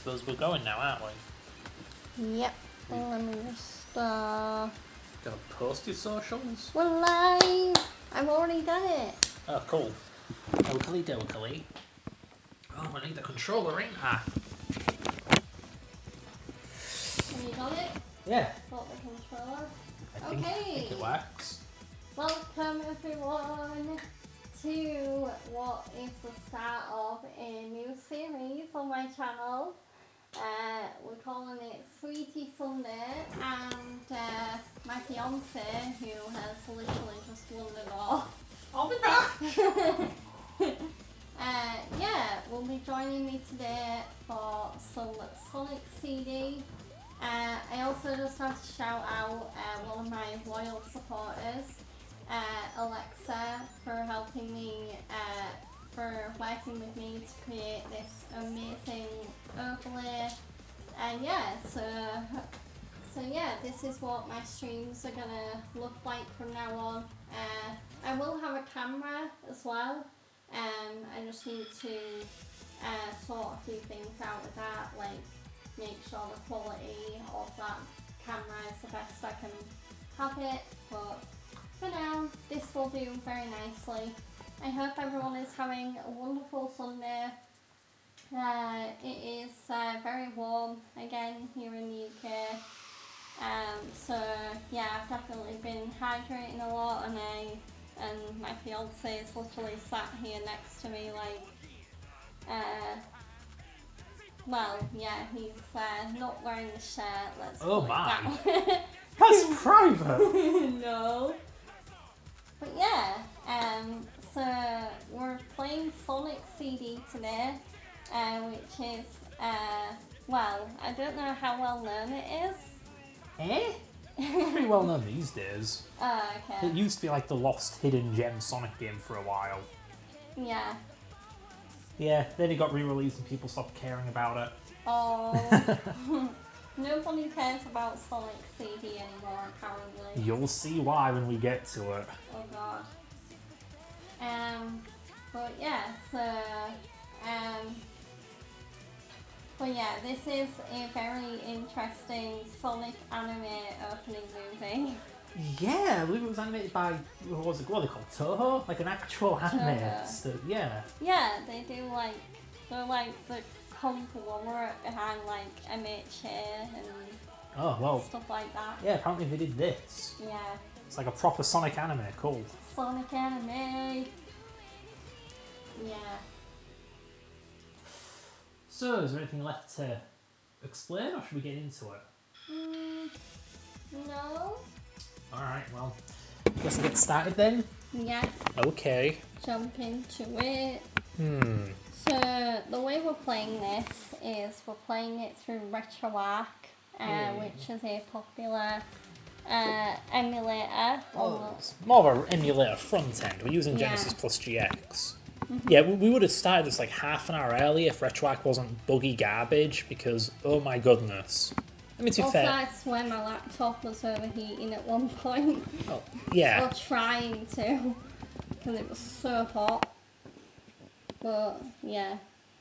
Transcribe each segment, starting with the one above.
suppose we're going now, aren't we? Yep. Let me just, Gonna post your socials? We're live! I've already done it. Oh, cool. Dokily dokily. Oh, I need the controller, ain't I? Have you done it? Yeah. Got the controller? I think it works. Welcome everyone to what is the start of a new series on my channel. We're calling it Sweetie Sunday, and my fiance, who has literally just won it all. I'll be back! Will be joining me today for some Sonic CD. I also just have to shout out one of my loyal supporters, Alexa, for helping me, for working with me to create this amazing overlay. And this is what my streams are gonna look like from now on. I will have a camera as well. I just need to sort a few things out with that, like make sure the quality of that camera is the best I can have it. But for now, this will do very nicely. I hope everyone is having a wonderful Sunday. It is very warm again here in the UK. I've definitely been hydrating a lot, and my fiance is literally sat here next to me, like, he's not wearing the shirt. Let's Oh put it my. that way. That's private! No. But so we're playing Sonic CD today, which is, I don't know how well known it is. Eh? Pretty well known these days. Oh, okay. It used to be like the lost hidden gem Sonic game for a while. Yeah. Yeah, then it got re-released and people stopped caring about it. Oh. Nobody cares about Sonic CD anymore, apparently. You'll see why when we get to it. Oh god. This is a very interesting Sonic anime opening movie. Yeah, I believe it was animated by, what are they called? Toho? Like an actual anime. Toho. Yeah. Yeah, they're like the conglomerate behind like MHA and stuff like that. Yeah, apparently they did this. Yeah. It's like a proper Sonic anime, cool. Sonic anime. Yeah. So, is there anything left to explain, or should we get into it? No. Alright, well, I guess we'll get started then? Yeah. Okay. Jump into it. So, the way we're playing this is we're playing it through RetroArch, which is a popular emulator. it's more of an emulator front end. We're using Genesis Plus GX. Yeah, we would have started this like half an hour earlier if RetroArch wasn't buggy garbage, because, oh my goodness. I mean, to be fair... I swear my laptop was overheating at one point. Oh, yeah. Or trying to, because it was so hot. But, yeah.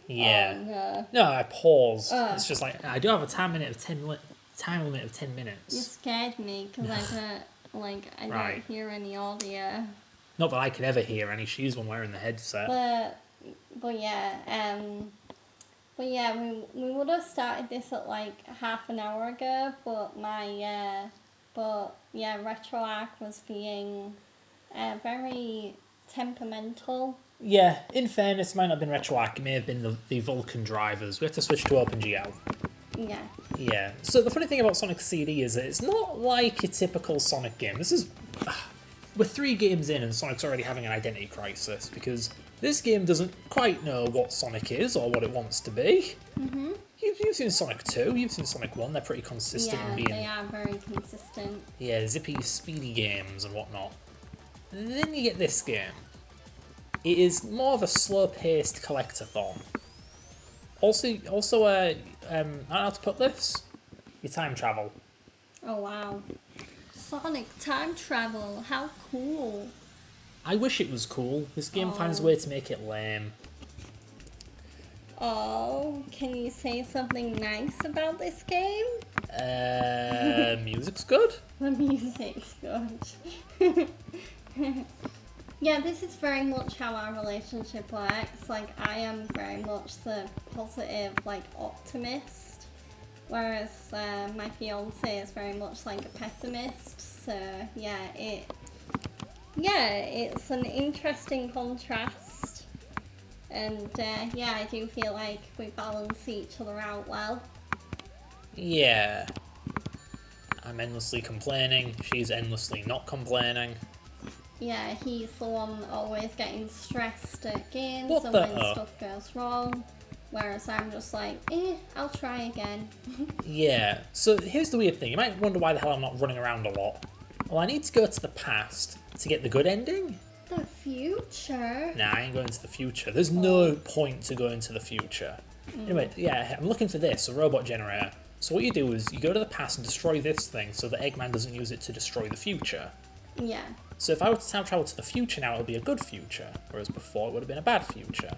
Yeah. Oh, no. No, I paused. It's just like, I do have a time limit of 10 minutes. You scared me, because I don't hear any audio. Not that I could ever hear any. She's one wearing the headset. We would have started this at like half an hour ago, but RetroArch was being very temperamental. Yeah, in fairness, it might not have been RetroArch. It may have been the Vulkan drivers. We have to switch to OpenGL. Yeah. Yeah. So the funny thing about Sonic CD is that it's not like a typical Sonic game. This is... We're 3 games in and Sonic's already having an identity crisis, because this game doesn't quite know what Sonic is or what it wants to be. Mm-hmm. You've seen Sonic 2, you've seen Sonic 1, they're pretty consistent in being... they are very consistent. Yeah, zippy, speedy games and whatnot. And then you get this game. It is more of a slow-paced collectathon. Also, I don't know how to put this. You time travel. Oh wow. Sonic time travel, how cool. I wish it was cool. This game finds a way to make it lame. Oh, can you say something nice about this game? Music's good. The music's good. Yeah, this is very much how our relationship works. Like, I am very much the positive, like, optimist, whereas my fiance is very much like a pessimist. So yeah, it's an interesting contrast, and yeah, I do feel like we balance each other out well. Yeah. I'm endlessly complaining. She's endlessly not complaining. Yeah, he's the one always getting stressed at games What and the- when stuff goes wrong. Whereas I'm just like, I'll try again. Yeah. So here's the weird thing. You might wonder why the hell I'm not running around a lot. Well, I need to go to the past to get the good ending. The future? Nah, I ain't going to the future. There's no point to go into the future. Anyway, yeah, I'm looking for this, a robot generator. So what you do is you go to the past and destroy this thing so that Eggman doesn't use it to destroy the future. Yeah. So if I were to time travel to the future now, it would be a good future, whereas before it would have been a bad future.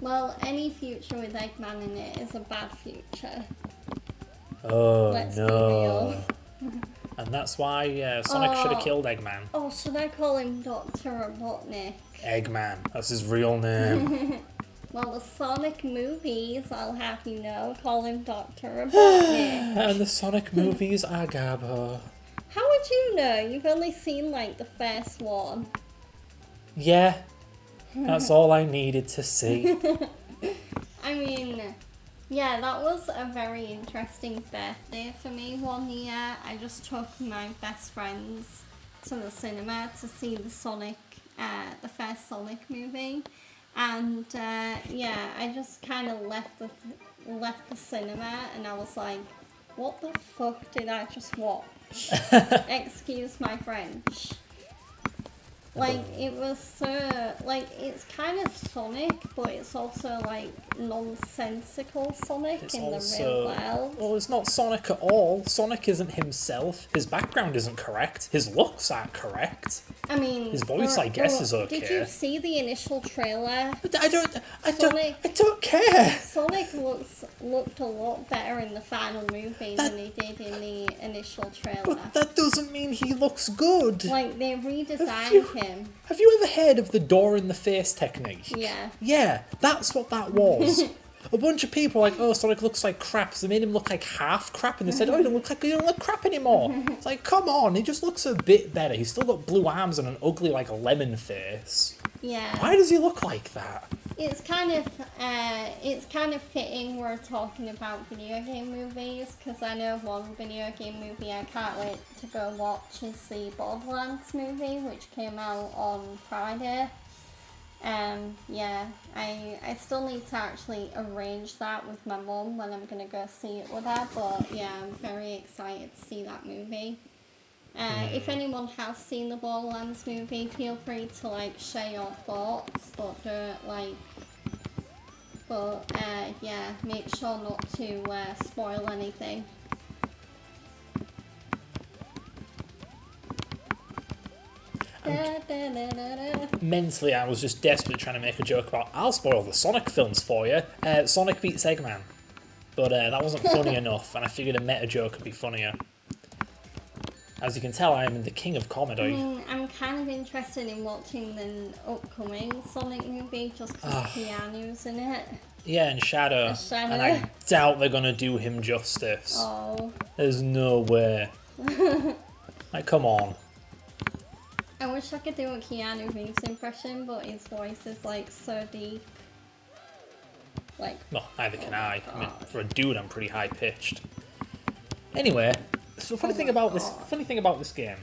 Well, any future with Eggman in it is a bad future. Oh, Let's be no. real. And that's why Sonic should have killed Eggman. Oh, should I call him Dr. Robotnik? Eggman, that's his real name. Well, the Sonic movies, I'll have you know, call him Dr. Robotnik. And the Sonic movies are Gabo. How would you know? You've only seen, like, the first one. Yeah, that's all I needed to see. I mean, yeah, that was a very interesting birthday for me one year. I just took my best friends to the cinema to see the first Sonic movie. And, yeah, I just kind of left the cinema and I was like, what the fuck did I just watch? Excuse my French. Like, it was so, like, it's kind of Sonic, but it's also, like, nonsensical Sonic It's in also, the real world. well, it's not Sonic at all. Sonic isn't himself. His background isn't correct. His looks aren't correct. I mean... His voice, I guess, is okay. Did you see the initial trailer? But I Sonic- don't care. Sonic looked a lot better in the final movie than he did in the initial trailer. But that doesn't mean he looks good. Like, they redesigned him. Have you ever heard of the door in the face technique? Yeah. Yeah, that's what that was. A bunch of people were like, oh, Sonic looks like crap, so they made him look like half crap, and they said, oh, you don't look crap anymore. It's like, come on, he just looks a bit better. He's still got blue arms and an ugly, like, lemon face. Yeah. Why does he look like that? It's kind of fitting we're talking about video game movies, because I know one video game movie I can't wait to go watch is the Borderlands movie, which came out on Friday. Yeah, I still need to actually arrange that with my mum when I'm gonna go see it with her, but yeah, I'm very excited to see that movie. If anyone has seen the Borderlands movie, feel free to, like, share your thoughts, but don't, like... But, yeah, make sure not to spoil anything. Mentally, I was just desperately trying to make a joke about, I'll spoil the Sonic films for you. Sonic beats Eggman. But that wasn't funny enough, and I figured a meta joke would be funnier. As you can tell, I am the king of comedy. I mean, I'm kind of interested in watching the upcoming Sonic movie just because Keanu's in it. Yeah, and Shadow. Shadow. And I doubt they're going to do him justice. Oh. There's no way. Like, come on. I wish I could do a Keanu Reeves impression, but his voice is, like, so deep. Like... Well, neither can I. I mean, for a dude, I'm pretty high-pitched. Anyway, so funny thing about this game,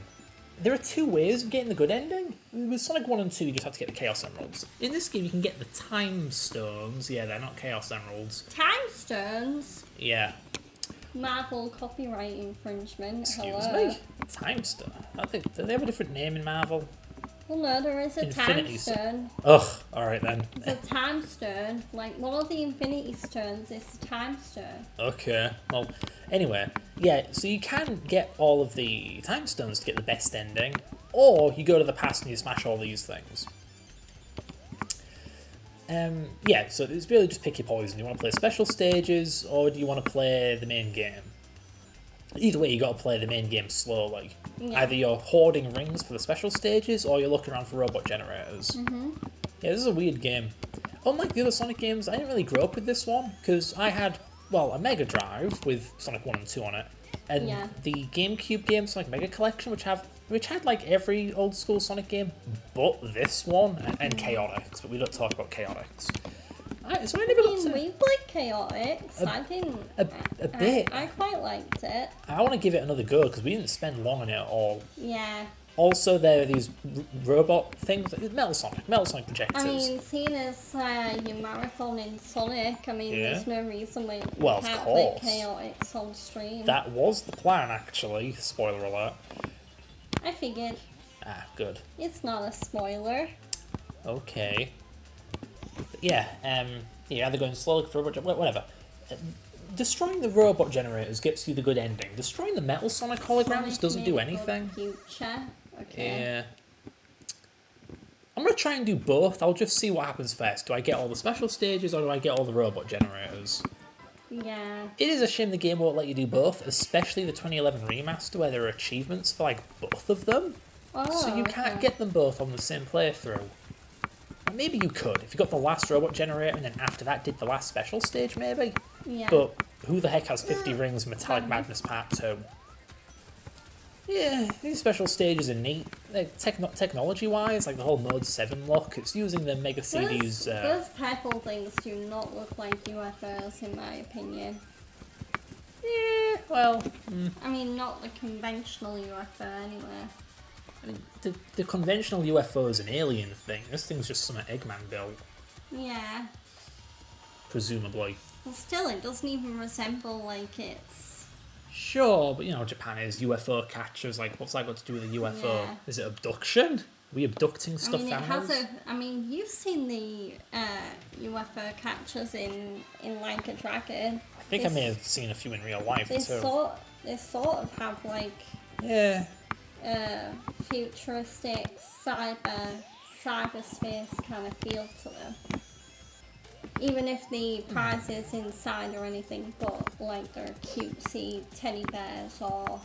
there are two ways of getting the good ending. With Sonic 1 and 2, you just have to get the Chaos Emeralds. In this game, you can get the Time Stones. Yeah, they're not Chaos Emeralds. Time Stones? Yeah. Marvel copyright infringement. Excuse Hello. me? Time Stone? Do they have a different name in Marvel? Well, no, there is a Infinity Time Stone. Ugh, alright then. It's a Time Stone. Like, one of the Infinity Stones is the Time Stone. Okay, well, anyway, yeah, so you can get all of the Time Stones to get the best ending, or you go to the past and you smash all these things. Yeah, so it's really just pick your poison. Do you want to play special stages, or do you want to play the main game? Either way, you got to play the main game slowly. Yeah. Either you're hoarding rings for the special stages, or you're looking around for robot generators. Mm-hmm. Yeah, this is a weird game. Unlike the other Sonic games, I didn't really grow up with this one, because I had, well, a Mega Drive with Sonic 1 and 2 on it, and Yeah. the GameCube game, Sonic Mega Collection, which had like every old school Sonic game, but this one, and Chaotix, but we don't talk about Chaotix. So I never got to... We played Chaotix. I didn't. A bit. I quite liked it. I want to give it another go, because we didn't spend long on it at all. Yeah. Also, there are these robot things, Metal Sonic projectors. I mean, seeing as your marathon in Sonic, I mean, Yeah. there's no reason we Well, of can't course. play Chaotix on stream. That was the plan, actually. Spoiler alert. I figured Ah, good. it's not a spoiler. Okay. But yeah, you're either going slowly for robot, whatever. Destroying the robot generators gets you the good ending. Destroying the Metal Sonic holograms Sonic doesn't made do a good anything. Future. Okay. Yeah. I'm going to try and do both. I'll just see what happens first. Do I get all the special stages, or do I get all the robot generators? Yeah. It is a shame the game won't let you do both, especially the 2011 remaster, where there are achievements for, like, both of them. Oh, So you can't okay. get them both on the same playthrough. Or maybe you could, if you got the last robot generator and then after that did the last special stage, maybe. Yeah. But who the heck has 50 rings Metallic Madness Part 2? Yeah, these special stages are neat. Like, technology-wise, like the whole Mode 7 look, it's using the Mega CD's... Those purple things do not look like UFOs, in my opinion. Yeah, well... I mean, not the conventional UFO, anyway. I mean, the conventional UFO is an alien thing. This thing's just some Eggman built, Yeah. presumably. Well, still, it doesn't even resemble like it's. Sure, but you know, Japan is UFO catchers. Like, what's that got to do with a UFO? Yeah. Is it abduction? Are we abducting I stuffed mean, it animals? has a. I mean, you've seen the UFO catchers in Like a Dragon. I think I may have seen a few in real life They too. they sort of have like Yeah. futuristic cyberspace kind of feel to them. Even if the prize is inside or anything, but like they're cutesy teddy bears or.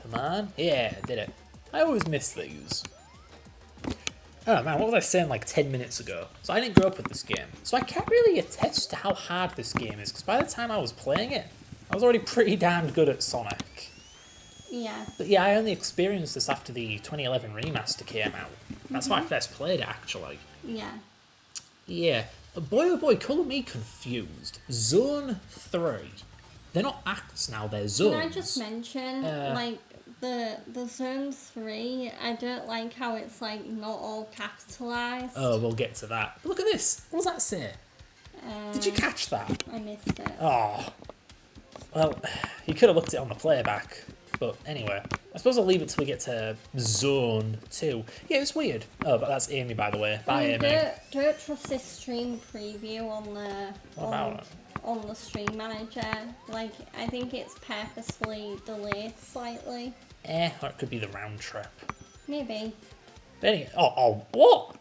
Come on. Yeah, I did it. I always miss these. Oh man, what was I saying like 10 minutes ago? So I didn't grow up with this game. So I can't really attest to how hard this game is, because by the time I was playing it, I was already pretty damned good at Sonic. Yeah. But yeah, I only experienced this after the 2011 remaster came out. That's how I first played it, actually. Yeah. Yeah. But boy oh boy, colour me confused. Zone 3. They're not acts now, they're zones. Can I just mention, like, the Zone 3, I don't like how it's, like, not all capitalised. Oh, we'll get to that. But look at this. What does that say? Did you catch that? I missed it. Oh. Well, you could have looked at it on the playback. But anyway, I suppose I'll leave it till we get to Zone 2. Yeah, it's weird. Oh, but that's Amy, by the way. Bye, Amy. Don't trust this stream preview on the What about it? on the stream manager. Like, I think it's purposefully delayed slightly. Or it could be the round trip. Maybe. But anyway, what?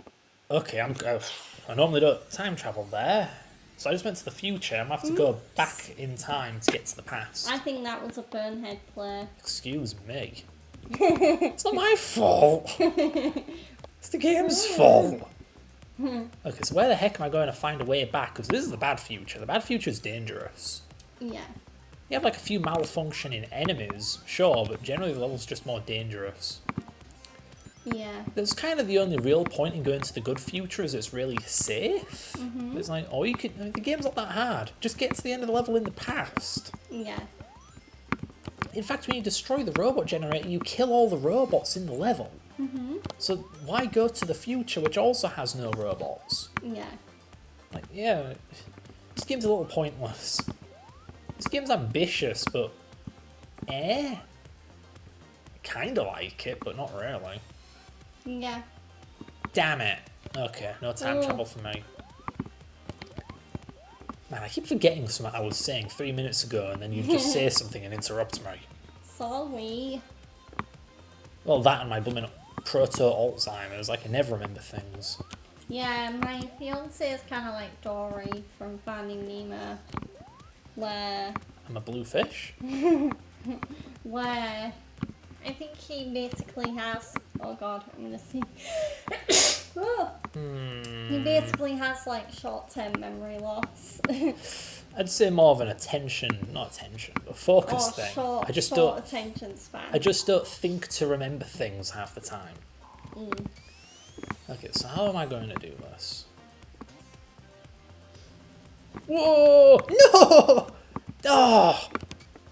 Okay, I normally don't time travel there. So I just went to the future. I'm going to have to go back in time to get to the past. I think that was a bonehead play. Excuse me. It's not my fault. It's the game's fault. Okay, so where the heck am I going to find a way back? Because this is the bad future. The bad future is dangerous. Yeah. You have like a few malfunctioning enemies, sure, but generally the level's just more dangerous. Yeah. That's kind of the only real point in going to the good future, is it's really safe. It's like, the game's not that hard. Just get to the end of the level in the past. Yeah. In fact, when you destroy the robot generator, you kill all the robots in the level. So why go to the future, which also has no robots? Yeah. Like, yeah, this game's a little pointless. This game's ambitious, but kinda like it, but not really. Yeah. Damn it. Okay, no time travel for me. Man, I keep forgetting something I was saying 3 minutes ago, and then you just say something and interrupt me. Sorry. Well, that and my blooming proto-Alzheimer's, like I never remember things. Yeah, my fiance is kind of like Dory from Finding Nemo, where I'm a blue fish. where I think he basically has. Oh God, I'm gonna see. Oh. He basically has like short-term memory loss. I'd say more of an attention, not attention, but focus or thing. short, I just short don't. attention span. I just don't think to remember things half the time. Okay, so how am I going to do this? Whoa! No! Oh!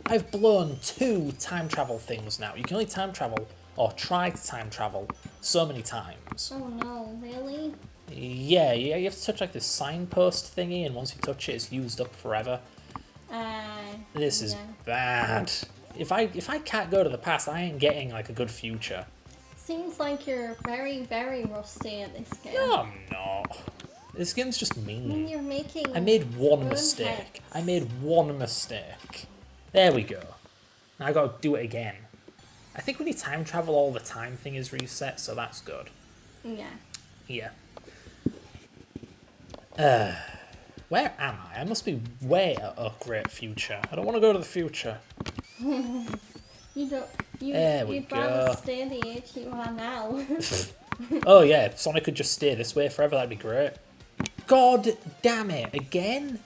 I've blown 2 time travel things now. You can only time travel, or try to time travel, so many times. Oh no, really? Yeah, you have to touch like this signpost thingy, and once you touch it, it's used up forever. This is yeah. bad. If I can't go to the past, I ain't getting like a good future. Seems like you're very, very rusty at this game. No, I'm not. This game's just When mean. you're making I made one run mistake. heads. I made one mistake. There we go. Now I gotta do it again. I think when you time travel, all the time thing is reset, so that's good. Yeah. Yeah. Where am I? I must be way at a great future. I don't want to go to the future. You don't. There we You'd rather go. stay the age you are now. Oh yeah, if Sonic could just stay this way forever, that'd be great. God damn it, again?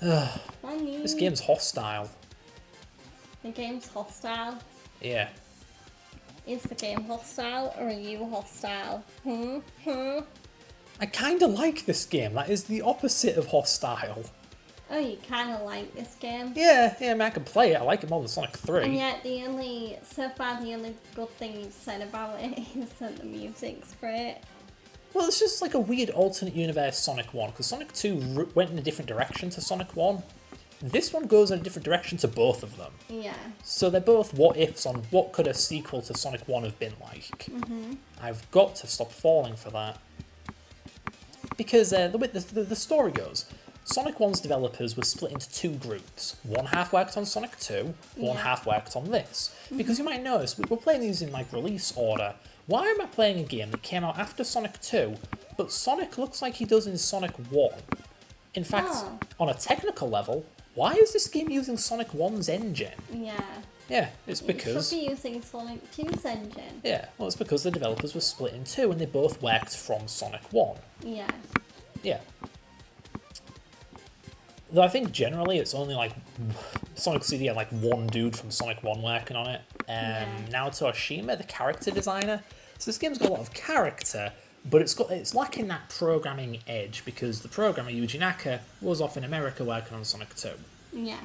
I knew This game's hostile. the game's hostile. Yeah. Is the game hostile or are you hostile? I kinda like this game. That is the opposite of hostile. Oh, you kind of like this game. Yeah, I mean, I can play it. I like it more than Sonic 3. And yet so far the only good thing you've said about it is that the music's great. Well, it's just like a weird alternate universe Sonic 1, because Sonic 2 went in a different direction to Sonic 1. This one goes in a different direction to both of them. Yeah. So they're both what-ifs on what could a sequel to Sonic 1 have been like. I've got to stop falling for that. Because the way the story goes, Sonic 1's developers were split into 2 groups. One half worked on Sonic 2, one Yeah. half worked on this. Because you might notice, we're playing these in like release order. Why am I playing a game that came out after Sonic 2, but Sonic looks like he does in Sonic 1? In fact, Oh. on a technical level, why is this game using Sonic 1's engine? Yeah. Yeah, it's It because... should be using Sonic 2's engine. Yeah, well, it's because the developers were split in 2 and they both worked from Sonic 1. Yeah. Yeah. Though I think generally it's only like Sonic CD had like one dude from Sonic 1 working on it. Naoto Oshima, the character designer. So this game's got a lot of character, but it's lacking that programming edge because the programmer Yuji Naka was off in America working on Sonic 2. Yeah.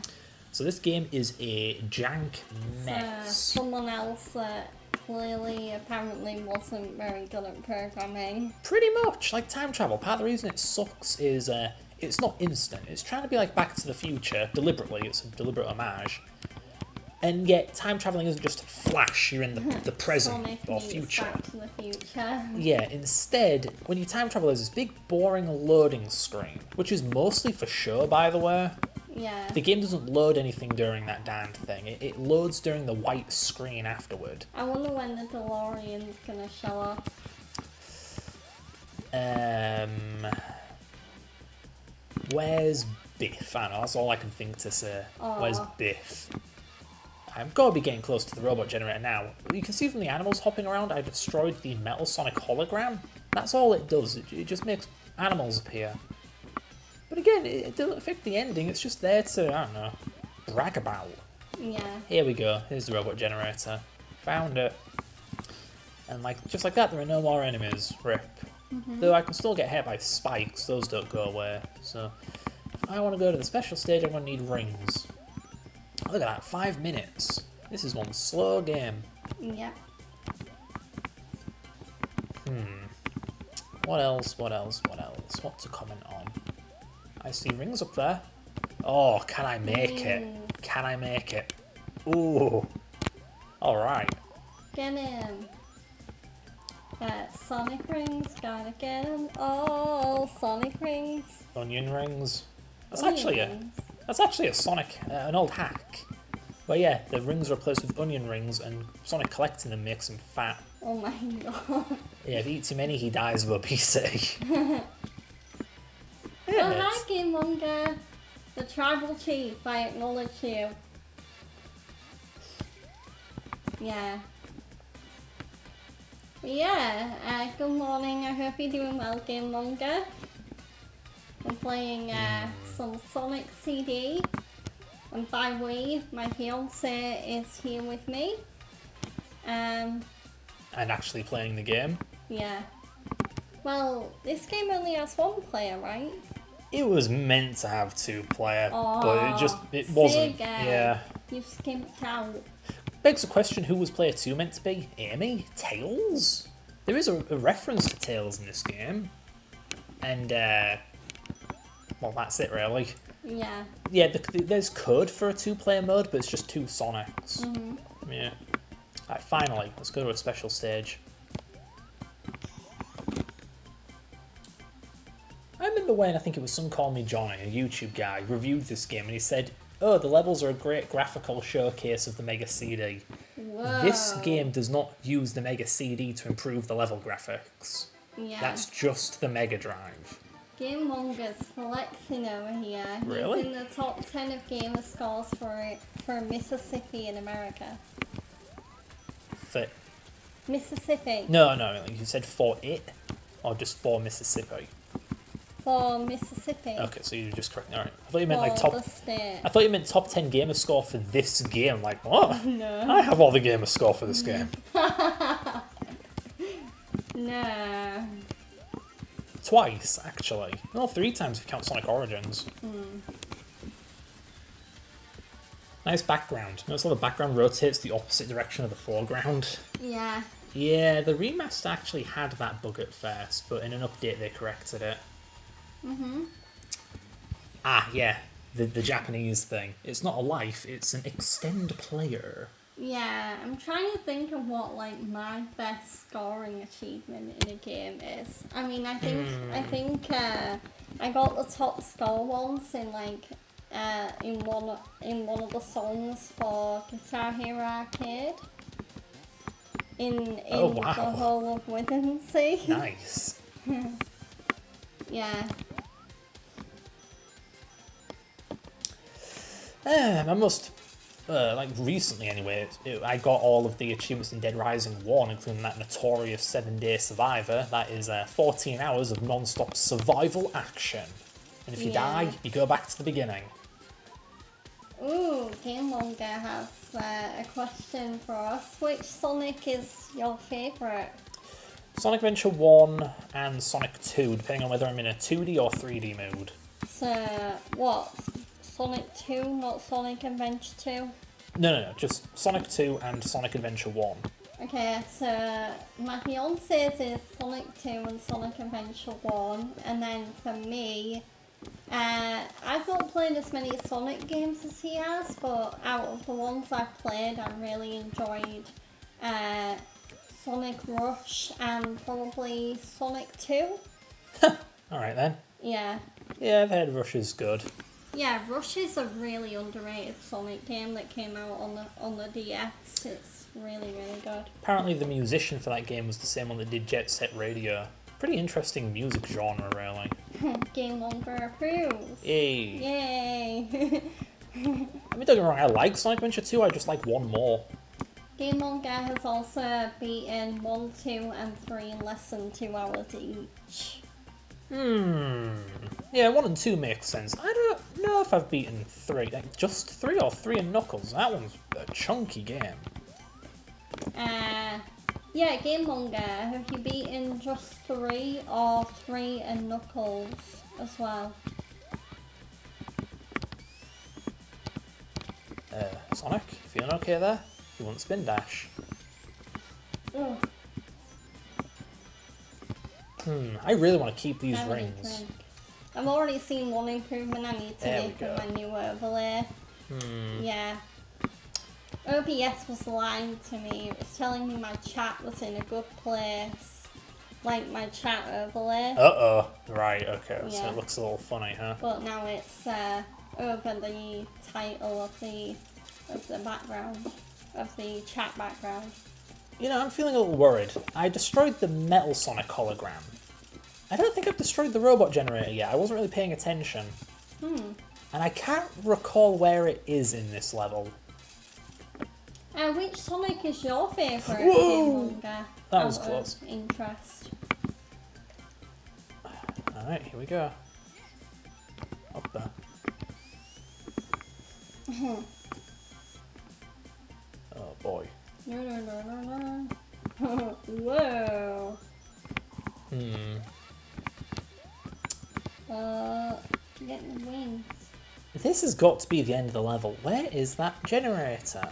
So this game is a jank mess. Someone else that clearly apparently wasn't very good at programming. Pretty much, like time travel. Part of the reason it sucks is it's not instant. It's trying to be like Back to the Future, deliberately. It's a deliberate homage. And yet, time traveling isn't just flash, you're in the present Sonic or meets future. Back to the Future. Yeah, instead, when you time travel, there's this big, boring loading screen, which is mostly for show, by the way. Yeah. The game doesn't load anything during that damned thing. It loads during the white screen afterward. I wonder when the DeLorean's gonna show up. Where's Biff? I don't know, that's all I can think to say. Aw. Where's Biff? I've got to be getting close to the robot generator now. You can see from the animals hopping around, I destroyed the Metal Sonic hologram. That's all it does. It just makes animals appear. But again, it doesn't affect the ending. It's just there to, I don't know, brag about. Yeah. Here we go. Here's the robot generator. Found it. And like just like that, there are no more enemies. Rip. Though I can still get hit by spikes. Those don't go away. So if I want to go to the special stage, I'm going to need rings. Look at that. 5 minutes. This is one slow game. Yeah. What else? What else? What else? What to comment on? I see rings up there. Oh, can I make it? Can I make it? Ooh. Alright. Get him. Sonic rings, gotta get him. Oh, Sonic rings. Onion rings. That's Onion actually rings. That's actually a Sonic, an old hack. But yeah, the rings are replaced with onion rings and Sonic collecting them makes him fat. Oh my god. Yeah, if he eats too many, he dies of obesity. Oh, Yeah, hi, Game Monger. The tribal chief, I acknowledge you. Yeah. But yeah, good morning. I hope you're doing well, Game Monger. I'm playing some Sonic CD. And by we, my fiance is here with me. and actually playing the game. Yeah. Well, this game only has one player, right? It was meant to have 2-player, Oh, but it wasn't. Sega. Yeah. You skimped out. Begs the question, who was player 2 meant to be? Amy? Tails? There is a reference to Tails in this game. And, well, that's it, really. Yeah. Yeah, there's code for a 2-player mode, but it's just 2 Sonics. Yeah. Alright, finally, let's go to a special stage. I remember when, I think it was Some Call Me Johnny, a YouTube guy, reviewed this game and he said, oh, the levels are a great graphical showcase of the Mega CD. Whoa. This game does not use the Mega CD to improve the level graphics. Yeah. That's just the Mega Drive. Game Monger's flexing over here. Really? He's in the top 10 of gamer scores for Mississippi in America. For... Mississippi. No, you said for it, or just for Mississippi? For Mississippi. Okay, so you just correct. Alright. I thought you meant For like top... the state. I thought you meant top 10 gamer score for this game. Like, what? No. I have all the gamer score for this game. No. Twice, actually. No, 3 times if you count Sonic Origins. Nice background. Notice how the background rotates the opposite direction of the foreground. Yeah. Yeah, the remaster actually had that bug at first, but in an update they corrected it. Ah, yeah. The Japanese thing. It's not a life, it's an extend player. Yeah, I'm trying to think of what like my best scoring achievement in a game is. I mean, I think I got the top score once in like in one of the songs for Guitar Hero Arcade. In Oh, wow. the whole of Withensea. Nice. Yeah. I must, like recently anyway, I got all of the achievements in Dead Rising 1, including that notorious 7-day survivor. That is 14 hours of non-stop survival action. And if you die, you go back to the beginning. Ooh, Game Monger has a question for us. Which Sonic is your favourite? Sonic Adventure 1 and Sonic 2, depending on whether I'm in a 2D or 3D mood. So, what? Sonic 2, not Sonic Adventure 2? No, just Sonic 2 and Sonic Adventure 1. Okay, so my fiance's is Sonic 2 and Sonic Adventure 1, and then for me, I've not played as many Sonic games as he has, but out of the ones I've played, I really enjoyed Sonic Rush and probably Sonic 2. Alright then. Yeah. Yeah, I've heard Rush is good. Yeah, Rush is a really underrated Sonic game that came out on the DS. It's really, really good. Apparently the musician for that game was the same one that did Jet Set Radio. Pretty interesting music genre, really. Game Monger approves. Hey. Yay! I mean, don't get me wrong, I like Sonic Adventure 2, I just like 1 more. Game Monger has also beaten 1, 2, and 3 in less than 2 hours each. Yeah, 1 and 2 makes sense. I don't know if I've beaten 3. Like, just 3 or 3 and Knuckles. That one's a chunky game. Yeah, Game Monger, have you beaten just 3 or 3 and Knuckles as well? Sonic, feeling okay there? You want spin dash? Ugh. I really want to keep these I need rings. drink. I've already seen one improvement I need to There make we go. in my new overlay. Yeah. OBS was lying to me. It was telling me my chat was in a good place. Like my chat overlay. Uh-oh. Right, okay. So Yeah. it looks a little funny, huh? But now it's over the title of the background. Of the chat background. You know, I'm feeling a little worried. I destroyed the Metal Sonic hologram. I don't think I've destroyed the robot generator yet. I wasn't really paying attention. And I can't recall where it is in this level. Which Sonic is your favourite Whoa! game manga? That was Out close. of interest. Alright, here we go. Up there. Oh boy. Whoa. Getting wings. This has got to be the end of the level. Where is that generator?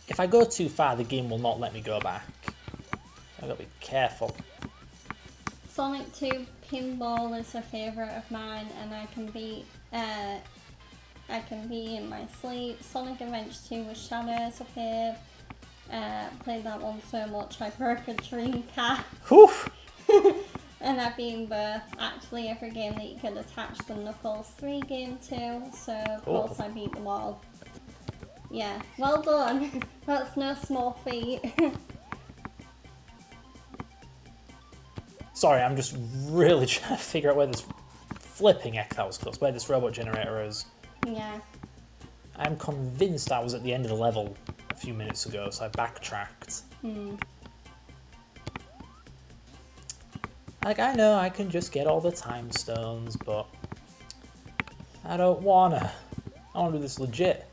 If I go too far, the game will not let me go back. I've got to be careful. Sonic 2 Pinball is a favourite of mine, and I can beat in my sleep. Sonic Adventure 2 with Shadows appeared. Played that one so much I broke a dream cat. Whew! And I've been both. Actually, every game that you could attach the Knuckles 3 game to, so of Cool. course I beat them all. Yeah, well done. That's no small feat. Sorry, I'm just really trying to figure out where this flipping X, that was close, where this robot generator is. Yeah. I'm convinced I was at the end of the level a few minutes ago, so I backtracked. Like, I know I can just get all the time stones, but I don't wanna. I wanna do this legit.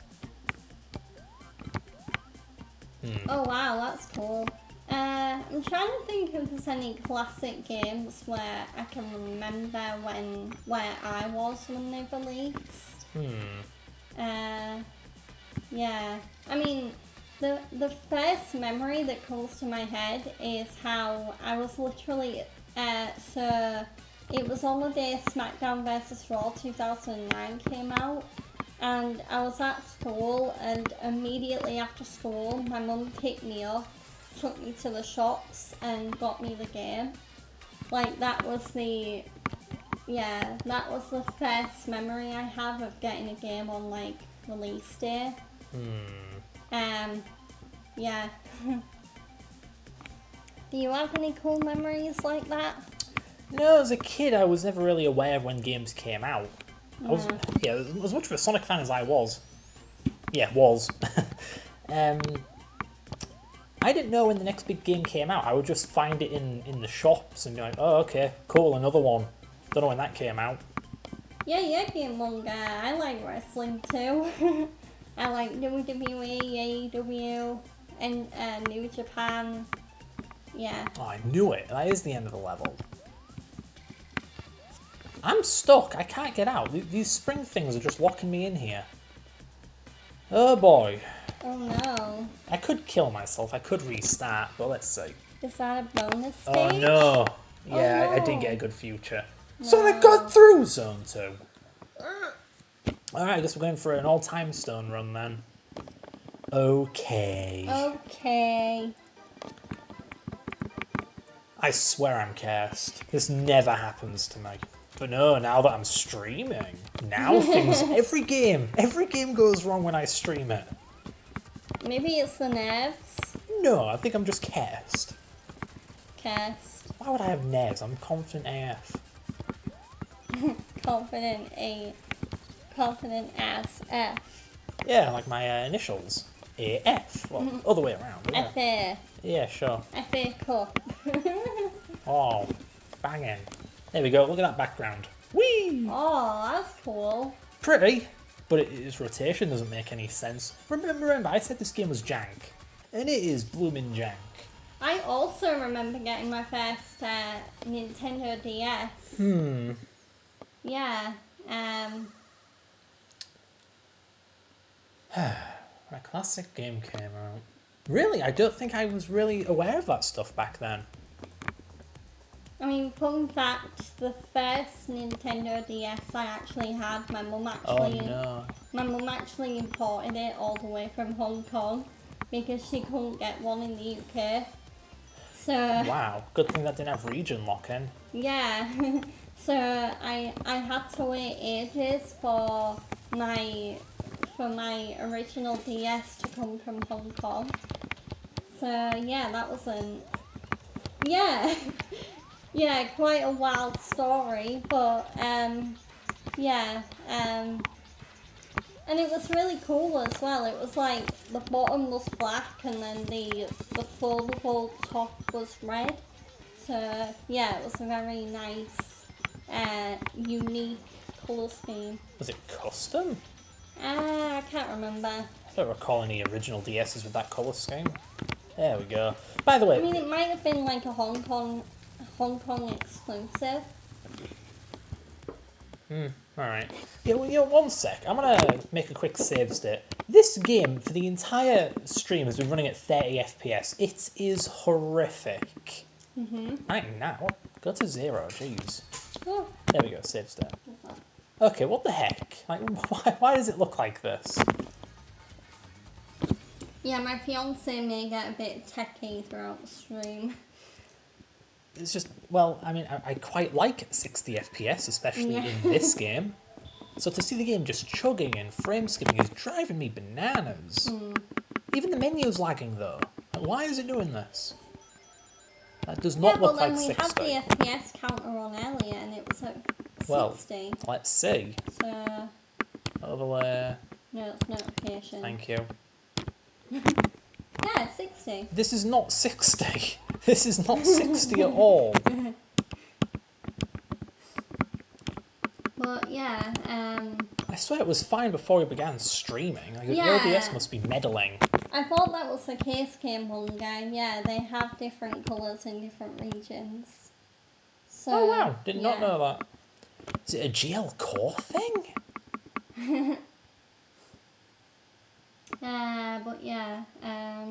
Oh wow, that's cool. I'm trying to think if there's any classic games where I can remember where I was when they released. Yeah. I mean, the first memory that comes to my head is how I was literally so it was on the day SmackDown vs Raw 2009 came out. And I was at school, and immediately after school, my mum picked me up, took me to the shops, and got me the game. Like, that was the first memory I have of getting a game on, like, release day. Yeah. Do you have any cool memories like that? No, as a kid, I was never really aware of when games came out. I was, as much of a Sonic fan as I was. Yeah, was. I didn't know when the next big game came out. I would just find it in the shops and be like, oh, okay, cool, another one. Don't know when that came out. Yeah, you're a game manga. I like wrestling too. I like WWE, AEW, and New Japan. Yeah. Oh, I knew it. That is the end of the level. I'm stuck. I can't get out. These spring things are just locking me in here. Oh boy. Oh no. I could kill myself. I could restart, but let's see. Is that a bonus stage? Oh no. Yeah, Oh, I didn't no. get a good future. No. Sonic got through Zone 2. Alright, I guess we're going for an all-time stone run then. Okay. Okay. I swear I'm cursed. This never happens to me. But no, now that I'm streaming, now things, every game goes wrong when I stream it. Maybe it's the nerves. No, I think I'm just cursed. Cursed. Why would I have nerves? I'm confident AF. Confident as F. Yeah, like my initials. AF. Well, other way around. But yeah. FA. Yeah, sure. FA Cup. Oh, banging. There we go, look at that background. Whee! Oh, that's cool. Pretty, but its rotation doesn't make any sense. Remember, I said this game was jank. And it is bloomin' jank. I also remember getting my first Nintendo DS. Yeah. My classic game came out. Really, I don't think I was really aware of that stuff back then. I mean, fun fact, the first Nintendo DS I actually had, my mum actually imported it all the way from Hong Kong because she couldn't get one in the UK. So Wow, good thing that didn't have region lock-in. yeah, so I had to wait ages for my original DS to come from Hong Kong. So yeah, that wasn't. Yeah, yeah, quite a wild story, but yeah, and it was really cool as well. It was like the bottom was black and then the foldable top was red. So yeah, it was a very nice, unique colour scheme. Was it custom? I can't remember. I don't recall any original DSs with that colour scheme. There we go. By the way, I mean, it might have been like a Hong Kong exclusive. alright. Yeah, well, one sec. I'm gonna make a quick save state. This game, for the entire stream, has been running at 30 FPS. It is horrific. Right now, go to 0, jeez. Oh, There we go, save state. Okay, what the heck? Like, why does it look like this? yeah, my fiance may get a bit techie throughout the stream. It's just, well, I mean, I quite like 60 FPS, especially Yeah. in this game. So to see the game just chugging and frame skipping is driving me bananas. Even the menu's lagging though. Like, why is it doing this? That does not Yeah, look but like then we 60. had the FPS counter on earlier and it was at 60. Well, let's see. So, Overlay. no, it's notification. Thank you. Yeah, 60. This is not 60. This is not 60 at all. But yeah, I swear it was fine before we began streaming. Like, Yeah. OBS must be meddling. I thought that was the case, Game One Guy. Yeah, they have different colours in different regions. So, Oh wow, did not yeah. know that. Is it a GL Core thing? But yeah, Yeah,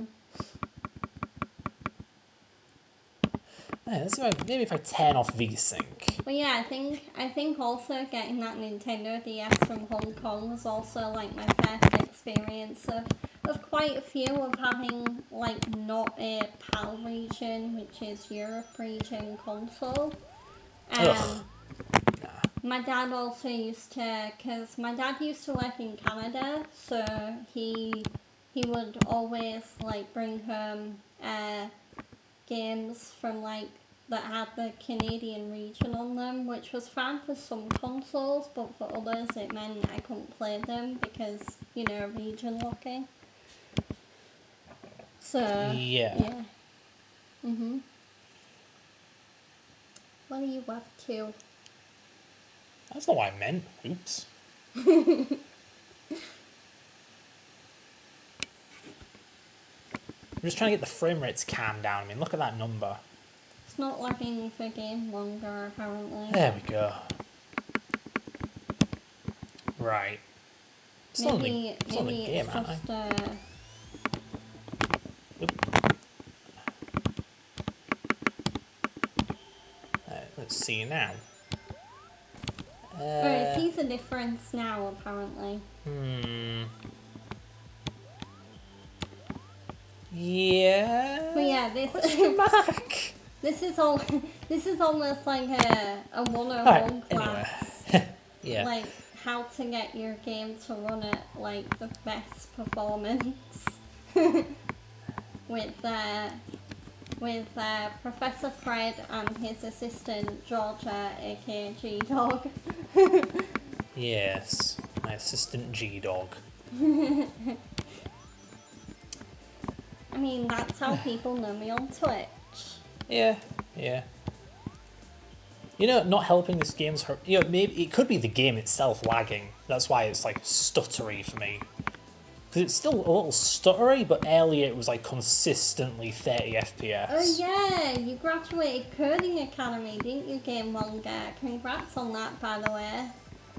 let's see maybe if I turn off VSync. but yeah, I think also getting that Nintendo DS from Hong Kong was also like my first experience of quite a few of having like not a PAL region, which is Europe region console. Ugh. My dad also used to, because my dad used to work in Canada, so he would always like bring home games from like that had the Canadian region on them, which was fine for some consoles, but for others it meant I couldn't play them because, you know, region locking. So Yeah. What are you up to? That's not what I meant. Oops. I'm just trying to get the frame rate to calm down. I mean, look at that number. It's not lagging for game longer apparently. There we go. Right. Still in the game, it's aren't I? just Let's see now. it sees a difference now apparently. Yeah. But yeah, Mark. this is almost like a 101 Alright, class. anyway. Yeah. Like how to get your game to run at like the best performance with Professor Fred and his assistant Georgia, aka G Dog. Yes. My assistant G-Dog. I mean, that's how people know me on Twitch. Yeah. You know, not helping this game's maybe it could be the game itself lagging. That's why it's like stuttery for me. Because it's still a little stuttery, but earlier it was like consistently 30 FPS. Oh yeah, you graduated Coding Academy, didn't you, Game Longer? Congrats on that, by the way.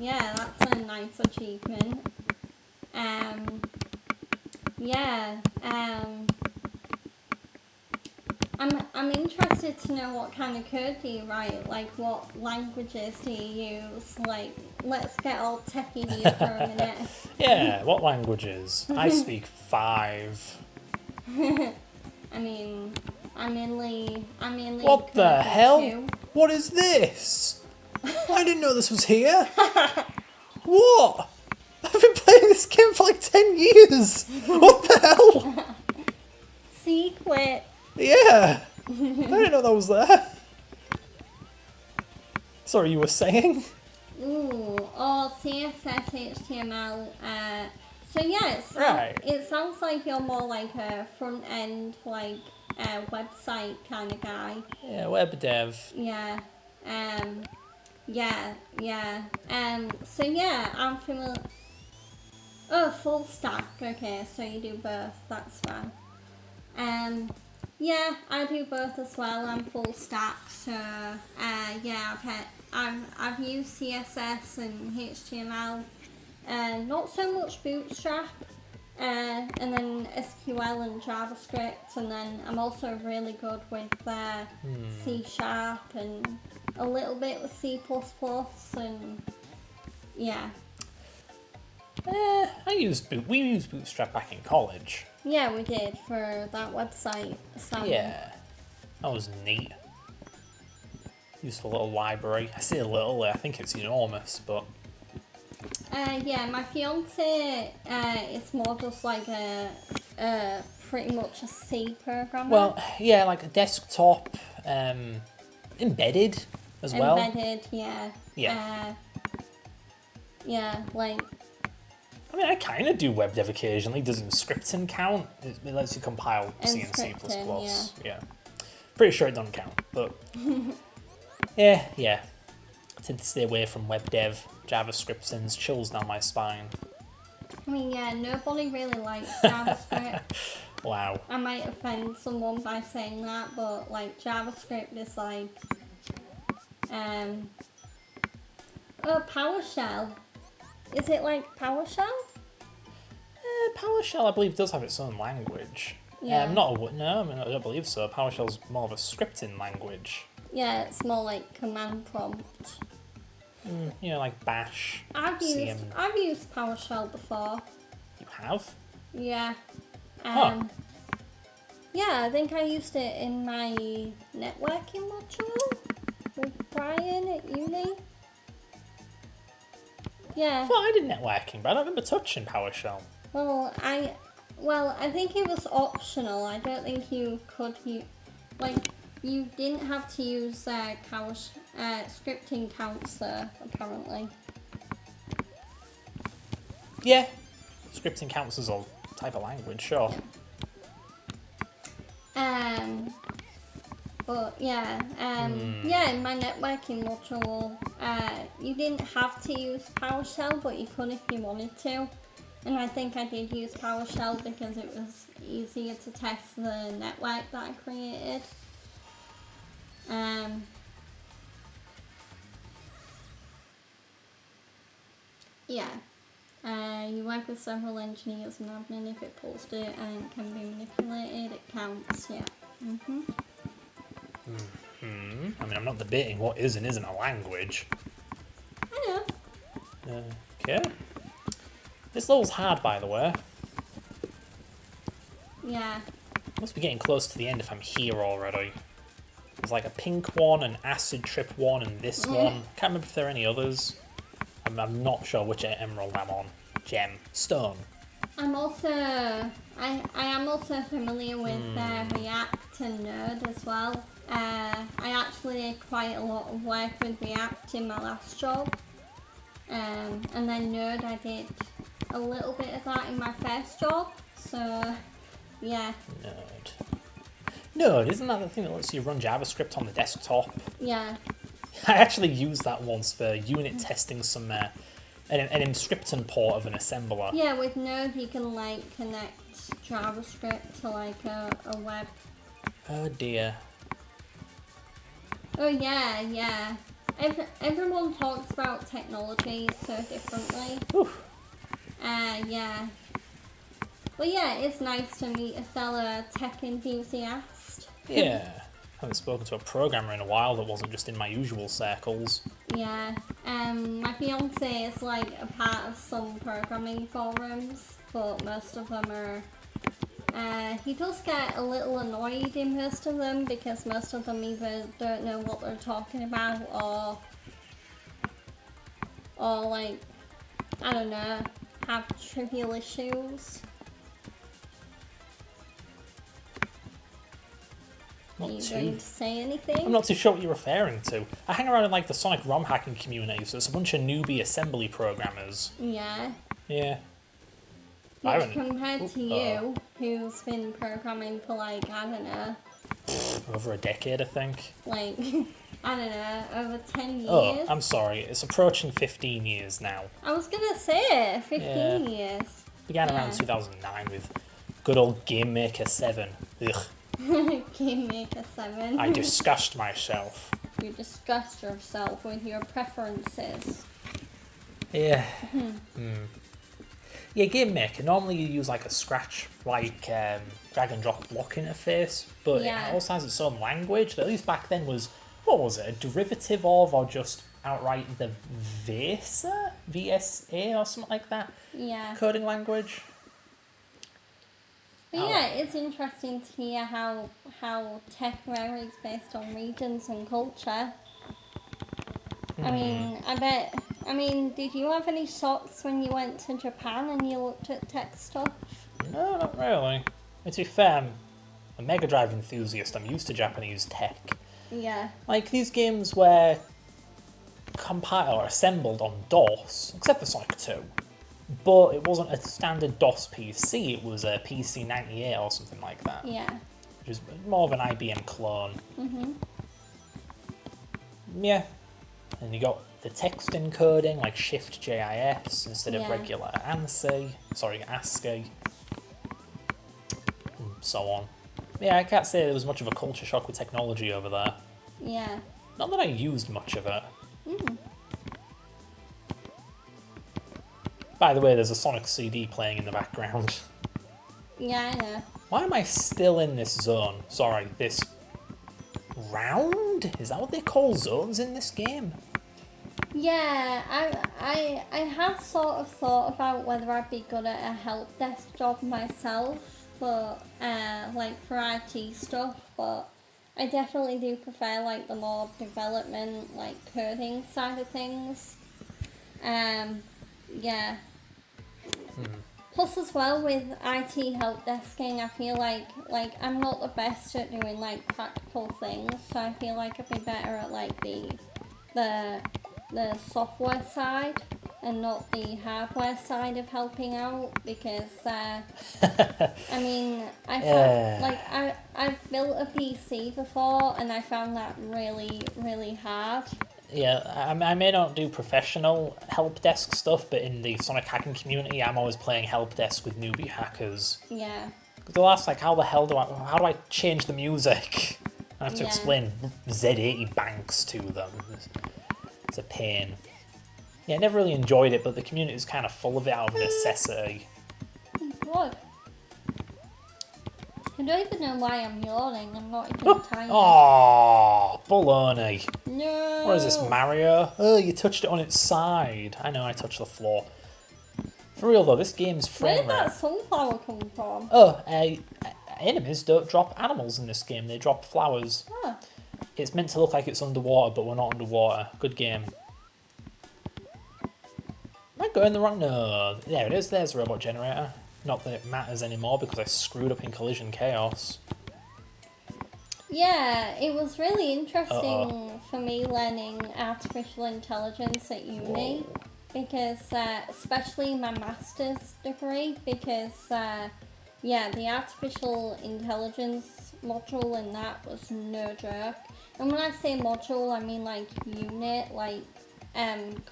Yeah, that's a nice achievement. I'm interested to know what kind of code do you write, like what languages do you use, like let's get all techie here for a minute. Yeah, what languages? I speak 5. I mean, I mainly What the code hell? too. What is this? I didn't know this was here. What? I've been playing this game for like 10 years. What the hell? Sequel. yeah! I didn't know that was there. Sorry, you were saying? CSS, HTML. So yeah, Right. it sounds like you're more like a front end, like website kind of guy. Yeah, web dev. Yeah. Yeah. So yeah, I'm familiar. Oh, full stack. Okay, so you do both. That's fine. Yeah, I do both as well. I'm full stack, so yeah, I've used CSS and HTML. Not so much Bootstrap. And then SQL and JavaScript, and then I'm also really good with C# and a little bit with C++, and yeah. We used Bootstrap back in college. Yeah, we did for that website. Yeah, that was neat. Useful little library. I say little, I think it's enormous, but... Yeah, my fiance, it's more just like a pretty much a C programmer. Well, yeah, like a desktop, embedded as well. Embedded, yeah. Yeah. Yeah, like... I mean, I kind of do web dev occasionally. Does scripting count? It lets you compile C and C++. Yeah. Pretty sure it doesn't count, but... yeah. I tend to stay away from web dev. JavaScript sends chills down my spine. I mean, yeah, nobody really likes JavaScript. Wow. I might offend someone by saying that, but like JavaScript is like, PowerShell. Is it like PowerShell? PowerShell, I believe, does have its own language. Yeah. I don't believe so. PowerShell's more of a scripting language. Yeah, it's more like command prompt. Like Bash. I've used PowerShell before. You have? Yeah. Huh. Yeah, I think I used it in my networking module with Brian at uni. Yeah. I thought I did networking, but I don't remember touching PowerShell. Well, I think it was optional. I don't think you could use, you didn't have to use scripting counts apparently. Yeah. Scripting counts as a type of language, sure. But yeah, yeah, in my networking module, you didn't have to use PowerShell, but you could if you wanted to. And I think I did use PowerShell because it was easier to test the network that I created. Yeah. You work with several engineers and admin. If it pulls data and it can be manipulated, it counts, yeah. I mean, I'm not debating what is and isn't a language. I know. Okay. This level's hard, by the way. Yeah. Must be getting close to the end if I'm here already. There's like a pink one, an acid trip one, and this one. Can't remember if there are any others. I'm not sure which emerald I'm on. Gem. Stone. I'm also... I am also familiar with React and Node as well. I actually did quite a lot of work with React in my last job. And then Node, I did a little bit of that in my first job. So, yeah. Node, isn't that the thing that lets you run JavaScript on the desktop? Yeah. I actually used that once for unit testing some an Emscripten port of an assembler. Yeah, with Node you can like connect JavaScript to like a web. Oh dear. Oh yeah. Everyone talks about technology so differently. Whew. Yeah. Well, yeah, it's nice to meet a fellow tech enthusiast. Yeah. I haven't spoken to a programmer in a while that wasn't just in my usual circles. Yeah. My fiance is like a part of some programming forums, but most of them are... he does get a little annoyed in most of them because most of them either don't know what they're talking about or like, I don't know, have trivial issues. Are you going to say anything? I'm not too sure what you're referring to. I hang around in like the Sonic ROM hacking community, so it's a bunch of newbie assembly programmers. Yeah. Yeah. Which compared to you, who's been programming for like, I don't know. Over a decade, I think. Like, I don't know, over 10 years. Oh, I'm sorry. It's approaching 15 years now. I was gonna say 15 years. Began around 2009 with good old Game Maker 7. Ugh. Game Maker 7. I disgust myself. You disgust yourself with your preferences. Yeah. Yeah, Game Maker. Normally you use like a scratch, like drag and drop block interface, but it also has its own language that at least back then was, what was it, a derivative of or just outright the VSA or something like that? Yeah. Coding language? But yeah, it's interesting to hear how tech varies based on regions and culture. I mean, did you have any shocks when you went to Japan and you looked at tech stuff? No, not really. And to be fair, I'm a Mega Drive enthusiast. I'm used to Japanese tech. Yeah. Like, these games were compiled or assembled on DOS, except for Sonic 2. But it wasn't a standard DOS PC, it was a PC 98 or something like that. Yeah. Which was more of an IBM clone. Yeah. And you got the text encoding, like Shift JIS instead of regular ANSI, ASCII, and so on. Yeah, I can't say there was much of a culture shock with technology over there. Yeah. Not that I used much of it. By the way, there's a Sonic CD playing in the background. Yeah, I know. Why am I still in this zone? Sorry, this round? Is that what they call zones in this game? Yeah, I have sort of thought about whether I'd be good at a help desk job myself, but like for IT stuff, but I definitely do prefer like the more development, like coding side of things. Yeah. Plus as well with IT help desking, I feel like I'm not the best at doing like practical things, so I feel like I'd be better at like the software side and not the hardware side of helping out, because I mean I've built a PC before and I found that really, really hard. Yeah, I may not do professional help desk stuff, but in the Sonic hacking community, I'm always playing help desk with newbie hackers. Yeah. They'll ask like, how do I change the music? I have to explain Z80 banks to them. It's a pain. Yeah, I never really enjoyed it, but the community is kind of full of it out of necessity. What? I don't even know why I'm yawning. I'm not even tired. Oh, baloney. No. What is this, Mario? Oh, you touched it on its side. I know, I touched the floor. For real though, this game's frame rate... Where did that sunflower come from? Oh, enemies don't drop animals in this game. They drop flowers. Huh. It's meant to look like it's underwater, but we're not underwater. Good game. Am I going the wrong... No, there it is. There's the robot generator. Not that it matters anymore because I screwed up in Collision Chaos. Yeah, it was really interesting for me learning artificial intelligence at uni. Whoa. Because, especially my master's degree, because, the artificial intelligence module in that was no joke. And when I say module, I mean like unit, like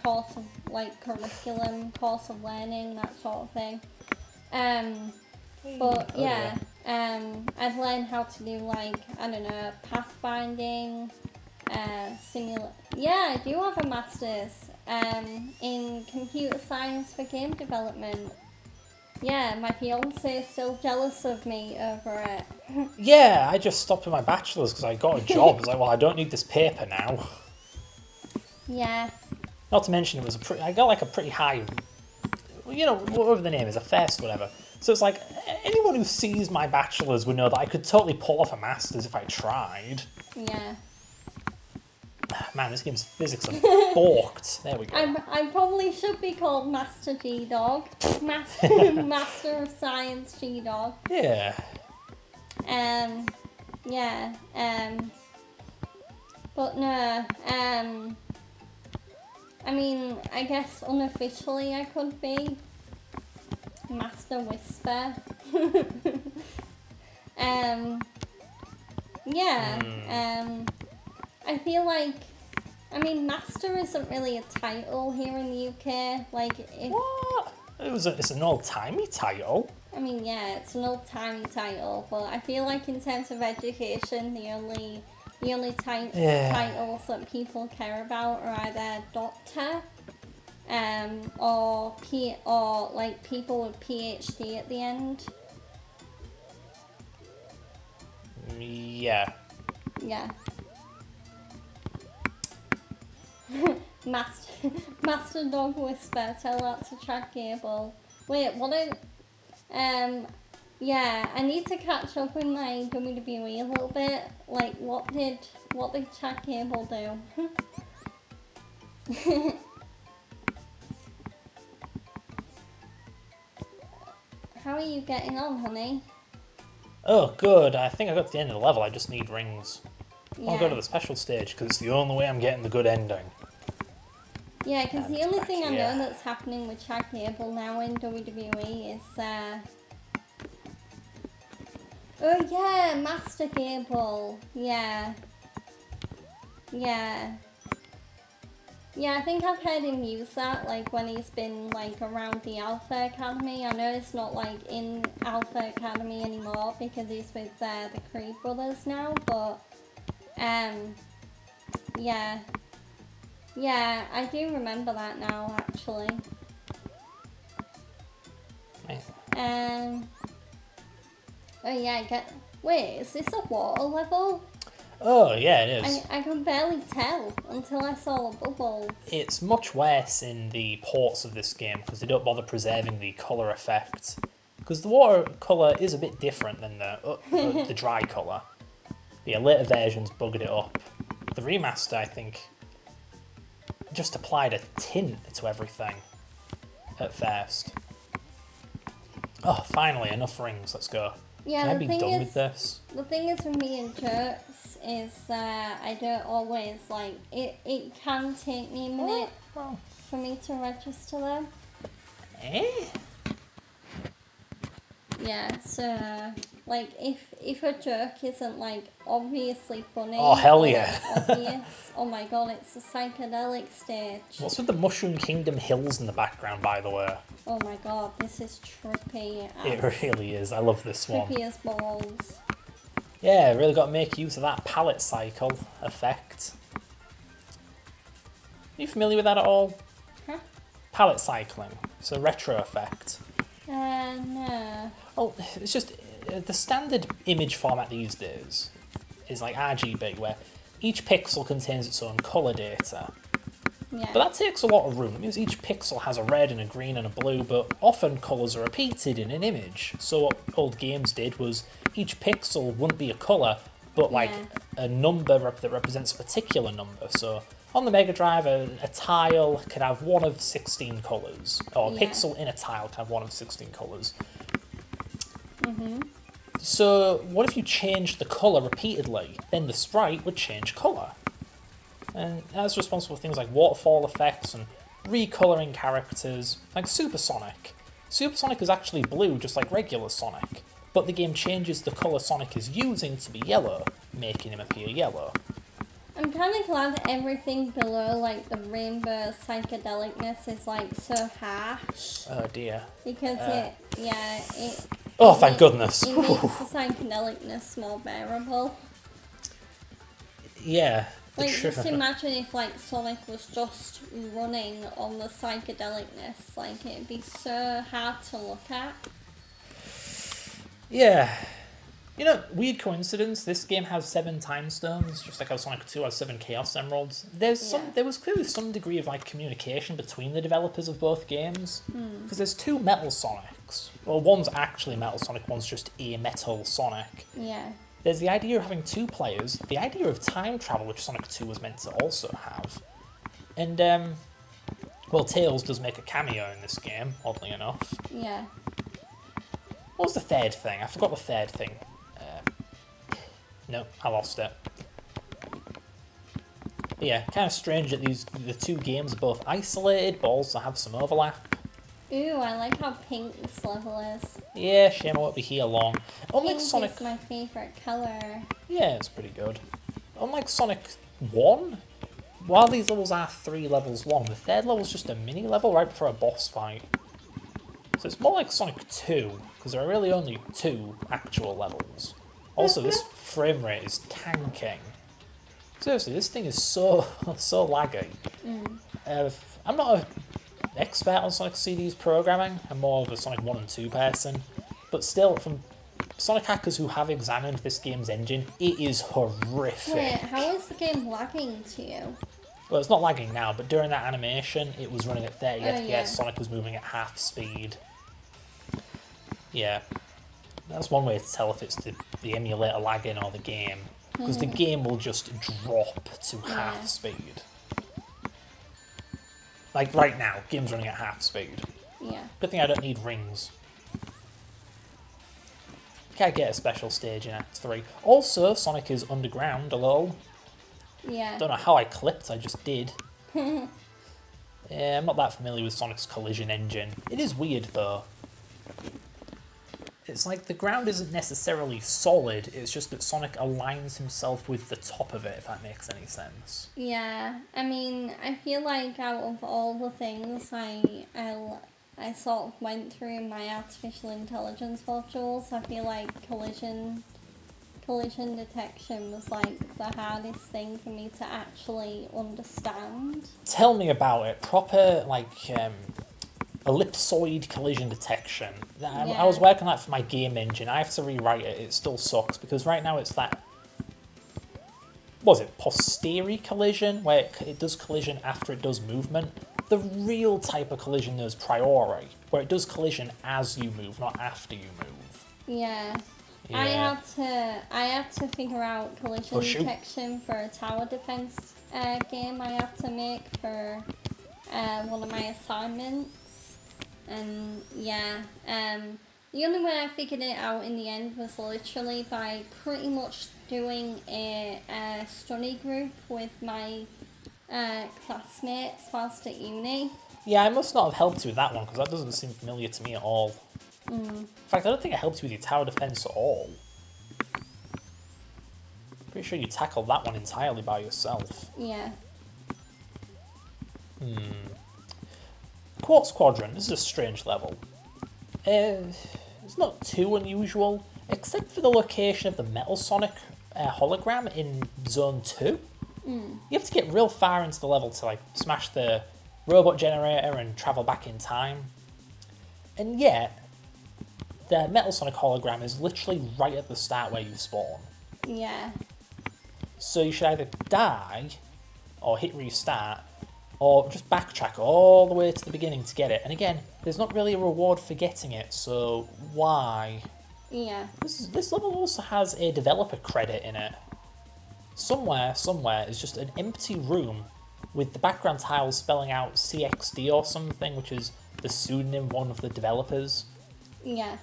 course of, like curriculum, course of learning, that sort of thing. But yeah, I've learned how to do like, I don't know, pathfinding, Yeah, I do have a master's in computer science for game development. Yeah, my fiance is still jealous of me over it. Yeah, I just stopped with my bachelor's because I got a job. It's like, well, I don't need this paper now. Yeah. Not to mention, I got like a pretty high, whatever the name is, a first, whatever. So it's like, anyone who sees my bachelor's would know that I could totally pull off a master's if I tried. Yeah. Man, this game's physics are balked. There we go. I probably should be called Master G-Dog. Master of Science G-Dog. Yeah. Yeah. But no. I mean, I guess unofficially I could be Master Whisper. Yeah. I feel like, I mean, Master isn't really a title here in the UK. Like, if, What? It's an old-timey title. I mean, yeah, it's an old-timey title, but I feel like in terms of education, the only titles that people care about are either Doctor, or like people with PhD at the end. Yeah. Yeah. Master Dog Whisper, tell that to Chad Gable. Wait, what yeah, I need to catch up with my WWE a little bit. Like, what did Chad Gable do? How are you getting on, honey? Oh, good. I think I got to the end of the level. I just need rings. Yeah. I'll go to the special stage because it's the only way I'm getting the good ending. Yeah, because the And only back thing I here. know that's happening with Chad Gable now in WWE is, oh yeah, Master Gable. Yeah. Yeah. Yeah, I think I've heard him use that, like, when he's been, like, around the Alpha Academy. I know it's not, like, in Alpha Academy anymore because he's with the Creed brothers now, but, yeah. Yeah, I do remember that now, actually. Right. Oh yeah, wait, is this a water level? Oh, yeah, it is. I can barely tell until I saw the bubbles. It's much worse in the ports of this game because they don't bother preserving the colour effect. Because the water colour is a bit different than the dry colour. Yeah, later versions buggered it up. The remaster, I think, just applied a tint to everything at first. Oh, finally, enough rings, let's go. Yeah, Can I the be thing done is, with this? The thing is with me and jerks is I don't always, like, it can take me a minute Well, for me to register them. eh? Yeah, so, like, if a joke isn't, like, obviously funny. Oh, hell or, yeah. like, obvious, oh my god, it's a psychedelic stage. What's with the Mushroom Kingdom hills in the background, by the way? Oh my god, this is trippy. It really is. I love this one. Trippy as balls. Yeah, really got to make use of that palette cycle effect. Are you familiar with that at all? Huh? Palette cycling. It's a retro effect. No. Oh, it's just the standard image format these days is like RGB, where each pixel contains its own colour data. Yeah. But that takes a lot of room. It means each pixel has a red and a green and a blue, but often colours are repeated in an image. So what old games did was each pixel wouldn't be a colour, but like a number that represents a particular number. So on the Mega Drive, a tile could have one of 16 colours, or a pixel in a tile can have one of 16 colours. So what if you changed the colour repeatedly? Then the sprite would change colour. And that's responsible for things like waterfall effects and recolouring characters, like Supersonic. Supersonic is actually blue, just like regular Sonic, but the game changes the colour Sonic is using to be yellow, making him appear yellow. I'm kind of glad everything below, like, the rainbow psychedelicness is, like, so harsh. Oh dear. Because Oh, thank goodness. It makes the psychedelicness more bearable. Yeah. Like, just imagine if, like, Sonic was just running on the psychedelicness. Like, it'd be so hard to look at. Yeah. You know, weird coincidence, this game has 7 time stones, just like how Sonic 2 has 7 Chaos Emeralds. There was clearly some degree of, like, communication between the developers of both games. Because there's 2 Metal Sonics. Well, one's actually Metal Sonic, one's just a Metal Sonic. Yeah. There's the idea of having 2 players, the idea of time travel, which Sonic 2 was meant to also have. And, well, Tails does make a cameo in this game, oddly enough. Yeah. What was the third thing? I forgot the third thing. No, I lost it. But yeah, kind of strange that the two games are both isolated, but also have some overlap. Ooh, I like how pink this level is. Yeah, shame I won't be here long. Unlike Pink Sonic... is my favourite colour. Yeah, it's pretty good. Unlike Sonic 1, while these levels are 3 levels long, the third level's just a mini level right before a boss fight. So it's more like Sonic 2, because there are really only 2 actual levels. Also, this frame rate is tanking. Seriously, this thing is so laggy. I'm not an expert on Sonic CD's programming. I'm more of a Sonic 1 and 2 person. But still, from Sonic hackers who have examined this game's engine, it is horrific. Wait, how is the game lagging to you? Well, it's not lagging now, but during that animation, it was running at 30 FPS. Yeah. Sonic was moving at half speed. Yeah. That's one way to tell if it's the emulator lagging or the game. Because the game will just drop to half speed. Like right now, game's running at half speed. Yeah. Good thing I don't need rings. Can't get a special stage in Act 3. Also, Sonic is underground a little. Yeah. Don't know how I clipped, I just did. Yeah, I'm not that familiar with Sonic's collision engine. It is weird though. It's like the ground isn't necessarily solid, it's just that Sonic aligns himself with the top of it, if that makes any sense. Yeah, I mean, I feel like out of all the things I sort of went through in my artificial intelligence modules, I feel like collision detection was like the hardest thing for me to actually understand. Tell me about it. Proper, like, ellipsoid collision detection. I was working on that for my game engine. I have to rewrite it. It still sucks because right now it's that... What was it? Posterior collision, where it does collision after it does movement. The real type of collision is priori, where it does collision as you move, not after you move. Yeah. Yeah. I had to figure out collision detection for a tower defense game I had to make for one of my assignments. And yeah, the only way I figured it out in the end was literally by pretty much doing a study group with my classmates whilst at uni. Yeah, I must not have helped you with that one, because that doesn't seem familiar to me at all. In fact, I don't think I helped you with your tower defense at all. Pretty sure you tackled that one entirely by yourself. Yeah. Quartz Quadrant, this is a strange level. It's not too unusual, except for the location of the Metal Sonic hologram in Zone 2. You have to get real far into the level to like smash the robot generator and travel back in time. And yet, the Metal Sonic hologram is literally right at the start where you spawn. Yeah. So you should either die, or hit restart, or just backtrack all the way to the beginning to get it. And again, there's not really a reward for getting it, so why? Yeah. This level also has a developer credit in it. Somewhere is just an empty room with the background tiles spelling out CXD or something, which is the pseudonym of one of the developers. Yeah.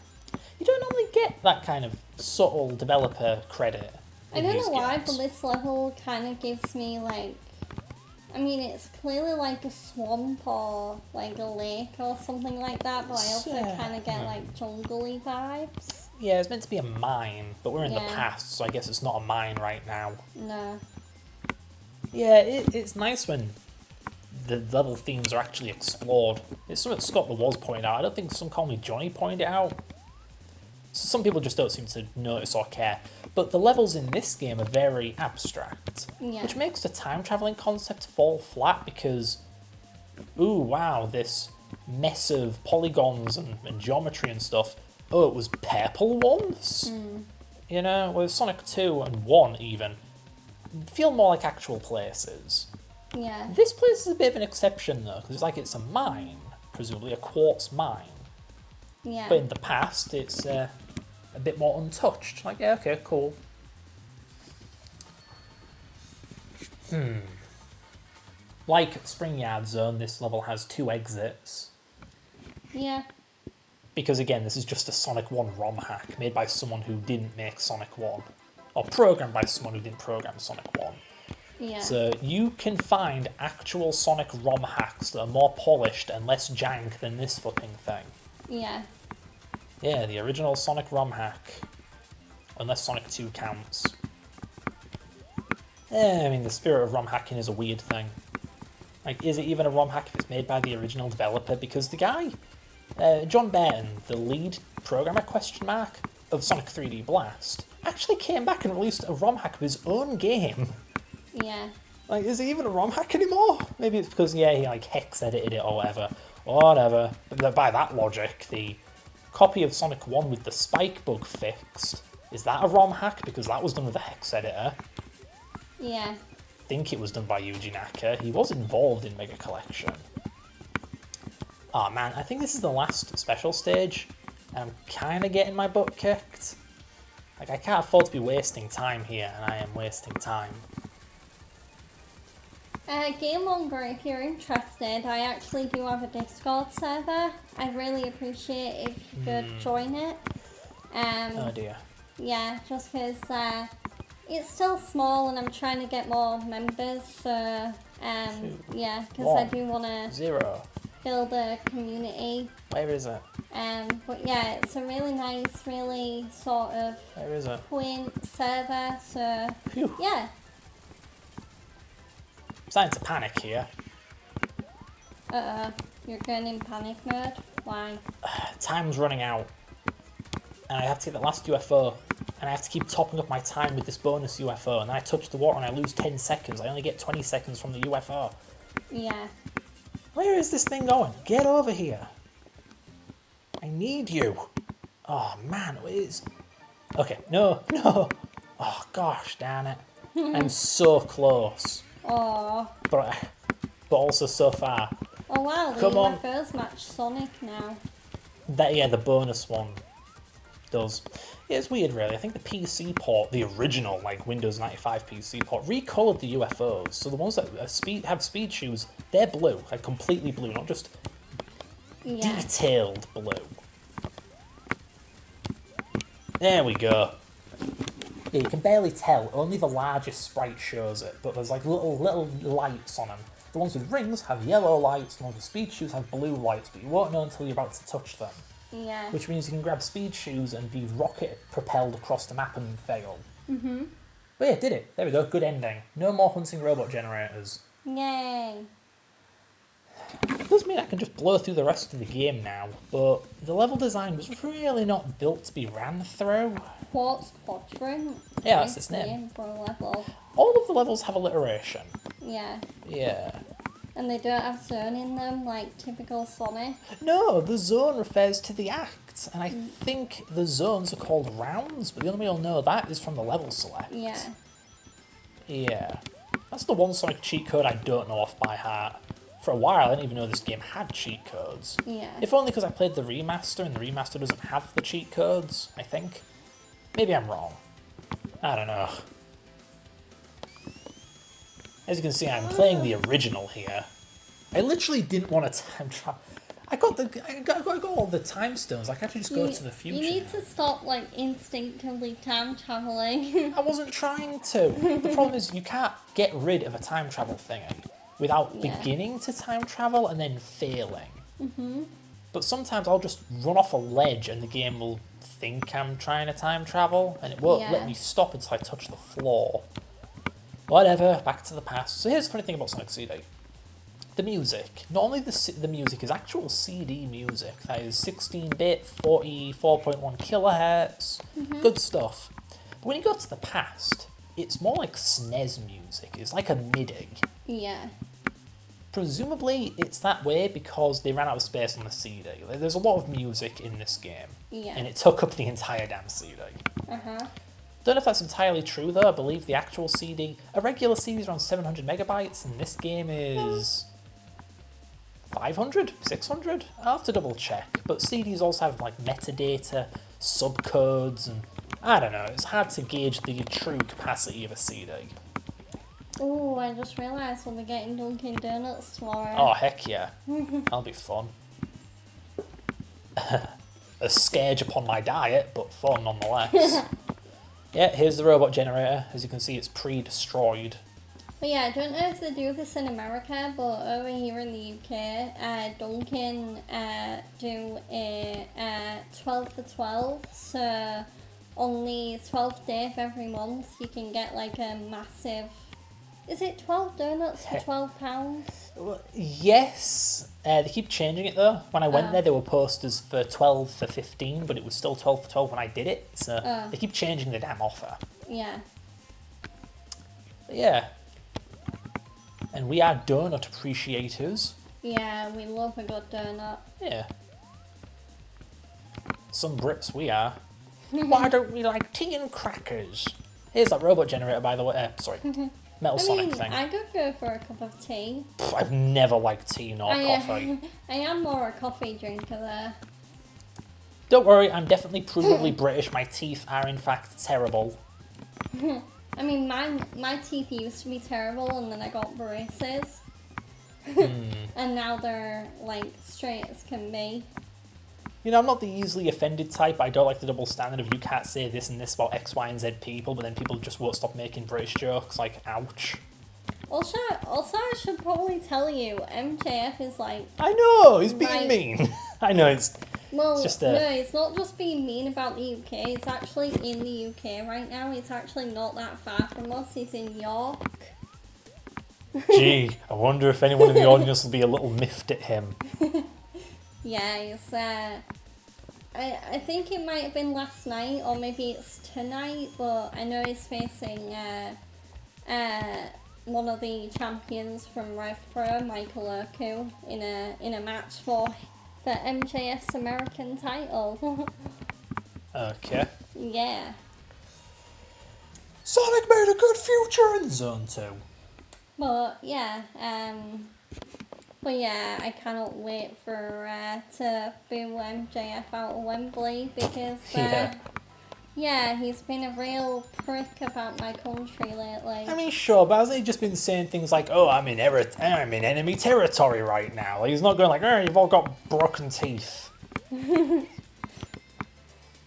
You don't normally get that kind of subtle developer credit. I don't know why, but this level kind of gives me like... I mean, it's clearly like a swamp or like a lake or something like that, but I also kind of get like jungle-y vibes. Yeah, it's meant to be a mine, but we're in the Yeah. past, so I guess it's not a mine right now. No. Yeah, it's nice when the level themes are actually explored. It's something Scott the Was pointed out. I don't think Some Call Me Johnny pointed it out. So some people just don't seem to notice or care. But the levels in this game are very abstract, which makes the time traveling concept fall flat because, ooh, wow, this mess of polygons and geometry and stuff. Oh, it was purple once? You know, with Sonic 2 and 1 even, feel more like actual places. Yeah. This place is a bit of an exception though, because it's a mine, presumably a quartz mine. Yeah. But in the past, it's a bit more untouched. Like, yeah, okay, cool. Like Spring Yard Zone, this level has 2 exits. Yeah. Because again, this is just a Sonic 1 ROM hack made by someone who didn't make Sonic 1. or programmed by someone who didn't program Sonic 1. Yeah. So you can find actual Sonic ROM hacks that are more polished and less jank than this fucking thing. Yeah. Yeah, the original Sonic ROM hack. Unless Sonic 2 counts. I mean, the spirit of ROM hacking is a weird thing. Like, is it even a ROM hack if it's made by the original developer? Because the guy, John Burton, the lead programmer, of Sonic 3D Blast, actually came back and released a ROM hack of his own game. Yeah. Like, is it even a ROM hack anymore? Maybe it's because, yeah, he, like, hex edited it or whatever. Whatever. But by that logic, the copy of Sonic 1 with the spike bug fixed, is that a ROM hack? Because that was done with a hex editor. Yeah. I think it was done by Yuji Naka. He was involved in Mega Collection. Oh man, I think this is the last special stage, and I'm kind of getting my butt kicked. Like, I can't afford to be wasting time here, and I am wasting time. Game Longer, if you're interested, I actually do have a Discord server. I'd really appreciate if you could join it. Oh dear. Yeah, just because it's still small and I'm trying to get more members, so yeah, because I do want to 0. build a community. Where is it? But yeah, it's a really nice, really sort of Where is it? quaint server, so Phew. yeah. I'm starting to panic here. You're going in panic mode? Why? Time's running out. And I have to get the last UFO. And I have to keep topping up my time with this bonus UFO. And then I touch the water and I lose 10 seconds. I only get 20 seconds from the UFO. Yeah. Where is this thing going? Get over here. I need you. Oh, man. It is... Okay, no. Oh, gosh, damn it. I'm so close. Oh. But also so far. Oh wow, the Come on. UFOs match Sonic now. Yeah, the bonus one does. Yeah, it's weird, really. I think the PC port, the original, like, Windows 95 PC port, recolored the UFOs. So the ones that have speed shoes, they're blue, like, completely blue, not just detailed blue. There we go. Yeah, you can barely tell. Only the largest sprite shows it, but there's, like, little lights on them. The ones with rings have yellow lights, the ones with speed shoes have blue lights, but you won't know until you're about to touch them. Yeah. Which means you can grab speed shoes and be rocket propelled across the map and fail. Mhm. But yeah, did it. There we go. Good ending. No more hunting robot generators. Yay. It does mean I can just blow through the rest of the game now, but the level design was really not built to be ran through. Quartz Quadrant. Yeah, that's its name. For a level. All of the levels have alliteration. Yeah. Yeah. And they don't have zone in them like typical Sonic. No, the zone refers to the act, and I think the zones are called rounds, but the only way you'll know that is from the level select. Yeah. Yeah. That's the one Sonic cheat code I don't know off by heart. For a while, I didn't even know this game had cheat codes. Yeah. If only because I played the remaster, and the remaster doesn't have the cheat codes, I think. Maybe I'm wrong. I don't know. As you can see, I'm playing the original here. I literally didn't want to time travel. I got all the time stones. I can actually just go to the future. You need to stop like instinctively time traveling. I wasn't trying to. The problem is you can't get rid of a time travel thingy without beginning to time travel and then failing. Mm-hmm. But sometimes I'll just run off a ledge and the game will think I'm trying to time travel and it won't let me stop until I touch the floor. Whatever, back to the past. So here's the funny thing about Sonic CD. The music. Not only the music is actual CD music, that is 16-bit, 44.1 kilohertz, good stuff. But when you go to the past, it's more like SNES music. It's like a MIDI. Yeah. Presumably, it's that way because they ran out of space on the CD. There's a lot of music in this game, and it took up the entire damn CD. Don't know if that's entirely true though. I believe the actual CD, a regular CD is around 700 megabytes, and this game is 500, 600. I'll have to double check. But CDs also have like metadata, subcodes, and I don't know. It's hard to gauge the true capacity of a CD. Oh, I just realised we'll be getting Dunkin' Donuts tomorrow. Oh heck yeah, that'll be fun. A scourge upon my diet, but fun nonetheless. Yeah, here's the robot generator. As you can see, it's pre-destroyed. But yeah, I don't know if they do this in America, but over here in the UK, Dunkin' do a 12 for 12, so only 12th day of every month you can get like a massive... Is it 12 donuts for £12? Yes. They keep changing it though. When I went there were posters for 12 for 15, but it was still 12 for 12 when I did it, so they keep changing the damn offer. Yeah. But yeah. And we are donut appreciators. Yeah, we love a good donut. Yeah. Some Brits we are. Why don't we like tea and crackers? Here's that robot generator, by the way. Sorry. Metal Sonic thing. I could go for a cup of tea. I've never liked tea nor coffee. I am more a coffee drinker there. Don't worry, I'm definitely provably British. My teeth are in fact terrible. I mean, my teeth used to be terrible, and then I got braces. And now they're, like, straight as can be. You know, I'm not the easily offended type. I don't like the double standard of you can't say this and this about X, Y, and Z people, but then people just won't stop making British jokes. Like, ouch. Also, I should probably tell you, MJF is like... I know, he's being mean. I know, it's... Well, it's just no, it's not just being mean about the UK. It's actually in the UK right now. It's actually not that far from us. He's in York. Gee, I wonder if anyone in the audience will be a little miffed at him. Yeah, it's, I think it might have been last night, or maybe it's tonight, but I know he's facing, one of the champions from Rev Pro, Michael Oku, in a match for the MJF's American title. Okay. Yeah. Sonic made a good future in Zone 2. But yeah, I cannot wait for to boo MJF out of Wembley because he's been a real prick about my country lately. I mean, sure, but hasn't he just been saying things like, "Oh, I'm in enemy territory right now"? Like, he's not going like, "Oh, you've all got broken teeth."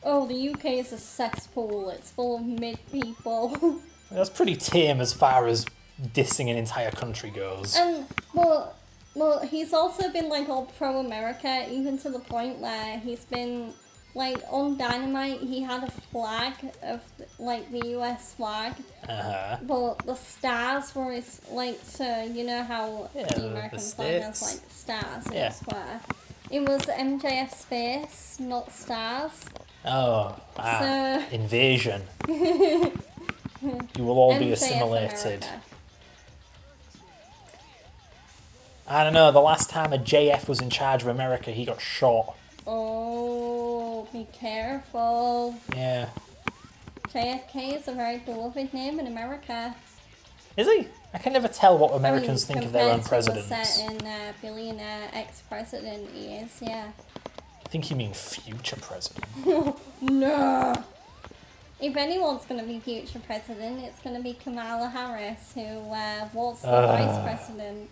Oh, the UK is a cesspool. It's full of mid people. That's pretty tame as far as dissing an entire country goes. And well, he's also been like all pro-America, even to the point where he's been like on Dynamite. He had a flag of like the US flag, but the stars were his like. So you know how the American flag has like stars in a square. It was MJF's face, not stars. Oh, so, invasion. You will all be assimilated. America. I don't know, the last time a JF was in charge of America, he got shot. Oh, be careful. Yeah. JFK is a very beloved name in America. Is he? I can never tell what Americans think of their own presidents. Compared to a certain billionaire ex-president he is, yeah. I think you mean future president. No! If anyone's going to be future president, it's going to be Kamala Harris, who was the vice president.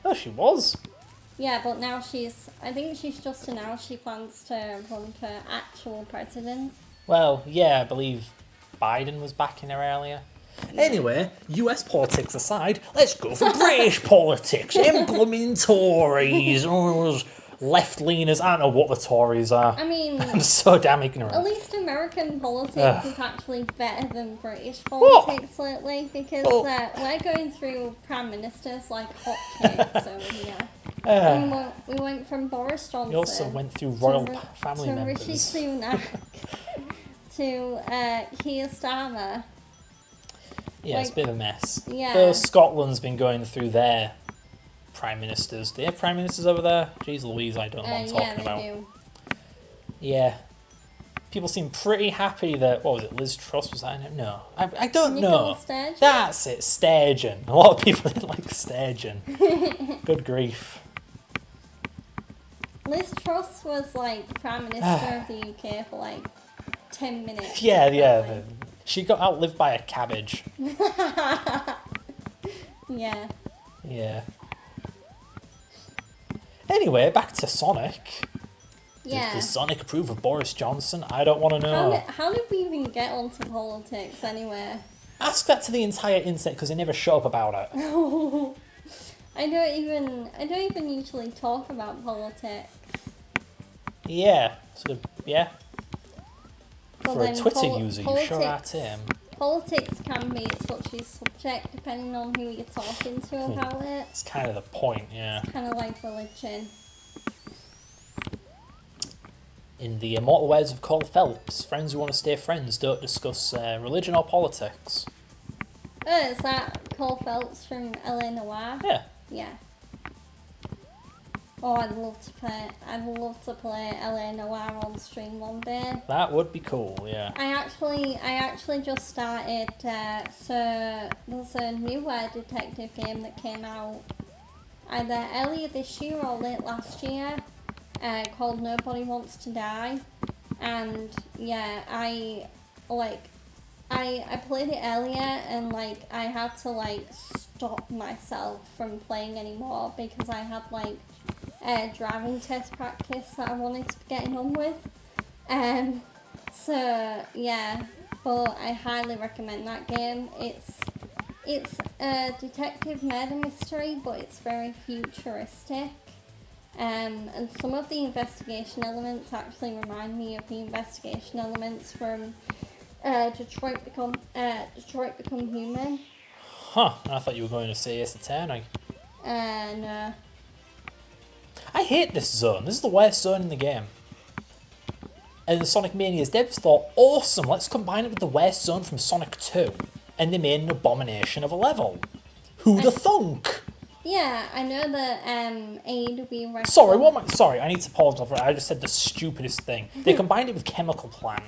Oh, she was? Yeah, but now I think she's just announced she plans to run for actual president. Well, yeah, I believe Biden was backing her earlier. Anyway, US politics aside, let's go for British politics. Blooming Tories. Oh, left-leaners. I don't know what the Tories are. I mean... I'm so damn ignorant. At least American politics is actually better than British politics lately, because we're going through prime ministers like hotcakes over here. We went from Boris Johnson... We also went through royal family to members. Rishi Sunak to Keir Starmer. Yeah, it's a bit of a mess. Yeah. Though Scotland's been going through their prime ministers. Do they have prime ministers over there? Jeez Louise, I don't know what I'm talking about. Do. Yeah. People seem pretty happy that, what was it, Liz Truss was that in it? No. I don't Nicola know. Sturgeon? That's it, Sturgeon. A lot of people didn't like Sturgeon. Good grief. Liz Truss was like Prime Minister of the UK for like 10 minutes. Yeah. She got outlived by a cabbage. Yeah. Yeah. Anyway, back to Sonic. Yeah. Does Sonic approve of Boris Johnson? I don't want to How know. how did we even get onto politics anyway? Ask that to the entire internet because they never shut up about it. I don't even usually talk about politics. Yeah, sort of, yeah. But For a then Twitter user, you sure are, Tim. Politics can be a touchy subject depending on who you're talking to about it. It's kind of the point, yeah. Kind of like religion. In the immortal words of Cole Phelps, friends who want to stay friends don't discuss religion or politics. Oh, is that Cole Phelps from LA Noire? Yeah. Yeah. Oh, I'd love to play LA Noire on stream one day. That would be cool, yeah. I actually just started. So there's a new detective game that came out either earlier this year or late last year, called Nobody Wants to Die, and yeah, I played it earlier and I had to stop myself from playing anymore because I had driving test practice that I wanted to be getting on with. So yeah, but I highly recommend that game. It's a detective murder mystery, but it's very futuristic. And some of the investigation elements actually remind me of the investigation elements from Detroit Become Human. Huh, I thought you were going to say Ace Attorney. No. I hate this zone. This is the worst zone in the game. And the Sonic Mania's devs thought, awesome, let's combine it with the worst zone from Sonic 2. And they made an abomination of a level. Who'da thunk? Yeah, I know that AEW Wrestling... Sorry, I need to pause off. I just said the stupidest thing. They combined it with Chemical Plant.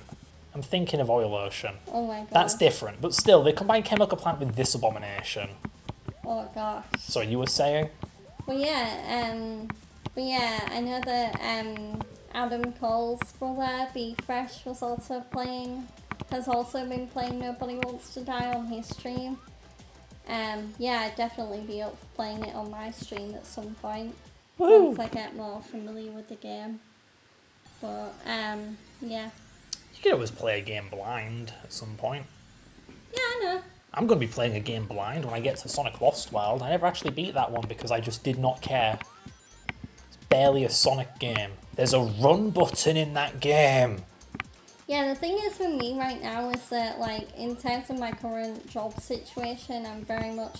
I'm thinking of Oil Ocean. Oh my god. That's different, but still, they combined Chemical Plant with this abomination. Oh gosh. Sorry, you were saying? Well, yeah, I know that Adam Cole's brother, B Fresh, has also been playing Nobody Wants to Die on his stream. Yeah, I'd definitely be up for playing it on my stream at some point. Woo. Once I get more familiar with the game. But, yeah. You could always play a game blind at some point. Yeah, I know. I'm going to be playing a game blind when I get to Sonic Lost World. I never actually beat that one because I just did not care. It's barely a Sonic game. There's a run button in that game. Yeah, the thing is with me right now is that, in terms of my current job situation, I'm very much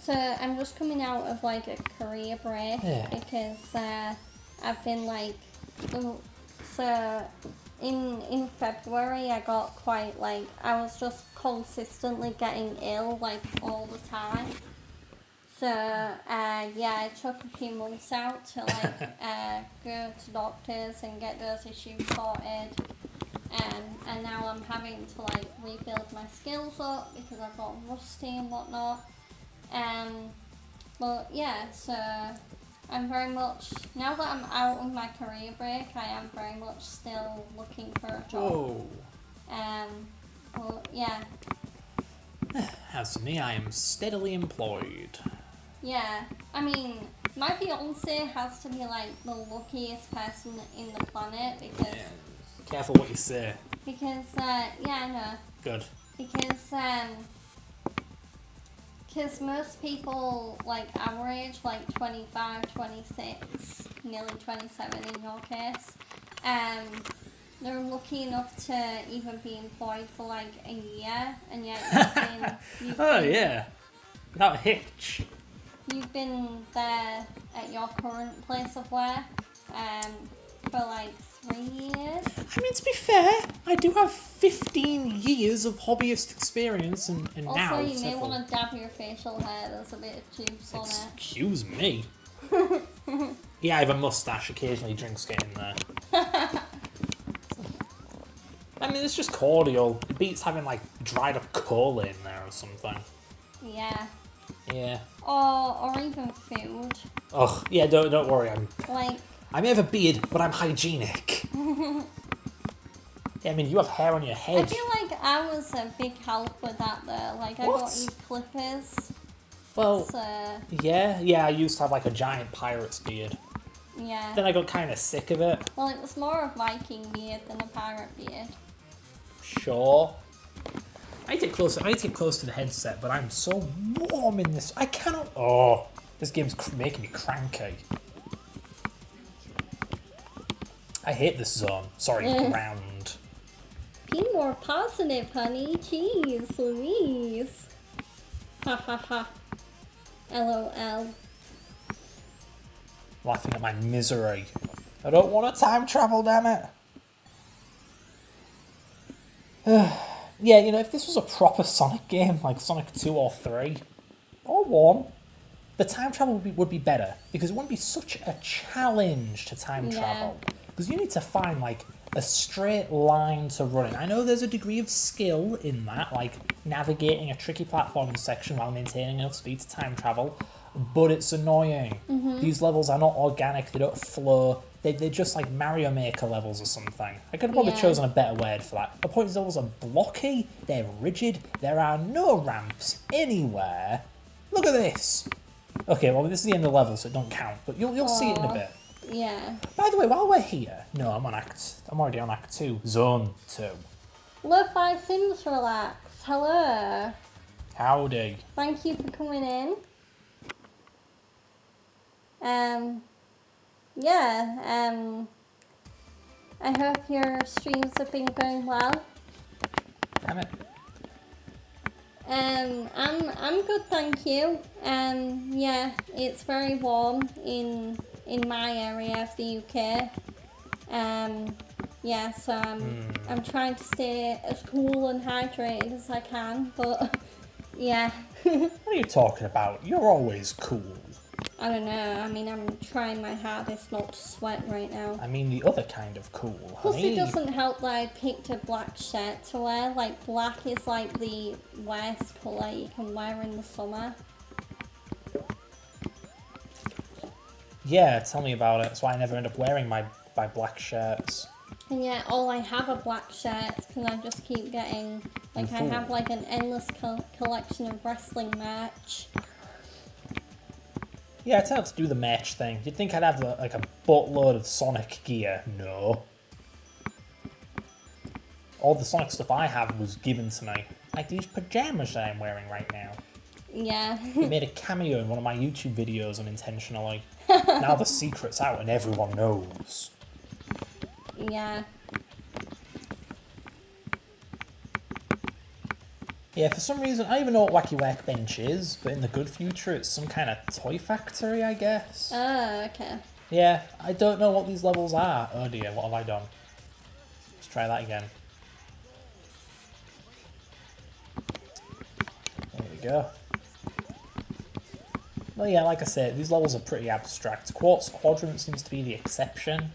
so I'm just coming out of, a career break because I've been, so in February I got quite, I was just consistently getting ill, all the time. So, yeah, I took a few months out to, go to doctors and get those issues sorted. And now I'm having to rebuild my skills up because I've got rusty and whatnot. But yeah, so I'm very much, now that I'm out of my career break, I am very much still looking for a job. Whoa. But yeah. As for me, I am steadily employed. Yeah, I mean, my fiance has to be the luckiest person in the planet because... Yeah. Careful what you say. Because, yeah, I know. Good. Because most people, our age, 25, 26, nearly 27 in your case, they're lucky enough to even be employed for, a year, and yet Yeah. Without a hitch. You've been there at your current place of work, for, 3 years. I mean, to be fair, I do have 15 years of hobbyist experience, and Also, now... you may want to dab your facial hair. There's a bit of juice on it. Excuse me. Yeah, I have a mustache. Occasionally drinks get in there. I mean, it's just cordial. It beats having, dried up coal in there or something. Yeah. Yeah. Or even food. Ugh, yeah, don't worry. I may have a beard, but I'm hygienic. Yeah, I mean, you have hair on your head. I feel like I was a big help with that though. I got you clippers. Well, So... yeah, I used to have a giant pirate's beard. Yeah. Then I got kind of sick of it. Well, it was more a Viking beard than a pirate beard. Sure. I need to get close to the headset, but I'm so warm in this. I cannot. Oh, this game's making me cranky. I hate this zone. Sorry, ground. Be more positive, honey. Jeez Louise. Ha ha ha. LOL. Laughing at my misery. I don't want to time travel, damn it. Yeah, you know, if this was a proper Sonic game, like Sonic 2 or 3, or 1, the time travel would be better, because it wouldn't be such a challenge to time travel. Because you need to find, like, a straight line to run in. I know there's a degree of skill in that, like navigating a tricky platforming section while maintaining enough speed to time travel, but it's annoying. These levels are not organic, they don't flow. They're just like Mario Maker levels or something. I could have probably chosen a better word for that. The point is, levels are blocky, they're rigid, there are no ramps anywhere. Look at this! Okay, well, this is the end of the level, so it don't count, but you'll see it in a bit. Yeah. By the way, while we're here... No, I'm already on Act 2. Zone 2. Lo-Fi Sims Relax. Hello. Howdy. Thank you for coming in. I hope your streams have been going well. Damn it. I'm good, thank you. Yeah, it's very warm in my area of the UK. Yeah, so I'm trying to stay as cool and hydrated as I can, but yeah. What are you talking about? You're always cool. I don't know, I mean, I'm trying my hardest not to sweat right now. I mean the other kind of cool, Plus honey. it doesn't help that I picked a black shirt to wear. Like, black is like the worst colour you can wear in the summer. Yeah, tell me about it. That's why I never end up wearing my black shirts. And yeah, all I have are black shirts because I just keep getting, like, I have like an endless collection of wrestling merch. Yeah, it's how to do the match thing. You'd think I'd have like a buttload of Sonic gear. No. All the Sonic stuff I have was given to me. Like these pajamas that I'm wearing right now. Yeah. It made a cameo in one of my YouTube videos unintentionally. Now the secret's out and everyone knows. Yeah. Yeah, for some reason, I don't even know what Wacky Workbench is, but in the good future, it's some kind of toy factory, I guess. Oh, okay. Yeah, I don't know what these levels are. Oh dear, what have I done? Let's try that again. There we go. Well, yeah, like I said, these levels are pretty abstract. Quartz Quadrant seems to be the exception.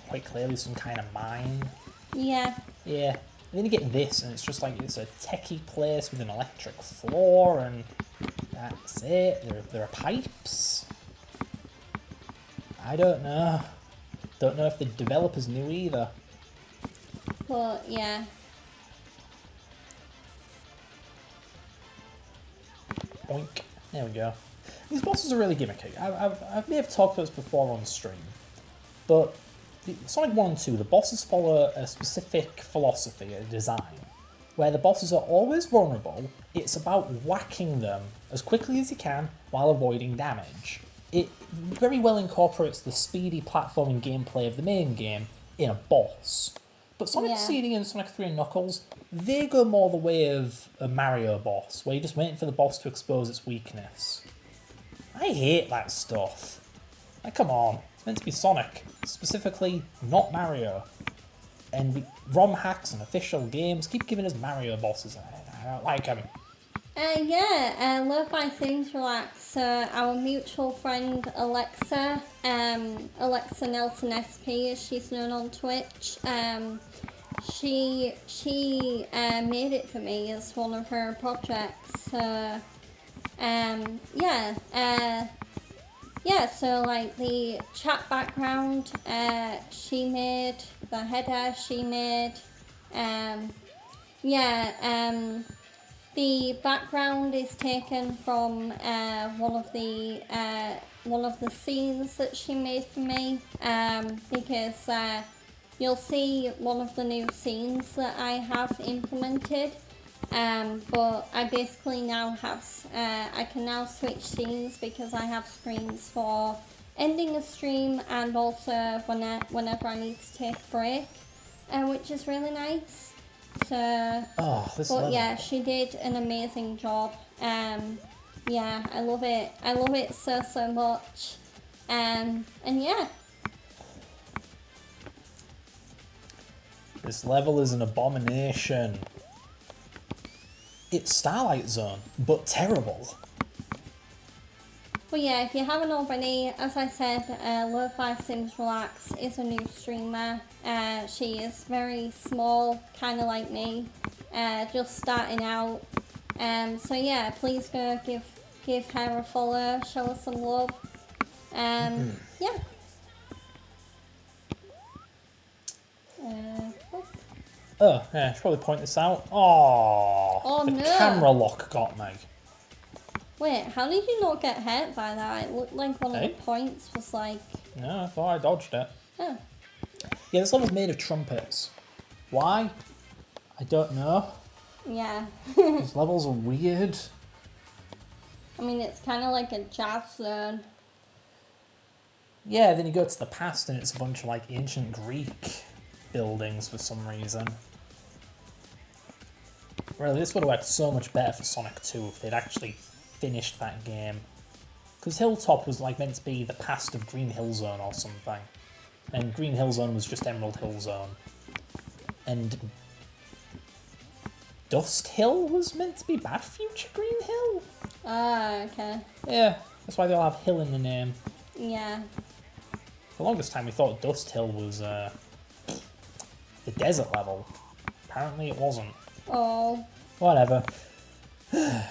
Quite clearly some kind of mine. Yeah. Yeah. And then you get this, and it's just like, it's a techie place with an electric floor, and that's it. There are pipes. I don't know. Don't know if the developers knew either. But, yeah. Boink. There we go. These bosses are really gimmicky. I may have talked about this before on stream, but Sonic 1 and 2, the bosses follow a specific philosophy, a design, where the bosses are always vulnerable. It's about whacking them as quickly as you can while avoiding damage. It very well incorporates the speedy platforming gameplay of the main game in a boss. But Sonic CD and Sonic 3 and Knuckles, they go more the way of a Mario boss, where you're just waiting for the boss to expose its weakness. I hate that stuff. Like, come on. It's meant to be Sonic, specifically not Mario. And ROM hacks and official games keep giving us Mario bosses. I don't like them. Lo-Fi Sims Relax, our mutual friend Alexa, Alexa Nelson SP as she's known on Twitch, she made it for me as one of her projects, so like the chat background she made, the header she made, the background is taken from one of the one of the scenes that she made for me, because you'll see one of the new scenes that I have implemented. But I basically now have, I can now switch scenes because I have screens for ending a stream and also whenever I need to take a break, which is really nice. So, but level. yeah, she did an amazing job. Yeah, I love it. I love it so much. And yeah. This level is an abomination. It's Starlight Zone, but terrible. But yeah, if you haven't already, as I said, Lo-Fi Sims Relax is a new streamer. She is very small, kind of like me, just starting out. So yeah, please go give her a follow, show her some love. Yeah. Oh, yeah, I should probably point this out. Oh, the no. camera lock got me. Wait, how did you not get hit by that? It looked like one of the points was like... No, I thought I dodged it. Oh. Yeah, this level's made of trumpets. Why? I don't know. Yeah. These levels are weird. I mean, it's kind of like a jazz zone. Yeah, then you go to the past and it's a bunch of like ancient Greek buildings for some reason. Really, this would have worked so much better for Sonic 2 if they'd actually finished that game. Because Hilltop was like meant to be the past of Green Hill Zone or something. And Green Hill Zone was just Emerald Hill Zone. And Dust Hill was meant to be Bad Future Green Hill? Ah, okay. Yeah, that's why they all have hill in the name. Yeah. For the longest time we thought Dust Hill was the desert level. Apparently it wasn't. Oh. Whatever. Yeah,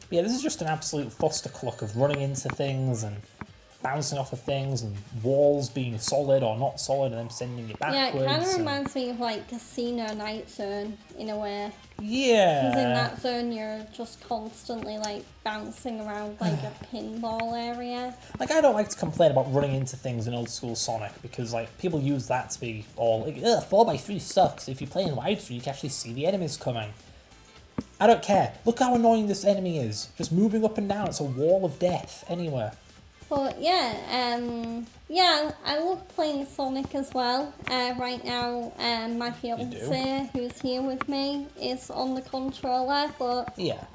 this is just an absolute cluck of running into things and bouncing off of things and walls being solid or not solid and then sending you backwards. Yeah, it kind of reminds me of like Casino Night Zone in a way. Yeah. Because in that zone you're just constantly like bouncing around like a pinball area. Like, I don't like to complain about running into things in old school Sonic because like people use that to be all like, 4x3 sucks. If you play in widescreen you can actually see the enemies coming. I don't care. Look how annoying this enemy is. Just moving up and down. It's a wall of death anywhere. But yeah, yeah, I love playing Sonic as well. Right now, my fiance, who's here with me, is on the controller. But yeah,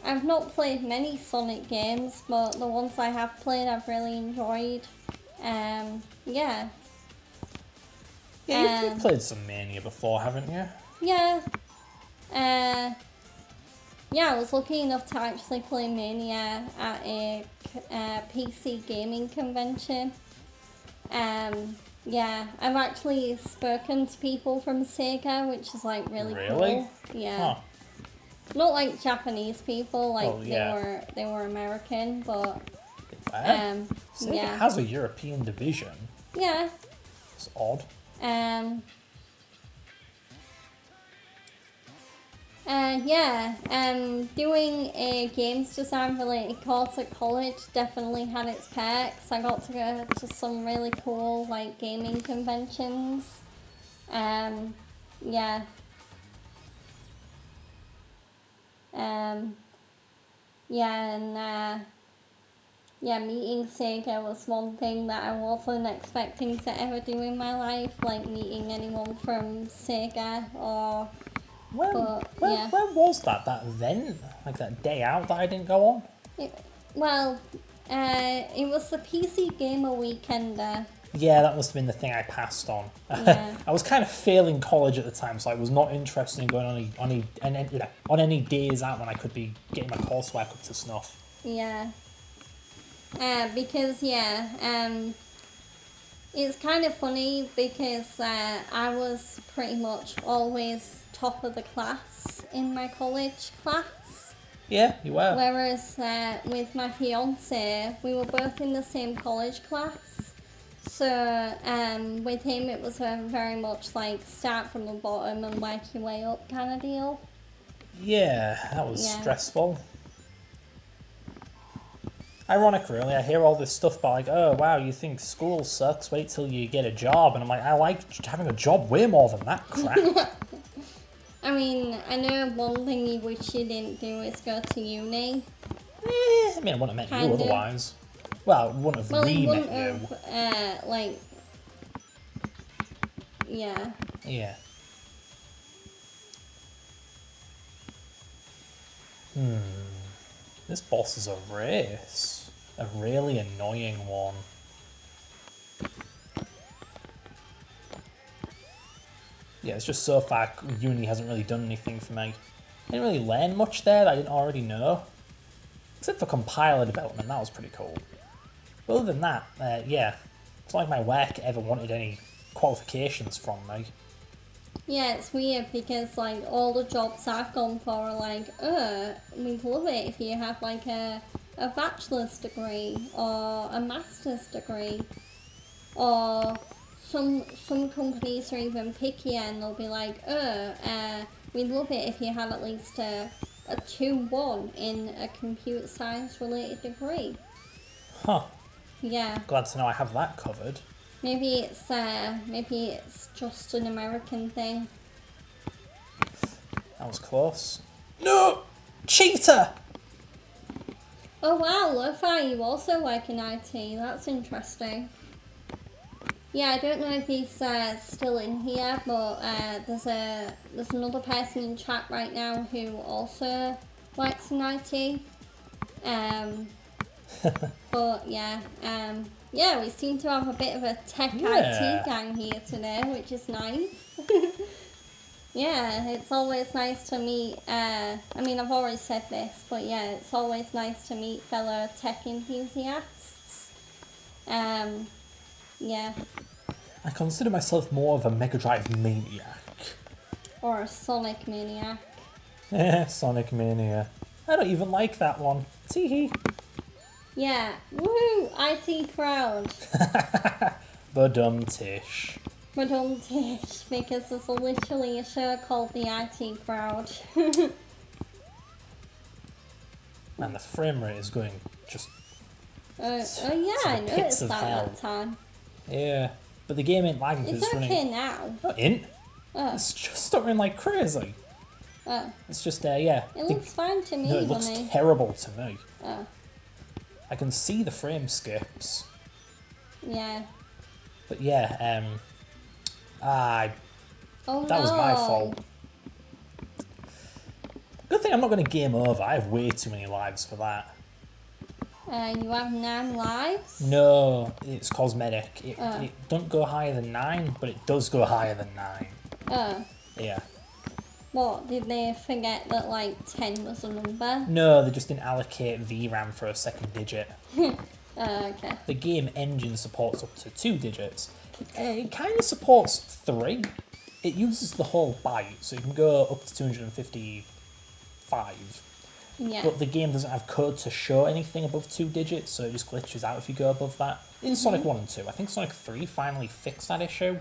I've not played many Sonic games, but the ones I have played, I've really enjoyed. Yeah. Yeah, you've played some Mania before, haven't you? Yeah. Yeah, I was lucky enough to actually play Mania at a PC gaming convention. Yeah, I've actually spoken to people from Sega, which is like really cool. Yeah. Huh. Not like Japanese people, like they were American, but Sega has a European division. Yeah. It's odd. Doing a games design related course at college definitely had its perks. I got to go to some really cool like gaming conventions. Meeting Sega was one thing that I wasn't expecting to ever do in my life, like meeting anyone from Sega or... When was that event? Like that day out that I didn't go on? It was the PC Gamer Weekender. Yeah, that must have been the thing I passed on. Yeah. I was kind of failing college at the time, so I was not interested in going on any days out when I could be getting my coursework up to snuff. Yeah. It's kind of funny because I was pretty much always top of the class in my college class. Yeah, you were. Whereas with my fiance, we were both in the same college class. So with him, it was very much like start from the bottom and work your way up kind of deal. Yeah, that was stressful. ironic, really. I hear all this stuff about, like, oh, wow, you think school sucks, wait till you get a job. And I'm like, I like having a job way more than that crap. I mean, I know one thing you wish you didn't do is go to uni. I mean, I wouldn't have met you Kind of. otherwise. Well, I wouldn't have Well, it re-met wouldn't you. have, like, yeah. Yeah. This boss is a race. A really annoying one. Yeah, it's just so far uni hasn't really done anything for me. I didn't really learn much there that I didn't already know. Except for compiler development, that was pretty cool. But other than that, yeah. It's not like my work ever wanted any qualifications from me. Yeah, it's weird because, like, all the jobs I've gone for are like, we'd love it if you have, like, a bachelor's degree or a master's degree. Or some companies are even pickier and they'll be like, we'd love it if you have at least a 2-1 in a computer science related degree. Huh. Yeah. Glad to know I have that covered. Maybe it's just an American thing. That was close. No! Cheater! Oh wow, Lo-Fi, you also work in IT. That's interesting. Yeah, I don't know if he's still in here, but there's another person in chat right now who also works in IT. But yeah, we seem to have a bit of a tech IT gang here today, which is nice. Yeah, it's always nice to meet, I mean, I've always said this, but yeah, it's always nice to meet fellow tech enthusiasts. Yeah. I consider myself more of a Mega Drive maniac. Or a Sonic maniac. Sonic Mania. I don't even like that one. Tee-hee. Yeah, woohoo, IT crowd. Badum-tish. Tish, because there's literally a show called the IT crowd. And the frame rate is going just... Oh yeah, I pits noticed of that hell. that time. Yeah. But the game ain't lagging because It's it's okay running... now. Not in. Oh, It's just stuttering like crazy. oh. It's just, yeah. It looks fine to me, No, it looks honey. terrible to me. Oh, I can see the frame skips. yeah. But yeah, Oh that no. was my fault. Good thing I'm not going to game over. I have way too many lives for that. You have 9 lives? No, it's cosmetic. It Oh. don't go higher than 9, but it does go higher than 9. Oh. Yeah. What, did they forget that, like, 10 was a number? No, they just didn't allocate VRAM for a second digit. Oh, okay. The game engine supports up to 2 digits. It kind of supports 3. It uses the whole byte, so you can go up to 255. Yeah. But the game doesn't have code to show anything above 2 digits, so it just glitches out if you go above that. In Sonic 1 and 2. I think Sonic 3 finally fixed that issue.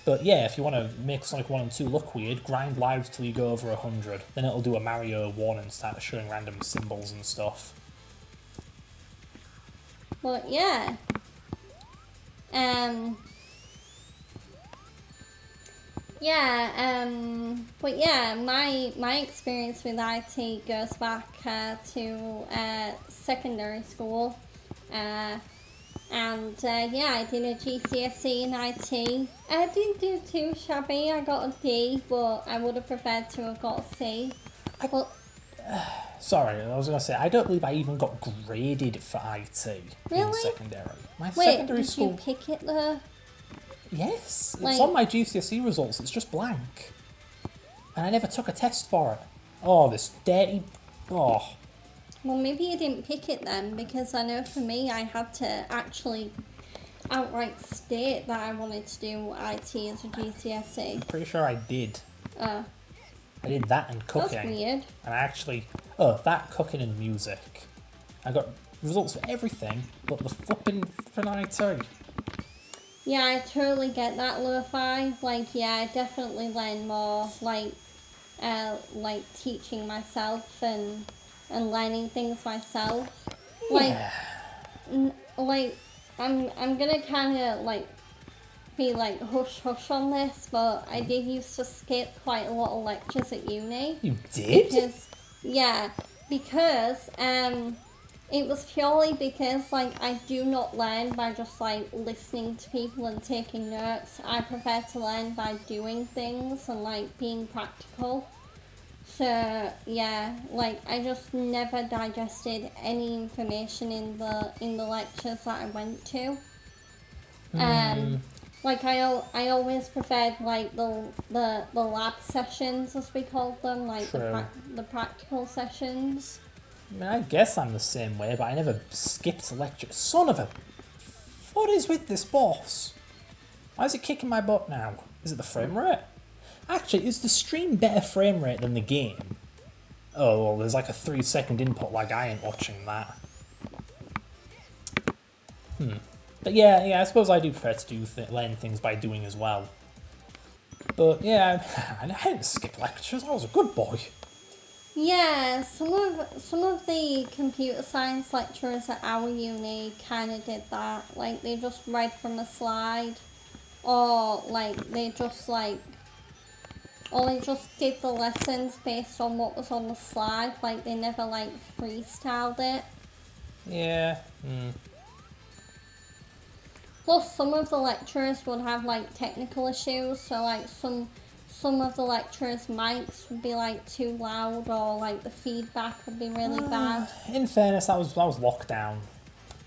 But yeah, if you want to make Sonic 1 and 2 look weird, grind lives till you go over 100. Then it'll do a Mario 1 and start showing random symbols and stuff. But yeah. But yeah, my experience with IT goes back to secondary school. Yeah, I did a GCSE in IT. I didn't do too shabby. I got a D, but I would have preferred to have got a C. Sorry, I was going to say, I don't believe I even got graded for IT in Really? secondary. My Wait, secondary did school... you pick it though? Yes, Like- it's on my GCSE results, it's just blank. And I never took a test for it. Oh, this dirty... Oh. Well, maybe you didn't pick it then, because I know for me I had to actually outright state that I wanted to do IT as a GCSE. Pretty sure I did. Oh, I did that and cooking. that's weird. And I actually... Oh, that, cooking and music. I got results for everything, but the flipping IT. Yeah, I totally get that, Lo-Fi. Like, yeah, I definitely learn more, like teaching myself and learning things myself. Like, Yeah. like, I'm gonna kind of, like, be, like, hush-hush on this, but I did used to skip quite a lot of lectures at uni. You did? Because it was purely because, like, I do not learn by just, like, listening to people and taking notes. I prefer to learn by doing things and, like, being practical. So yeah, like, I just never digested any information in the lectures that I went to. Like, I always preferred, like, the lab sessions, as we called them, like True. the practical sessions. I mean, I guess I'm the same way, but I never skipped a lecture. Son of a... What is with this boss? Why is it kicking my butt now? Is it the frame rate? Actually, is the stream better frame rate than the game? Oh, well, there's like a 3-second input lag. I ain't watching that. But yeah, I suppose I do prefer to learn things by doing as well. But yeah, I didn't skip lectures. I was a good boy. Yeah, some of the computer science lecturers at our uni kind of did that. Like, they just read from a slide, or like they just did the lessons based on what was on the slide. Like, they never, like, freestyled it. Yeah. Plus, some of the lecturers would have, like, technical issues, so, like, some of the lecturers' mics would be, like, too loud, or, like, the feedback would be really bad. In fairness, that was lockdown.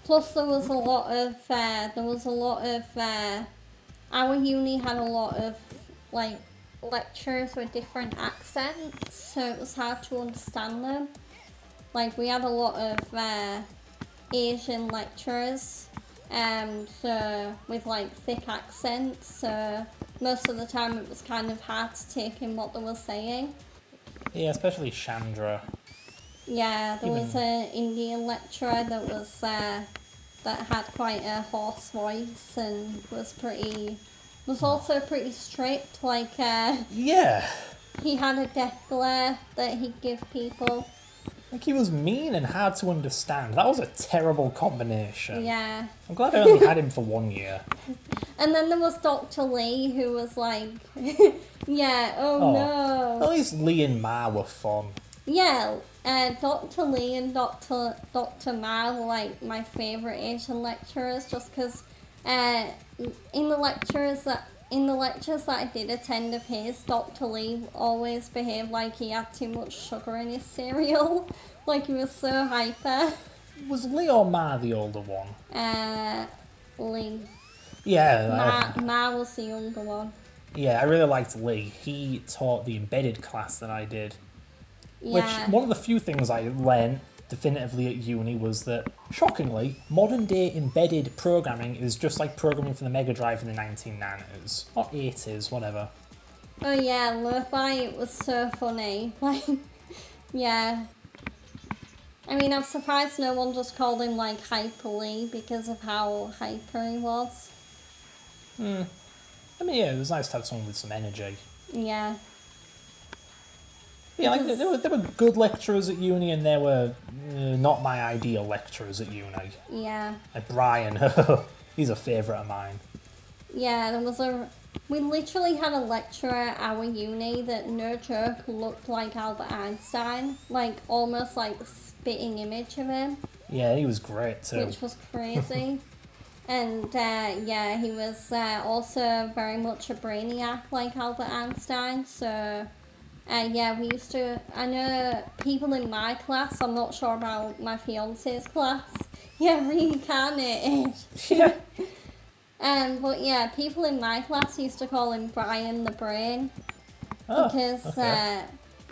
Plus, there was a lot of our uni had a lot of, like, lecturers with different accents, so it was hard to understand them. Like, we had a lot of Asian lecturers, so with, like, thick accents, so most of the time it was kind of hard to take in what they were saying. Yeah, especially Chandra. Yeah, there was an Indian lecturer that was that had quite a hoarse voice and was also pretty strict. Like, Yeah. he had a death glare that he'd give people. Like, he was mean and hard to understand. That was a terrible combination. Yeah. I'm glad I only had him for 1 year. And then there was Dr. Lee, who was like, yeah, Oh. no. At least Lee and Ma were fun. Yeah, Dr. Lee and Dr. Ma were, like, my favourite Asian lecturers, just because in the lectures that I did attend of his, Dr. Lee always behaved like he had too much sugar in his cereal. Like, he was so hyper. Was Lee or Ma the older one? Lee. Yeah. Ma was the younger one. Yeah, I really liked Lee. He taught the embedded class that I did. Yeah. Which, one of the few things I learned definitively at uni was that, shockingly, modern day embedded programming is just like programming for the Mega Drive in the 1990s. Or 80s, whatever. Oh yeah, Lo-Fi, it was so funny. Like, yeah. I mean, I'm surprised no one just called him, like, Hyper Lee because of how hyper he was. I mean, yeah, it was nice to have someone with some energy. Yeah. Yeah, like, there were good lecturers at uni, and there were not my ideal lecturers at uni. Yeah. Like Brian, he's a favourite of mine. Yeah, we literally had a lecturer at our uni that, no joke, looked like Albert Einstein. Like, almost like the spitting image of him. Yeah, he was great too. Which was crazy. And, yeah, he was also very much a brainiac like Albert Einstein, so... yeah, we used to... I know people in my class, I'm not sure about my fiance's class. Yeah, reincarnated. Yeah. But yeah, people in my class used to call him Brian the Brain. Oh, Because, okay.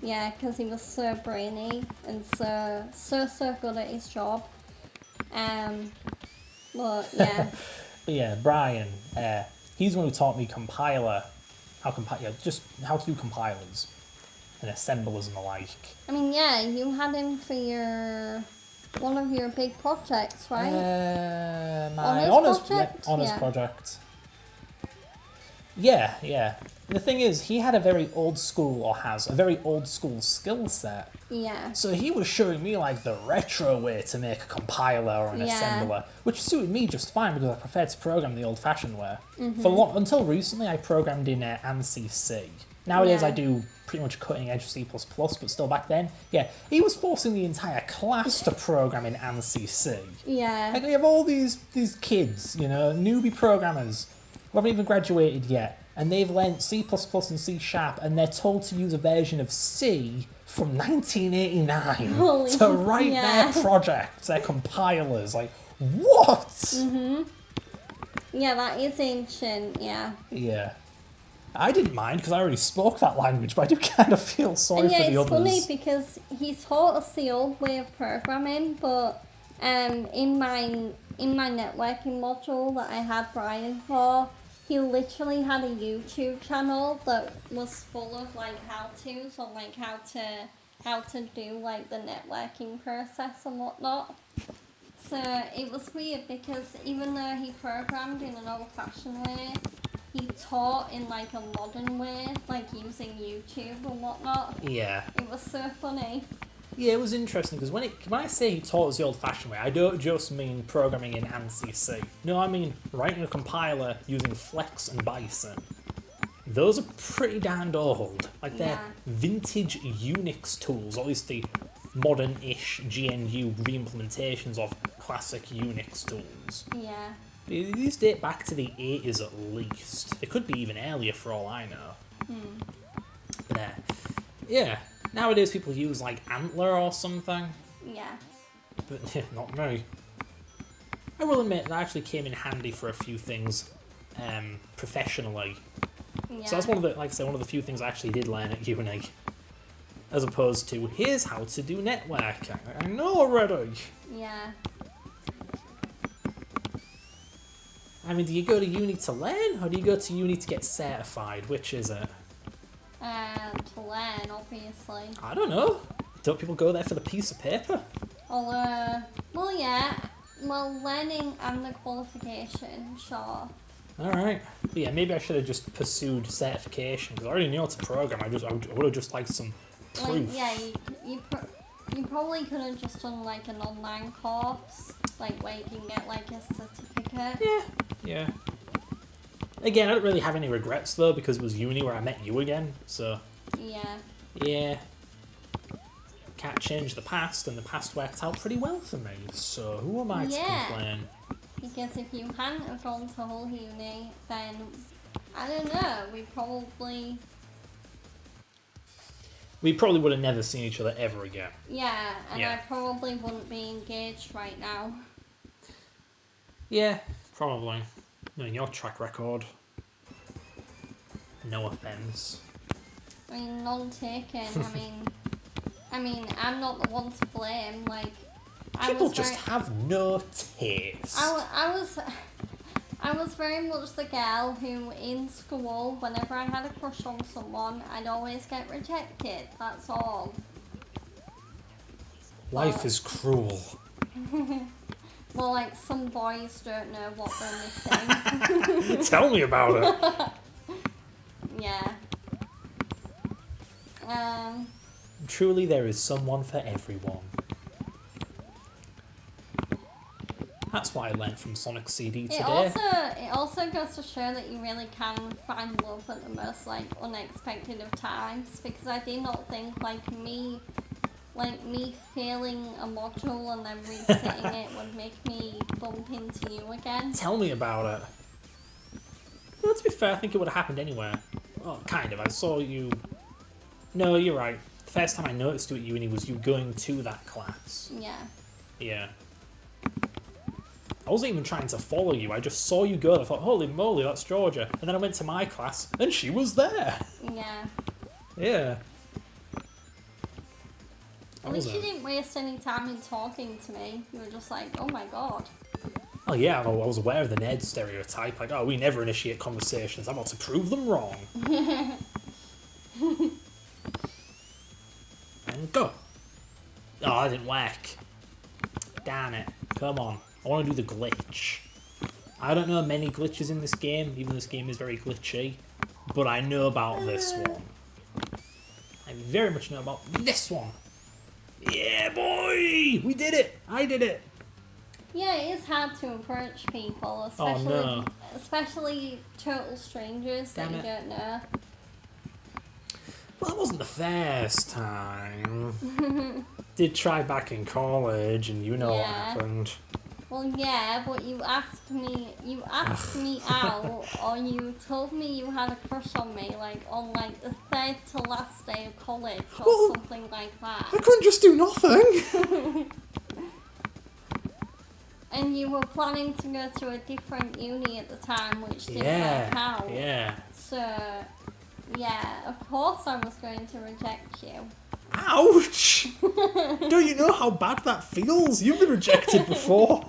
yeah, because he was so brainy and so good at his job. But yeah. But yeah, Brian, he's the one who taught me compiler, just how to do compilers and assemblers and the like. I mean, yeah, you had him for one of your big projects, right? My honours project. Yeah. Yeah, yeah. The thing is, he had a very old school, or has a very old school skill set. Yeah. So he was showing me like the retro way to make a compiler or an Yeah. assembler, which suited me just fine because I prefer to program the old-fashioned way. Mm-hmm. Until recently, I programmed in ANSI C. Nowadays, Yeah. I do pretty much cutting-edge C++, but still back then, yeah, he was forcing the entire class to program in ANSI C. Yeah. Like, we have all these kids, you know, newbie programmers who haven't even graduated yet, and they've learnt C++ and C Sharp, and they're told to use a version of C from 1989 Holy- to write yeah. their projects, their compilers. Like, what? Mm-hmm. Yeah, that is ancient, yeah. Yeah. I didn't mind because I already spoke that language, but I do kind of feel sorry And yeah, for the it's others. funny because he taught us the old way of programming, but in my networking module that I had Brian for, he literally had a YouTube channel that was full of like how-tos on like how to do like the networking process and whatnot. So it was weird because even though he programmed in an old-fashioned way, he taught in like a modern way, like using YouTube and whatnot. Yeah. It was so funny. Yeah, it was interesting because when I say he taught us the old-fashioned way, I don't just mean programming in ANSI C. No, I mean writing a compiler using Flex and Bison. Those are pretty damned old. Like, they're Yeah. vintage Unix tools, or at least the modern-ish GNU re-implementations of classic Unix tools. Yeah. These date back to the 80s at least. They could be even earlier for all I know. But, yeah. Nowadays people use, like, Antler or something. Yeah. But not me. I will admit that actually came in handy for a few things professionally. Yeah. So that's one of the few things I actually did learn at uni. As opposed to, here's how to do networking. I know already. Yeah. I mean, do you go to uni to learn, or do you go to uni to get certified? Which is it? To learn, obviously. I don't know. Don't people go there for the piece of paper? Although, well, yeah. Well, learning and the qualification, sure. Alright. But yeah, maybe I should have just pursued certification, because I already knew how to program. I would have just liked some Like, proof. yeah, you probably could have just done like an online course, like where you can get like a certificate. Yeah. Again, I don't really have any regrets though, because it was uni where I met you again, so Yeah. yeah. Can't change the past, and the past worked out pretty well for me, so who am I to Yeah. complain? Because if you hadn't have gone to whole uni, then I don't know, we probably would have never seen each other ever again. yeah, and Yeah. I probably wouldn't be engaged right now. Yeah, probably. Knowing your track record. No offence. I mean, none taken. I mean, I'm not the one to blame. Like, People just have no taste. I was very much the girl who, in school, whenever I had a crush on someone, I'd always get rejected. That's all. Life is cruel. Well, like, some boys don't know what they're missing. Tell me about it. Yeah. Truly, there is someone for everyone. That's what I learnt from Sonic CD today. It also goes to show that you really can find love at the most like unexpected of times, because I did not think me failing a module and then resetting it would make me bump into you again. Tell me about it. Well, to be fair, I think it would have happened anyway. Well, kind of. I saw you... No, you're right. The first time I noticed you at uni was you going to that class. Yeah. Yeah. I wasn't even trying to follow you. I just saw you go. I thought, holy moly, that's Georgia. And then I went to my class, and she was there. Yeah. Yeah. At least you didn't waste any time in talking to me. You were just like, oh my god. Oh yeah, I was aware of the nerd stereotype. Like, oh, we never initiate conversations. I'm about to prove them wrong. And go. Oh, that didn't work. Damn it. Come on. I want to do the glitch. I don't know many glitches in this game, even though this game is very glitchy, but I know about this one. I very much know about this one. Yeah, boy! We did it! I did it! Yeah, it is hard to approach people, especially no. especially total strangers Damn that it. you don't know. Well, that wasn't the first time. Did try back in college, and you know what Yeah. happened. Well, yeah, but you asked me out, or you told me you had a crush on me, like on like the third to last day of college or Well, something like that. I couldn't just do nothing. And you were planning to go to a different uni at the time, which didn't Yeah, work out. yeah. So, yeah, of course I was going to reject you. Ouch! Don't you know how bad that feels? You've been rejected before.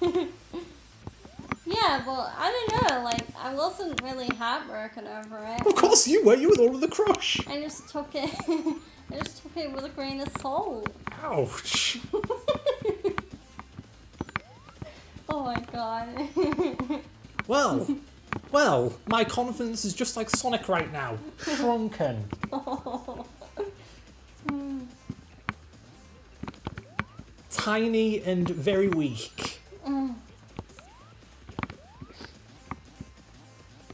Yeah, but I don't know, like, I wasn't really heartbroken over it. Of course you were. You were the one with the crush. I just took it, I just took it with a grain of salt. Ouch. Oh my god. Well, my confidence is just like Sonic right now. Shrunken. Tiny and very weak.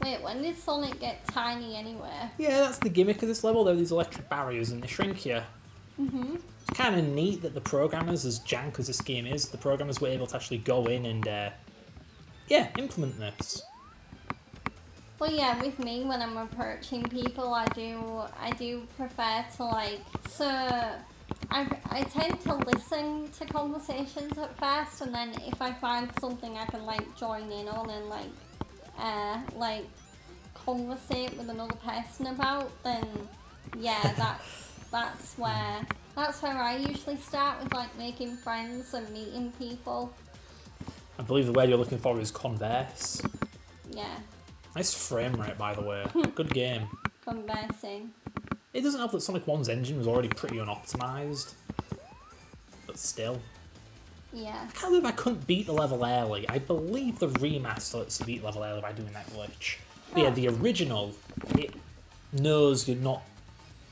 Wait, when did Sonic get tiny anywhere? Yeah, that's the gimmick of this level. There are these electric barriers and they shrink you. It's kind of neat that the programmers, as jank as this game is, the programmers were able to actually go in and, implement this. Well, yeah, with me, when I'm approaching people, I do prefer to, like, so I tend to listen to conversations at first, and then if I find something I can, like, join in on and, like, conversate with another person about, then, yeah, that's where I usually start with, like, making friends and meeting people. I believe the word you're looking for is converse. Yeah, Nice frame rate, by the way. Good game. conversing. It doesn't help that Sonic 1's engine was already pretty unoptimised. But still. Yeah. I can't believe I couldn't beat the level early. I believe the remaster lets you beat the level early by doing that glitch. But yeah, the original, it knows you're not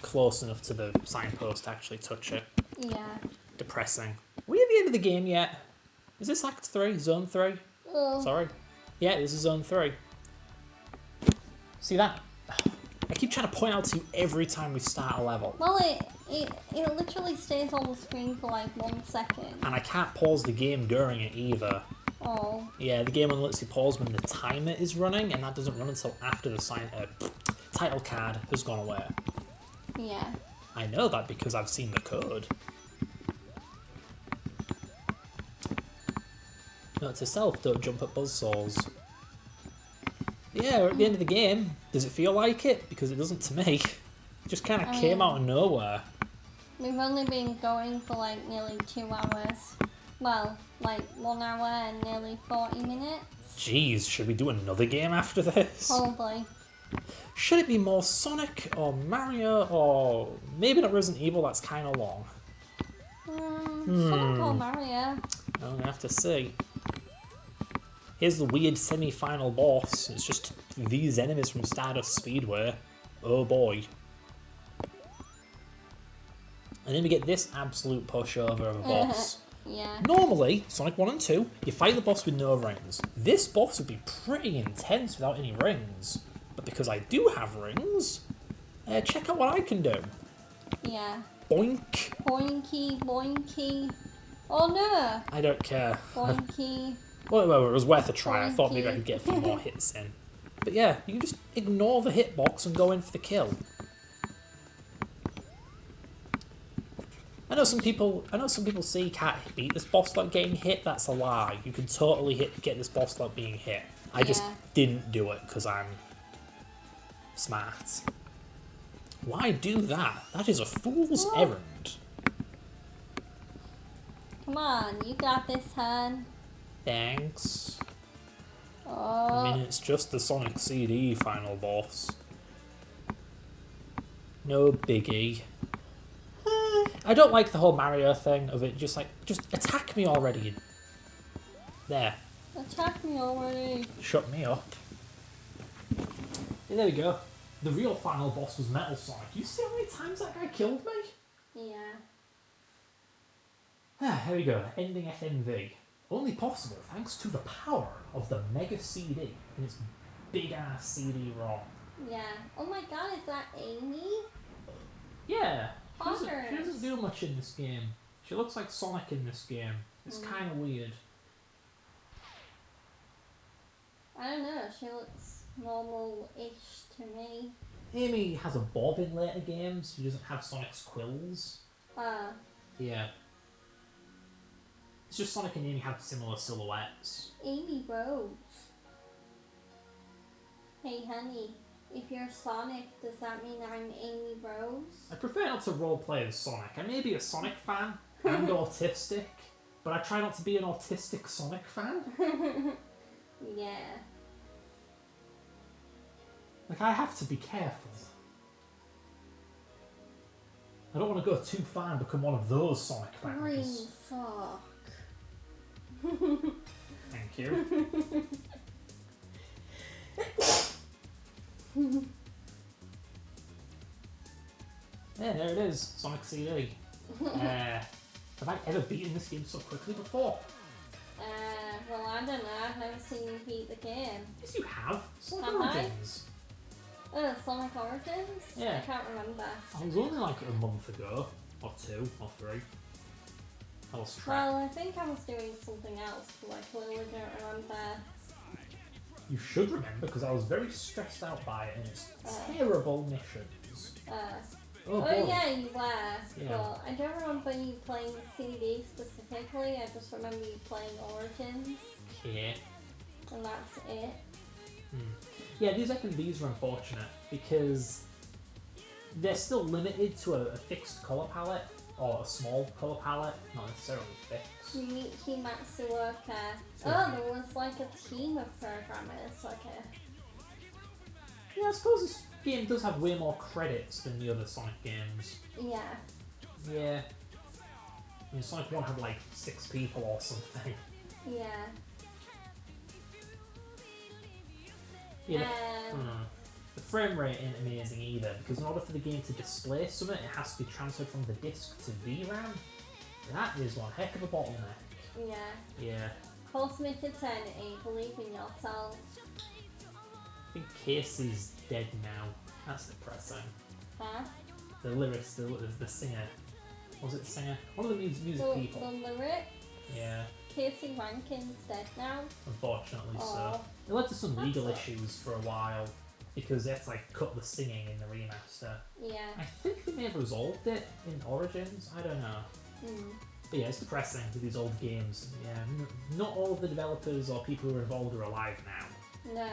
close enough to the signpost to actually touch it. Yeah. Depressing. Are we at the end of the game yet? Is this Act 3? Zone 3? Ugh. Sorry. Yeah, this is Zone 3. See that? I keep trying to point out to you every time we start a level. Well, it literally stays on the screen for like 1 second. And I can't pause the game during it either. Oh. Yeah, the game only lets you pause when the timer is running, and that doesn't run until after the title card has gone away. Yeah. I know that because I've seen the code. Note to self, don't jump at buzzsaws. Yeah, we're at the end of the game. Does it feel like it? Because it doesn't to me. It just kind of came out of nowhere. We've only been going for like nearly 2 hours. Well, like 1 hour and nearly 40 minutes. Jeez, should we do another game after this? Probably. Should it be more Sonic or Mario or maybe not Resident Evil? That's kind of long. Sonic or Mario. I'm gonna have to see. Here's the weird semi-final boss. It's just these enemies from Stardust Speedway. Oh boy. And then we get this absolute pushover of a boss. Yeah. Normally, Sonic 1 and 2, you fight the boss with no rings. This boss would be pretty intense without any rings. But because I do have rings, check out what I can do. Yeah. Boink. Boinky, boinky. Oh no! I don't care. Boinky. Well, it was worth a try. I thought maybe I could get a few more hits in. But yeah, you can just ignore the hitbox and go in for the kill. I know some people say you can't beat this boss without getting hit. That's a lie. You can totally get this boss without being hit. I just didn't do it because I'm smart. Why do that? That is a fool's errand. Come on, you got this, hun. Thanks. Oh. I mean, it's just the Sonic CD final boss. No biggie. I don't like the whole Mario thing of it just attack me already. There. Attack me already. Shut me up. And there we go. The real final boss was Metal Sonic. You see how many times that guy killed me? Yeah. Here we go. Ending FMV. Only possible thanks to the power of the Mega CD and its big ass CD-ROM. Yeah. Oh my god, is that Amy? Yeah. She doesn't Poggers. do much in this game. She looks like Sonic in this game. It's kind of weird. I don't know, she looks normal-ish to me. Amy has a bob in later games. She doesn't have Sonic's quills. Yeah. It's just Sonic and Amy have similar silhouettes. Amy Rose. Hey honey, if you're Sonic, does that mean I'm Amy Rose? I prefer not to roleplay as Sonic. I may be a Sonic fan and autistic, but I try not to be an autistic Sonic fan. Yeah. Like, I have to be careful. I don't want to go too far and become one of those Sonic fans. Green sock. Thank you. Yeah, there it is. Sonic CD. Have I ever beaten this game so quickly before? Well, I don't know. I've never seen you beat the game. Yes, you have. Sonic Have I? Origins. Oh, Sonic Origins? Yeah. I can't remember. I was only like a month ago, or 2, or 3. I lost track. Well, I think I was doing something else, but I clearly don't remember. You should remember, because I was very stressed out by it, and it's terrible missions. Oh boy. Yeah, you were. Yeah. But I don't remember you playing CD specifically. I just remember you playing Origins, Yeah. and that's it. Yeah, these FMVs are unfortunate, because they're still limited to a fixed colour palette, or a small colour palette, not necessarily fixed. Shinichi Matsuoka. Oh, there was like a team of programmers, like a... Yeah, I suppose this game does have way more credits than the other Sonic games. Yeah. Yeah. I mean, Sonic 1 had like 6 people or something. Yeah. Yeah, the frame rate ain't amazing either, because in order for the game to display something, it has to be transferred from the disc to VRAM. That is one heck of a bottleneck. Yeah. Yeah. Cosmic Eternity, believe in yourself. I think Casey's dead now. That's depressing. Huh? The lyrics, the singer. Was it the singer? One of the music people. The lyric? Yeah, Casey Rankin's dead now. unfortunately so. Aw. It led to some That legal sucks. issues for a while, because they had to like cut the singing in the remaster. Yeah. I think they may have resolved it in Origins, I don't know. But yeah, it's depressing with these old games. Yeah, not all of the developers or people who are involved are alive now. No.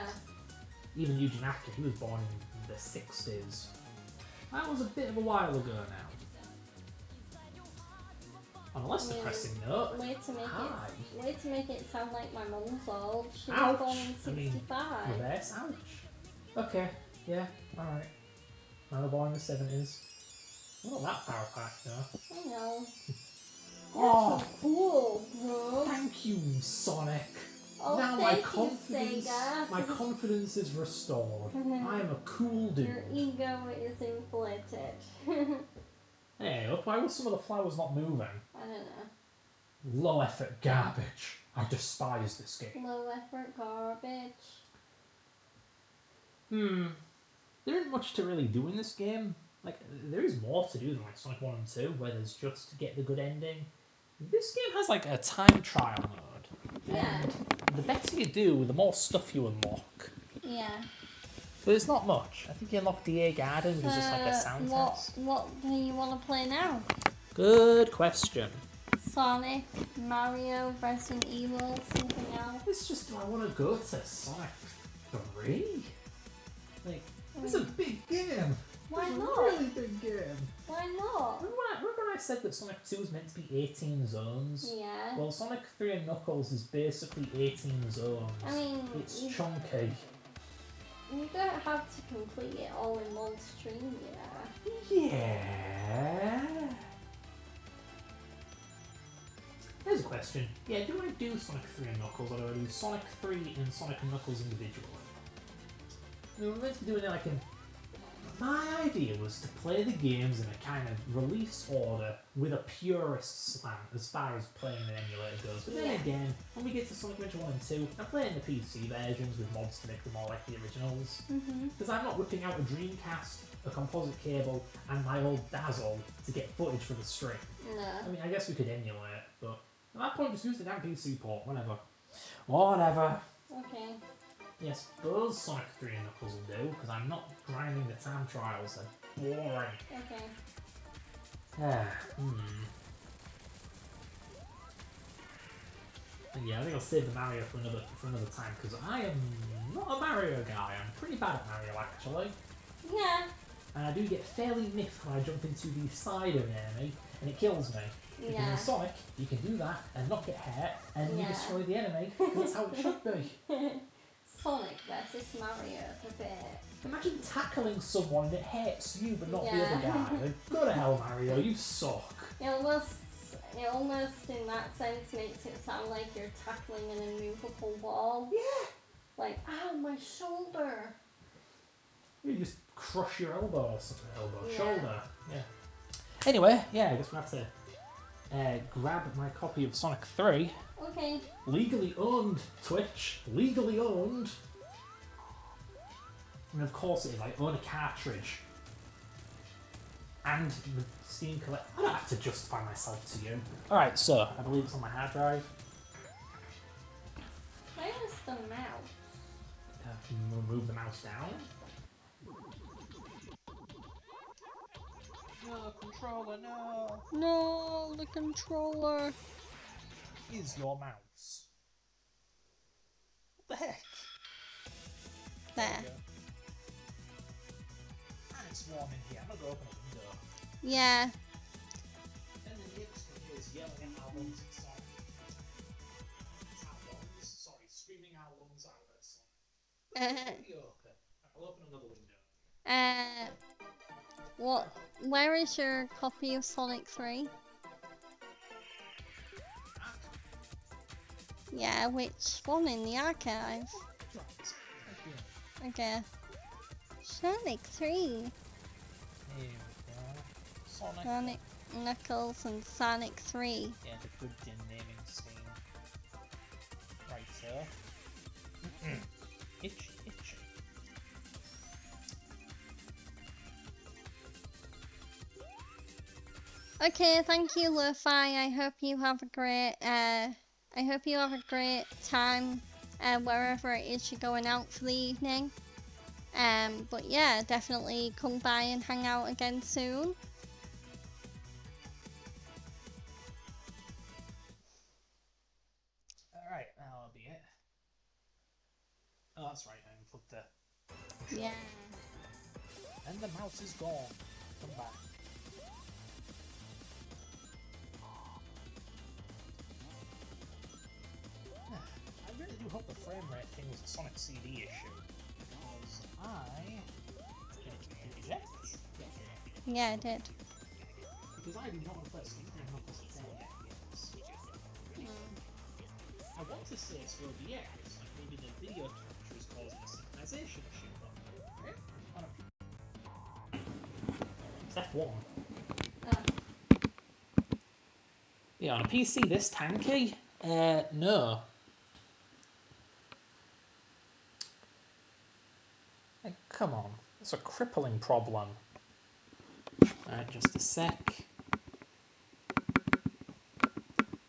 Even Yuji Naka, he was born in the 60s. That was a bit of a while ago now. On a less depressing note, Way to make it sound like my mum's old. She Ouch. was born in I mean, 65. reverse, ouch. Okay, yeah, alright. I was born in the 70s. Not that far back though. I know. Oh, That's cool, bro. thank you, Sonic. Oh, Now thank you, Sega. my confidence is restored. I am a cool dude. Your ego is inflated. Hey, look, why were some of the flowers not moving? I don't know. Low effort garbage. I despise this game. Low effort garbage. There isn't much to really do in this game. Like, there is more to do than like Sonic 1 and 2, where there's just to get the good ending. This game has like a time trial mode. Yeah. And the better you do, the more stuff you unlock. Yeah. But it's not much. I think you unlock DA Garden, which is just like a sound test. What do you want to play now? Good question. Sonic, Mario, Resident Evil, something else? It's just, do I want to go to Sonic 3? Like, it's a big game. Why It's not? a really big game. Why not? Remember when I said that Sonic 2 was meant to be 18 zones? Yeah. Well, Sonic 3 and Knuckles is basically 18 zones. I mean, It's you chunky. don't have to complete it all in one stream, you know. Yeah. Here's a question. Yeah, do I do Sonic 3 and Knuckles, or do I do Sonic 3 and Sonic and Knuckles individually? I mean, we're meant to be doing it like in... My idea was to play the games in a kind of release order with a purist slant as far as playing an emulator goes. But then again, when we get to Sonic Adventure 1 and 2, I'm playing the PC versions with mods to make them more like the originals. Because I'm not whipping out a Dreamcast, a composite cable, and my old Dazzle to get footage for the stream. No. I mean, I guess we could emulate, but at that point, just use the damn PC port, whatever. Whatever. Okay. Yes, those Sonic 3 and Knuckles will do, because I'm not grinding the time trials, they're boring. Okay. And yeah, I think I'll save the Mario for another time, because I am not a Mario guy. I'm pretty bad at Mario, actually. Yeah. And I do get fairly miffed when I jump into the side of an enemy, and it kills me. Because in Sonic, you can do that and not get hurt, and you destroy the enemy, because that's how it should be. Sonic versus Mario for a bit. Imagine tackling someone and it hurts you but not the other guy. Like, go to hell, Mario, you suck. It almost in that sense makes it sound like you're tackling an immovable wall. Yeah. Like, ow, my shoulder. You just crush your elbow or something. Shoulder. Yeah. Anyway, yeah, I guess we'll have to grab my copy of Sonic 3. Okay. Legally owned, Twitch. Legally owned. And of course it is. I own a cartridge. And the Steam collect. I don't have to justify myself to you. Alright, so I believe it's on my hard drive. Where's the mouse? Move the mouse down. No, controller, no. No, the controller. Is your mouse. What the heck? There. And it's warm in here. I'm gonna go open a window. Yeah. And the next thing is yelling at our lungs and song. It's our lungs. Sorry, screaming our lungs out at song. Open. I'll open another window. What? Where is your copy of Sonic 3? Yeah, which one in the archive? Okay. Sonic 3. Here we go. Sonic, Knuckles, and Sonic 3. Yeah, the good naming scheme. Right, so. Itchy. Okay, thank you, Lo-Fi. I hope you have a great time wherever it is you're going out for the evening. But yeah, definitely come by and hang out again soon. Alright, that'll be it. Oh, that's right, I unplugged the... Yeah. And the mouse is gone. Come back. I really do hope the frame rate thing was a Sonic CD issue. Because Did you check? Yeah, I did. Because I do not want to play Sonic and Knuckles at all yet. I want to say it's for the X, like maybe the video capture is causing a synchronization issue. It's F1. Yeah, on a PC this tanky? No. Hey, come on. It's a crippling problem. Alright, just a sec.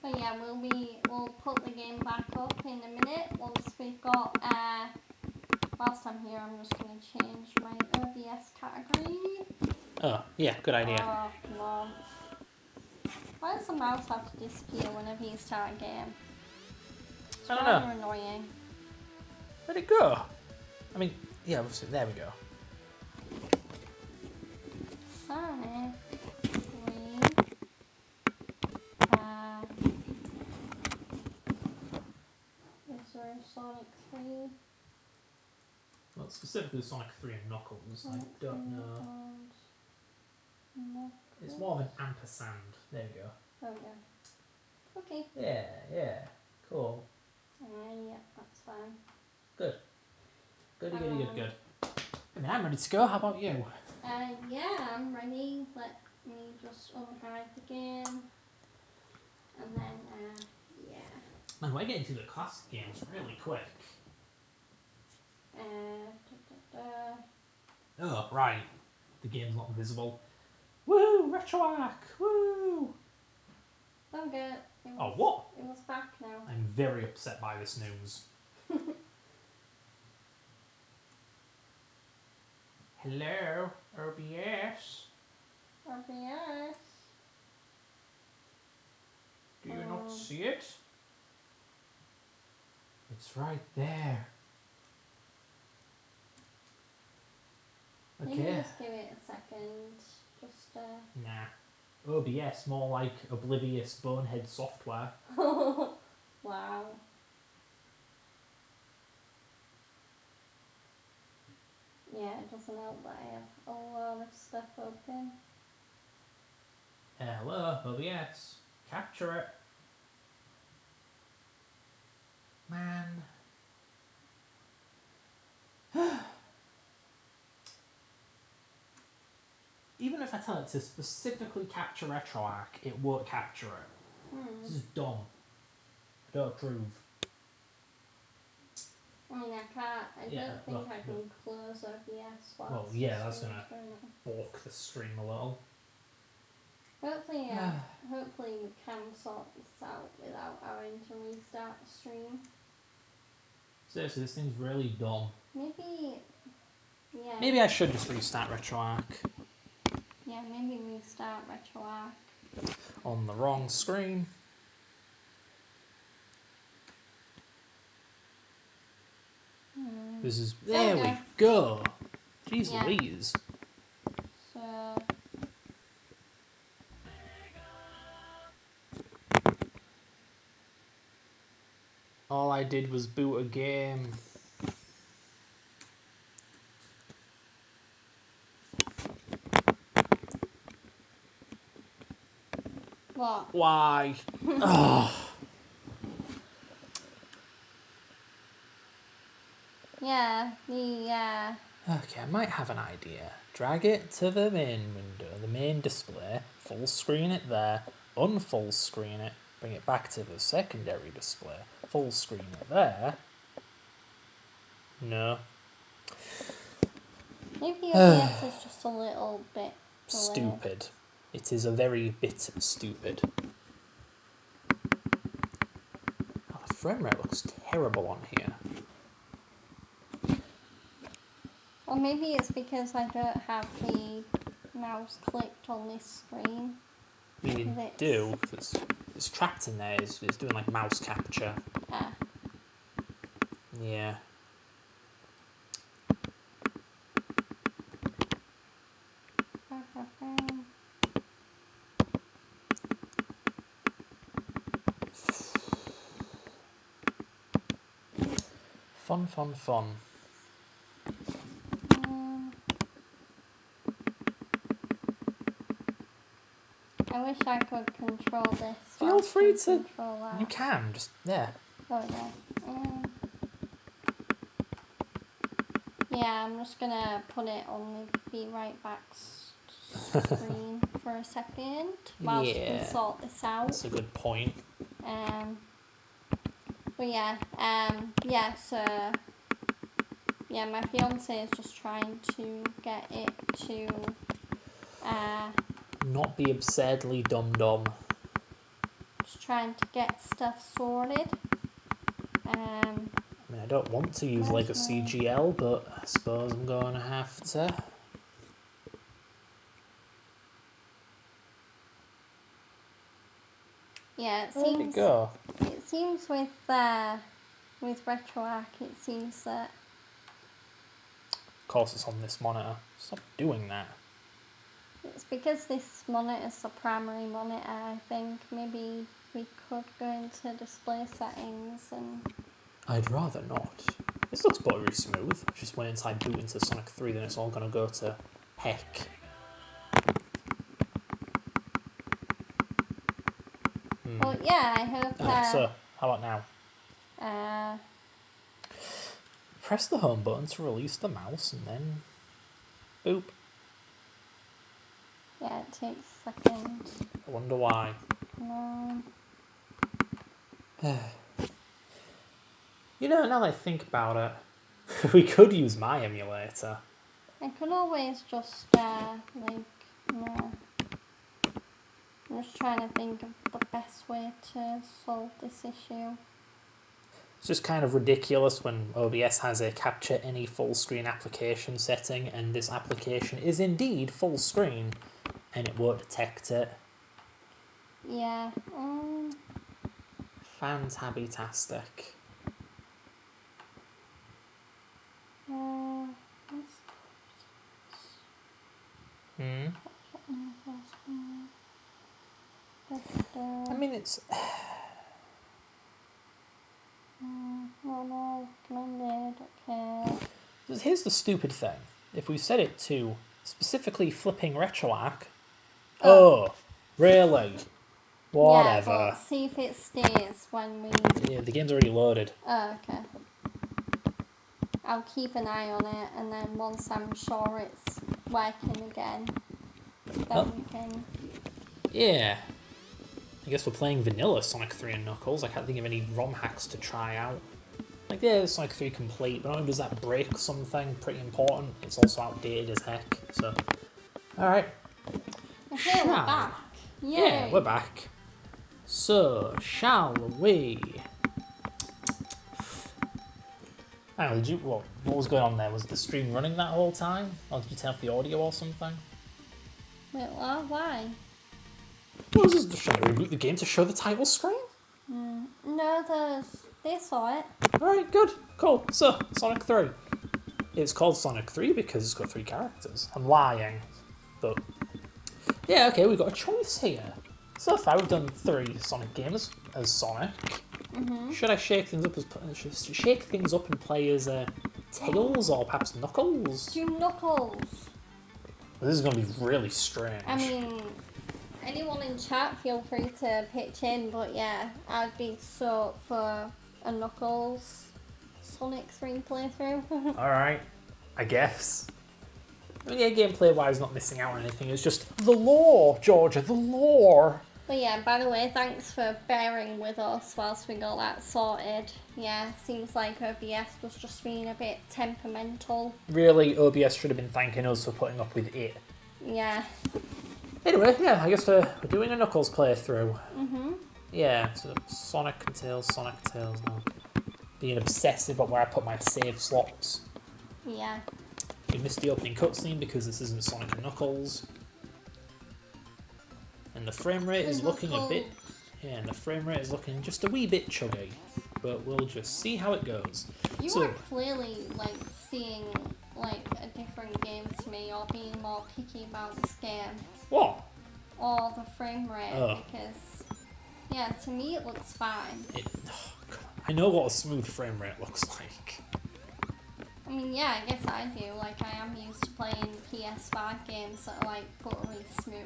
But yeah, we'll put the game back up in a minute once we've got whilst I'm here I'm just gonna change my OBS category. Oh, yeah, good idea. Oh come on. Why does the mouse have to disappear whenever you start a game? It's I don't rather know. annoying. Where'd it go? I mean, yeah, there we go. Sonic 3. Is there a Sonic 3? Well, specifically Sonic 3 and Knuckles, I don't know. It's more of an ampersand. There we go. Oh yeah. Okay. Yeah. Cool. Yeah, that's fine. Good. Good. I mean, I'm ready to go. How about you? Yeah, I'm ready. Let me just unhide the game. And then, yeah. Man, we're getting through the classic games really quick. Oh, right. The game's not visible. Woo! Retroarch! Woo! Don't get it. Oh, what? It was back now. I'm very upset by this news. Hello, OBS. RBS. Do you not see it? It's right there. Maybe Okay. just give it a second. Just, Nah. OBS, more like oblivious bonehead software. wow. Yeah, it doesn't help that I have a lot of stuff open. Hello, OBS. Capture it. Man. Even if I tell it to specifically capture RetroArch, it won't capture it. This is dumb. I don't approve. I mean, I can't. I don't think I can close OBS whilst Well, yeah, that's going gonna on. balk the stream a little. Hopefully, hopefully we can sort this out without having to restart the stream. Seriously, this thing's really dumb. Maybe, yeah. Maybe I should just restart RetroArch. Yeah, maybe restart RetroArch. On the wrong screen. This is... There we go. Jeez Louise. So... All I did was boot a game. What? Why? Oh. Yeah, Okay, I might have an idea. Drag it to the main window, the main display, full screen it there, unfull screen it, bring it back to the secondary display, full screen it there. No. Maybe OBS is just a little bit Stupid. It is a very bit stupid. Oh, the frame rate looks terrible on here. Or maybe it's because I don't have the mouse clicked on this screen. You do, because it's trapped in there, it's doing like mouse capture. Ah. Yeah. Fun. I wish I could control this. Feel free to. Control that. You can, just there. Oh, yeah. Yeah, I'm just gonna put it on the Be Right Back screen for a second whilst we sort this out. That's a good point. But so my fiance is just trying to get it to not be absurdly dumb. Just trying to get stuff sorted. I mean, I don't want to use like a CGL, but I suppose I'm going to have to. Yeah, it There we go. It seems with RetroArch, it seems that. Of course, it's on this monitor. Stop doing that. It's because this monitor is the primary monitor. I think maybe we could go into display settings and. I'd rather not. This looks buttery smooth. Just when I boot into Sonic 3, then it's all going to go to heck. Well, yeah, I hope. So, how about now? Press the home button to release the mouse and then boop. Yeah, it takes a second. I wonder why. No. You know, now that I think about it, we could use my emulator. I could always just, no. I'm just trying to think of the best way to solve this issue. It's just kind of ridiculous when OBS has a capture any full screen application setting and this application is indeed full screen and it won't detect it. Yeah. Fantabtastic. I mean, it's... No, recommended, okay. Here's the stupid thing. If we set it to specifically flipping RetroArch... Oh, really? Whatever. Yeah, but see if it stays when we... Yeah, the game's already loaded. Oh, okay. I'll keep an eye on it, and then once I'm sure it's working again, then we can... Yeah. I guess we're playing vanilla Sonic 3 and Knuckles. I can't think of any ROM hacks to try out. Like, yeah, Sonic 3 complete, but not only does that break something pretty important, it's also outdated as heck, so... Alright. Okay, we're back. Yay. Yeah, we're back. So, shall we... Hang on, did you... What was going on there? Was the stream running that whole time? Or did you turn off the audio or something? Wait, what? Why? What was this? Just trying to reboot the game to show the title screen? No, they saw it. Alright, good. Cool. So, Sonic 3. It's called Sonic 3 because it's got 3 characters. I'm lying. But... yeah, okay, we've got a choice here. So far, we've done 3 Sonic games as Sonic. Should I shake things up and play as Tails or perhaps Knuckles? Do Knuckles. This is going to be really strange. I mean, anyone in chat, feel free to pitch in, but yeah, I'd be so up for a Knuckles Sonic 3 playthrough. Alright, I guess. I mean, yeah, gameplay-wise, not missing out on anything. It's just the lore, Georgia, the lore. But yeah, by the way, thanks for bearing with us whilst we got that sorted. Yeah, seems like OBS was just being a bit temperamental. Really, OBS should have been thanking us for putting up with it. Yeah. Anyway, yeah, I guess we're doing a Knuckles playthrough. Yeah, so Sonic and Tails. Now. Being obsessive about where I put my save slots. Yeah. We missed the opening cutscene because this isn't Sonic and Knuckles. And the frame rate is looking a bit... yeah, and the frame rate is looking just a wee bit chuggy. But we'll just see how it goes. You are clearly, like, seeing, like, a different game to me, or being more picky about this game. What? Or the frame rate, Oh. because, yeah, to me it looks fine. I know what a smooth frame rate looks like. I mean, yeah, I guess I do. Like, I am used to playing PS5 games that are, like, buttery smooth.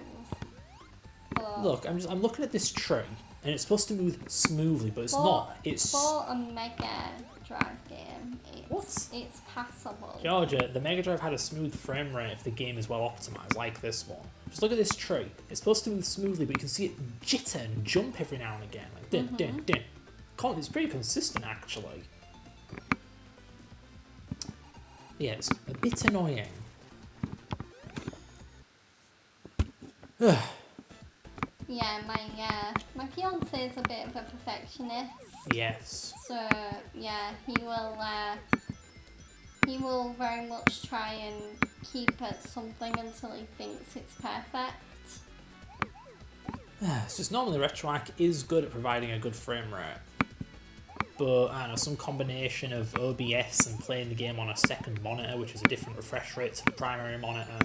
But Look, I'm looking at this tree, and it's supposed to move smoothly, but it's not. It's... for a Mega Drive game, What? It's passable. Georgia, the Mega Drive had a smooth frame rate if the game is well optimized, like this one. Just look at this tree. It's supposed to move smoothly, but you can see it jitter and jump every now and again. Like, din, din, din. It's pretty consistent, actually. Yeah, it's a bit annoying. Yeah, my fiance is a bit of a perfectionist. Yes. So yeah, he will very much try and keep at something until he thinks it's perfect. It's just normally RetroArch is good at providing a good frame rate. But, I don't know, some combination of OBS and playing the game on a second monitor, which is a different refresh rate to the primary monitor,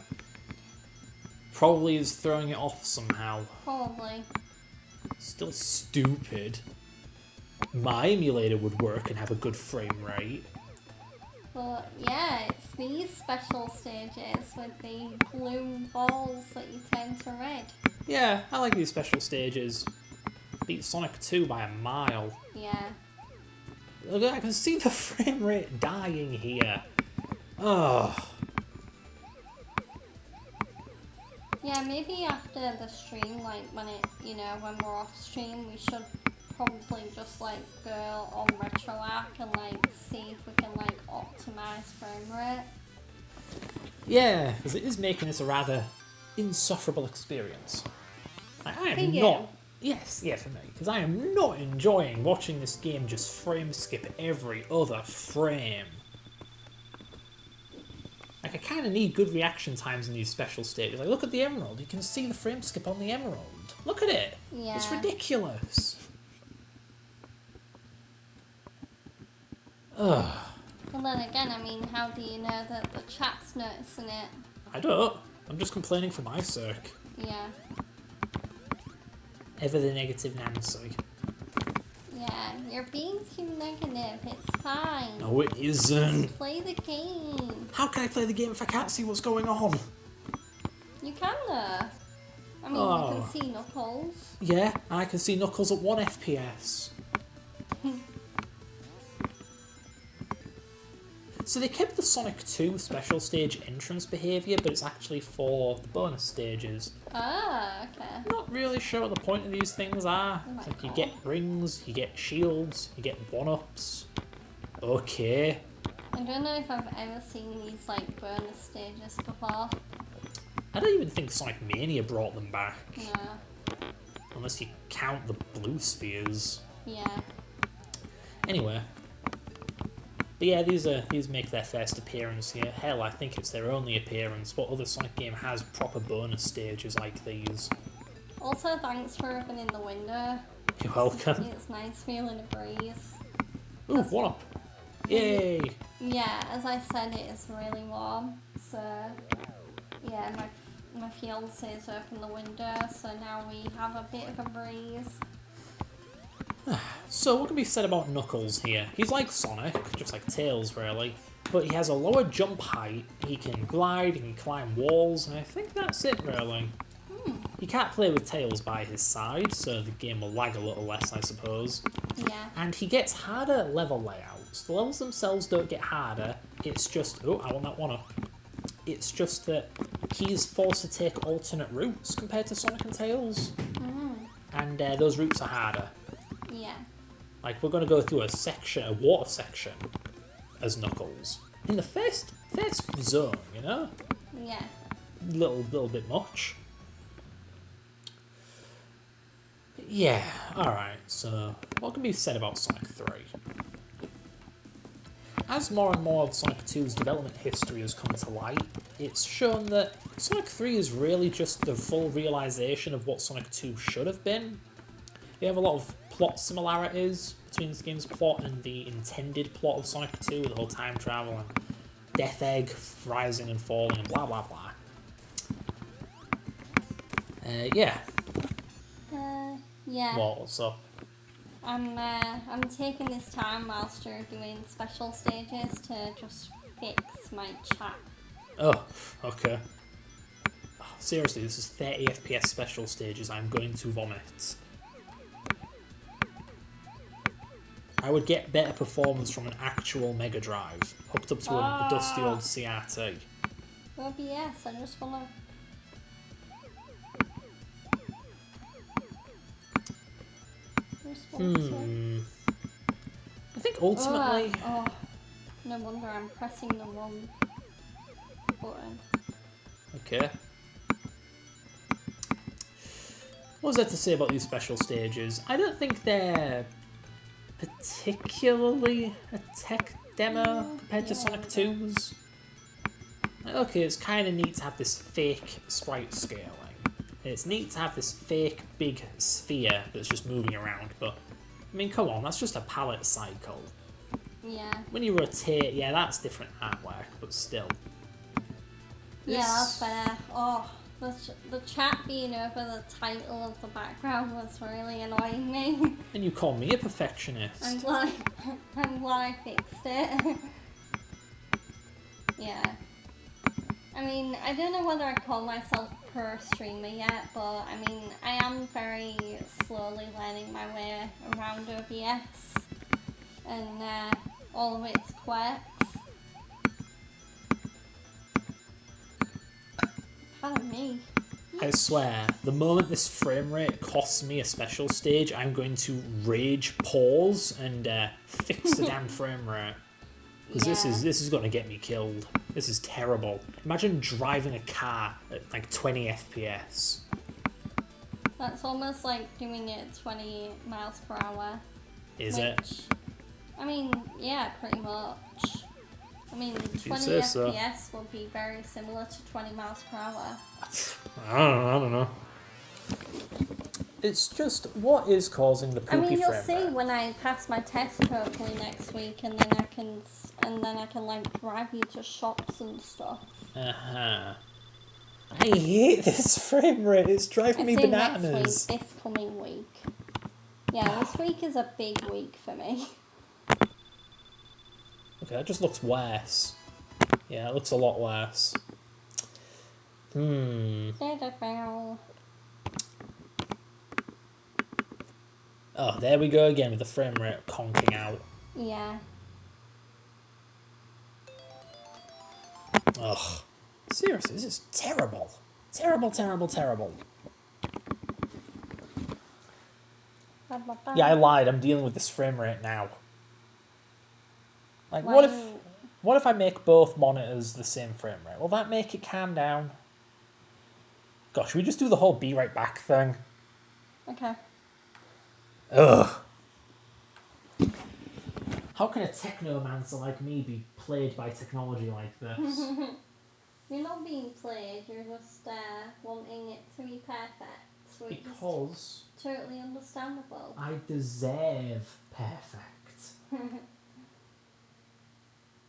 probably is throwing it off somehow. Probably. Still stupid. My emulator would work and have a good frame rate. But yeah, it's these special stages with the blue balls that you turn to red. Yeah, I like these special stages. beat Sonic 2 by a mile. Yeah. Look, I can see the frame rate dying here. Oh. Yeah, maybe after the stream, like when when we're off stream, we should probably just like go on RetroArch and like see if we can like optimize frame rate. Yeah, because it is making this a rather insufferable experience. I For am you? not. Yes, yeah, for me, because I am not enjoying watching this game just frame skip every other frame. Like, I kind of need good reaction times in these special stages. Like, look at the emerald. You can see the frame skip on the emerald. Look at it. Yeah. It's ridiculous. Ugh. But then again, I mean, how do you know that the chat's noticing it? I don't. I'm just complaining for my sake. Yeah. Ever the negative Nancy. Yeah, you're being too negative. It's fine. No, it isn't. Play the game. How can I play the game if I can't see what's going on? You can though. I mean, you Oh. can see Knuckles. Yeah, I can see Knuckles at 1 FPS. So they kept the Sonic 2 special stage entrance behaviour, but it's actually for the bonus stages. Ah, okay. Not really sure what the point of these things are. Oh my It's like you God. get rings, you get shields, you get one-ups. Okay. I don't know if I've ever seen these like bonus stages before. I don't even think Sonic Mania brought them back. No. Unless you count the blue spheres. Yeah. Anyway. But yeah, these make their first appearance here. Hell, I think it's their only appearance. What other Sonic game has proper bonus stages like these? Also, thanks for opening the window. You're welcome. It's nice feeling a breeze. Ooh, one up. Yay! Yeah, as I said, it is really warm. So, yeah, my fiance's opened the window, so now we have a bit of a breeze. So what can be said about Knuckles here? He's like Sonic, just like Tails really, but he has a lower jump height, he can glide, he can climb walls, and I think that's it really. You can't play with Tails by his side, so the game will lag a little less, I suppose. Yeah. And he gets harder level layouts. The levels themselves don't get harder, it's just... Oh, I want that one up. It's just that he's forced to take alternate routes compared to Sonic and Tails. And those routes are harder. Yeah. Like, we're going to go through a water section as Knuckles. In the first zone, you know? Yeah. Little bit much. Yeah, alright, so what can be said about Sonic 3? As more and more of Sonic 2's development history has come to light, it's shown that Sonic 3 is really just the full realisation of what Sonic 2 should have been. You have a lot of plot similarities between this game's plot and the intended plot of Sonic 2, with the whole time travel and Death Egg rising and falling and blah blah blah. Yeah. Yeah. What's up? I'm taking this time whilst you're doing special stages to just fix my chat. Oh, okay. Oh, seriously, this is 30 FPS special stages. I'm going to vomit. I would get better performance from an actual Mega Drive, hooked up to a dusty old CRT. OBS, I just wanna... I think ultimately... No wonder I'm pressing the wrong button. Okay. What was there to say about these special stages? I don't think they're particularly a tech demo compared to Sonic 2's. Okay, it's kind of neat to have this fake sprite scaling. It's neat to have this fake big sphere that's just moving around, but I mean, come on, that's just a palette cycle. Yeah. When you rotate, yeah, that's different artwork, but still. Yeah, that's better. Oh, the chat being over the title of the background was really annoying me. And you call me a perfectionist. I'm glad I fixed it. Yeah. I mean, I don't know whether I call myself pro streamer yet, but I mean, I am very slowly learning my way around OBS and all of its quirks. Pardon me. I swear, the moment this frame rate costs me a special stage, I'm going to rage pause and fix the damn frame rate. Because this is going to get me killed. This is terrible. Imagine driving a car at like 20 FPS. That's almost like doing it 20 miles per hour. Is it? I mean, yeah, pretty much. I mean, 20 FPS would be very similar to 20 miles per hour. I don't know. It's just, what is causing the poopy frame rate? I mean, you'll see when I pass my test hopefully next week, and then I can like drive you to shops and stuff. I hate this frame rate. It's driving me bananas. Next week, this coming week. Yeah, this week is a big week for me. Okay, that just looks worse. Yeah, it looks a lot worse. Oh, there we go again with the frame rate conking out. Yeah. Ugh. Seriously, this is terrible. Terrible, terrible, terrible. Yeah, I lied. I'm dealing with this frame rate now. Like, what if I make both monitors the same frame rate? Will that make it calm down? Gosh, should we just do the whole be right back thing? Okay. Ugh. How can a technomancer like me be played by technology like this? You're not being played, you're just wanting it to be perfect. Which Because is totally understandable. I deserve perfect.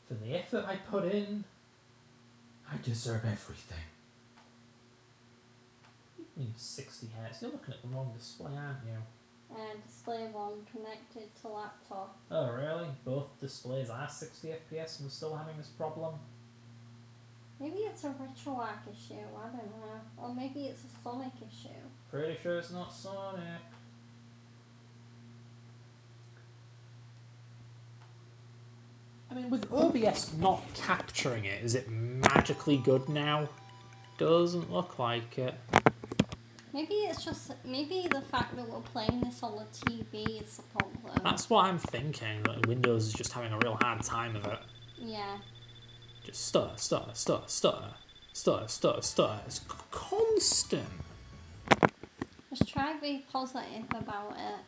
For the effort I put in, I deserve everything. You mean 60 Hz? You're looking at the wrong display, aren't you? Display 1 connected to laptop. Oh, really? Both displays are 60 FPS and we're still having this problem? Maybe it's a RetroArch issue, I don't know. Or maybe it's a Sonic issue. Pretty sure it's not Sonic. I mean, with OBS not capturing it, is it magically good now? Doesn't look like it. Maybe the fact that we're playing this on the TV is the problem. That's what I'm thinking, that Windows is just having a real hard time of it. Yeah. Just stutter. It's constant. Just try to be positive about it.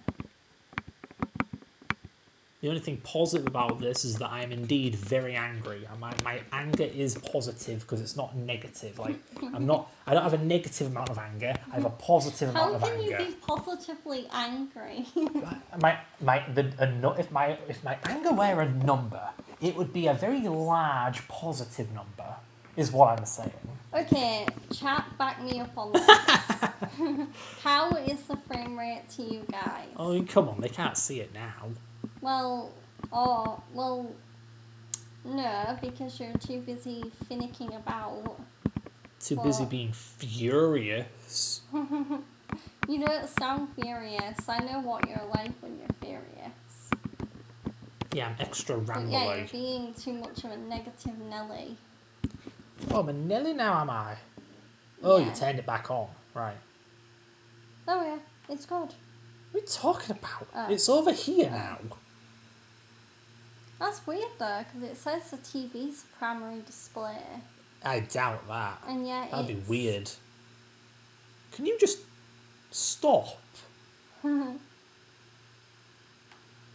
The only thing positive about this is that I am indeed very angry. My anger is positive because it's not negative. Like I don't have a negative amount of anger. I have a positive amount of anger. How can you be positively angry? If my anger were a number, it would be a very large positive number. Is what I'm saying. Okay, chat, back me up on this. How is the frame rate to you guys? Oh, come on, they can't see it now. Well, no, because you're too busy finicking about. Too busy being furious. You don't sound furious. I know what you're like when you're furious. Yeah, I'm extra rambly. Yeah, you're being too much of a negative Nelly. Oh, I'm a Nelly now, am I? Oh, Yeah. you turned it back on. Right. Oh yeah, it's good. What are you talking about? It's over here now. That's weird though, because it says the TV's primary display. I doubt that. And yet That'd be weird. Can you just stop?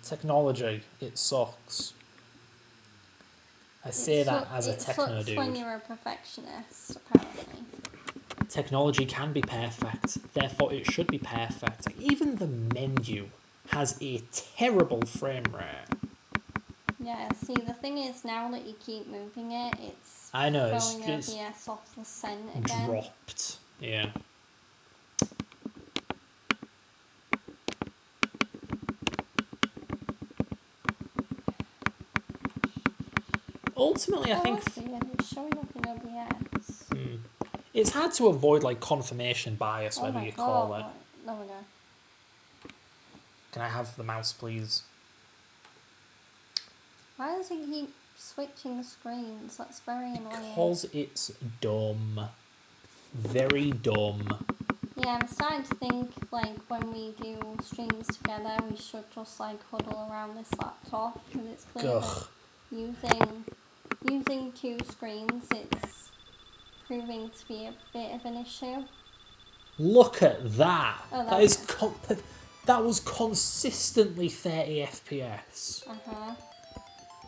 Technology, it sucks. I say that as a techno dude. It's when you're a perfectionist, apparently. Technology can be perfect, therefore it should be perfect. Even the menu has a terrible frame rate. Yeah, see, the thing is, now that you keep moving it, it's throwing OBS off the scent again. Dropped, yeah. ultimately, I think see, and it's showing up in OBS. it's hard to avoid like confirmation bias, whatever you call it. No, we go. Can I have the mouse, please? Why does it keep switching screens? That's very annoying. Because it's dumb. Very dumb. Yeah, I'm starting to think, like, when we do streams together, we should just, like, huddle around this laptop, because it's clear that using two screens, it's proving to be a bit of an issue. Look at that. Oh, That is that was consistently 30 FPS.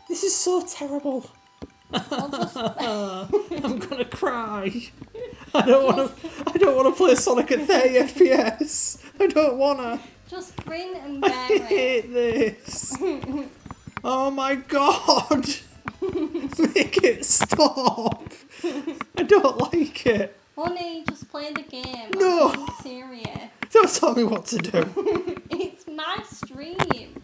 This is so terrible. I'm gonna cry. I don't want to play Sonic at 30 FPS. I don't wanna. Just grin and bear I hate this. Oh my god. Make it stop. I don't like it. Honey, just play the game. No. I'm being serious. Don't tell me what to do. It's my stream.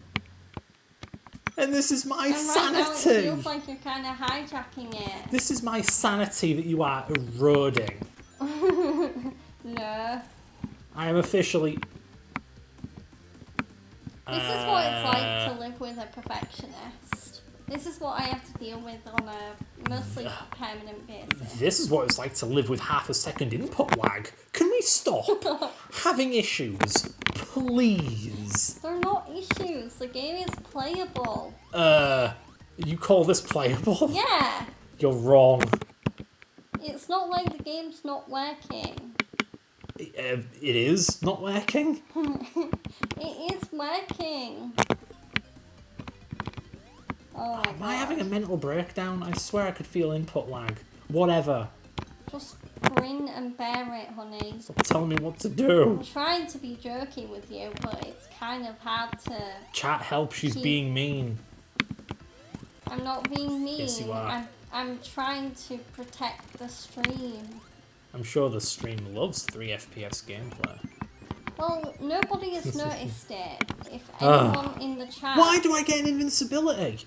And this is my And right now it sanity. feels like you're kind of hijacking it. This is my sanity that you are eroding. No. I am officially... This is what it's like to live with a perfectionist. This is what I have to deal with on a mostly permanent basis. This is what it's like to live with half a second input lag. Can we stop having issues? Please. They're not issues. The game is playable. You call this playable? Yeah. You're wrong. It's not like the game's not working. It is not working? It is working. Oh my Am I having a God. mental breakdown? I swear I could feel input lag. Whatever. Just grin and bear it, honey. Stop telling me what to do. I'm trying to be jokey with you, but it's kind of hard to... Chat help, she's being mean. I'm not being mean. Yes, you are. I'm trying to protect the stream. I'm sure the stream loves 3 FPS gameplay. Well, nobody has noticed it. If anyone in the chat... Why do I get an invincibility?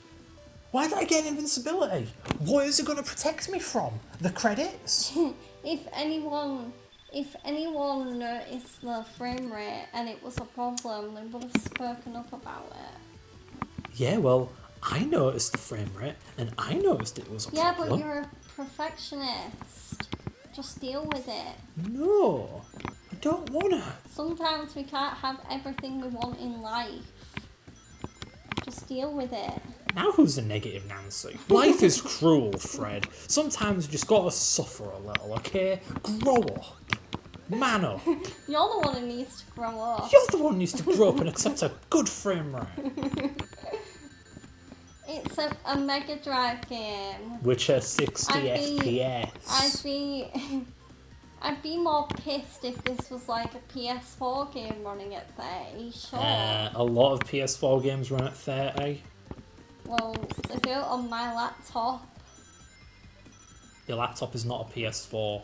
Why did I get an invincibility? What is it going to protect me from? The credits? If anyone noticed the frame rate and it was a problem, they would have spoken up about it. Yeah, well, I noticed the frame rate, and I noticed it was a Yeah, problem. but you're a perfectionist. Just deal with it. No, I don't wanna. Sometimes we can't have everything we want in life. Just deal with it. Now who's the negative Nancy? Life is cruel, Fred. Sometimes you just gotta suffer a little, okay? Grow up. Man up. You're the one who needs to grow up. You're the one who needs to grow up and accept a good frame rate. It's a Mega Drive game. Witcher 60 FPS. I'd be more pissed if this was like a PS4 game running at 30, sure. A lot of PS4 games run at 30. Well, they do it on my laptop. Your laptop is not a PS4.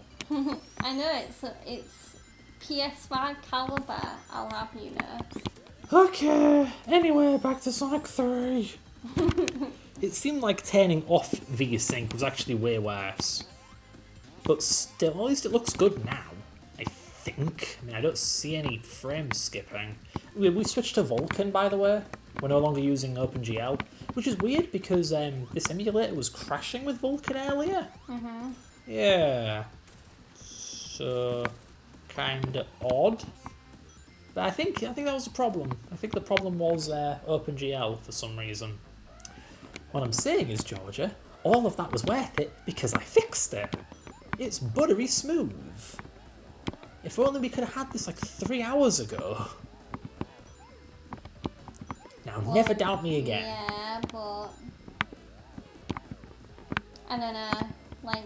I know, it's PS5 caliber, I'll have you know. Okay, anyway, back to Sonic 3. It seemed like turning off VSync was actually way worse. But still, at least it looks good now, I think. I mean, I don't see any frame skipping. We switched to Vulkan, by the way. We're no longer using OpenGL, which is weird because this emulator was crashing with Vulkan earlier. Yeah. So, kinda odd. But I think that was the problem. I think the problem was OpenGL for some reason. What I'm saying is, Georgia, all of that was worth it because I fixed it. It's buttery smooth. If only we could have had this like 3 hours ago. Now, never doubt me again. Yeah, but... I don't know, like...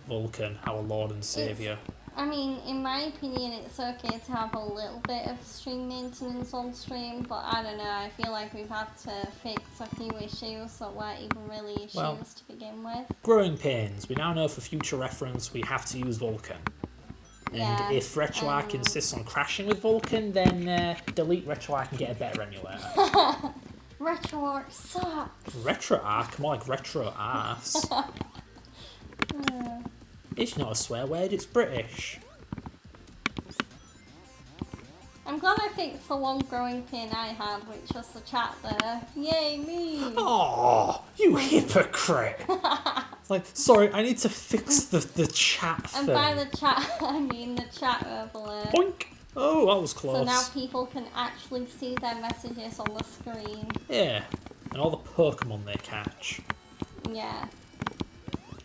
Vulkan, our Lord and Saviour. I mean, in my opinion, it's okay to have a little bit of stream maintenance on stream, but I don't know, I feel like we've had to fix a few issues that weren't even really issues to begin with. Growing pains. We now know for future reference we have to use Vulkan. And if RetroArch insists on crashing with Vulkan, then delete RetroArch and get a better emulator. RetroArch sucks. RetroArch? More like retro ass. It's not a swear word, it's British. I'm glad I fixed the one growing pain I had, which was the chat there. Yay, me! Oh, you hypocrite! It's like, sorry, I need to fix the chat thing. And by the chat, I mean the chat overlay. Boink! Oh, that was close. So now people can actually see their messages on the screen. Yeah, and all the Pokemon they catch. Yeah.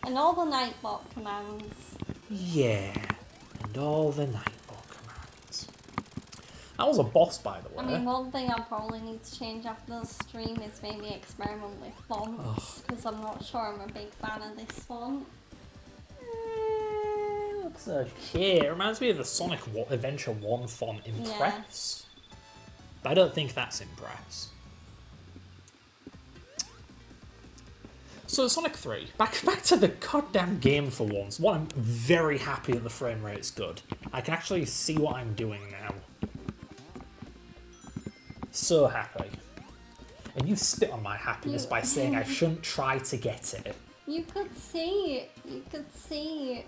And all the Nightbot commands. Yeah, and all the Nightbot commands. That was a boss, by the way. I mean, one thing I probably need to change after the stream is maybe experiment with fonts, because I'm not sure I'm a big fan of this font. Looks okay. It reminds me of the Sonic Adventure 1 font, Impress. Yeah. But I don't think that's Impress. So Sonic 3, back to the goddamn game for once. One, I'm very happy that the frame rate's good. I can actually see what I'm doing now. So happy. And you spit on my happiness by saying I shouldn't try to get it. You could see it. You could see it.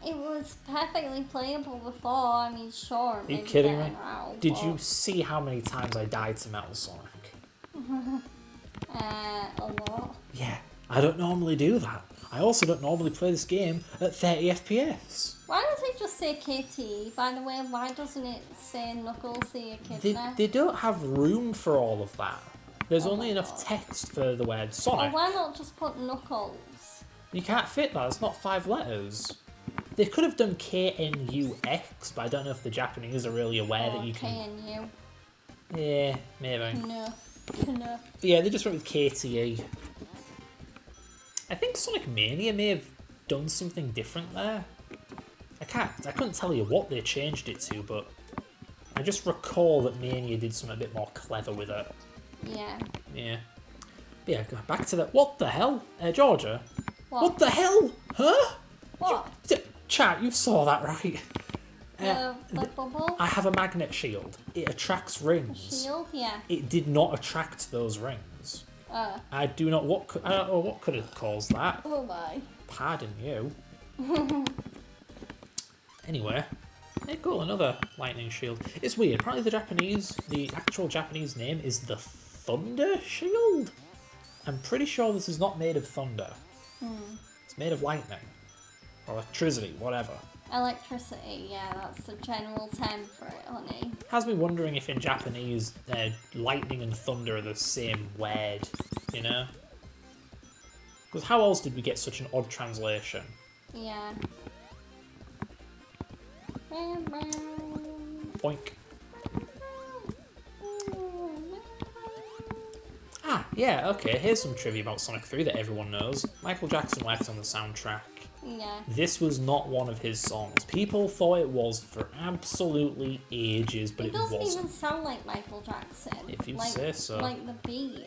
It was perfectly playable before. I mean, sure. Are you kidding me? Did you see how many times I died to Metal Sonic? A lot. Yeah, I don't normally do that. I also don't normally play this game at 30 FPS. Why does it just say KT? By the way, why doesn't it say Knuckles the Echidna? They don't have room for all of that. There's only enough text for the word Or Sonic. why not just put Knuckles? You can't fit that, it's not 5 letters. They could have done KNUX, but I don't know if the Japanese are really aware that you can... KNU. Yeah, maybe. No. No. But yeah, they just went with KTE. I think Sonic Mania may have done something different there. I couldn't tell you what they changed it to, but I just recall that Mania did something a bit more clever with it. Yeah. Yeah. But yeah, going back to that. What the hell? Georgia? What? The hell? Huh? What? Chat, you saw that right. The bubble? I have a magnet shield. It attracts rings. Shield? Yeah. It did not attract those rings. I don't know what could have caused that. Oh my. Pardon you. Anyway, hey, cool, another lightning shield. It's weird. Apparently the actual Japanese name is the Thunder Shield. I'm pretty sure this is not made of thunder. It's made of lightning. Or electricity, whatever. Electricity, yeah, that's the general term for it, honey. Has me wondering if in Japanese lightning and thunder are the same word, you know? Because how else did we get such an odd translation? Yeah. Boink. Ah, yeah, okay, here's some trivia about Sonic 3 that everyone knows. Michael Jackson worked on the soundtrack. Yeah. This was not one of his songs. People thought it was for absolutely ages, but it doesn't wasn't. even sound like Michael Jackson. If you say so. Like the beat.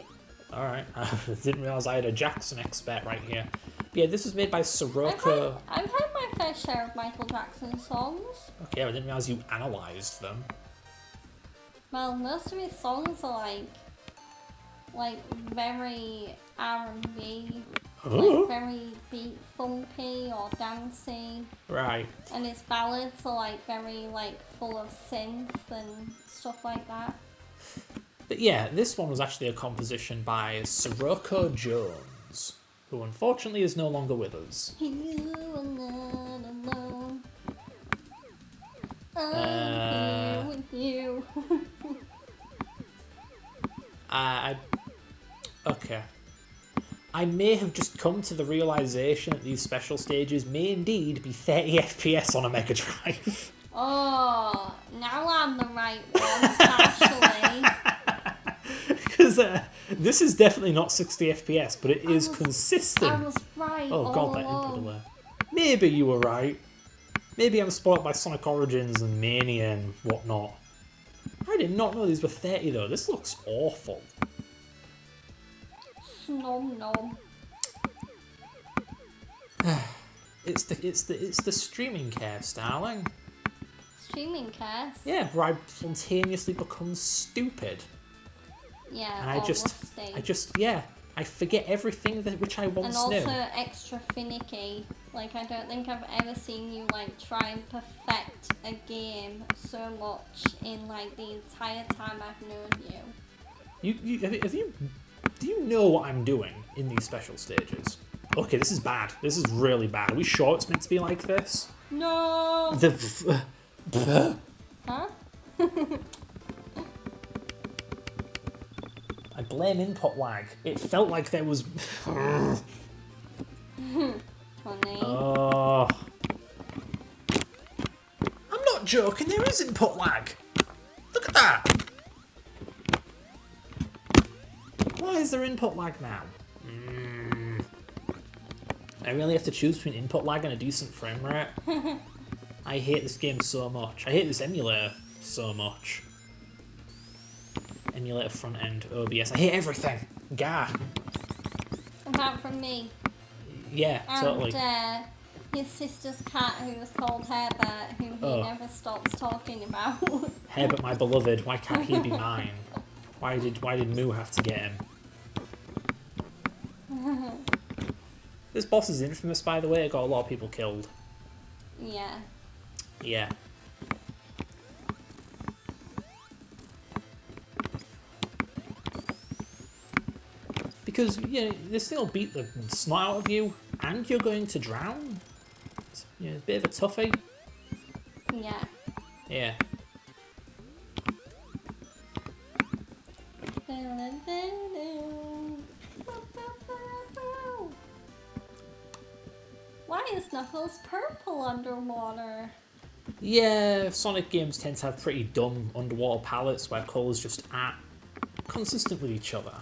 Alright, I didn't realise I had a Jackson expert right here. But yeah, this was made by Sirocco. I've heard my fair share of Michael Jackson songs. Okay, I didn't realise you analysed them. Well, most of his songs are like very R&B, like very beat thumpy or dancey. Right. And his ballads are like very full of synth and stuff like that. But yeah, this one was actually a composition by Sirocco Jones, who unfortunately is no longer with us. You are not alone. I'm here with you. Okay. I may have just come to the realisation that these special stages may indeed be 30 FPS on a Mega Drive. Oh, now I'm the right one, actually. Because this is definitely not 60 FPS, but it is consistent. I was right. Oh god, that input delay. Maybe you were right. Maybe I'm spoiled by Sonic Origins and Mania and whatnot. I did not know these were 30 though. This looks awful. Nom nom. It's the streaming curse, darling. Streaming curse? Yeah, where I spontaneously become stupid. Yeah, And or rusty. yeah, I forget everything that which I And once also knew. extra finicky. Like, I don't think I've ever seen you, like, try and perfect a game so much in, like, the entire time I've known you. Do you know what I'm doing in these special stages? Okay, this is bad. This is really bad. Are we sure it's meant to be like this? No! The... Huh? I blame input lag. It felt like there was... Funny. Oh... I'm not joking, there is input lag. Look at that. Why is there input lag now? I really have to choose between input lag and a decent frame rate. I hate this game so much. I hate this emulator so much. Emulator front end, OBS. I hate everything. Gah. Apart from me. Yeah, totally. And his sister's cat, who was called Herbert, who he never stops talking about. Herbert, my beloved. Why can't he be mine? Why did Moo have to get him? This boss is infamous, by the way. It got a lot of people killed. Yeah. Yeah. Because, you know, this thing will beat the snot out of you, and you're going to drown. It's, you know, a bit of a toughie. Yeah. Yeah. Why is Knuckles purple underwater? Yeah, Sonic games tend to have pretty dumb underwater palettes where colours just aren't consistent with each other.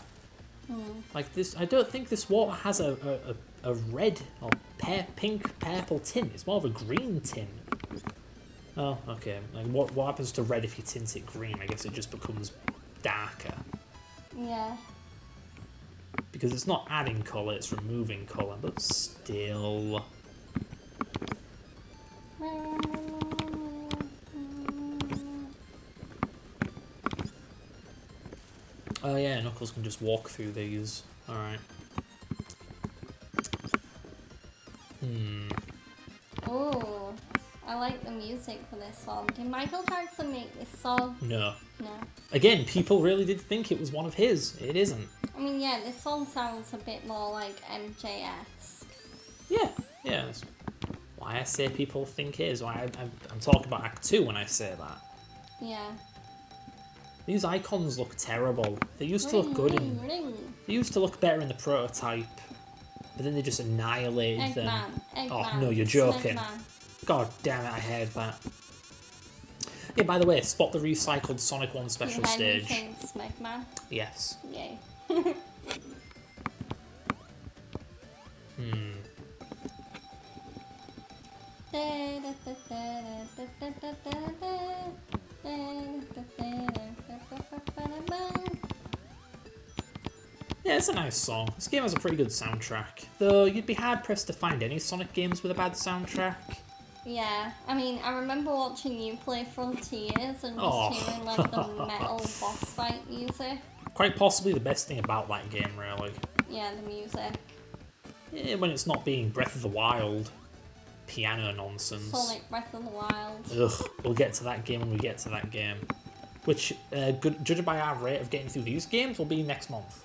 Like this, I don't think this water has a red or pink purple tint. It's more of a green tint. Oh, okay. Like what happens to red if you tint it green? I guess it just becomes darker. Yeah. Because it's not adding colour, it's removing colour, but still. Oh yeah, Knuckles can just walk through these. Alright. Oh, I like the music for this song. Did Michael Jackson make this song? No. No. Again, people really did think it was one of his. It isn't. I mean, yeah, this song sounds a bit more like MJS. Yeah, yeah. That's why I say people think it is. Why I'm talking about Act 2 when I say that. Yeah. These icons look terrible. They used to look good in... They used to look better in the prototype, but then they just annihilated them. Eggman. Oh, no, you're joking. Smegman. God damn it, I heard that. Yeah, by the way, spot the recycled Sonic 1 special You heard stage. me saying Smegman? Yes. Yay. Yeah, it's a nice song. This game has a pretty good soundtrack. Though, you'd be hard-pressed to find any Sonic games with a bad soundtrack. Yeah, I mean, I remember watching you play Frontiers and Oh. just hearing like the metal boss fight music. Quite possibly the best thing about that game, really. Yeah, the music. Yeah, when it's not being Breath of the Wild piano nonsense. Sonic Breath of the Wild. Ugh, we'll get to that game when we get to that game. Which, judging by our rate of getting through these games, will be next month.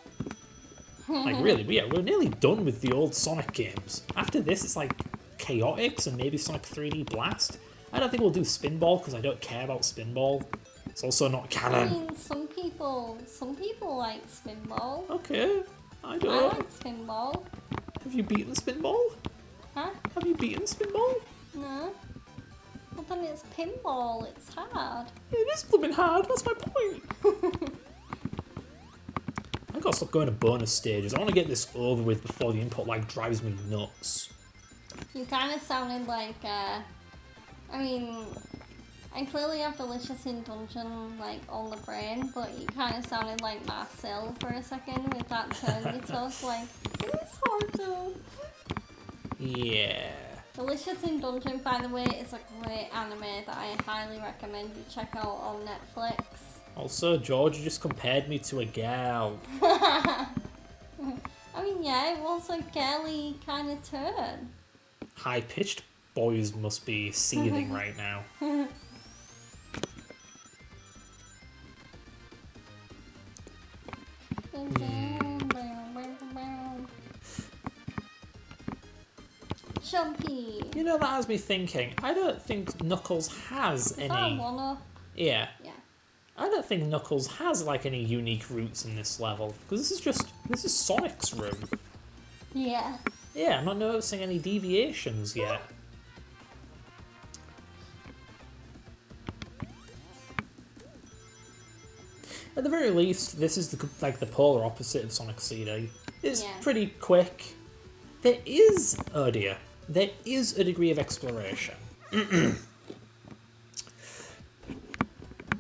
Like, really, we're nearly done with the old Sonic games. After this, it's like Chaotix and maybe Sonic 3D Blast. I don't think we'll do Spinball because I don't care about Spinball. It's also not I canon. mean, some people like Spinball. Okay, I I don't. like Spinball. Have you beaten Spinball? Huh? Have you beaten Spinball? No. Well, then it's pinball. It's hard. It is blooming hard, that's my point. I gotta stop going to bonus stages. I want to get this over with before the input like drives me nuts. You kind of sounded like, I mean, I clearly have Delicious in Dungeon, like, on the brain, but you kind of sounded like Marcel for a second with that turn you took, like, it's hard to... Yeah. Delicious in Dungeon, by the way, is a great anime that I highly recommend you check out on Netflix. Also, George just compared me to a girl. I mean, yeah, it was a girly kind of turn. High-pitched boys must be seething right now. Jumpy. You know, that has me thinking. I don't think Knuckles has Is any. that a one-up? Yeah. Yeah. I don't think Knuckles has like any unique routes in this level because this is Sonic's room. Yeah. Yeah, I'm not noticing any deviations yet. At the very least, this is the polar opposite of Sonic CD. It's pretty quick. There is, oh dear, there is a degree of exploration.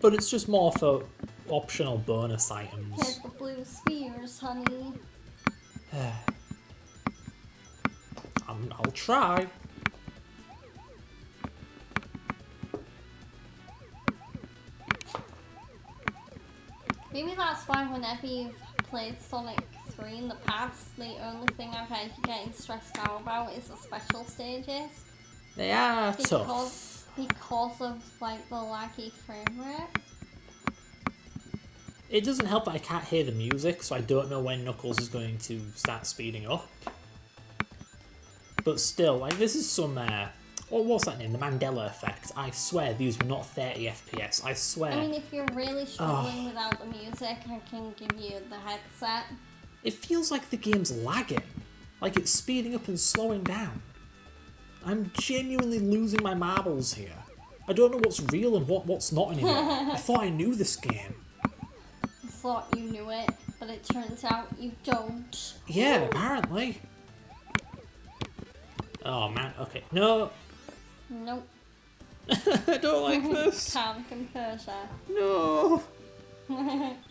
But it's just more for optional bonus items. Here's the blue spheres, honey. I'll try. Maybe that's why whenever you've played Sonic 3 in the past, the only thing I've heard you getting stressed out about is the special stages. They are tough. Because of, like, the laggy frame rate. It doesn't help that I can't hear the music, so I don't know when Knuckles is going to start speeding up. But still, like, this is some, what's that name? The Mandela effect. I swear these were not 30 FPS. I swear. I mean, if you're really struggling without the music, I can give you the headset. It feels like the game's lagging. Like it's speeding up and slowing down. I'm genuinely losing my marbles here. I don't know what's real and what's not anymore. I thought I knew this game. I thought you knew it, but it turns out you don't. Yeah, apparently. Oh man, okay. No. Nope. I don't like this. Calm composure. No.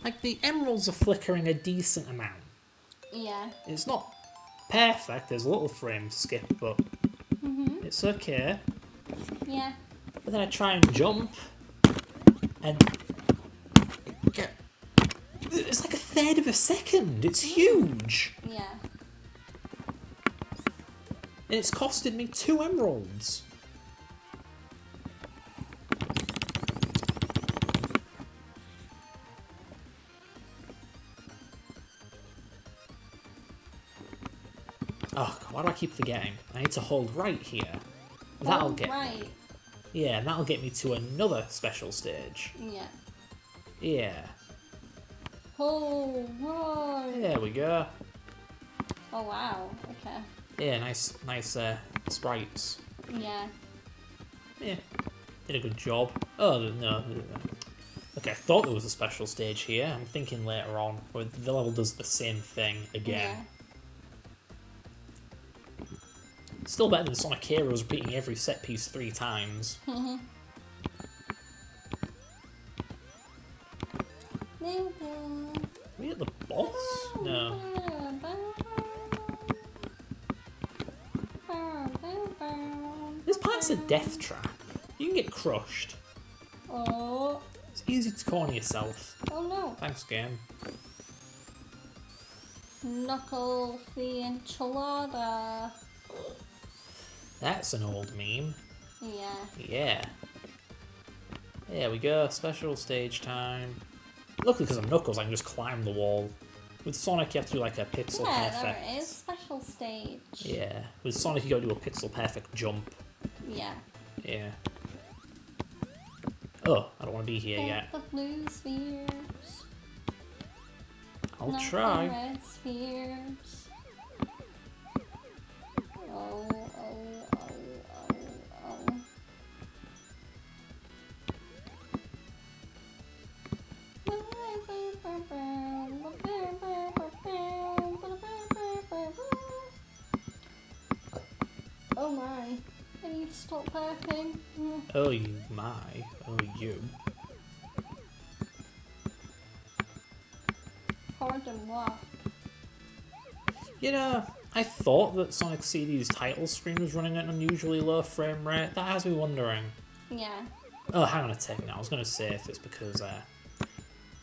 Like the emeralds are flickering a decent amount. Yeah. It's not perfect, there's a little frame skip, but it's okay. Yeah. But then I try and jump, and it's like a third of a second. It's huge. Yeah. And it's costed me 2 emeralds. Oh, God, why do I keep forgetting? I need to hold right here. That'll get right. Yeah, and that'll get me to another special stage. Yeah. Yeah. Oh, right. There we go. Oh, wow. Okay. Yeah, nice sprites. Yeah. Yeah, did a good job. Oh, no. Okay, I thought there was a special stage here. I'm thinking later on, where the level does the same thing again. Yeah. Still better than Sonic Heroes repeating every set piece 3 times. Are we at the boss? No. This part's a death trap. You can get crushed. Oh. It's easy to corner yourself. Oh no. Thanks, game. Knuckles the enchilada. That's an old meme. Yeah. Yeah. There we go, special stage time. Luckily, because of Knuckles, I can just climb the wall. With Sonic, you have to do like a pixel perfect. Yeah, there it is. Special stage. Yeah. With Sonic, you gotta do a pixel perfect jump. Yeah. Yeah. Oh, I don't want to be here Get yet. the blue spheres. I'll Not try. the red spheres. Oh, oh, oh, oh, oh. Oh my. I need to stop burping. Oh, you my. Oh, you. Pardon what? You know, I thought that Sonic CD's title screen was running at an unusually low frame rate. That has me wondering. Yeah. Oh, hang on a second. I was going to say if it's because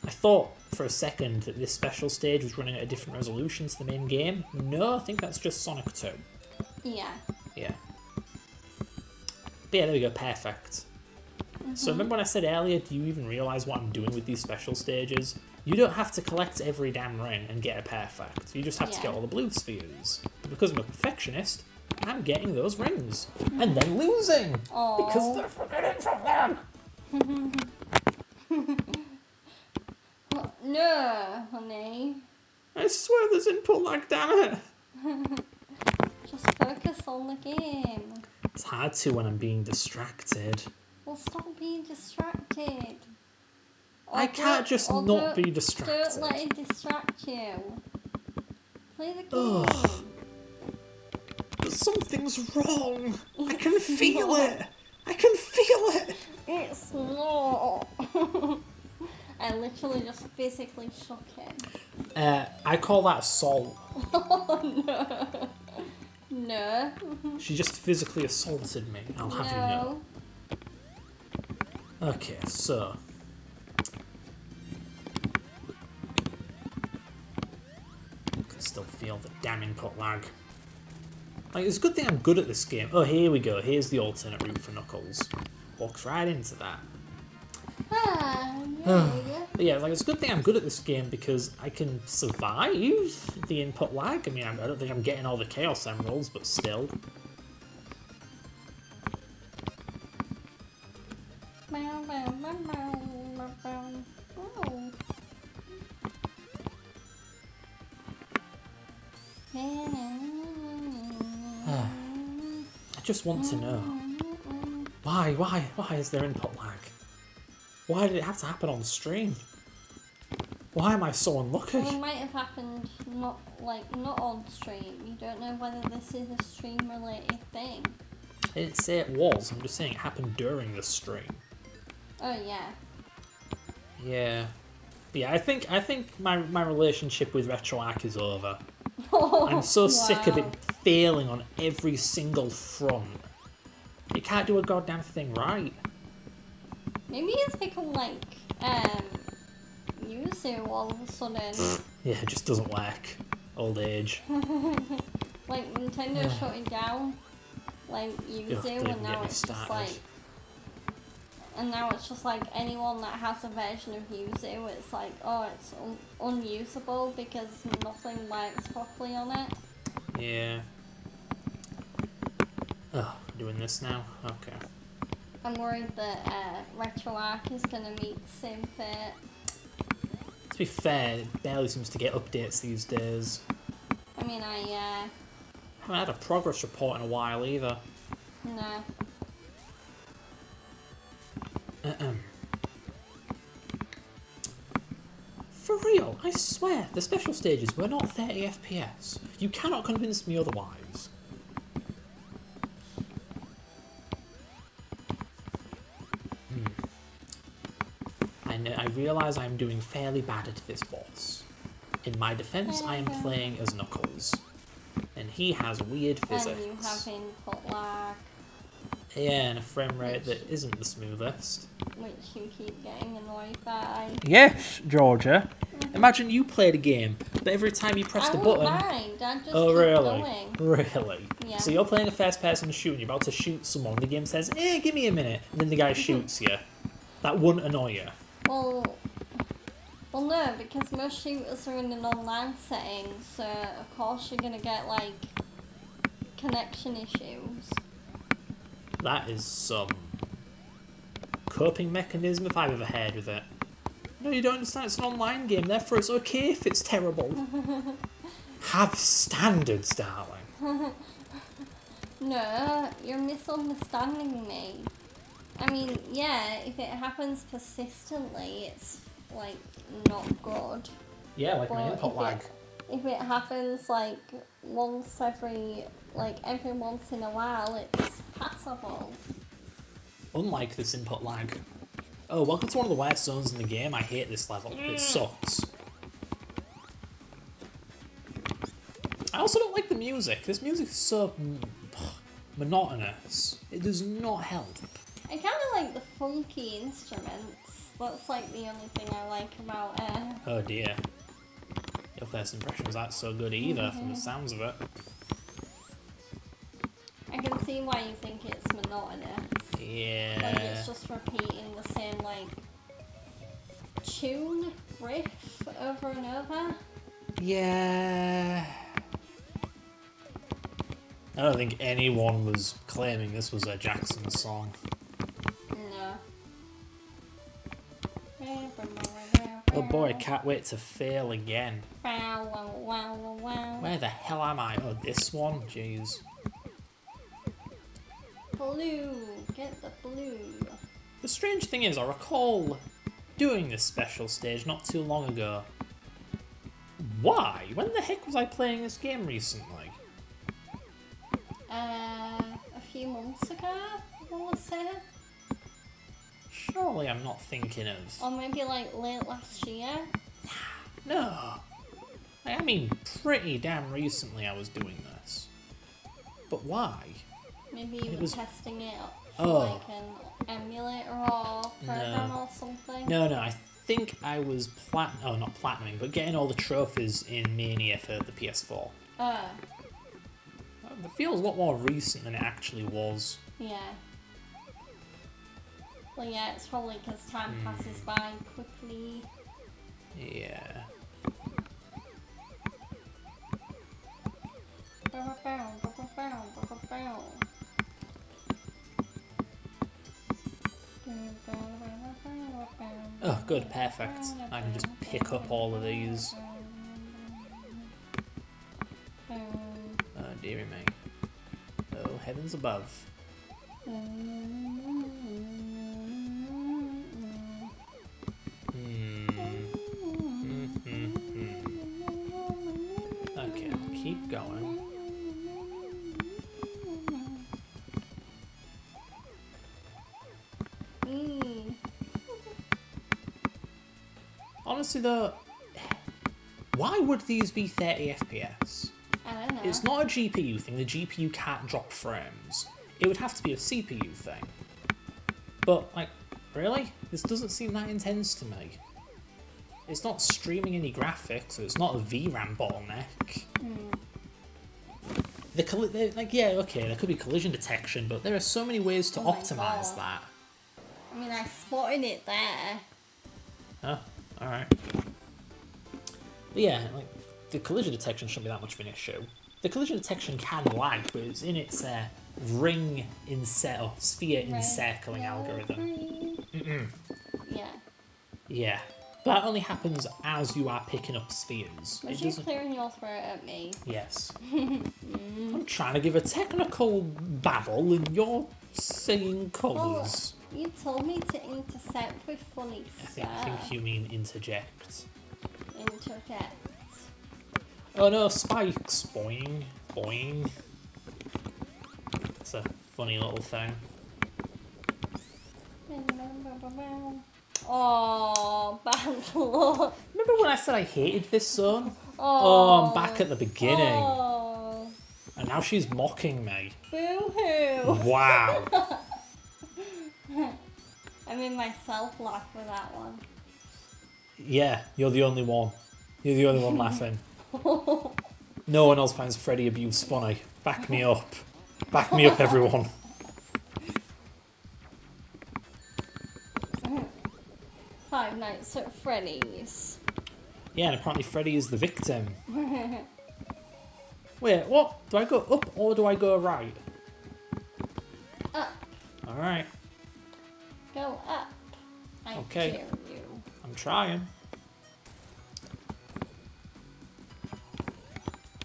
I thought for a second that this special stage was running at a different resolution to the main game. No, I think that's just Sonic 2. Yeah. Yeah. But yeah, there we go, perfect. So remember when I said earlier, do you even realise what I'm doing with these special stages? You don't have to collect every damn ring and get a perfect. You just have to get all the blue spheres. But because I'm a perfectionist, I'm getting those rings. And then losing! Aww. Because they're forgetting from them! No, honey. I swear there's input lag, damn it! Just focus on the game. It's hard to when I'm being distracted. Well, stop being distracted. I can't just not be distracted. Don't let it distract you. Play the game. Ugh. But something's wrong. I can feel it. I can feel it. It's not. I literally just physically shook him. I call that assault. Oh no. No. She just physically assaulted me. I'll have you know. Okay, so. I can still feel the damn input lag. Like, it's a good thing I'm good at this game. Oh, here we go. Here's the alternate route for Knuckles. Walks right into that. Yeah. But yeah, like, it's a good thing I'm good at this game because I can survive the input lag. I mean, I don't think I'm getting all the Chaos Emeralds, but still. I just want to know. Why is there input lag? Why did it have to happen on stream? Why am I so unlucky? Well, it might have happened not on stream. You don't know whether this is a stream related thing. I didn't say it was, I'm just saying it happened during the stream. Oh yeah. Yeah. Yeah, I think my relationship with RetroArch is over. I'm so sick of it failing on every single front. You can't do a goddamn thing right. Maybe it's become like Yuzu all of a sudden. Yeah, it just doesn't work. Old age. Like Nintendo shut it down. Like Yuzu, and now it's just like. And now it's just like anyone that has a version of Yuzu, it's like, oh, it's unusable because nothing works properly on it. Yeah. Oh, doing this now? Okay. I'm worried that RetroArch is going to meet the same fate. To be fair, it barely seems to get updates these days. I mean, I haven't had a progress report in a while either. No. For real, I swear, the special stages were not 30 FPS. You cannot convince me otherwise. I realise I'm doing fairly bad at this boss. In my defence, I am playing as Knuckles. And he has weird physics. And you have input lag. Yeah, and a frame rate that isn't the smoothest. Which you keep getting annoyed by. Yes, Georgia. Imagine you played a game, but every time you pressed a button... I'd just keep really? going. Really? Yeah. So you're playing a first-person shooter, and you're about to shoot someone, the game says, give me a minute, and then the guy shoots you. That wouldn't annoy you. Well, no, because most shooters are in an online setting, so of course you're gonna get, like, connection issues. That is some coping mechanism if I've ever heard of it. No, you don't understand, it's an online game, therefore it's okay if it's terrible. Have standards, darling. No, you're misunderstanding me. I mean, yeah, if it happens persistently, it's, like, not good. Yeah, like my input lag. If it happens, like, every once in a while, it's passable. Unlike this input lag. Oh, welcome to one of the worst zones in the game. I hate this level. It sucks. I also don't like the music. This music is so monotonous. It does not help. I kind of like the funky instruments. That's like the only thing I like about it. Oh dear. Your first impression was that so good either, from the sounds of it. I can see why you think it's monotonous. Yeah. Like it's just repeating the same like tune riff over and over. Yeah. I don't think anyone was claiming this was a Jackson song. No. Oh boy, I can't wait to fail again. Wow. Where the hell am I? Oh, this one? Jeez. Blue, get the blue. The strange thing is, I recall doing this special stage not too long ago. Why? When the heck was I playing this game recently? A few months ago, I want to say. Surely I'm not thinking of... Or maybe like late last year. No. I mean, pretty damn recently I was doing this. But why? Maybe you were was- testing it for Oh. like an emulator or program or something. No, I think I was not platinuming, but getting all the trophies in Mania for the PS4. It feels a lot more recent than it actually was. Yeah. Well, yeah, it's probably because time passes by quickly. Yeah. Oh, good, perfect. I can just pick up all of these. Oh, dearie me. Oh, heavens above. Okay, keep going. Honestly though, why would these be 30 FPS? I don't know. It's not a GPU thing, the GPU can't drop frames. It would have to be a CPU thing. But, like, really? This doesn't seem that intense to me. It's not streaming any graphics, so it's not a VRAM bottleneck. Yeah, okay, there could be collision detection, but there are so many ways to Oh my optimize God. that. I mean, I spotted it there. Oh, alright. But yeah, like, the collision detection shouldn't be that much of an issue. The collision detection can lag, but it's in its sphere encircling algorithm. Yeah. Yeah. That only happens as you are picking up spheres. Was you clearing your throat at me? Yes. I'm trying to give a technical babble and you're saying colours. Well, you told me to intercept with funny I think you mean interject. Interject. Oh no, spikes! Boing. Boing. It's a funny little thing. Oh, bad luck. Remember when I said I hated this zone? Oh, I'm back at the beginning. Oh, And now she's mocking me. boo-hoo. Wow. I made myself laugh with that one. Yeah, you're the only one. You're the only one laughing. No one else finds Freddy abuse funny. Back me up. Back me up, everyone. Five Nights at Freddy's. Yeah, and apparently Freddy is the victim. Wait, what? Do I go up or do I go right? Up. Alright, Go up. I Okay. dare you. I'm trying.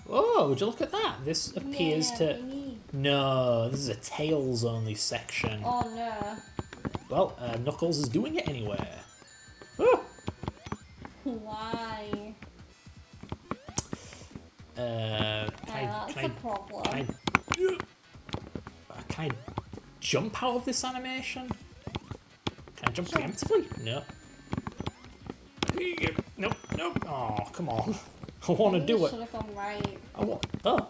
Oh, would you look at that? This appears Yeah, to... baby. No, this is a Tails only section. Oh no. Well, Knuckles is doing it anyway. Oh! Why? Can That's a problem. I jump out of this animation? Can I jump Sure. preemptively? No. Nope, nope. Oh, come on. I want to You do it. should have gone right. I want. Oh.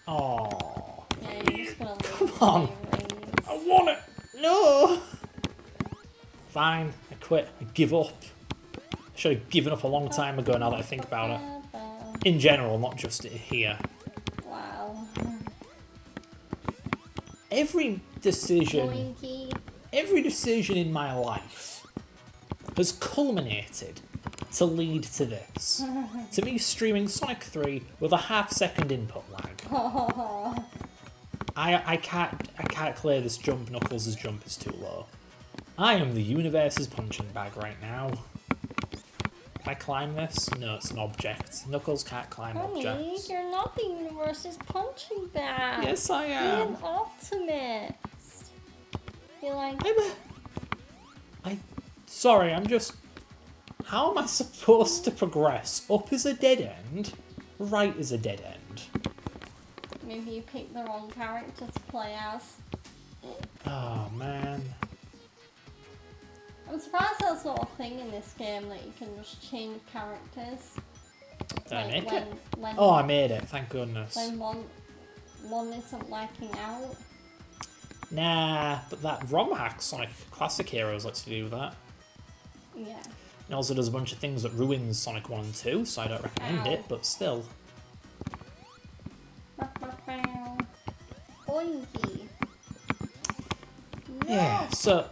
Oh. Yeah, you're just gonna Come lose on. anyways. I want know. Fine, I quit. I give up. I should have given up a long time ago now that I think about it. In general, not just here. Wow. Every decision Boinky. in my life has culminated to lead to this. To me streaming Sonic 3 with a half-second input lag. I can't clear this jump. Knuckles' jump is too low. I am the universe's punching bag right now. Can I climb this? No, it's an object. Knuckles can't climb Honey, objects. you're not the universe's punching bag. Yes, I Be am. an optimist. Be like, Sorry, I'm just... How am I supposed to progress? Up is a dead end, right is a dead end. maybe you picked the wrong character to play as. Oh, man. I'm surprised there's not a thing in this game that you can just change characters. Did I make when, it? When, Oh, I made it, thank goodness. When one isn't working out. Nah, but that ROM hack Sonic Classic Heroes lets you do that. Yeah. It also does a bunch of things that ruins Sonic 1 and 2, so I don't recommend it, but still. Boinky. Yeah, so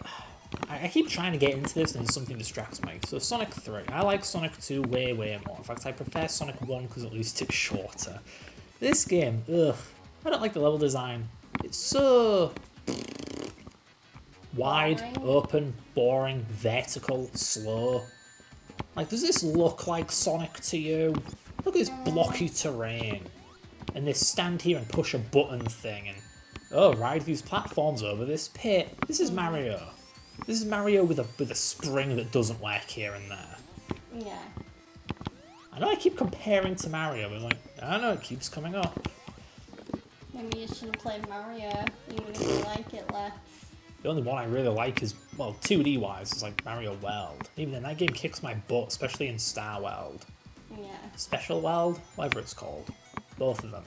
I keep trying to get into this and something distracts me. So Sonic 3, I like Sonic 2 way, way more. In fact, I prefer Sonic 1 because at least it's shorter. This game, ugh, I don't like the level design. It's so wide, Boring. open, boring, vertical, slow. Like, does this look like Sonic to you? Look at this blocky terrain. And this stand here and push a button thing and, oh, ride these platforms over this pit. This is Mario. This is Mario with a spring that doesn't work here and there. Yeah. I know I keep comparing to Mario, but like, I don't know, it keeps coming up. Maybe you should have played Mario, even if you like it less. The only one I really like is, well, 2D wise, is like Mario World. Even then, that game kicks my butt, especially in Star World. Yeah. Special World, whatever it's called. Both of them.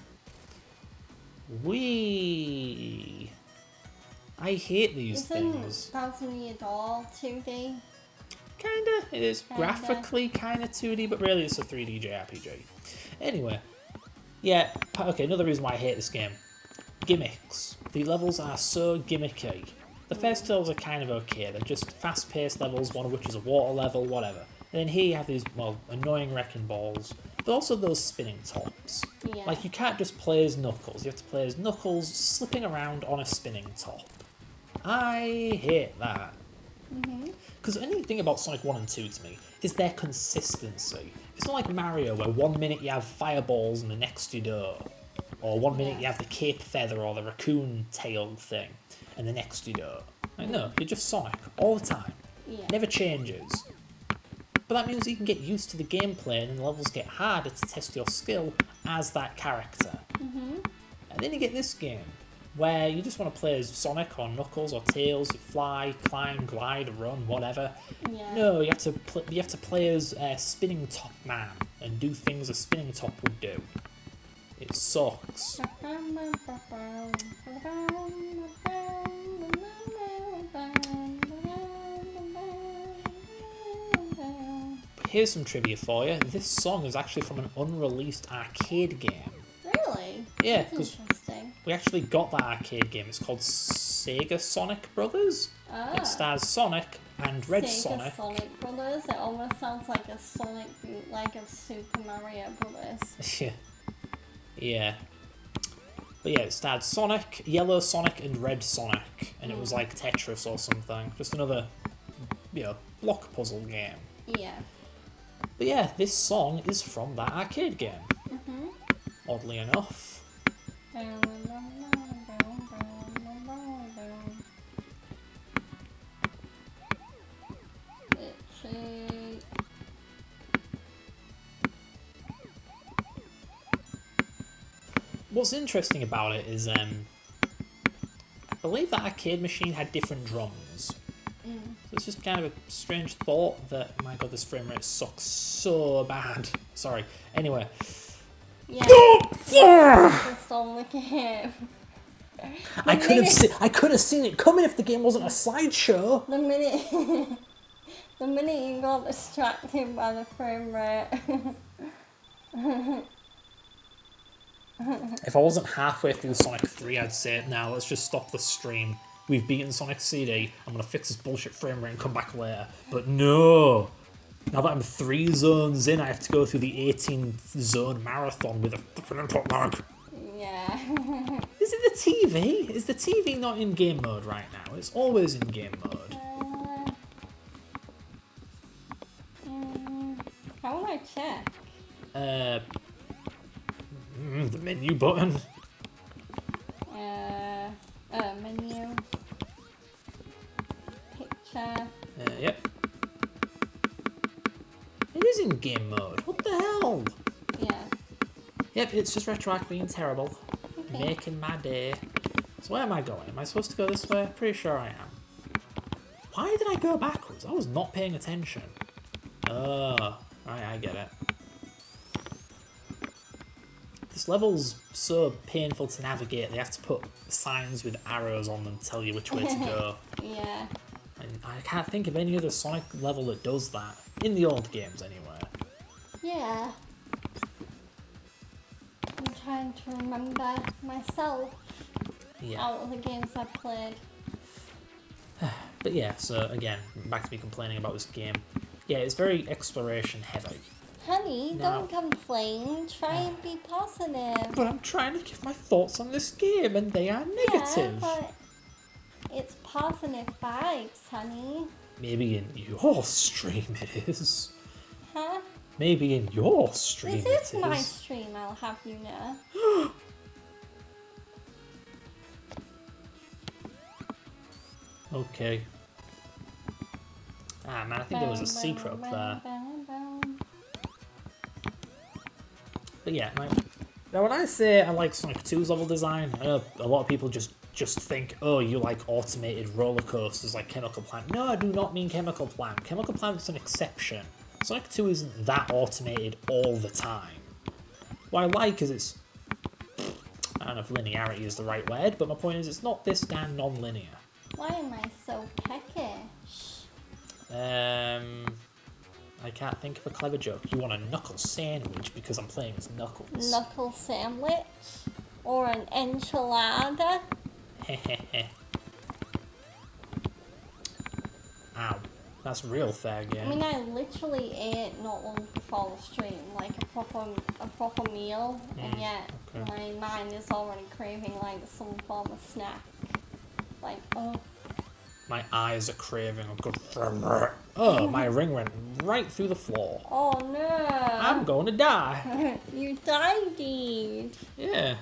Wee. I hate these things. Isn't Thousand Year Door 2D? Kinda. It is Kinda. graphically kinda 2D, but really it's a 3D JRPG. Anyway. Yeah, okay, another reason why I hate this game. Gimmicks. The levels are so gimmicky. The first two levels are kind of okay. They're just fast-paced levels, one of which is a water level, whatever. And then here you have these, well, annoying wrecking balls, but also those spinning tops. Yeah. Like, you can't just play as Knuckles. You have to play as Knuckles slipping around on a spinning top. I hate that. Because the only thing about Sonic 1 and 2 to me is their consistency. It's not like Mario, where 1 minute you have fireballs and the next you don't. Or 1 minute you have the cape feather or the raccoon tail thing, and the next you don't. Like, no, you're just Sonic all the time. Yeah. Never changes. But that means you can get used to the gameplay and the levels get harder to test your skill as that character. And then you get this game, where you just want to play as Sonic or Knuckles or Tails, you fly, climb, glide, run, whatever. Yeah. No, you have to play as a spinning top man and do things a spinning top would do. It sucks. Here's some trivia for you. This song is actually from an unreleased arcade game. Really? Yeah, That's 'cause interesting. we actually got that arcade game. It's called Sega Sonic Brothers. Ah. It stars Sonic and Red Sega Sonic. Brothers. It almost sounds like a Sonic bootleg of Super Mario Brothers. Yeah. Yeah. But yeah, it starred Sonic, Yellow Sonic, and Red Sonic. And it was like Tetris or something. Just another, block puzzle game. Yeah. But yeah, this song is from that arcade game. Oddly enough. What's interesting about it is, I believe that arcade machine had different drums. So it's just kind of a strange thought that, my god, this frame rate sucks so bad. Sorry. Anyway. Yeah. Just on the game. I could have seen it coming if the game wasn't a slideshow. The minute, the minute you got distracted by the frame rate. If I wasn't halfway through Sonic 3, I'd say, now let's just stop the stream. We've beaten Sonic CD. I'm going to fix this bullshit frame rate and come back later. But no! Now that I'm 3 zones in, I have to go through the 18th zone marathon with a fucking input lag. Yeah. Is it the TV? Is the TV not in game mode right now? It's always in game mode. How would I check? The menu button. Menu. Picture. Yep. It is in game mode. What the hell? Yeah. Yep, it's just retroactive being terrible. Okay. Making my day. So where am I going? Am I supposed to go this way? Pretty sure I am. Why did I go backwards? I was not paying attention. Oh, right, I get it. This level's so painful to navigate, they have to put signs with arrows on them to tell you which way to go. Yeah. And I can't think of any other Sonic level that does that. In the old games, anyway. Yeah. I'm trying to remember myself Yeah. out of the games I've played. But yeah, so again, back to me complaining about this game. Yeah, it's very exploration heavy. Honey, No. don't complain. Try and be positive. But I'm trying to give my thoughts on this game and they are negative. Yeah, but it's positive vibes, honey. Maybe in your stream it is. Huh? Maybe in your stream This it is my is. stream, I'll have you know. Okay. Ah man, I think there was a secret up there. But yeah, now when I say I like Sonic 2's level design, I know a lot of people just think, oh, you like automated roller coasters like Chemical Plant. No, I do not mean Chemical Plant. Chemical Plant's an exception. Sonic 2 isn't that automated all the time. What I like is it's... I don't know if linearity is the right word, but my point is it's not this damn non-linear. Why am I so peckish? I can't think of a clever joke. You want a knuckle sandwich because I'm playing as Knuckles. Knuckle sandwich? Or an enchilada? Ow. That's real fair I game. mean, I literally ate not long before the stream, like a proper meal, and yet okay. my mind is already craving like some form of snack. Like, oh. My eyes are craving a good... Oh, my ring went right through the floor. Oh no! I'm going to die. You died, dude. Yeah,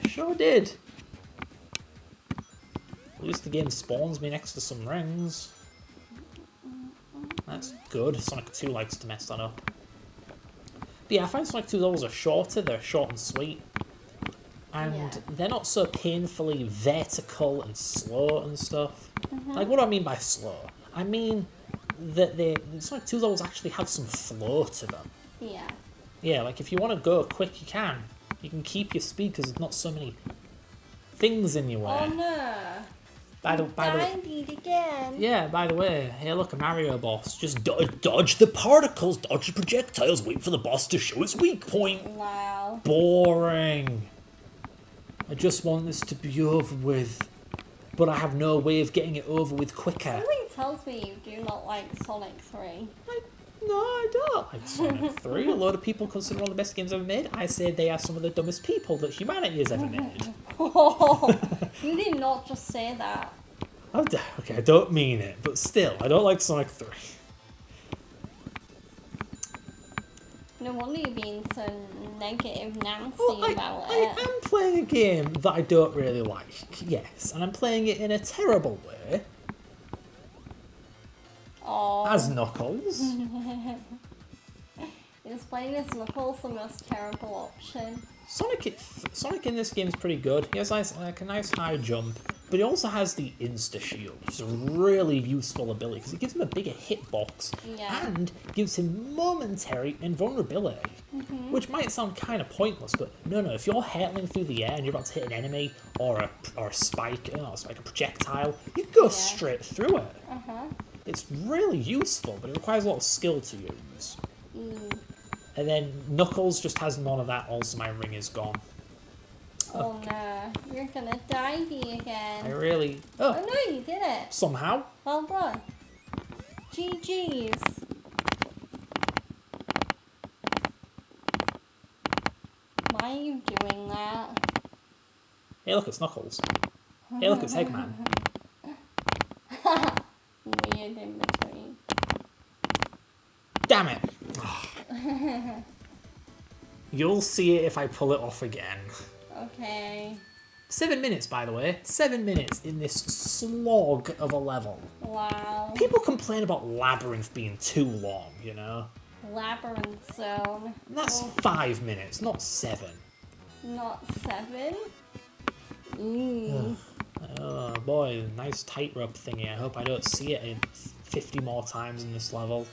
sure did. At least the game spawns me next to some rings. That's good. Sonic 2 likes to mess that up. But yeah, I find Sonic 2 levels are shorter. They're short and sweet. And they're not so painfully vertical and slow and stuff. Like, what do I mean by slow? I mean that the Sonic 2 levels actually have some flow to them. Yeah. Yeah, like if you want to go quick, you can. You can keep your speed because there's not so many things in your way. Oh no! By the Died again. yeah, by the way, hey look, a Mario boss. Just dodge the particles, dodge the projectiles, wait for the boss to show its weak point. Wow. Boring. I just want this to be over with. But I have no way of getting it over with quicker. Something tells me you do not like Sonic 3. No, I don't like Sonic 3. A lot of people consider one of the best games ever made. I say they are some of the dumbest people that humanity has ever made. Oh, you did not just say that. Okay, I don't mean it, but still, I don't like Sonic 3. No wonder you're being so negative Nancy Well, about I it. am playing a game that I don't really like, yes, and I'm playing it in a terrible way, Oh. as Knuckles. is playing as Knuckles the most terrible option? Sonic in this game is pretty good. He has like a nice high jump, but he also has the Insta Shield, which is a really useful ability because it gives him a bigger hitbox and gives him momentary invulnerability, which might sound kind of pointless, but no, if you're hurtling through the air and you're about to hit an enemy or a spike, a projectile, you can go straight through it. It's really useful, but it requires a lot of skill to use. And then Knuckles just has none of that, also my ring is gone. Oh no, you're gonna die again. I really... Oh no, you did it. Somehow. Well done. GG's. Why are you doing that? Hey look, it's Knuckles. Hey look, it's Eggman. Weird in between. Damn it! You'll see it if I pull it off again. Okay. 7 minutes, by the way. 7 minutes in this slog of a level. Wow. People complain about Labyrinth being too long, you know? Labyrinth Zone. And that's 5 minutes, not 7. Not 7? Ooh. Oh boy, nice tightrope thingy. I hope I don't see it in 50 more times in this level.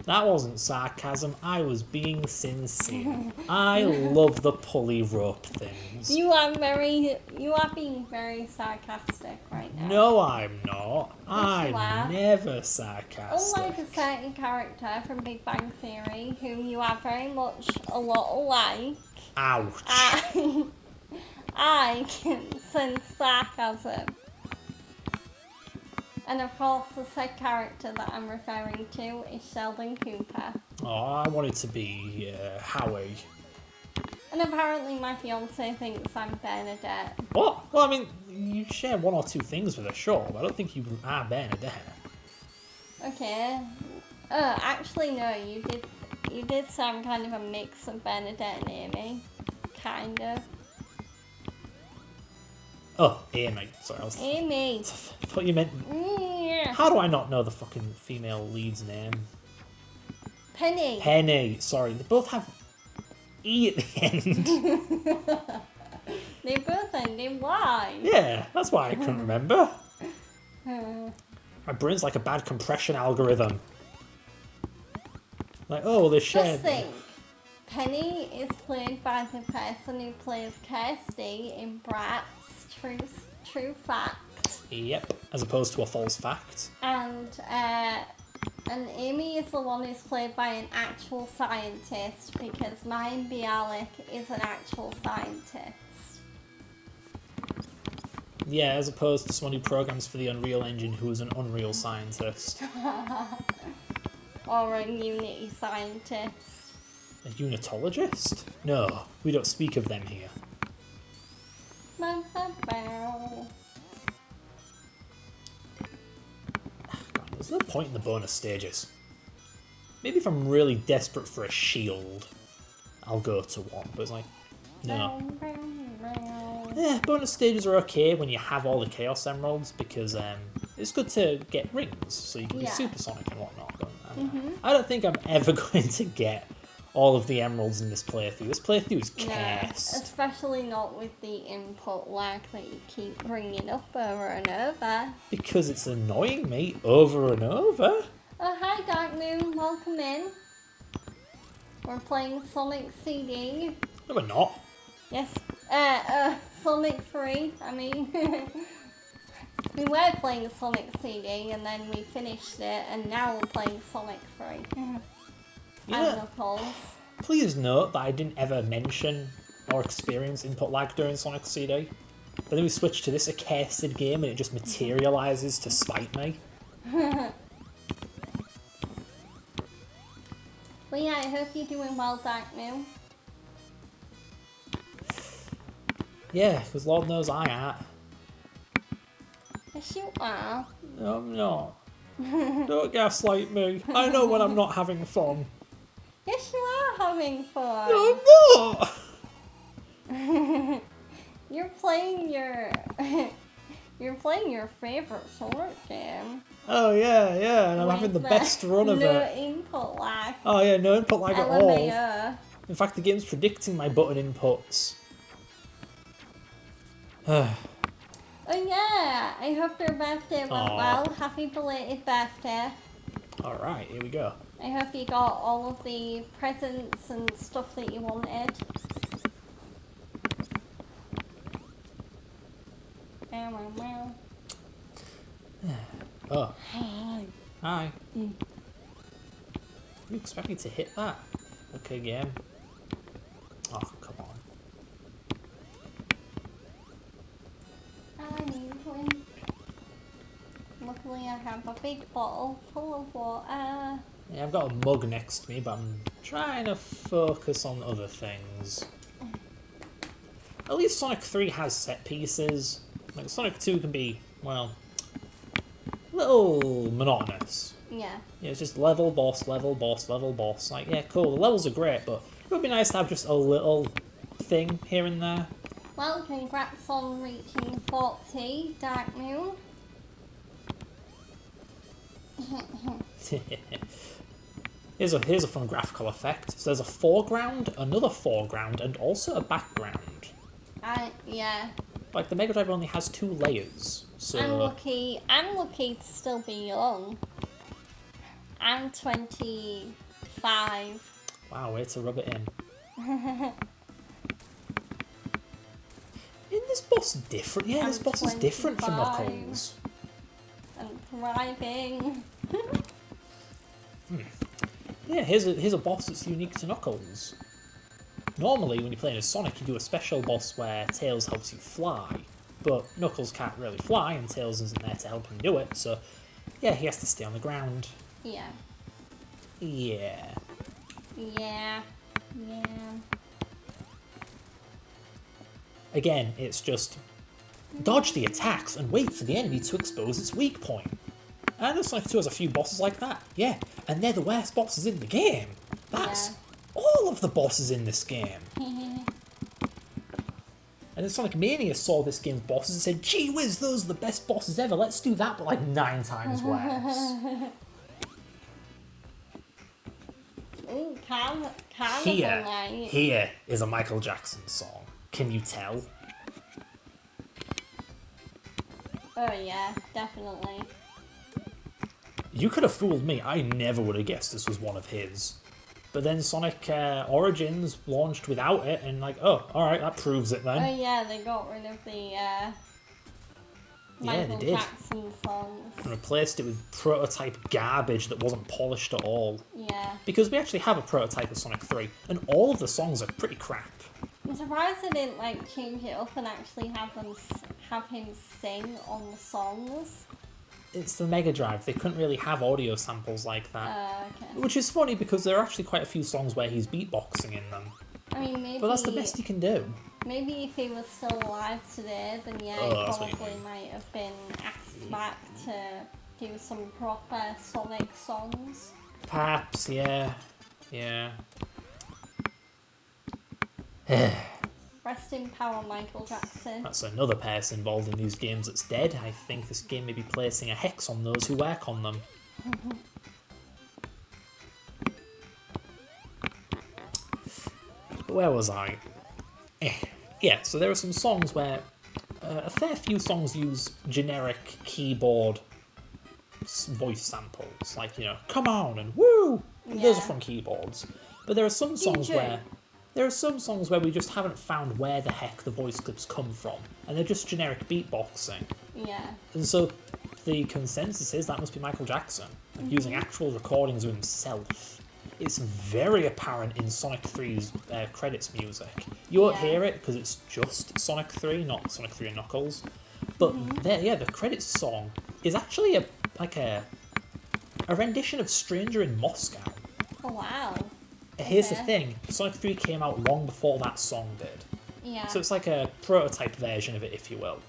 That wasn't sarcasm, I was being sincere. I love the pulley rope things. You are being very sarcastic right now. No, I'm not. you I'm are. never sarcastic. Unlike a certain character from Big Bang Theory, whom you are very much a lot alike, Ouch. I can sense sarcasm. And of course, the said character that I'm referring to is Sheldon Cooper. Oh, I want it to be Howie. And apparently my fiance thinks I'm Bernadette. What? Well, I mean, you share one or two things with her, sure, but I don't think you are Bernadette. Okay. Actually no, you did sound kind of a mix of Bernadette and Amy. Kind of. Oh, Amy. Sorry, I Amy. thought you meant... Yeah. How do I not know the fucking female lead's name? Penny. Penny. Sorry, they both have E at the end. They both end in Y. Yeah, that's why I couldn't remember. My brain's like a bad compression algorithm. Like, oh, they shared... Just think. Penny is played by the person who plays Kirsty in Bratz True Fact. Yep, as opposed to a false fact. And Amy is the one who's played by an actual scientist because Mayim Bialik is an actual scientist. Yeah, as opposed to someone who programs for the Unreal Engine who is an Unreal scientist. Or a Unity scientist. A unitologist? No, we don't speak of them here. God, there's no point in the bonus stages. Maybe if I'm really desperate for a shield, I'll go to one, but it's like, no. Bonus stages are okay when you have all the Chaos Emeralds because it's good to get rings, so you can be supersonic and whatnot. I don't think I'm ever going to get all of the emeralds in this playthrough. This playthrough is cursed. No, especially not with the input lag that you keep bringing up over and over. Because it's annoying me over and over. Oh, hi Dark Moon, welcome in. We're playing Sonic CD. No, we're not. Yes, Sonic 3, I mean. We were playing Sonic CD and then we finished it and now we're playing Sonic 3. Knuckles. Please note that I didn't ever mention or experience input lag during Sonic CD. But then we switched to this accursed game and it just materialises to spite me. But yeah, I hope you're doing well, Dark Moon. Yeah, because Lord knows I ain't. Yes, you are. No, I'm not. Don't gaslight me. I know when I'm not having fun. Yes, you are having fun. No, I'm not! You're playing your You're playing your favourite Sonic game. Oh yeah, and I'm having the best run of no it. input lag. Oh yeah, no input lag at all. LMAO. In fact, the game's predicting my button inputs. Oh yeah, I hope your birthday went Aw. well. Happy belated birthday. Alright, here we go. I hope you got all of the presents and stuff that you wanted. Oh, Hi. hi. You expect me to hit that? Okay, game. Oh, come on. I need one. Luckily I have a big bottle full of water. Yeah, I've got a mug next to me, but I'm trying to focus on other things. At least Sonic 3 has set pieces. Like, Sonic 2 can be, well, a little monotonous. Yeah. Yeah, it's just level, boss, level, boss, level, boss. Like, yeah, cool, the levels are great, but it would be nice to have just a little thing here and there. Well, congrats on reaching 40, Dark Moon. Here's a fun graphical effect. So there's a foreground, another foreground, and also a background. Yeah. Like, the Mega Drive only has 2 layers, so... I'm lucky to still be young. I'm 25. Wow, way to rub it in. Isn't this boss different? Yeah, this I'm boss is different from 25. Knuckles. I'm thriving. Yeah, here's a boss that's unique to Knuckles. Normally, when you're playing as Sonic, you do a special boss where Tails helps you fly, but Knuckles can't really fly, and Tails isn't there to help him do it, so yeah, he has to stay on the ground. Yeah. Yeah. Yeah. Yeah. Again, it's just dodge the attacks and wait for the enemy to expose its weak point. And Sonic 2 has a few bosses like that, yeah, and they're the worst bosses in the game. That's all of the bosses in this game. And then Sonic Mania saw this game's bosses and said, gee whiz, those are the best bosses ever, let's do that, but like 9 times worse. Ooh, calm Here is a Michael Jackson song. Can you tell? Oh yeah, definitely. You could have fooled me. I never would have guessed this was one of his. But then Sonic Origins launched without it, and like, oh, alright, that proves it then. Oh yeah, they got rid of the Michael Jackson songs. And replaced it with prototype garbage that wasn't polished at all. Yeah. Because we actually have a prototype of Sonic 3, and all of the songs are pretty crap. I'm surprised they didn't like change it up and actually have him sing on the songs. It's the Mega Drive, they couldn't really have audio samples like that. Okay. Which is funny because there are actually quite a few songs where he's beatboxing in them. I mean, maybe. But that's the best he can do. Maybe if he was still alive today, then yeah, he probably might have been asked back to do some proper Sonic songs. Perhaps, yeah. Yeah. Rest in power, Michael Jackson. That's another person involved in these games that's dead. I think this game may be placing a hex on those who work on them. But where was I? Yeah, so there are some songs where a fair few songs use generic keyboard voice samples, like, you know, come on and woo! Yeah. Those are from keyboards. But there are some songs DJ. where we just haven't found where the heck the voice clips come from, and they're just generic beatboxing. Yeah. And so the consensus is that must be Michael Jackson, like using actual recordings of himself. It's very apparent in Sonic 3's credits music. You won't hear it because it's just Sonic 3, not Sonic 3 and Knuckles. But the credits song is actually a rendition of Stranger in Moscow. Oh wow. Here's the thing, Sonic 3 came out long before that song did. Yeah. So it's like a prototype version of it, if you will.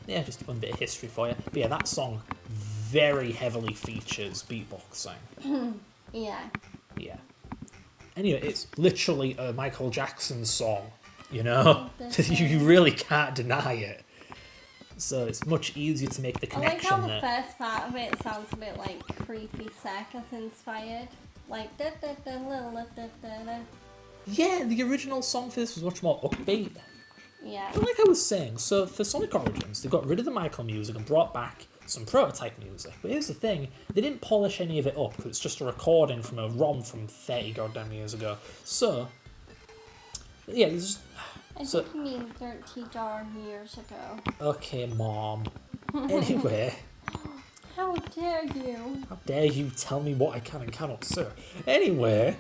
Yeah, just a fun bit of history for you. But yeah, that song very heavily features beatboxing. Yeah. Yeah. Anyway, it's literally a Michael Jackson song. you know? You really can't deny it. So it's much easier to make the I like connection how the that... first part of it sounds a bit like creepy circus inspired. Like da da da da da da da. Yeah, the original song for this was much more upbeat. Yeah. But like I was saying, so for Sonic Origins, they got rid of the Michael music and brought back some prototype music. But here's the thing, they didn't polish any of it up, because it's just a recording from a ROM from 30 goddamn years ago. So, yeah, there's just... I think you mean 30 darn years ago. Okay, Mom. Anyway... How dare you? How dare you tell me what I can and cannot say? Anyway,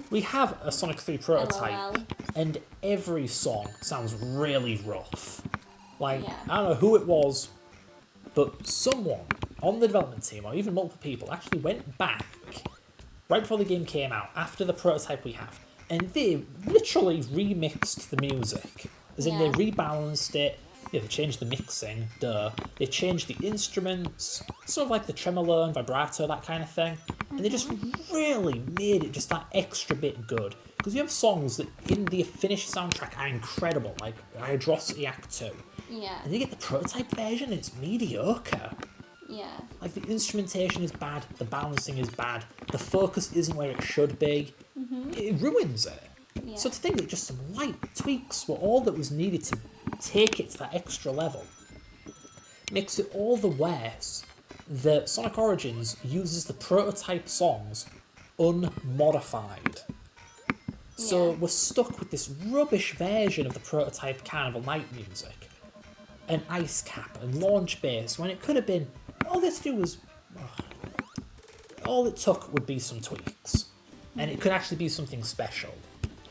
we have a Sonic 3 prototype, LOL. and every song sounds really rough. Like, Yeah. I don't know who it was, but someone on the development team, or even multiple people, actually went back right before the game came out, after the prototype we have, and they literally remixed the music. As in, they rebalanced it. Yeah, they changed the mixing, They changed the instruments, sort of like the tremolo and vibrato, that kind of thing. And they just really made it just that extra bit good. Because you have songs that in the finished soundtrack are incredible, like Hydrosity Act 2. Yeah. And you get the prototype version and it's mediocre. Yeah. Like, the instrumentation is bad, the balancing is bad, the focus isn't where it should be. It ruins it. Yeah. So to think that just some light tweaks were all that was needed to take it to that extra level makes it all the worse that Sonic Origins uses the prototype songs unmodified. So we're stuck with this rubbish version of the prototype Carnival Night music and Ice Cap and Launch Base when it could have been all they had to do was all it took would be some tweaks and it could actually be something special.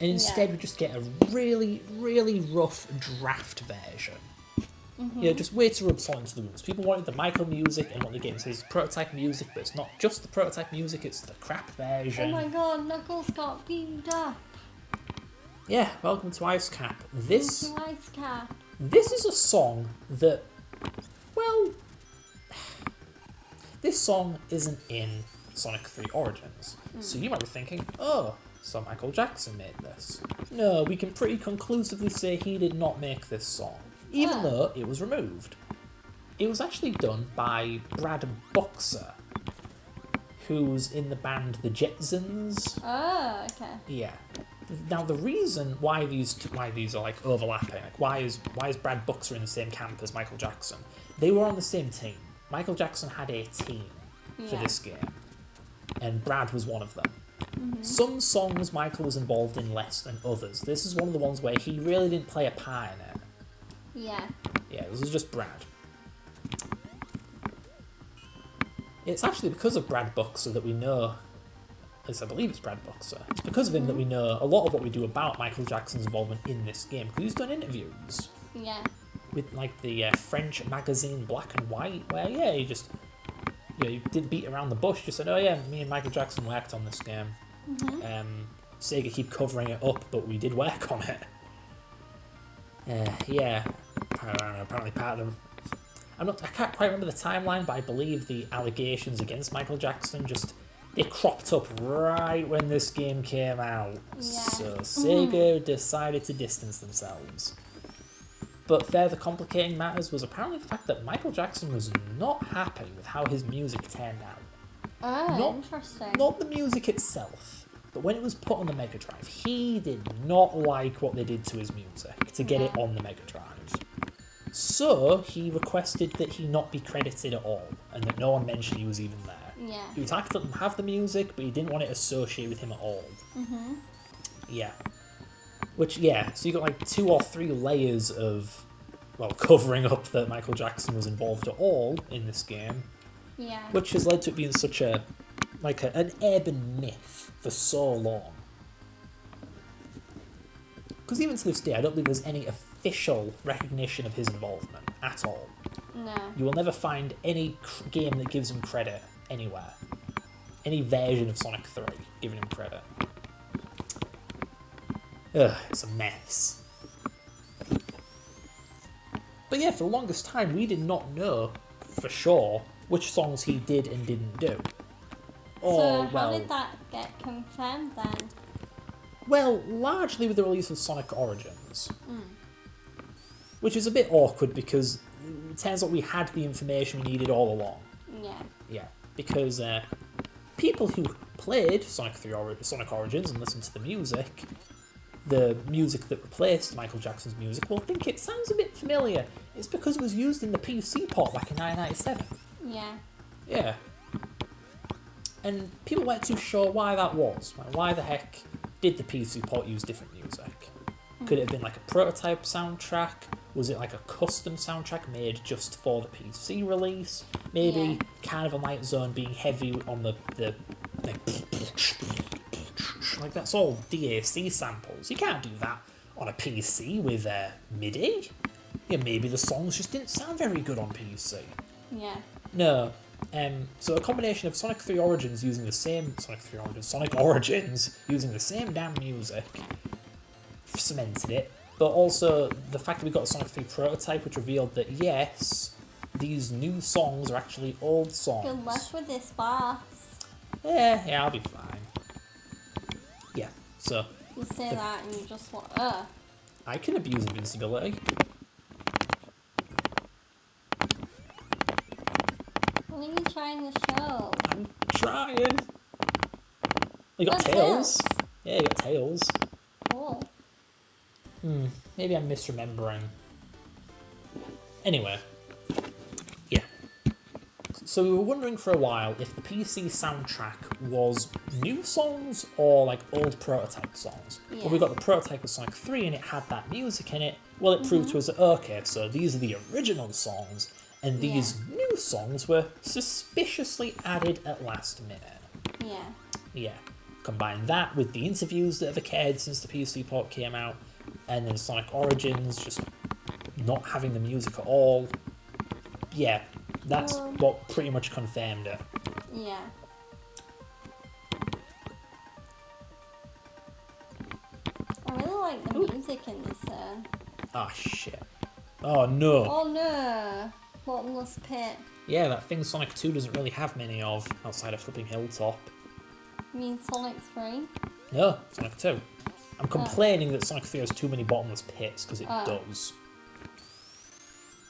And instead we just get a really, really rough draft version. Yeah, just way to rub salt into the wounds. People wanted the Michael music and what the game says is prototype music, but it's not just the prototype music, it's the crap version. Oh my god, Knuckles got beamed up. Yeah, welcome to Ice Cap. This Ice Cap. This is a song that, well, this song isn't in Sonic 3 Origins. So you might be thinking, oh, so Michael Jackson made this. No, we can pretty conclusively say he did not make this song, even though it was removed. It was actually done by Brad Buxer, who's in the band The Jetsons. Oh, okay. Yeah. Now the reason why these are like overlapping, like why is Brad Buxer in the same camp as Michael Jackson? They were on the same team. Michael Jackson had a team for this game, and Brad was one of them. Some songs Michael was involved in less than others. This is one of the ones where he really didn't play a part in it. Yeah. Yeah, this was just Brad. It's actually because of Brad Buxer that we know, at least I believe it's Brad Buxer, it's because of him that we know a lot of what we do about Michael Jackson's involvement in this game, because he's done interviews. Yeah. With like the French magazine Black and White, where he just, he didn't beat around the bush, just said, oh yeah, me and Michael Jackson worked on this game. Sega keep covering it up, but we did work on it. Yeah, I don't know, apparently part of... I can't quite remember the timeline, but I believe the allegations against Michael Jackson they cropped up right when this game came out. Yeah. So Sega decided to distance themselves. But further complicating matters was apparently the fact that Michael Jackson was not happy with how his music turned out. Oh, interesting. Not the music itself, but when it was put on the Mega Drive, he did not like what they did to his music to get it on the Mega Drive. So he requested that he not be credited at all, and that no one mentioned he was even there. Yeah. He was happy to let them have the music, but he didn't want it associated with him at all. Yeah. Which, so you got like 2 or 3 layers of, covering up that Michael Jackson was involved at all in this game. Yeah. Which has led to it being such an urban myth for so long. Because even to this day, I don't believe there's any official recognition of his involvement at all. No. You will never find any game that gives him credit anywhere. Any version of Sonic 3 giving him credit. Ugh, it's a mess. But yeah, for the longest time, we did not know for sure which songs he did and didn't do. So how did that get confirmed then? Well, largely with the release of Sonic Origins. Which is a bit awkward because it turns out we had the information we needed all along. Yeah. Yeah, because people who played Sonic Origins and listened to the music that replaced Michael Jackson's music, will think it sounds a bit familiar. It's because it was used in the PC port back in 1997. Yeah. Yeah. And people weren't too sure why that was. Like, why the heck did the PC port use different music? Could it have been like a prototype soundtrack? Was it like a custom soundtrack made just for the PC release? Maybe Carnival Night Zone being heavy on the like that's all DAC samples. You can't do that on a PC with MIDI. Yeah, maybe the songs just didn't sound very good on PC. Yeah. No. So a combination of Sonic Origins using the same damn music cemented it, but also the fact that we got a Sonic 3 prototype which revealed that yes, these new songs are actually old songs. Good luck with this boss. Yeah, I'll be fine. Yeah, so You say that and you just want, I can abuse invincibility. What are you trying to show? I'm trying. You got Oh, tails. Yeah, you got tails. Cool. Maybe I'm misremembering. Anyway. Yeah. So we were wondering for a while if the PC soundtrack was new songs or like old prototype songs. Yeah. Well, we got the prototype of Sonic 3 and it had that music in it. Well, it proved to us that, okay, so these are the original songs and these new songs were suspiciously added at last minute. Yeah. Yeah. Combine that with the interviews that have occurred since the PC port came out, and then Sonic Origins just not having the music at all. Yeah, that's what pretty much confirmed it. Yeah. I really like the music in this. Ah, shit. Oh, no. Oh no! Bottomless pit. Yeah, that thing Sonic 2 doesn't really have many of outside of Flipping Hilltop. You mean Sonic 3? No, Sonic 2. I'm complaining that Sonic 3 has too many bottomless pits, because it does.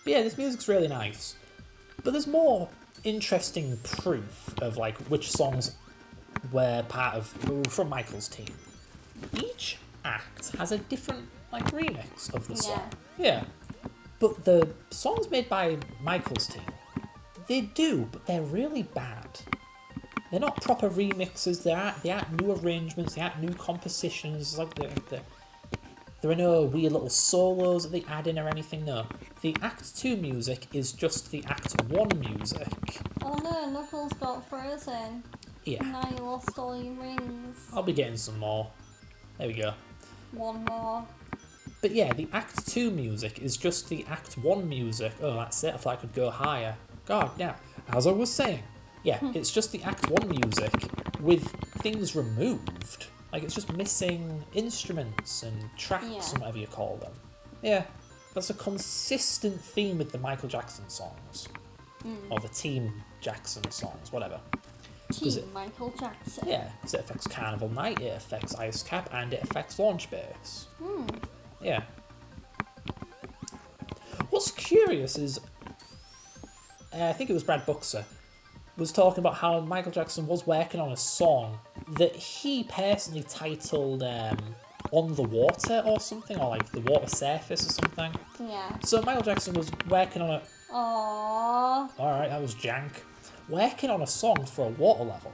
But yeah, this music's really nice. But there's more interesting proof of like which songs were from Michael's team. Each act has a different like remix of the song. Yeah. But the songs made by Michael's team, they do, but they're really bad. They're not proper remixes, they aren't new arrangements, they aren't new compositions, like there are no weird little solos that they add in or anything, no. The Act 2 music is just the Act 1 music. Oh no, Knuckles got frozen. Yeah. Now you lost all your rings. I'll be getting some more. There we go. One more. But yeah, the Act 2 music is just the Act 1 music. Oh, that's it, I thought I could go higher. God, yeah. As I was saying, yeah, it's just the Act 1 music with things removed. Like, it's just missing instruments and tracks and whatever you call them. Yeah, that's a consistent theme with the Michael Jackson songs. Or the Team Jackson songs, whatever. Team Michael Jackson. Yeah, because it affects Carnival Night, it affects Ice Cap, and it affects Launch Base. Yeah. What's curious is, I think it was Brad Buxer, was talking about how Michael Jackson was working on a song that he personally titled On the Water or something, or like The Water Surface or something. Yeah. So Michael Jackson was working on a... Aww. Alright, that was jank. Working on a song for a water level.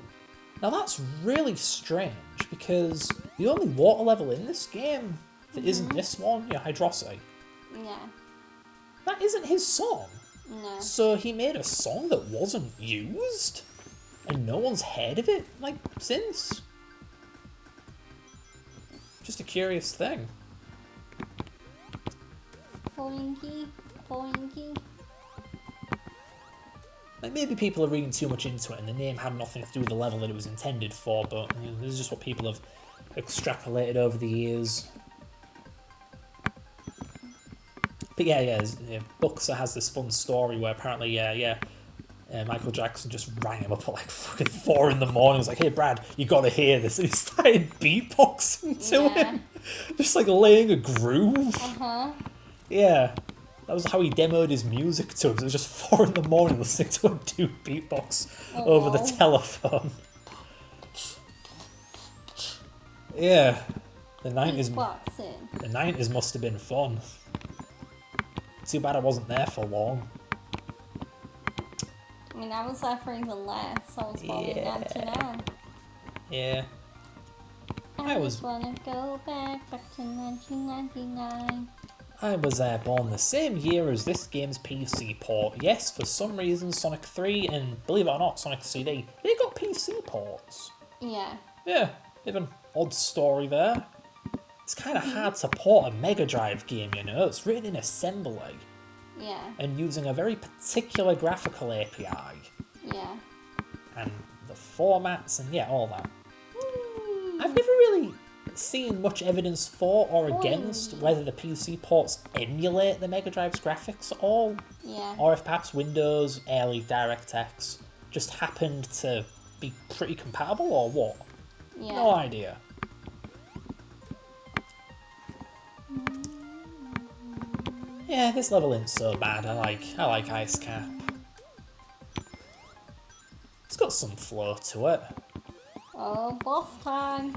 Now that's really strange, because the only water level in this game that isn't this one, Hydrosity, Yeah. that isn't his song. No. So he made a song that wasn't used? And no one's heard of it, like, since? Just a curious thing. Poinky. Poinky. Like, maybe people are reading too much into it and the name had nothing to do with the level that it was intended for, but this is just what people have extrapolated over the years. But yeah, Buxer has this fun story where apparently, Michael Jackson just rang him up at like fucking 4 in the morning. He was like, "Hey Brad, you gotta hear this." And he started beatboxing to him. Just like laying a groove. Yeah. That was how he demoed his music to him. It was just 4 in the morning listening to him do beatbox over the telephone. Yeah. The 90s. Beatboxing. The 90s must have been fun. Too bad I wasn't there for long. I mean, I was there for even less. I was born in 99. Yeah. I just wanna go back to 1999. I was born the same year as this game's PC port. Yes, for some reason Sonic 3 and, believe it or not, Sonic CD, they got PC ports. Yeah. Yeah, bit of an odd story there. It's kind of hard to port a Mega Drive game, you know? It's written in assembly. Yeah. And using a very particular graphical API. Yeah. And the formats and yeah, all that. I've never really seen much evidence for or against whether the PC ports emulate the Mega Drive's graphics at all. Yeah. Or if perhaps Windows, early DirectX, just happened to be pretty compatible or what. Yeah. No idea. Yeah, this level isn't so bad. I like Ice Cap. It's got some flow to it. Oh, boss time.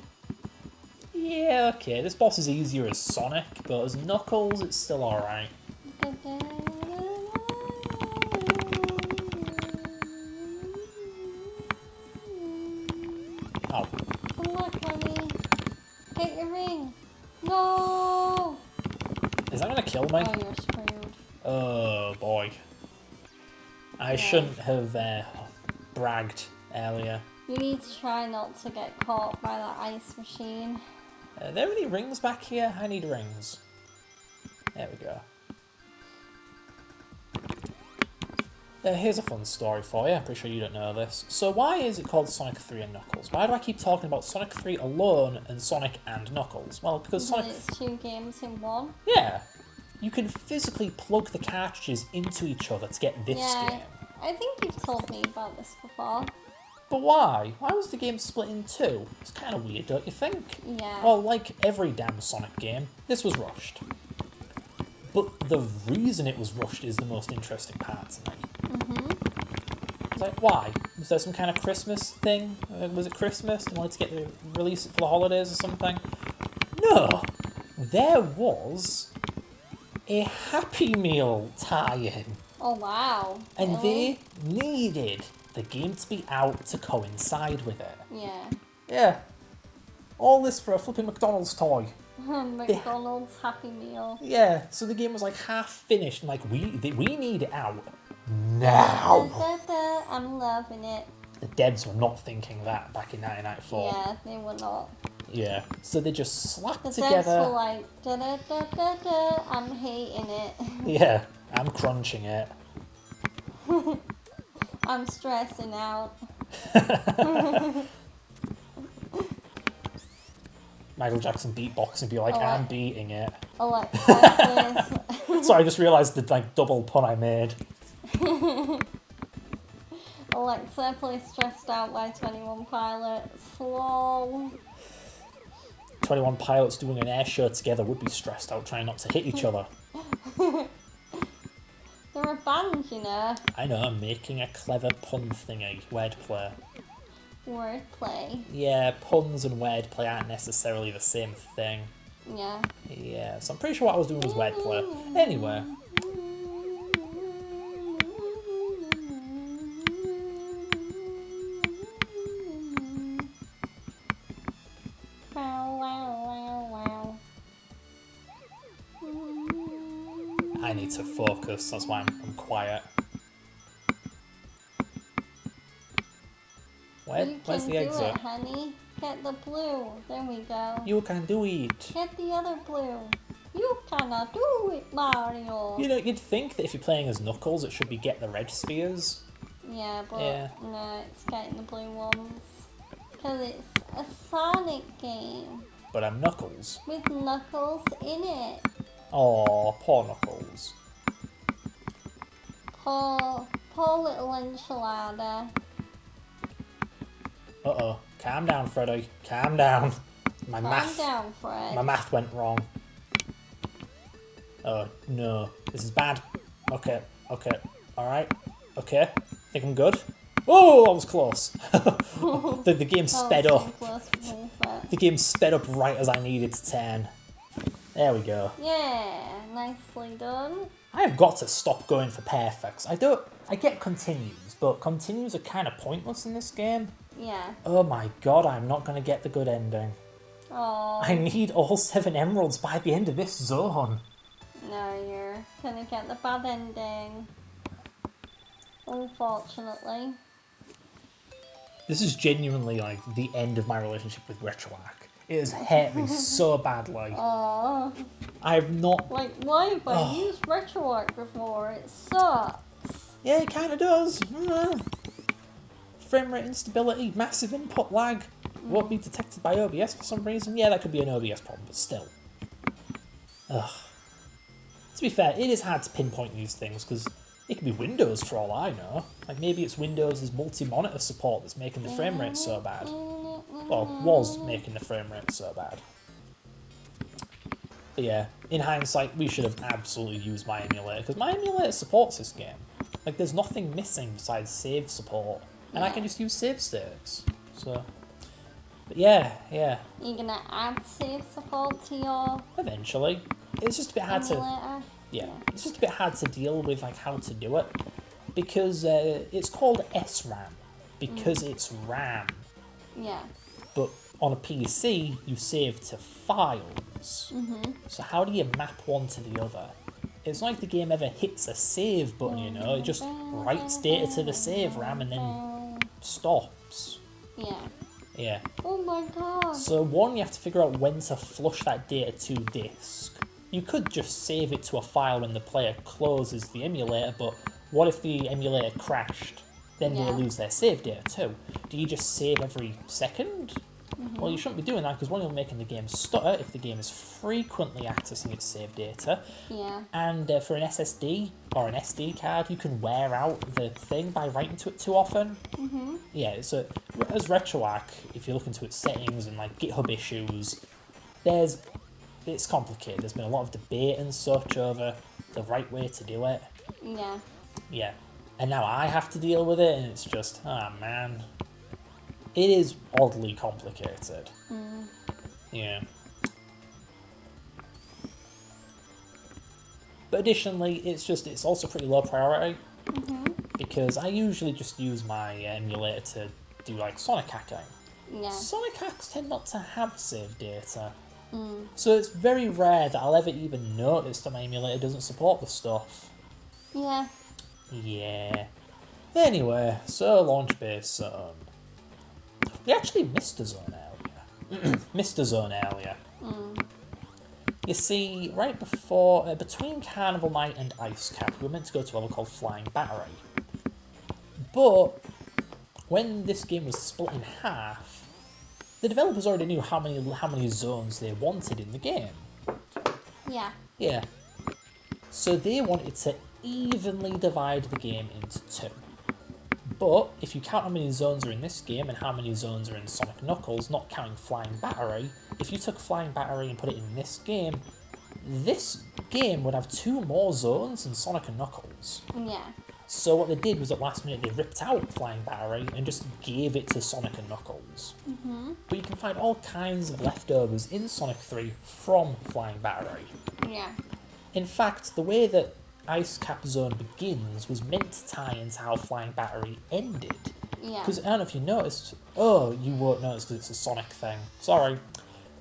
Yeah, okay, this boss is easier as Sonic, but as Knuckles, it's still alright. Oh. Come on, honey. Get your ring. No! Is that gonna kill me? Oh, you're screwed. Oh, boy. I shouldn't have bragged earlier. You need to try not to get caught by that ice machine. Are there any rings back here? I need rings. There we go. Here's a fun story for you. I'm pretty sure you don't know this. So why is it called Sonic 3 and Knuckles? Why do I keep talking about Sonic 3 alone and Sonic and Knuckles? Well, because Sonic... It's 2 games in one. Yeah. You can physically plug the cartridges into each other to get this game. I think you've told me about this before. But why? Why was the game split in two? It's kind of weird, don't you think? Yeah. Well, like every damn Sonic game, this was rushed. But the reason it was rushed is the most interesting part to me. It's like, why? Was there some kind of Christmas thing? Was it Christmas? They wanted to get the release it for the holidays or something? No! There was a Happy Meal tie-in. Oh, wow. And really? they needed the game to be out to coincide with it. Yeah. Yeah. All this for a flipping McDonald's toy. McDonald's Happy Meal. Yeah, so the game was like half finished and like, we need it out now. I'm loving it. The devs were not thinking that back in 1994. Yeah, they were not. Yeah, so they just slapped The together. devs were like, da-da-da-da-da, I'm hating it. Yeah, I'm crunching it. I'm stressing out. Michael Jackson beatboxing, be like, I'm beating it. Alexa, please. Sorry, I just realised the like double pun I made. Alexa, please Stressed Out by 21 Pilots. Lol. 21 Pilots doing an air show together would be stressed out trying not to hit each other. They're a band, you know. I know, I'm making a clever pun thingy, wordplay. Wordplay. Yeah, puns and wordplay aren't necessarily the same thing. Yeah. Yeah, so I'm pretty sure what I was doing was wordplay. Anyway. Wow, wow, wow, wow. I need to focus, that's why I'm quiet. Where's the exit? You can do it, honey. Get the blue. There we go. You can do it. Get the other blue. You cannot do it, Mario. You know, you'd think that if you're playing as Knuckles, it should be get the red spheres. Yeah, but Yeah. no, it's getting the blue ones. Because it's a Sonic game. But I'm Knuckles. With Knuckles in it. Aw, poor Knuckles. Poor Poor little enchilada. Uh-oh. Calm down, Freddy. Calm down. Calm down, Fred. My math went wrong. Oh, no. This is bad. Okay. Alright. Okay. Think I'm good. Oh, that was close. the game sped up. The game sped up right as I needed to turn. There we go. Yeah, nicely done. I have got to stop going for perfects. I get continues, but continues are kind of pointless in this game. Yeah. Oh my god, I'm not going to get the good ending. Oh. I need all 7 emeralds by the end of this zone. No, you're gonna get the bad ending. Unfortunately. This is genuinely like the end of my relationship with Retroac. It has hurt me so badly. Oh. I've not... Like, why have I used RetroArch before? It sucks. Yeah, it kind of does. Frame rate instability, massive input lag. Won't be detected by OBS for some reason. Yeah, that could be an OBS problem, but still. Ugh. To be fair, it is hard to pinpoint these things because it could be Windows for all I know. Like maybe it's Windows' multi-monitor support that's making the frame rate so bad. Well, was making the frame rate so bad. But yeah, in hindsight, we should have absolutely used my emulator because my emulator supports this game. Like there's nothing missing besides save support, and I can just use save states. So, but yeah. You're gonna add save support to your Eventually, it's just a bit hard emulator? to. Yeah, it's just a bit hard to deal with like how to do it because it's called SRAM because it's RAM. Yeah. But on a PC, you save to files. So how do you map one to the other? It's like the game ever hits a save button, you know? It just writes data to the save RAM and then stops. Yeah. Yeah. Oh my god. So one, you have to figure out when to flush that data to disk. You could just save it to a file when the player closes the emulator, but what if the emulator crashed? Then they lose their save data too. Do you just save every second? Well, you shouldn't be doing that because one, you're making the game stutter if the game is frequently accessing its save data. Yeah. And for an SSD or an SD card, you can wear out the thing by writing to it too often. Yeah, so as RetroArch, if you look into its settings and like GitHub issues, it's complicated. There's been a lot of debate and such over the right way to do it. Yeah. Yeah. And now I have to deal with it, and it's just, man. It is oddly complicated. Yeah. But additionally, it's also pretty low priority. Because I usually just use my emulator to do like Sonic hacking. Yeah. Sonic hacks tend not to have save data. So it's very rare that I'll ever even notice that my emulator doesn't support the stuff. Yeah. Yeah. Anyway, so launch base zone. We actually missed a zone earlier. Missed a zone earlier. You see, right before, between Carnival Night and Ice Cap, we were meant to go to a level called Flying Battery. But when this game was split in half, the developers already knew how many zones they wanted in the game. Yeah. Yeah. So they wanted to evenly divide the game into 2. But if you count how many zones are in this game and how many zones are in Sonic Knuckles, not counting Flying Battery, if you took Flying Battery and put it in this game would have 2 more zones than Sonic and Knuckles. Yeah. So what they did was at last minute they ripped out Flying Battery and just gave it to Sonic and Knuckles. But you can find all kinds of leftovers in Sonic 3 from Flying Battery. Yeah. In fact, the way that Ice Cap Zone begins was meant to tie into how Flying Battery ended. Yeah. Because I don't know if you noticed. Oh, you won't notice because it's a Sonic thing. Sorry.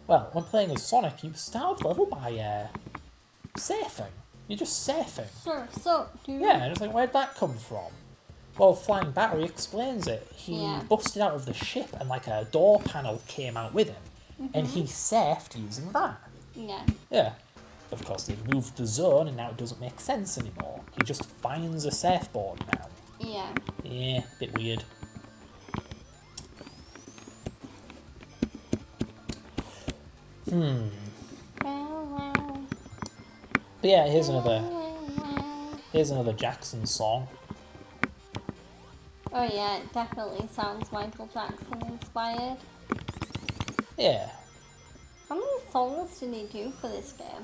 Well, when playing as Sonic, you start off the level by surfing. You're just surfing. So, dude. Yeah, and it's like, where'd that come from? Well, Flying Battery explains it. He busted out of the ship and like a door panel came out with him. And he surfed using that. Yeah. Yeah. Of course, they've moved the zone and now it doesn't make sense anymore. He just finds a surfboard now. Yeah. Yeah, bit weird. But yeah, here's another Jackson song. Oh yeah, it definitely sounds Michael Jackson inspired. Yeah. How many songs did he do for this game?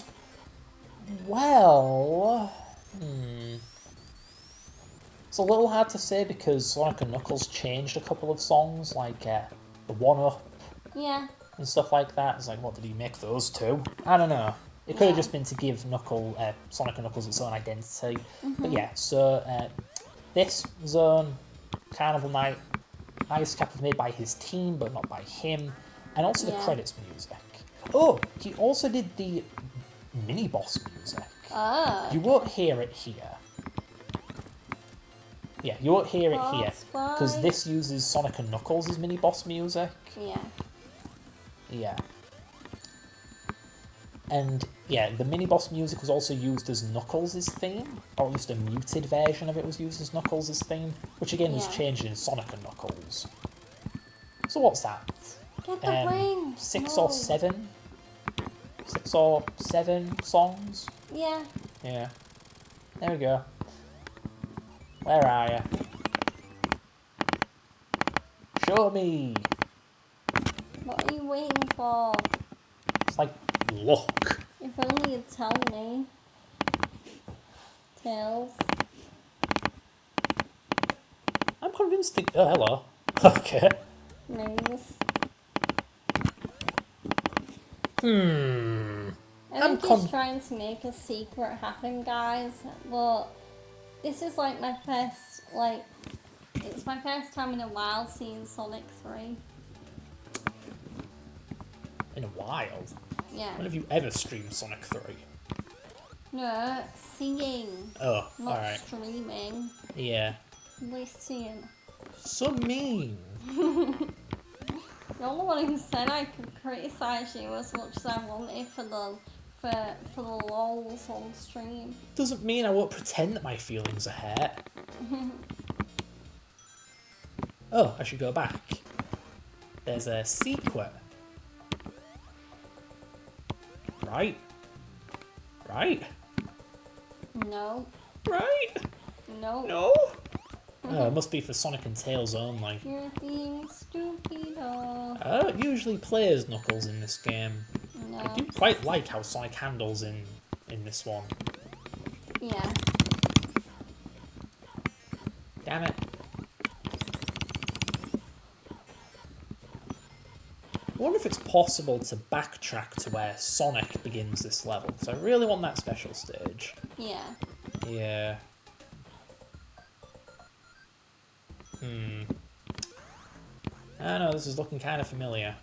Well, it's a little hard to say because Sonic and Knuckles changed a couple of songs, like the One Up Yeah. and stuff like that. It's like, what did he make those two? I don't know. It could have just been to give Sonic and Knuckles its own identity. But yeah, so this zone, Carnival Night, Ice Cap was made by his team, but not by him. And also the credits music. Oh, he also did the mini-boss music. Oh. You won't hear it here. Yeah, you won't hear it here. Because this uses Sonic and Knuckles' mini-boss music. Yeah. Yeah. And yeah, the mini-boss music was also used as Knuckles' theme, or at least a muted version of it was used as Knuckles' theme, which again was changed in Sonic and Knuckles. So what's that? Get the ring! Six or seven songs? Yeah. Yeah. There we go. Where are you? Show me! What are you waiting for? It's like, look. If only you'd tell me. Tails. I'm convinced that... Oh, hello. Okay. Moose. I I'm think he's trying to make a secret happen, guys, but this is like my first, it's my first time in a while seeing Sonic 3. In a while. Yeah. When have you ever streamed Sonic 3? No, seeing. Oh, Not alright. streaming. Yeah. Listening. So mean. The only one who said I could criticise you as much as I wanted for the lols on stream. Doesn't mean I won't pretend that my feelings are hurt. Oh, I should go back. There's a secret. Right? Right? No. Right? No. No? Oh, it must be for Sonic and Tails only. You're being stupido. I don't usually play as Knuckles in this game. No. I do quite like how Sonic handles in this one. Yeah. Damn it. I wonder if it's possible to backtrack to where Sonic begins this level, because I really want that special stage. Yeah. Yeah. I don't know, this is looking kind of familiar.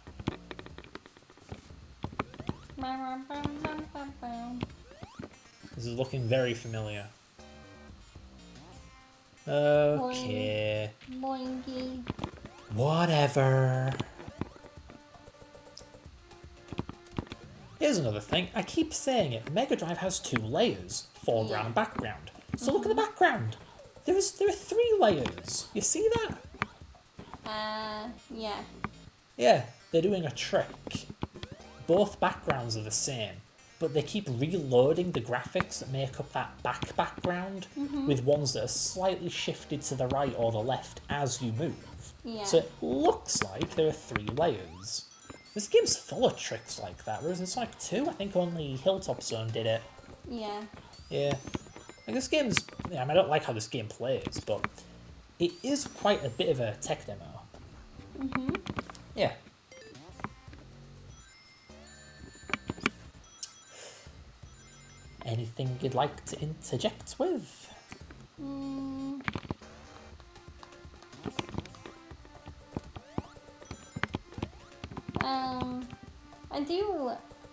This is looking very familiar. Okay. Boingy. Whatever. Here's another thing. I keep saying it. Mega Drive has 2 layers, foreground and background. So look at the background. There are 3 layers. You see that? Yeah. Yeah, they're doing a trick. Both backgrounds are the same, but they keep reloading the graphics that make up that background with ones that are slightly shifted to the right or the left as you move. Yeah. So it looks like there are 3 layers. This game's full of tricks like that, whereas in Sonic 2, I think only Hilltop Zone did it. Yeah. Yeah. Like, this game's... Yeah, I don't like how this game plays, but it is quite a bit of a tech demo. Yeah. Anything you'd like to interject with?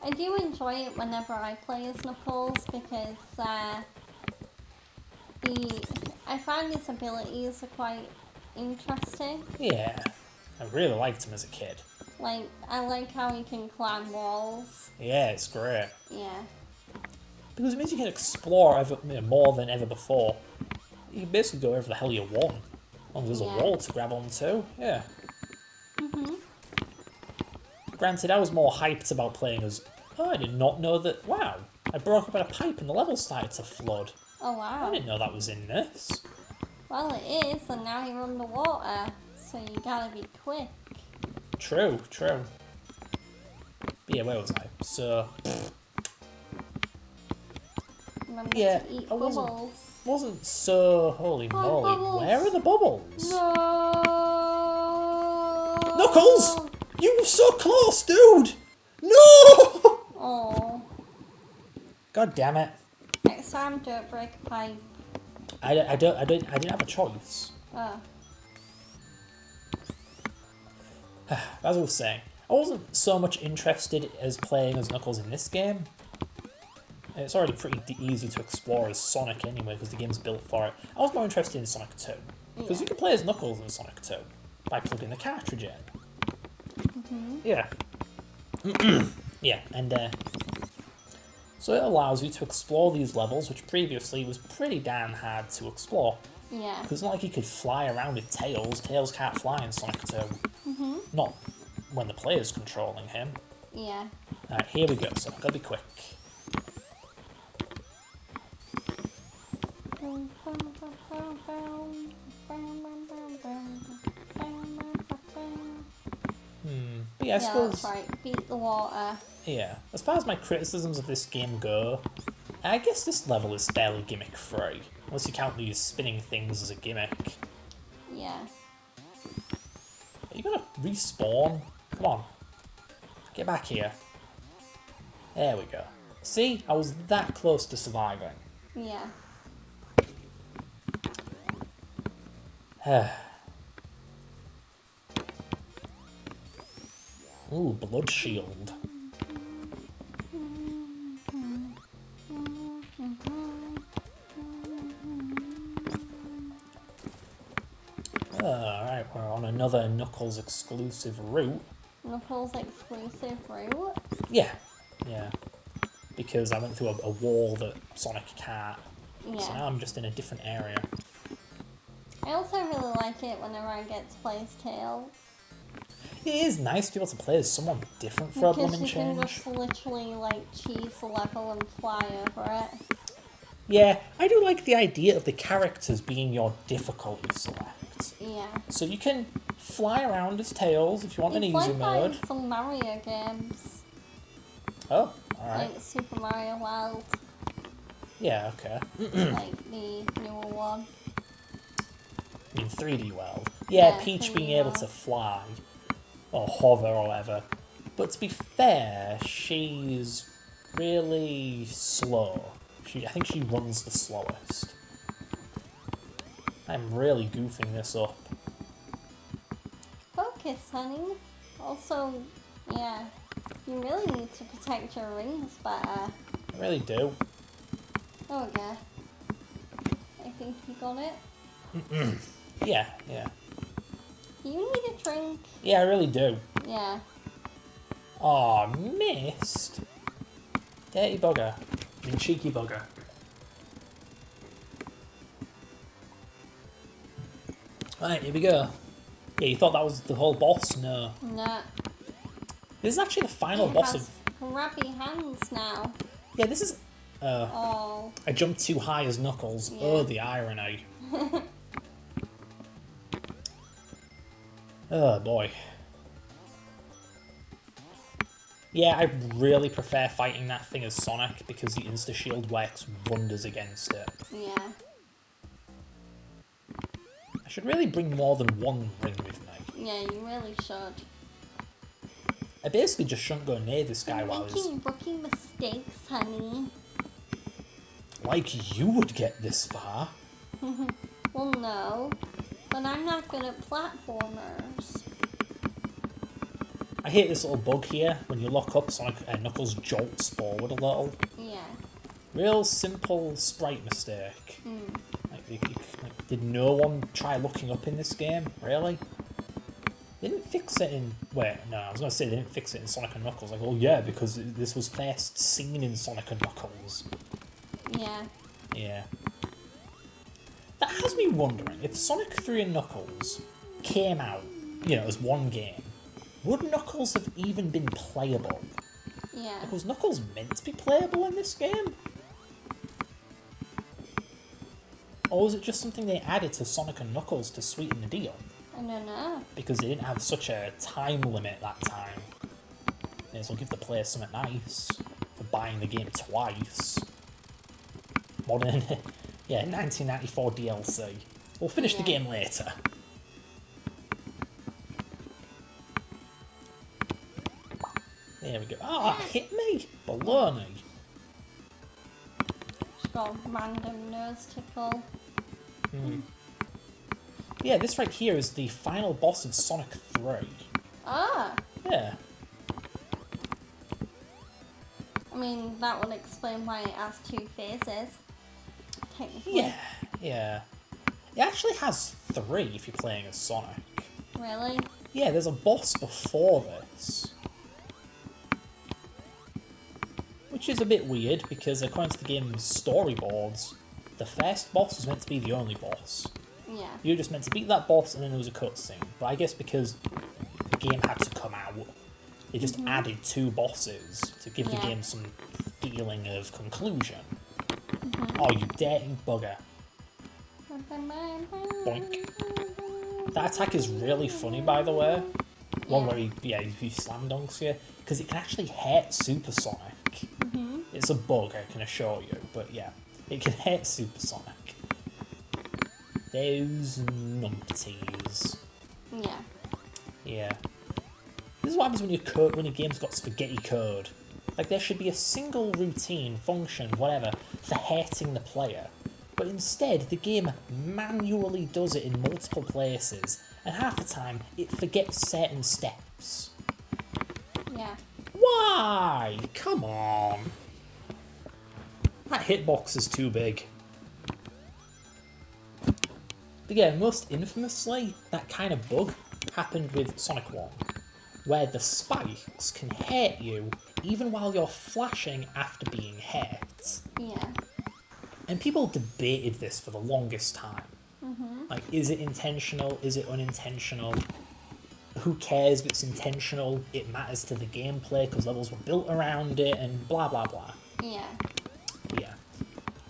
I do enjoy it whenever I play as Knuckles because I find his abilities are quite interesting. Yeah. I really liked him as a kid. Like, I like how he can climb walls. Yeah, it's great. Yeah. Because it means you can explore more than ever before. You can basically go wherever the hell you want. As long as there's a wall to grab onto. Yeah. Granted, I was more hyped about playing as... Oh, I did not know that... Wow. I broke up in a pipe and the level started to flood. Oh, wow. I didn't know that was in this. Well, it is, and now you're underwater, so you gotta be quick. True, true. But yeah, where was I? So, Remember yeah, to eat I bubbles. wasn't so... Holy Oh, moly, bubbles. where are the bubbles? No. Knuckles! You were so close, dude! No! Oh. God damn it. Next time, don't break a pipe. I didn't have a choice. Oh. As I was saying, I wasn't so much interested as playing as Knuckles in this game. It's already pretty easy to explore as Sonic anyway, because the game's built for it. I was more interested in Sonic 2, because you can play as Knuckles in Sonic 2 by plugging the cartridge in. Yeah. Yeah, and so it allows you to explore these levels, which previously was pretty damn hard to explore. Yeah. Because it's not like you could fly around with Tails. Tails can't fly in Sonic 2. Not when the player's controlling him. Yeah. Alright, here we go, so I've got to be quick. But yeah, I Yeah, suppose... that's right. Beat the water. Yeah, as far as my criticisms of this game go, I guess this level is fairly gimmick-free. Unless you count these spinning things as a gimmick. Yeah. Are you gonna respawn? Come on. Get back here. There we go. See? I was that close to surviving. Yeah. Ooh, blood shield. Alright, we're on another Knuckles exclusive route. Knuckles exclusive route. Yeah, yeah. Because I went through a wall that Sonic can't. Yeah. So now I'm just in a different area. I also really like it whenever I get to play as Tails. It is nice to be able to play as someone different for a Because blooming you can change. just literally like cheese the level and fly over it. Yeah, I do like the idea of the characters being your difficulty select. Yeah. So you can fly around as Tails if you want an It's easy like mode. playing some Mario games. Oh, alright. Like Super Mario World. Yeah, okay. Like the newer one. I mean 3D World. Yeah, Yeah, Peach 3D being able World. to fly. Or hover or whatever. But to be fair, she's really slow. I think she runs the slowest. I'm really goofing this up. Focus, honey. Also, yeah, you really need to protect your rings better. I really do. Oh, yeah. I think you got it. Yeah, yeah. You need a drink. Yeah, I really do. Yeah. Aw, missed. Dirty bugger. I mean, cheeky bugger. Right, here we go. Yeah, you thought that was the whole boss? No. No. This is actually the final It boss has of... grabby hands now. Yeah, this is... Oh. I jumped too high as Knuckles. Yeah. Oh, the irony. Oh, boy. Yeah, I really prefer fighting that thing as Sonic because the Insta-Shield works wonders against it. Yeah. I should really bring more than one ring with me. Yeah, you really should. I basically just shouldn't go near this guy You're while he's... making rookie mistakes, honey. Like you would get this far. Well, no. But I'm not good at platformers. I hate this little bug here. When you lock up, Sonic Knuckles jolts forward a little. Yeah. Real simple sprite mistake. Like, did no one try looking up in this game? Really? They didn't fix it in... Wait, no, I was going to say they didn't fix it in Sonic and Knuckles. Like, oh yeah, because this was first seen in Sonic and Knuckles. Yeah. Yeah. That has me wondering, if Sonic 3 and Knuckles came out, you know, as one game, would Knuckles have even been playable? Yeah. Like, was Knuckles meant to be playable in this game? Or was it just something they added to Sonic and Knuckles to sweeten the deal? I don't know. Because they didn't have such a time limit that time. May as well give the player something nice for buying the game twice. Modern, yeah, 1994 DLC. We'll finish the game later. There we go. Ah, oh, hit me! Baloney! Just got a random nose tickle. Yeah, this right here is the final boss of Sonic 3. Ah! Yeah. I mean, that would explain why it has 2 phases. Technically. Yeah. It actually has 3 if you're playing as Sonic. Really? Yeah, there's a boss before this. Which is a bit weird, because according to the game's storyboards, the first boss was meant to be the only boss. Yeah. You were just meant to beat that boss and then there was a cutscene. But I guess because the game had to come out, they just added 2 bosses to give the game some feeling of conclusion. Oh, you dirty bugger. Boink. That attack is really funny, by the way. One where he slam dunks you. Because it can actually hurt Super Sonic. It's a bug, I can assure you. But yeah, it can hurt Super Sonic. Those numpties. Yeah. Yeah. This is what happens when your game's got spaghetti code. Like, there should be a single routine, function, whatever, for hurting the player. But instead, the game manually does it in multiple places, and half the time, it forgets certain steps. Yeah. Why? Come on. That hitbox is too big. But yeah, most infamously, that kind of bug happened with Sonic 1, where the spikes can hurt you even while you're flashing after being hurt. Yeah. And people debated this for the longest time. Like, is it intentional? Is it unintentional? Who cares if it's intentional? It matters to the gameplay because levels were built around it and blah blah blah. Yeah. Yeah.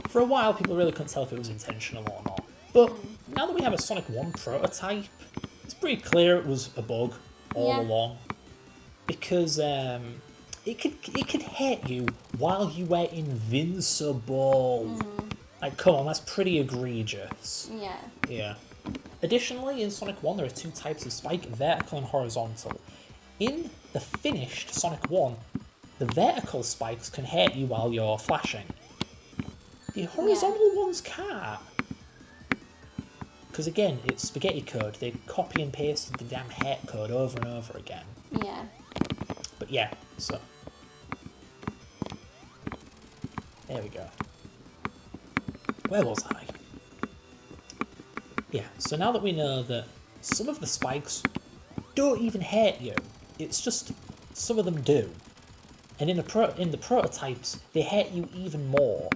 For a while, people really couldn't tell if it was intentional or not. But now that we have a Sonic 1 prototype, it's pretty clear it was a bug all along. Because it could hit you while you were invincible. Like, come on, that's pretty egregious. Yeah. Yeah. Additionally, in Sonic 1, there are 2 types of spike, vertical and horizontal. In the finished Sonic 1, the vertical spikes can hurt you while you're flashing. The horizontal ones can't. Because again, it's spaghetti code. They copy and pasted the damn hurt code over and over again. Yeah. But yeah, so. There we go. Where was I? Yeah, so now that we know that some of the spikes don't even hurt you, it's just some of them do. And in the prototypes, they hurt you even more.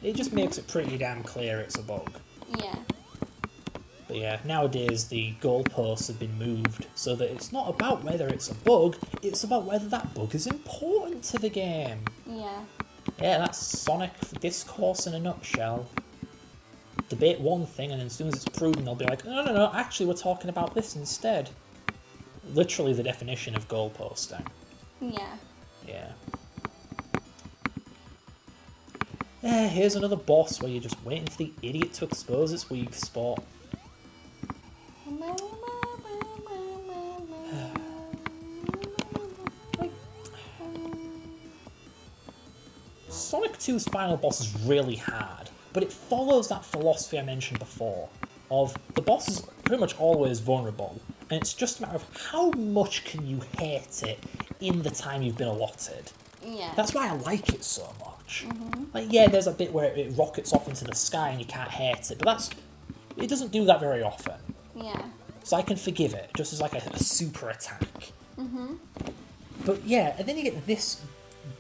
It just makes it pretty damn clear it's a bug. Yeah. But yeah, nowadays the goalposts have been moved so that it's not about whether it's a bug, it's about whether that bug is important to the game. Yeah. Yeah, that's Sonic discourse in a nutshell. Debate one thing, and then as soon as it's proven, they'll be like, no, actually we're talking about this instead. Literally the definition of goalposting. Yeah. Yeah. Here's another boss where you're just waiting for the idiot to expose its weak spot. Sonic 2's final boss is really hard, but it follows that philosophy I mentioned before, of the boss is pretty much always vulnerable, and it's just a matter of how much can you hurt it in the time you've been allotted. Yeah. That's why I like it so much. Like, yeah, there's a bit where it rockets off into the sky and you can't hurt it, but it doesn't do that very often. Yeah. So I can forgive it, just as like a super attack. But yeah, and then you get this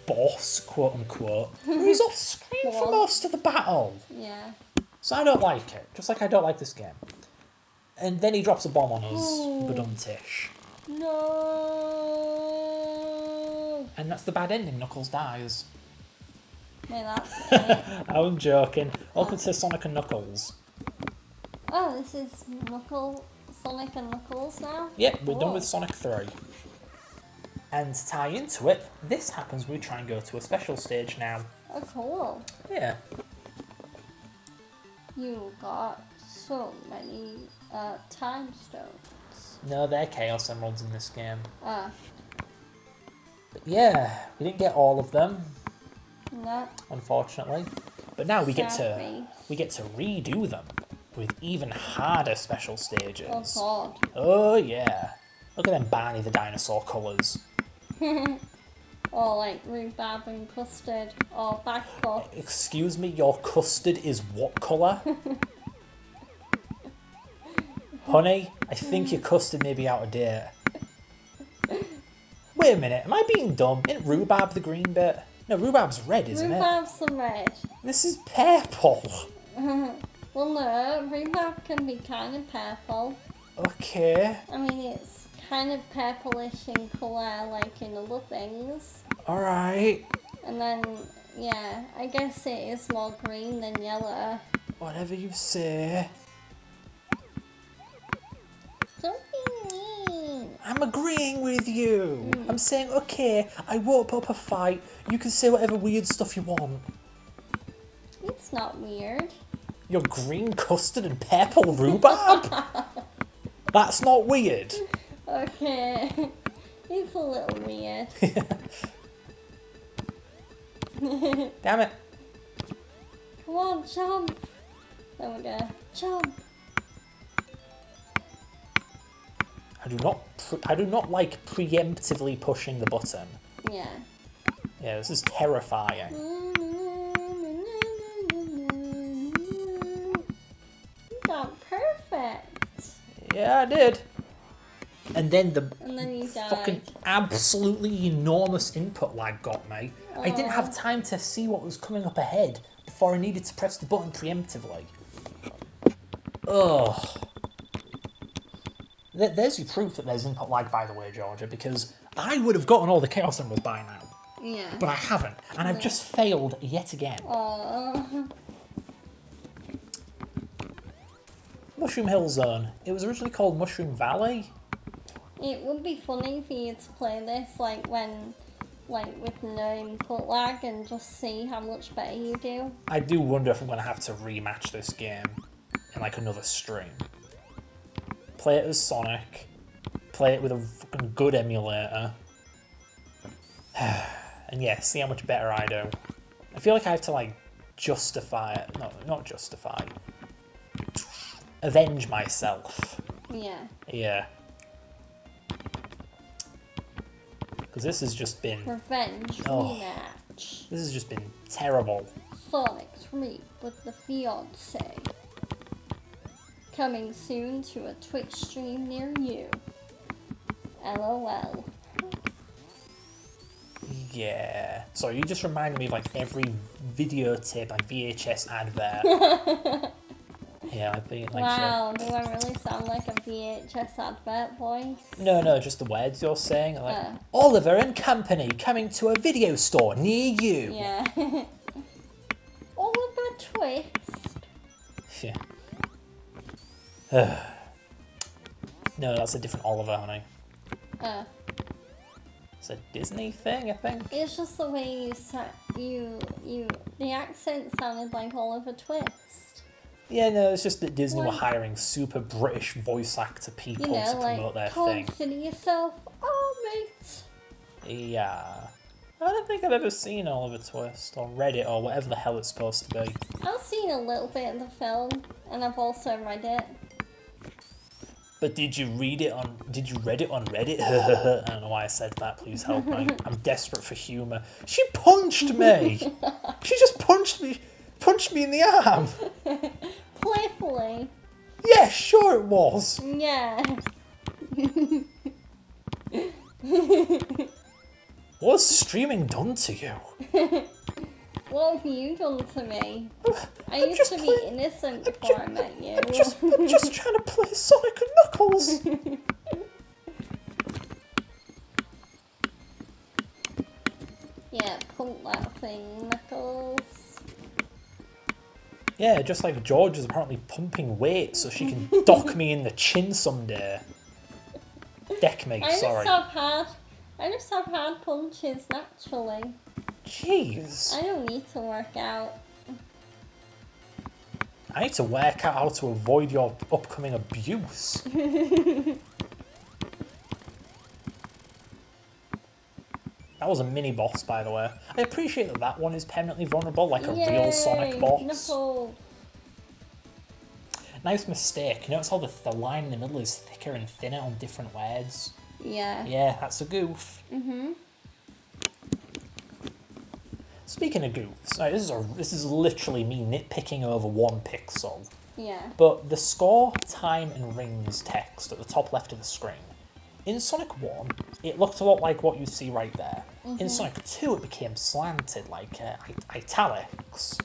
boss, quote unquote, who's off screen for most of the battle. Yeah. So I don't like it, just like I don't like this game. And then he drops a bomb on us, badumtish. No. And that's the bad ending, Knuckles dies. No, that's it. I'm joking. Welcome to Sonic and Knuckles. Oh, this is Sonic and Knuckles now? Yep, we're done Cool. with Sonic 3. And to tie into it, this happens when we try and go to a special stage now. Oh, cool. Yeah. You got so many time stones. No, they're Chaos Emeralds in this game. Uh, But yeah, we didn't get all of them, no. unfortunately. But now we get Sad to face. redo them with even harder special stages. Oh, God. Oh yeah. Look at them Barney the dinosaur colours. Or like rhubarb and custard or backbot. Excuse me, your custard is what colour? Honey, I think your custard may be out of date. Wait a minute, am I being dumb? Isn't rhubarb the green bit? No, rhubarb's red, isn't Rhubarb's the red. it? This is purple. Well, no, rhubarb can be kind of purple. Okay, I mean, it's kind of purplish in colour, like in other things. alright. And then, yeah, I guess it is more green than yellow. Whatever you say. Don't be mean. I'm agreeing with you. I'm saying, okay, I won't put up a fight. You can say whatever weird stuff you want. It's not weird. Your green custard and purple rhubarb? That's not weird. Okay. It's a little weird. Damn it. Come on, jump. There we go. Jump. I do not like preemptively pushing the button. Yeah. Yeah, this is terrifying. You got perfect. Yeah, I did. And then the And then you fucking died. absolutely enormous input lag got me. I didn't have time to see what was coming up ahead before I needed to press the button preemptively. Ugh. There's your proof that there's input lag, by the way, Georgia, because I would have gotten all the Chaos Emeralds by now, Yeah. but I haven't, and I've just failed yet again. Aww. Mushroom Hill Zone. It was originally called Mushroom Valley. It would be funny for you to play this like with no input lag and just see how much better you do. I do wonder if I'm going to have to rematch this game in like another stream. Play it as Sonic. Play it with a fucking good emulator. And yeah, see how much better I do. I feel like I have to like justify it. No, not justify. Avenge myself. Yeah. Yeah. Because this has just been... Revenge Oh. rematch. This has just been terrible. Sonic 3 with the fiance. Coming soon to a Twitch stream near you. LOL. Yeah. Sorry, you just reminded me of like every videotape, like VHS advert. Yeah, I've been like... Wow, do I really sound like a VHS advert voice? No, just the words you're saying. Like, Oliver and Company coming to a video store near you. Yeah. Oliver Twist. Yeah. No, that's a different Oliver, honey. It's a Disney thing, I think. It's just the way the accent sounded like Oliver Twist. Yeah, no, it's just that Disney were Like- hiring super British voice actor people You know, to promote their thing. consider yourself, oh mate. Yeah. I don't think I've ever seen Oliver Twist or read it or whatever the hell it's supposed to be. I've seen a little bit of the film, and I've also read it. But did you read it on Reddit? I don't know why I said that, please help me. I'm desperate for humour. She punched me! She just punched me in the arm! Playfully. Yeah, sure it was. Yeah. What's streaming done to you? What have you done to me? I I'm used just to be playing- innocent before I met you. I'm just trying to play Sonic and Knuckles. Yeah, punk that thing, Knuckles. Yeah, just like George is apparently pumping weight so she can dock me in the chin someday. Deck me, sorry. I just have hard punches naturally. Jeez. I don't need to work out. I need to work out how to avoid your upcoming abuse. That was a mini boss, by the way. I appreciate that that one is permanently vulnerable, like a real Sonic boss. Knuckles. Nice mistake. You notice how the line in the middle is thicker and thinner on different words? Yeah. Yeah, that's a goof. Mhm. Speaking of goofs, right, this is literally me nitpicking over one pixel. Yeah. But the score, time, and rings text at the top left of the screen. In Sonic 1, it looked a lot like what you see right there. In Sonic 2, it became slanted, like italics.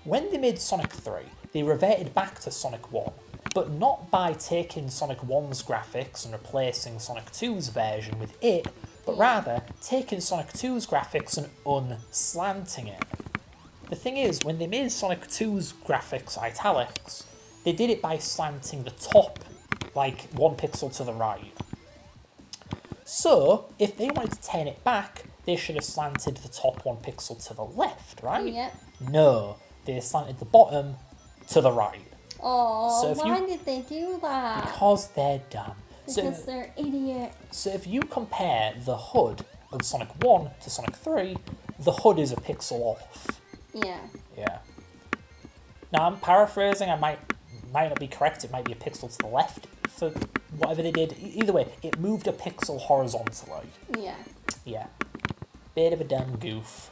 When they made Sonic 3, they reverted back to Sonic 1, but not by taking Sonic 1's graphics and replacing Sonic 2's version with it, but rather taking Sonic 2's graphics and unslanting it. The thing is, when they made Sonic 2's graphics italics, they did it by slanting the top, like 1 pixel to the right. So, if they wanted to turn it back, they should have slanted the top 1 pixel to the left, right? Yep. No, they slanted the bottom to the right. Oh, So if why did they do that? Because they're dumb. Because they're idiots. So if you compare the HUD of Sonic 1 to Sonic 3, the HUD is a pixel off. Yeah. Yeah. Now, I'm paraphrasing, I might not be correct, it might be a pixel to the left for whatever they did. Either way, it moved a pixel horizontally. Yeah. Yeah. Bit of a dumb goof.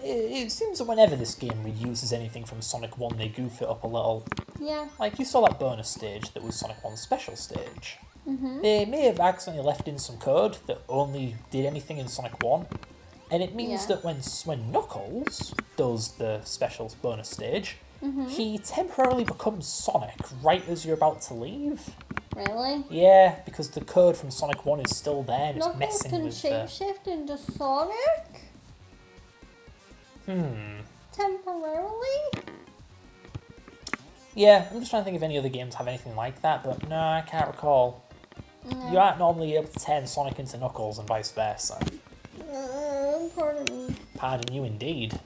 It seems that whenever this game reuses anything from Sonic 1, they goof it up a little. Yeah. Like, you saw that bonus stage that was Sonic 1's special stage. They may have accidentally left in some code that only did anything in Sonic 1, and it means that when Knuckles does the special bonus stage, he temporarily becomes Sonic right as you're about to leave. Really? Yeah, because the code from Sonic 1 is still there and it's Knuckles messing can with the... shapeshift into Sonic? Temporarily? Yeah, I'm just trying to think if any other games have anything like that, but no, I can't recall. No. You aren't normally able to turn Sonic into Knuckles and vice versa. Pardon me. Pardon you indeed.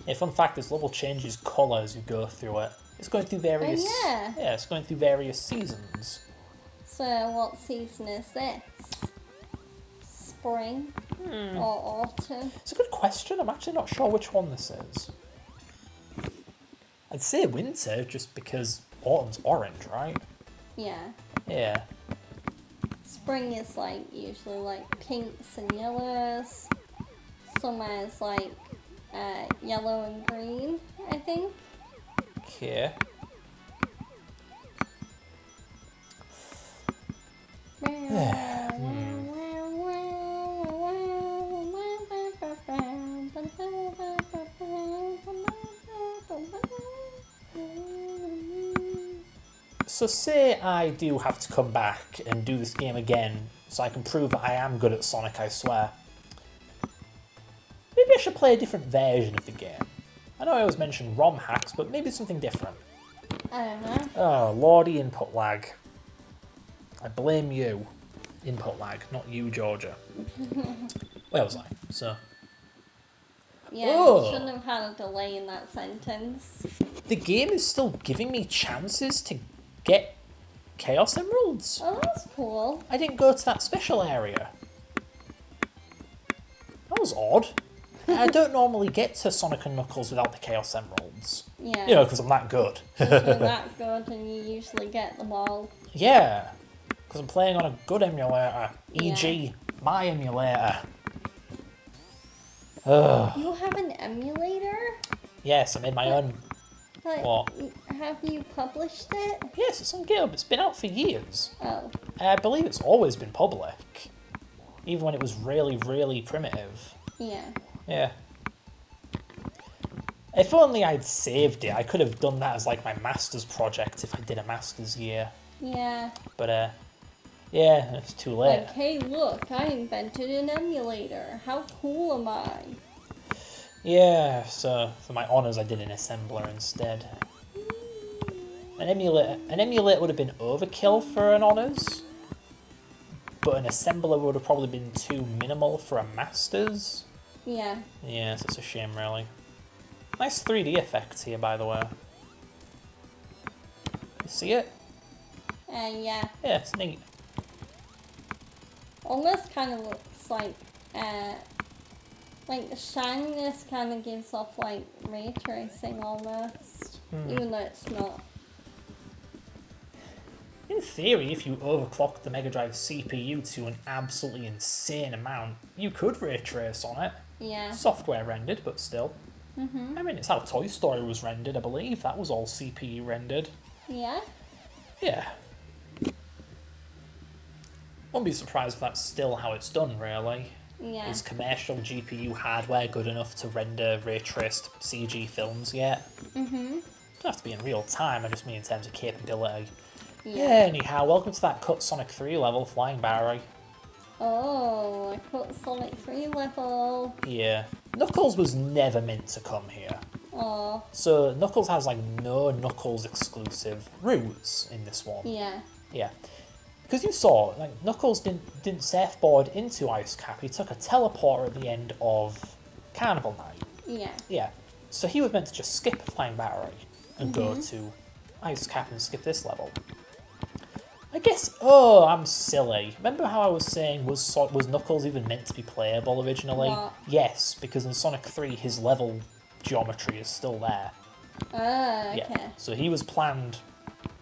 A fun fact, this level changes colour as you go through it. It's going through various... yeah. Yeah, it's going through various seasons. So, what season is this? Spring? Or autumn? It's a good question. I'm actually not sure which one this is. I'd say winter, just because autumn's orange, right? Yeah. Yeah. Spring is like usually like pinks and yellows. Summer is like yellow and green, I think. Okay. So say I do have to come back and do this game again so I can prove that I am good at Sonic, I swear. Maybe I should play a different version of the game. I know I always mention ROM hacks, but maybe something different. I don't know. Oh, lordy input lag. I blame you. Input lag, not you, Georgia. Where was I? So... Yeah, Oh. you shouldn't have had a delay in that sentence. The game is still giving me chances to get Chaos Emeralds. Oh, that's cool. I didn't go to that special area. That was odd. I don't normally get to Sonic and Knuckles without the Chaos Emeralds. Yeah. You know, because I'm that good. If you're that good and you usually get them all. Yeah, because I'm playing on a good emulator, e.g. my emulator. Ugh. You have an emulator? Yes, I made my own. But What? have you published it? Yes, it's on GitHub. It's been out for years. Oh. I believe it's always been public. Even when it was really, really primitive. Yeah. Yeah. If only I'd saved it, I could have done that as like my master's project if I did a master's year. Yeah. But, yeah, it's too late. Like, hey, look, I invented an emulator. How cool am I? Yeah, so for my honours I did an assembler instead. An emulator would have been overkill for an honours, but an assembler would have probably been too minimal for a masters. Yeah. Yeah, so it's a shame really. Nice 3D effects here, by the way. You see it? Yeah. Yeah, it's neat. Almost kind of looks like the shininess kind of gives off like ray tracing almost, even though it's not. In theory, if you overclocked the Mega Drive CPU to an absolutely insane amount, you could ray trace on it. Yeah. Software rendered, but still. I mean, it's how Toy Story was rendered, I believe. That was all CPU rendered. Yeah. Yeah. Wouldn't be surprised if that's still how it's done, really. Yeah. Is commercial GPU hardware good enough to render ray traced CG films yet? Don't have to be in real time, I just mean in terms of capability. Yeah, anyhow, welcome to that Cut Sonic 3 level, Flying Barry. Oh, I cut Sonic 3 level. Yeah. Knuckles was never meant to come here. Oh. So Knuckles has like no Knuckles exclusive routes in this one. Yeah. Yeah. Because you saw, like, Knuckles didn't surfboard into Ice Cap, he took a teleporter at the end of Carnival Night. Yeah. Yeah. So he was meant to just skip Flying Barry and go to Ice Cap and skip this level. I guess, oh, I'm silly. Remember how I was saying, was Knuckles even meant to be playable originally? What? Yes, because in Sonic 3 his level geometry is still there. Oh, okay. Yeah. So he was planned,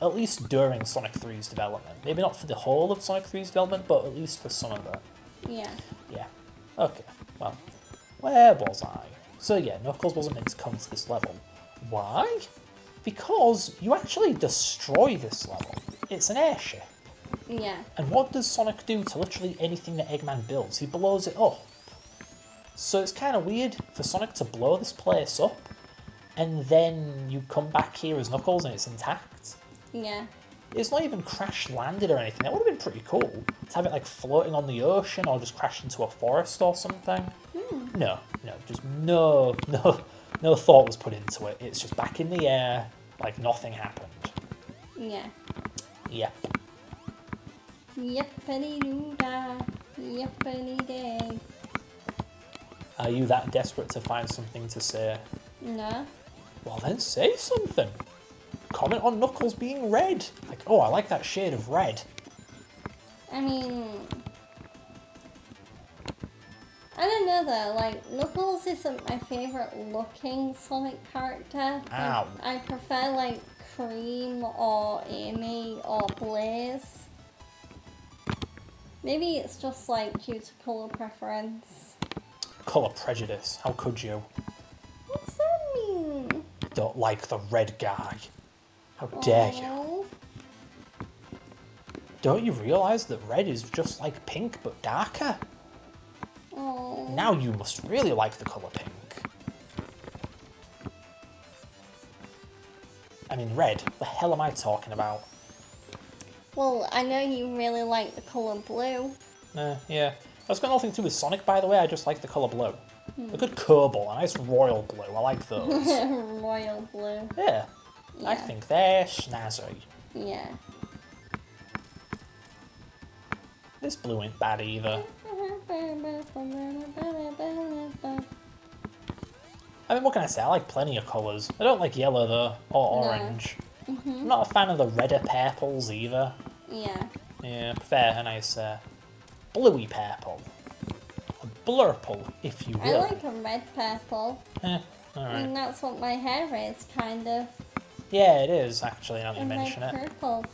at least during Sonic 3's development. Maybe not for the whole of Sonic 3's development, but at least for some of it. Yeah. Yeah. Okay, well, where was I? So yeah, Knuckles wasn't meant to come to this level. Why? Because you actually destroy this level. It's an airship. Yeah. And what does Sonic do to literally anything that Eggman builds? He blows it up. So it's kind of weird for Sonic to blow this place up, and then you come back here as Knuckles and it's intact. Yeah. It's not even crash landed or anything. That would have been pretty cool. To have it like floating on the ocean or just crash into a forest or something. No, just no thought was put into it. It's just back in the air, like nothing happened. Yeah. Yep. Yippity-doo-dah. Yippity-day. Are you that desperate to find something to say? No. Well then say something. Comment on Knuckles being red. Like, oh, I like that shade of red. I mean, I don't know though, like, Knuckles isn't my favourite looking Sonic character. Ow. I prefer, like, Cream or Amy or Blaze. Maybe it's just, like, due to colour preference. Colour prejudice. How could you? What's that mean? Don't like the red guy. How dare you? Oh. Don't you realise that red is just like pink but darker? Oh. Now you must really like the colour pink. I mean red, the hell am I talking about? Well, I know you really like the colour blue. Yeah. That's got nothing to do with Sonic, by the way, I just like the colour blue. A good cobalt, a nice royal blue, I like those. Royal blue. Yeah, I Yeah. think they're snazzy. Yeah. This blue ain't bad either. I mean, what can I say? I like plenty of colours. I don't like yellow, though, or No. orange. I'm not a fan of the redder purples, either. Yeah. Yeah, I prefer a nice bluey purple. A blurple, if you I will. like a red purple. I Alright. mean, that's what my hair is, kind of. Yeah, it is, actually, now that you And mention red it. purple.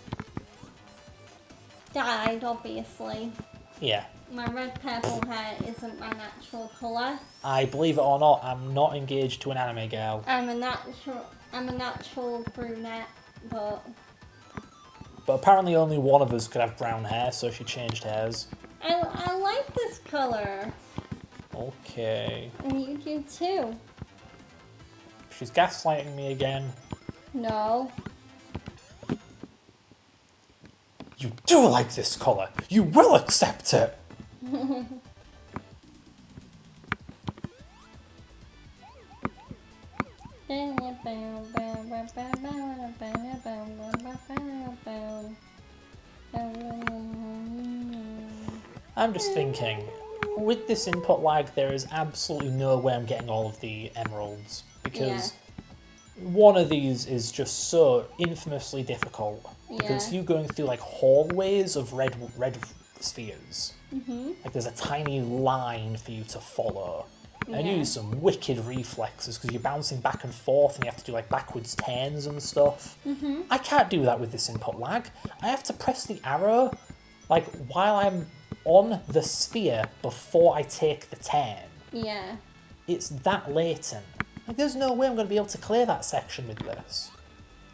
Dyed, obviously. Yeah. My red purple hair isn't my natural colour. I, believe it or not, I'm not engaged to an anime girl. I'm a natural brunette, but But apparently only one of us could have brown hair, so she changed hairs. I like this colour. Okay. And you do too. She's gaslighting me again. No. You do like this colour! You will accept it! I'm just thinking, with this input lag, there is absolutely no way I'm getting all of the emeralds, because one of these is just so infamously difficult. Because you going through like hallways of red spheres, like there's a tiny line for you to follow, and you use some wicked reflexes because you're bouncing back and forth, and you have to do like backwards turns and stuff. I can't do that with this input lag. I have to press the arrow like while I'm on the sphere before I take the turn. Yeah. It's that latent. Like, there's no way I'm going to be able to clear that section with this.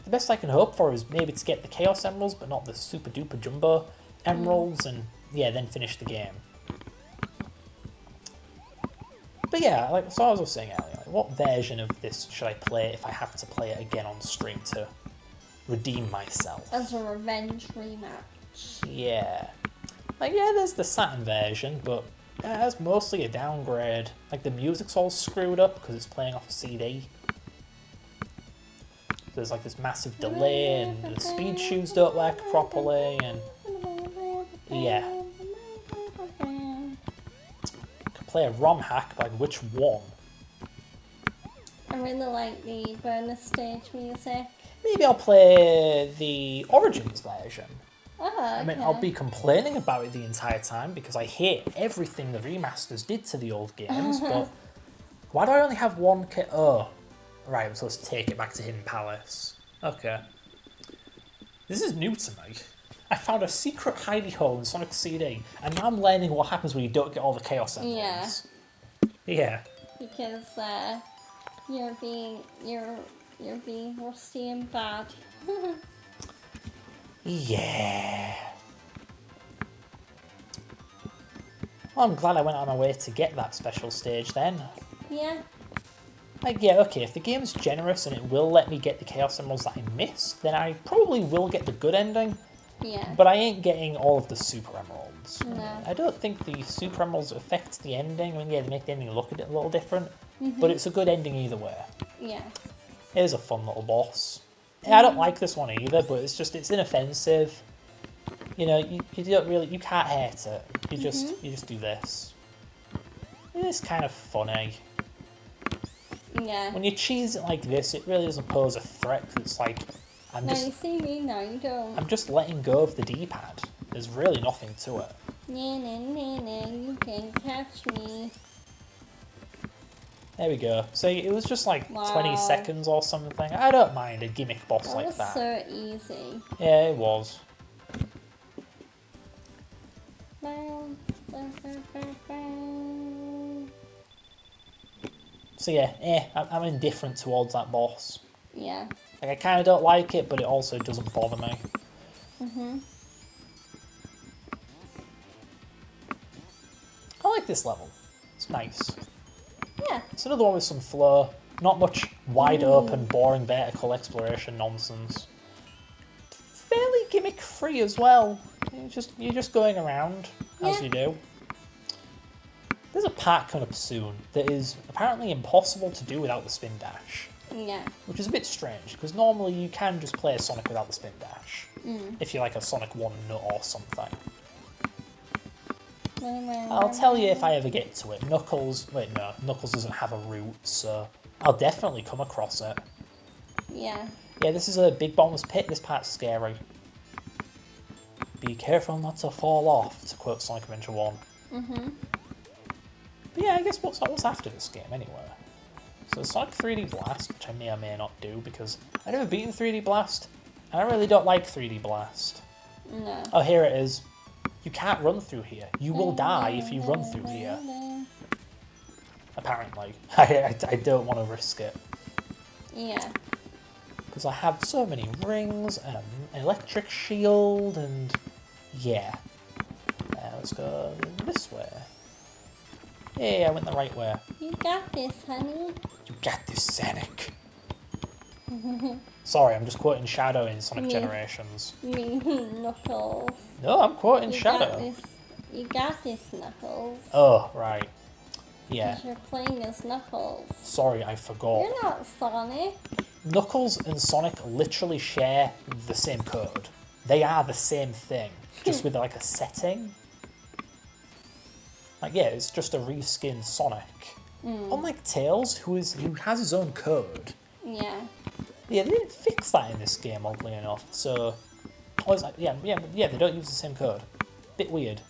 The best I can hope for is maybe to get the Chaos Emeralds, but not the super duper jumbo emeralds, and yeah, then finish the game. But yeah, like so I was saying earlier, like, what version of this should I play if I have to play it again on stream to redeem myself? As a revenge rematch. Yeah. Like, yeah, there's the Saturn version, but that's mostly a downgrade. Like, the music's all screwed up because it's playing off a CD. There's like this massive delay, and the speed shoes don't work properly, and yeah. Could play a ROM hack, but like, which one? I really like the bonus stage music. Maybe I'll play the Origins version. Oh, okay. I mean, I'll be complaining about it the entire time because I hate everything the remasters did to the old games, but why do I only have one kit? Oh, right, I'm supposed to take it back to Hidden Palace. Okay. This is new to me. I found a secret hidey hole in Sonic CD, and now I'm learning what happens when you don't get all the Chaos Emeralds. Yeah. Because you're being rusty and bad. Yeah. Well, I'm glad I went on my way to get that special stage then. Yeah. Like, yeah, okay, if the game's generous and it will let me get the Chaos Emeralds that I missed, then I probably will get the good ending. Yeah. But I ain't getting all of the Super Emeralds. No. I don't think the Super Emeralds affect the ending. I mean, yeah, they make the ending look a little different, but it's a good ending either way. Yeah. It is a fun little boss. I don't like this one either, but it's inoffensive. You know, you don't really, you can't hurt it. You just do this. It's kind of funny. Yeah. When you cheese it like this, it really doesn't pose a threat. 'Cause it's like, You see me now, you don't. I'm just letting go of the D-pad. There's really nothing to it. You can't catch me. There we go. So it was just like Wow. 20 seconds or something. I don't mind a gimmick boss That like was that. so easy. Yeah, it was. So yeah, I'm indifferent towards that boss. Yeah. Like, I kind of don't like it, but it also doesn't bother me. I like this level. It's nice. Yeah. It's another one with some flow. Not much wide open, boring vertical exploration nonsense. Fairly gimmick free as well. You're just going around as you do. There's a part coming up soon that is apparently impossible to do without the spin dash. Yeah. Which is a bit strange, because normally you can just play a Sonic without the spin dash. If you're like a Sonic 1 nut or something. I'll tell you if I ever get to it. Knuckles doesn't have a route, so I'll definitely come across it. Yeah. Yeah, this is a big bottomless pit. This part's scary. Be careful not to fall off, to quote Sonic Adventure 1. But yeah, I guess what's after this game anyway? So Sonic 3D Blast, which I may or may not do, because I've never beaten 3D Blast, and I really don't like 3D Blast. No. Oh, here it is. You can't run through here. You will die if you run through here. Apparently. I don't want to risk it. Yeah. Because I have so many rings, and an electric shield, and yeah. Let's go this way. Yeah, I went the right way. You got this, honey. You got this, Sonic. Sorry, I'm just quoting Shadow in Sonic Generations. Knuckles. No, I'm quoting You Shadow. got this. You got this, Knuckles. Oh, right. Yeah. Because you're playing as Knuckles. Sorry, I forgot. You're not Sonic. Knuckles and Sonic literally share the same code. They are the same thing, just with like a setting. Like, yeah, it's just a reskinned Sonic. Unlike Tails, who has his own code. Yeah. Yeah, they didn't fix that in this game, oddly enough. So, I was like, yeah, they don't use the same code. Bit weird.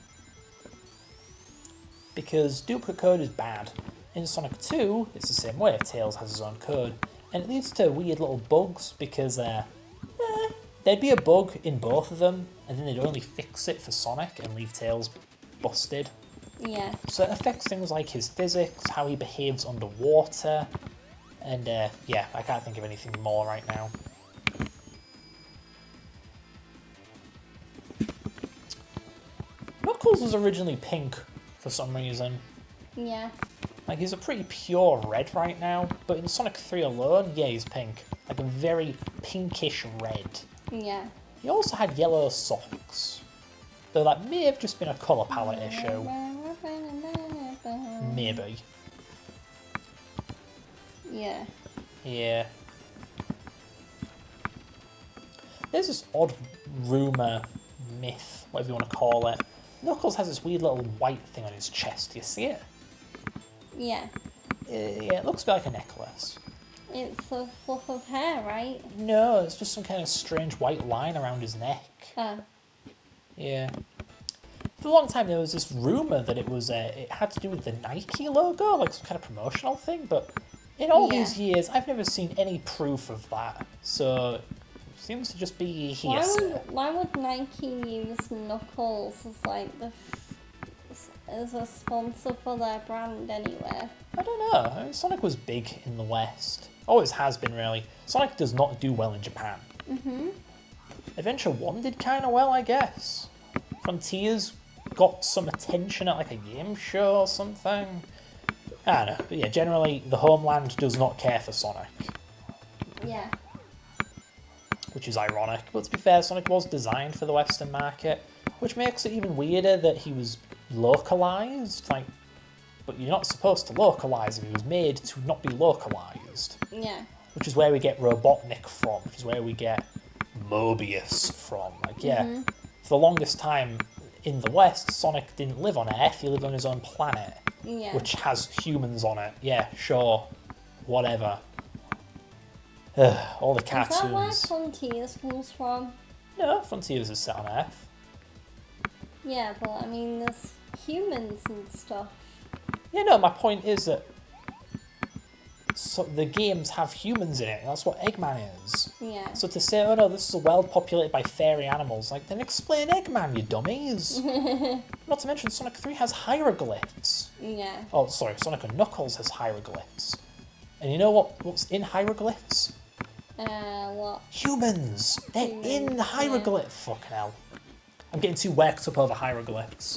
Because duplicate code is bad. In Sonic 2, it's the same way. Tails has his own code. And it leads to weird little bugs because there'd be a bug in both of them, and then they'd only fix it for Sonic and leave Tails busted. Yeah. So it affects things like his physics, how he behaves underwater, and yeah, I can't think of anything more right now. Knuckles was originally pink for some reason. Yeah. Like, he's a pretty pure red right now, but in Sonic 3 alone, yeah, he's pink. Like a very pinkish red. Yeah. He also had yellow socks. Though that may have just been a colour palette issue. Maybe. Yeah. Yeah. There's this odd rumour, myth, whatever you want to call it. Knuckles has this weird little white thing on his chest. Do you see it? Yeah. Yeah, it looks a bit like a necklace. It's a fluff of hair, right? No, it's just some kind of strange white line around his neck. Oh. Yeah. For a long time, there was this rumour that it had to do with the Nike logo, like some kind of promotional thing, but in all these years, I've never seen any proof of that. So, it seems to just be hearsay. Why would Nike use Knuckles as like as a sponsor for their brand anyway? I don't know. I mean, Sonic was big in the West. Always has been, really. Sonic does not do well in Japan. Adventure 1 did kind of well, I guess. Frontiers got some attention at like a game show or something. I don't know. But yeah, generally, the homeland does not care for Sonic. Yeah. Which is ironic. But to be fair, Sonic was designed for the Western market, which makes it even weirder that he was localized. Like, but you're not supposed to localize him. He was made to not be localized. Yeah. Which is where we get Robotnik from. Which is where we get Mobius from. Like, yeah, for the longest time in the West, Sonic didn't live on Earth. He lived on his own planet, which has humans on it. Yeah, sure, whatever. All the cartoons. Is that where Frontiers comes from? No, Frontiers is set on Earth. Yeah, but I mean, there's humans and stuff. Yeah, no, my point is that the games have humans in it. That's what Eggman is. Yeah. So to say, oh no, this is a world populated by fairy animals, like, then explain Eggman, you dummies. Not to mention, Sonic 3 has hieroglyphs. Yeah. Oh, sorry, Sonic and Knuckles has hieroglyphs. And you know what's in hieroglyphs? What? Humans! They're in the hieroglyph. Fucking hell. I'm getting too worked up over hieroglyphs.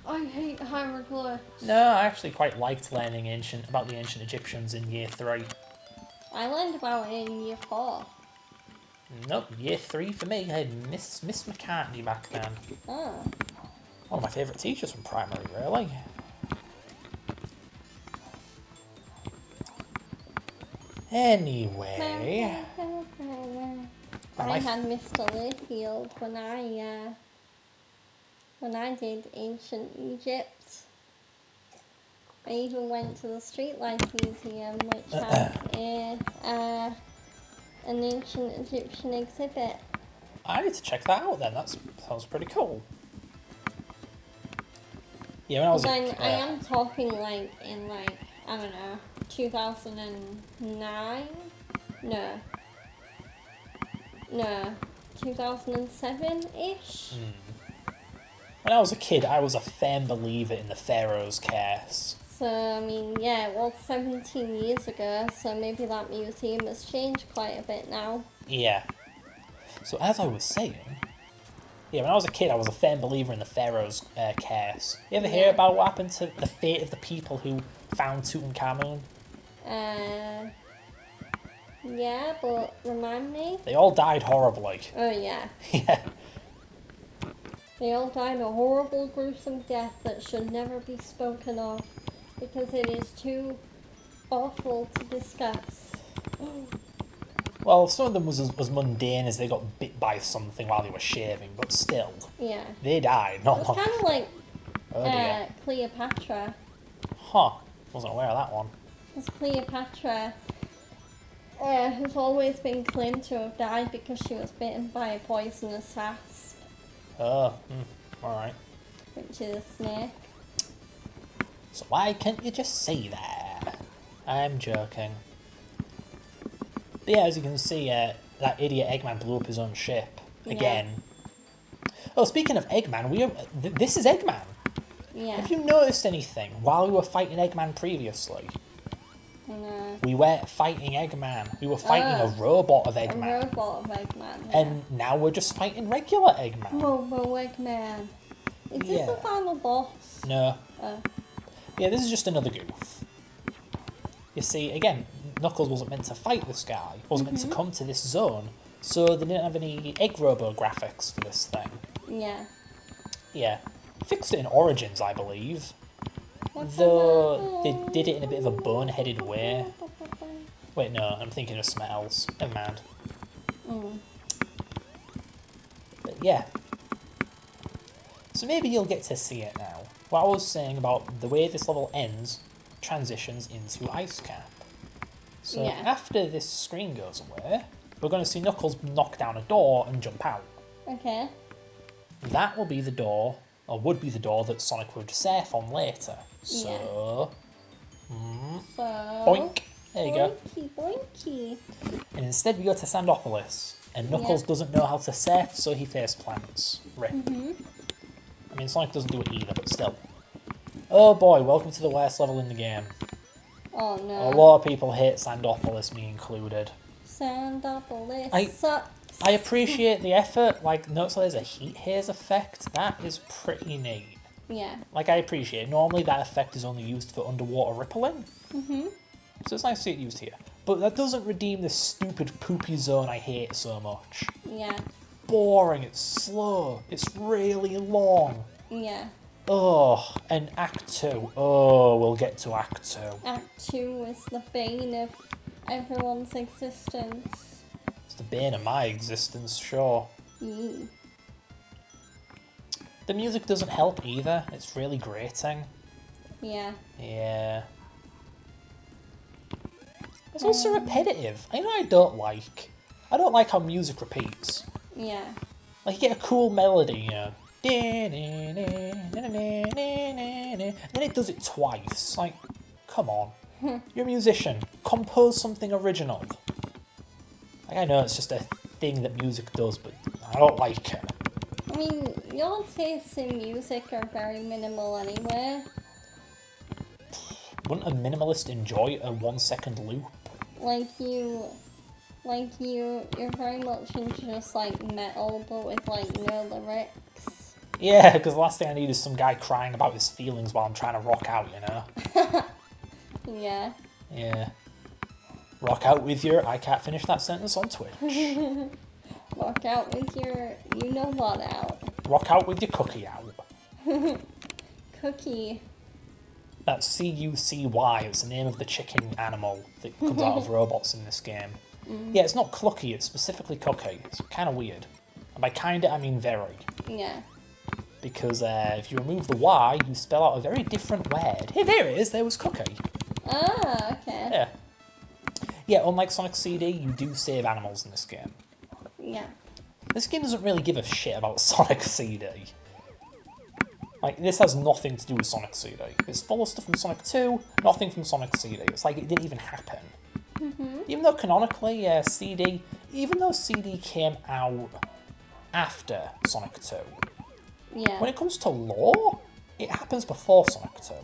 I hate hieroglyphs. No, I actually quite liked learning about the ancient Egyptians in year 3. I learned about it in year 4. Nope, year 3 for me. I had Miss McCartney back then. Oh. One of my favourite teachers from primary, really. Anyway... I had Mr. Layfield when I did ancient Egypt. I even went to the Streetlights Museum, which has an ancient Egyptian exhibit. I need to check that out then. That sounds pretty cool. Yeah, when I was I am talking like in like, I don't know, 2009? No, 2007-ish? When I was a kid, I was a firm believer in the Pharaoh's curse. So, I mean, yeah, it was 17 years ago, so maybe that museum has changed quite a bit now. Yeah. So, as I was saying... Yeah, when I was a kid, I was a firm believer in the Pharaoh's curse. You ever hear about what happened to the fate of the people who found Tutankhamun? Yeah, but remind me? They all died horribly. Oh, yeah. Yeah. They all died a horrible, gruesome death that should never be spoken of. because it is too awful to discuss. Well, some of them was as mundane as they got bit by something while they were shaving, but still, Yeah. they died, not It's long. kind of like Oh dear. Cleopatra. Huh. Wasn't aware of that one. Because Cleopatra has always been claimed to have died because she was bitten by a poisonous asp, Oh, alright. which is a snake. So why can't you just say that? I'm joking. But yeah, as you can see, that idiot Eggman blew up his own ship. Again. Oh, speaking of Eggman, this is Eggman. Yeah. Have you noticed anything while we were fighting Eggman previously? No. We weren't fighting Eggman. We were fighting a robot of A Eggman. robot of Eggman. Yeah. And now we're just fighting regular Eggman. Robo Eggman. Is this Yeah. the final boss? No. Oh. Yeah, this is just another goof. You see, again, Knuckles wasn't meant to fight this guy. Wasn't meant to come to this zone. So they didn't have any Egg Robo graphics for this thing. Yeah. Yeah. Fixed it in Origins, I believe. Though they did it in a bit of a boneheaded way. Wait, no, I'm thinking of something else. Never mind. But yeah. So maybe you'll get to see it now. What I was saying about the way this level ends transitions into Ice Cap. So Yeah. after this screen goes away, we're going to see Knuckles knock down a door and jump out. Okay. That will be the door, or would be the door that Sonic would surf on later. So, So. boink. There you go. Boinky, boinky. And instead we go to Sandopolis, and Knuckles doesn't know how to surf, so he face plants. Rip. I mean, Sonic doesn't do it either, but still. Oh boy, welcome to the worst level in the game. Oh A no. lot of people hate Sandopolis, me included. Sandopolis sucks. I appreciate the effort, like, notice how there's a heat haze effect. That is pretty neat. Yeah. Like, I appreciate it. Normally that effect is only used for underwater rippling. So it's nice to see it used here. But that doesn't redeem this stupid poopy zone I hate so much. Yeah. Boring, it's slow, it's really long. Yeah. Oh, and Act 2. Oh, we'll get to Act 2. Act 2 is the bane of everyone's existence. It's the bane of my existence, sure. Mm. The music doesn't help either. It's really grating. Yeah. Yeah. It's also repetitive. I know I don't like. I don't like how music repeats. Yeah. Like, you get a cool melody, you know. And then it does it twice. Like, come on. You're a musician. Compose something original. Like, I know it's just a thing that music does, but I don't like it. I mean, your tastes in music are very minimal anyway. Wouldn't a minimalist enjoy a 1 second loop? You're very much into just like metal, but with like no lyrics. Yeah, because the last thing I need is some guy crying about his feelings while I'm trying to rock out, you know? Yeah. Yeah. Rock out with your... I can't finish that sentence on Twitch. Walk out with your you know what out. Rock out with your cookie out. Cookie. That's C-U-C-Y. It's the name of the chicken animal that comes out of robots in this game. Yeah, it's not clucky, it's specifically cookie. It's kind of weird. And by kinda, I mean very. Yeah. Because if you remove the Y, you spell out a very different word. Hey, there it is. There was cookie. Ah, okay. Yeah. Yeah, unlike Sonic CD, you do save animals in this game. Yeah. This game doesn't really give a shit about Sonic CD. Like, this has nothing to do with Sonic CD. It's full of stuff from Sonic 2, nothing from Sonic CD. It's like it didn't even happen. Even though canonically, CD, even though CD came out after Sonic 2, Yeah. when it comes to lore, it happens before Sonic 2.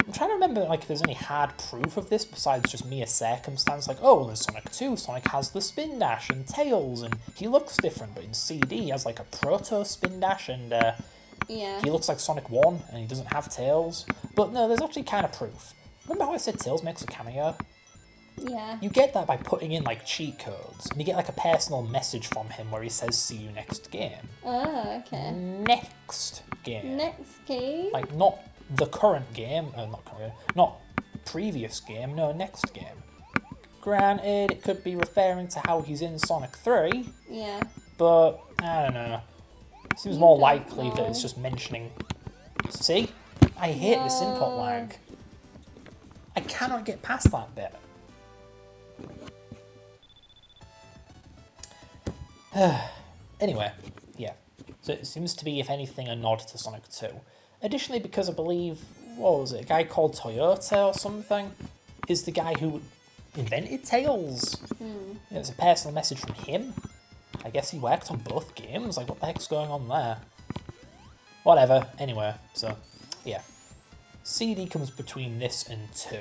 I'm trying to remember, like, if there's any hard proof of this besides just mere circumstance. Like, oh, well, in Sonic 2, Sonic has the spin dash and tails, and he looks different. But in CD, he has, like, a proto-spin dash, and Yeah. he looks like Sonic 1, and he doesn't have tails. But no, there's actually kind of proof. Remember how I said Tails makes a cameo? Yeah. You get that by putting in, like, cheat codes, and you get, like, a personal message from him where he says, see you next game. Oh, okay. Next game. Next game. Like, not the current game, not previous game, no, next game. Granted, it could be referring to how he's in Sonic 3, Yeah. but I don't know. Seems You more don't likely that know. it's just mentioning. See? I hate this input No. lag. I cannot get past that bit. Anyway, yeah. So it seems to be, if anything, a nod to Sonic 2. Additionally, because I believe, what was it, a guy called Toyota or something, is the guy who invented Tails. Yeah, it's a personal message from him. I guess he worked on both games. Like, what the heck's going on there? Whatever. Anyway, so, yeah. CD comes between this and 2.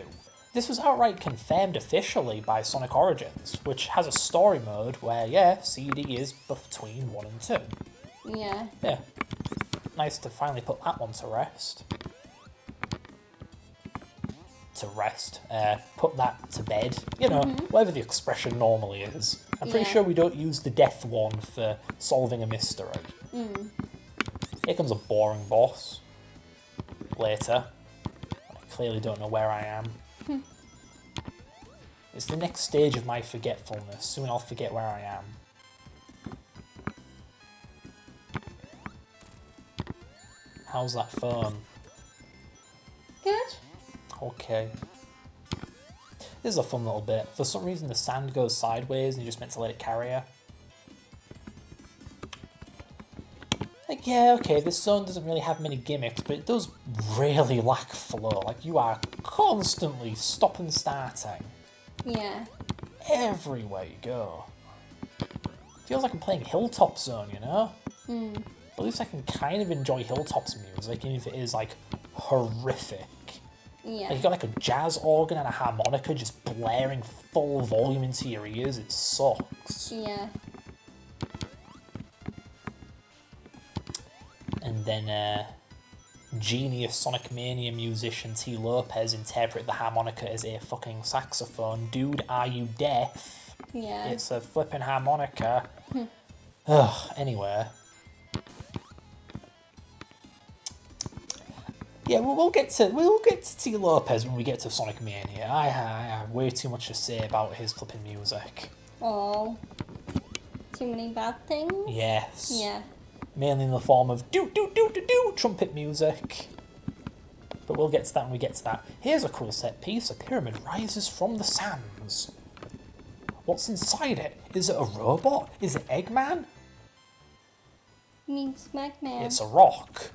This was outright confirmed officially by Sonic Origins, which has a story mode where, yeah, CD is between 1 and 2. Yeah. Yeah. Nice to finally put that one to rest. Put that to bed. You know, whatever the expression normally is. I'm pretty Yeah. sure we don't use the death one for solving a mystery. Here comes a boring boss. Later. I clearly don't know where I am. It's the next stage of my forgetfulness. Soon I'll forget where I am. How's that phone? Good. Okay. This is a fun little bit. For some reason the sand goes sideways and you're just meant to let it carry you. Like, yeah, okay, this zone doesn't really have many gimmicks, but it does really lack flow. Like, you are constantly stop and starting. Yeah. Everywhere you go. Feels like I'm playing Hilltop Zone, you know? At least I can kind of enjoy Hilltop's music, even if it is, like, horrific. Yeah. Like, you got, like, a jazz organ and a harmonica just blaring full volume into your ears. It sucks. Yeah. And then, genius Sonic Mania musician T. Lopez interpret the harmonica as a fucking saxophone. Dude, are you deaf? Yeah. It's a flipping harmonica. Ugh, anyway. Yeah, we'll get to T. Lopez when we get to Sonic Mania. I have way too much to say about his flipping music. Oh. Too many bad things? Yes. Yeah. Mainly in the form of do trumpet music. But we'll get to that when we get to that. Here's a cool set piece. A pyramid rises from the sands. What's inside it? Is it a robot? Is it Eggman? Means Magman. It's a rock.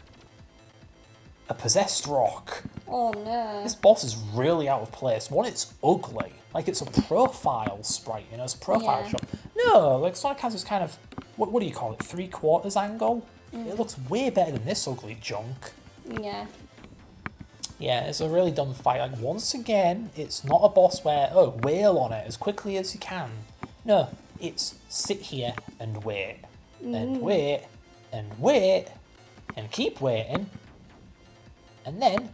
A possessed rock. Oh no. This boss is really out of place. One, it's ugly. Like, it's a profile sprite, you know, it's a profile Yeah. shot. No, like, Sonic has this kind of, what do you call it, 3/4 angle? It looks way better than this ugly junk. Yeah. Yeah, it's a really dumb fight. Like, once again, it's not a boss where, oh, wail on it as quickly as you can. No, it's sit here and wait. And wait. And wait. And keep waiting. And then,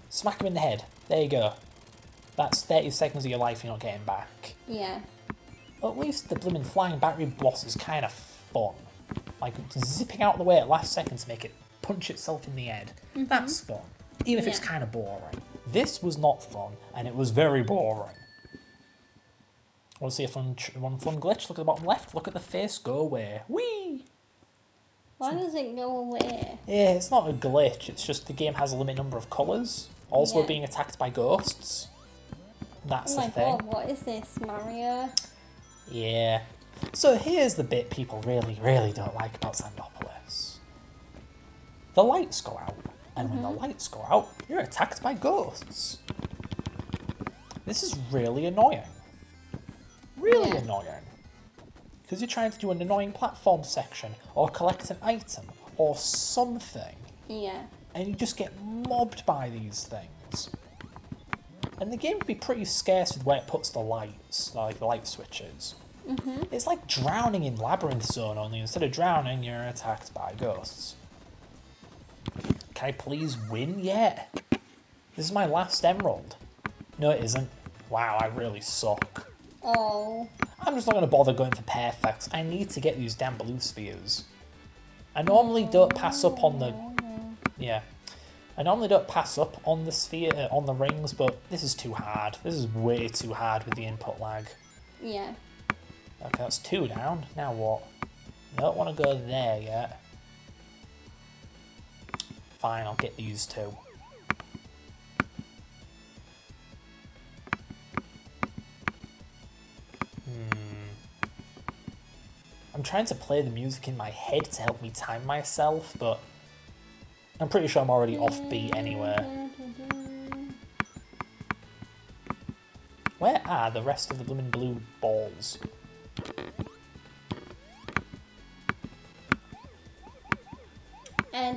smack him in the head. There you go. That's 30 seconds of your life you're not getting back. Yeah. At least the blimmin' flying battery boss is kind of fun. Like, zipping out of the way at last second to make it punch itself in the head. That's fun. Even if it's Yeah. kind of boring. This was not fun, and it was very boring. Want to see one fun glitch? Look at the bottom left. Look at the face go away. Whee! Why does it go away? Yeah, it's not a glitch. It's just the game has a limited number of colours. Also, Yeah. being attacked by ghosts. That's Oh the my thing. god, what is this, Mario? Yeah. So here's the bit people really, really don't like about Sandopolis. The lights go out, and when the lights go out, you're attacked by ghosts. This is really annoying. Really Yeah. annoying. Because you're trying to do an annoying platform section, or collect an item, or something, Yeah. and you just get mobbed by these things. And the game can be pretty scarce with where it puts the lights, like the light switches. It's like drowning in Labyrinth Zone, only instead of drowning, you're attacked by ghosts. Can I please win yet? This is my last emerald. No, it isn't. Wow, I really suck. Oh. I'm just not going to bother going for perfects. I need to get these damn blue spheres. I normally don't pass up on the... Yeah. I normally don't pass up on the sphere, on the rings, but this is too hard. This is way too hard with the input lag. Yeah. Okay, that's 2 down. Now what? I don't want to go there yet. Fine, I'll get these 2. I'm trying to play the music in my head to help me time myself, but I'm pretty sure I'm already off beat anyway. Where are the rest of the blooming blue balls?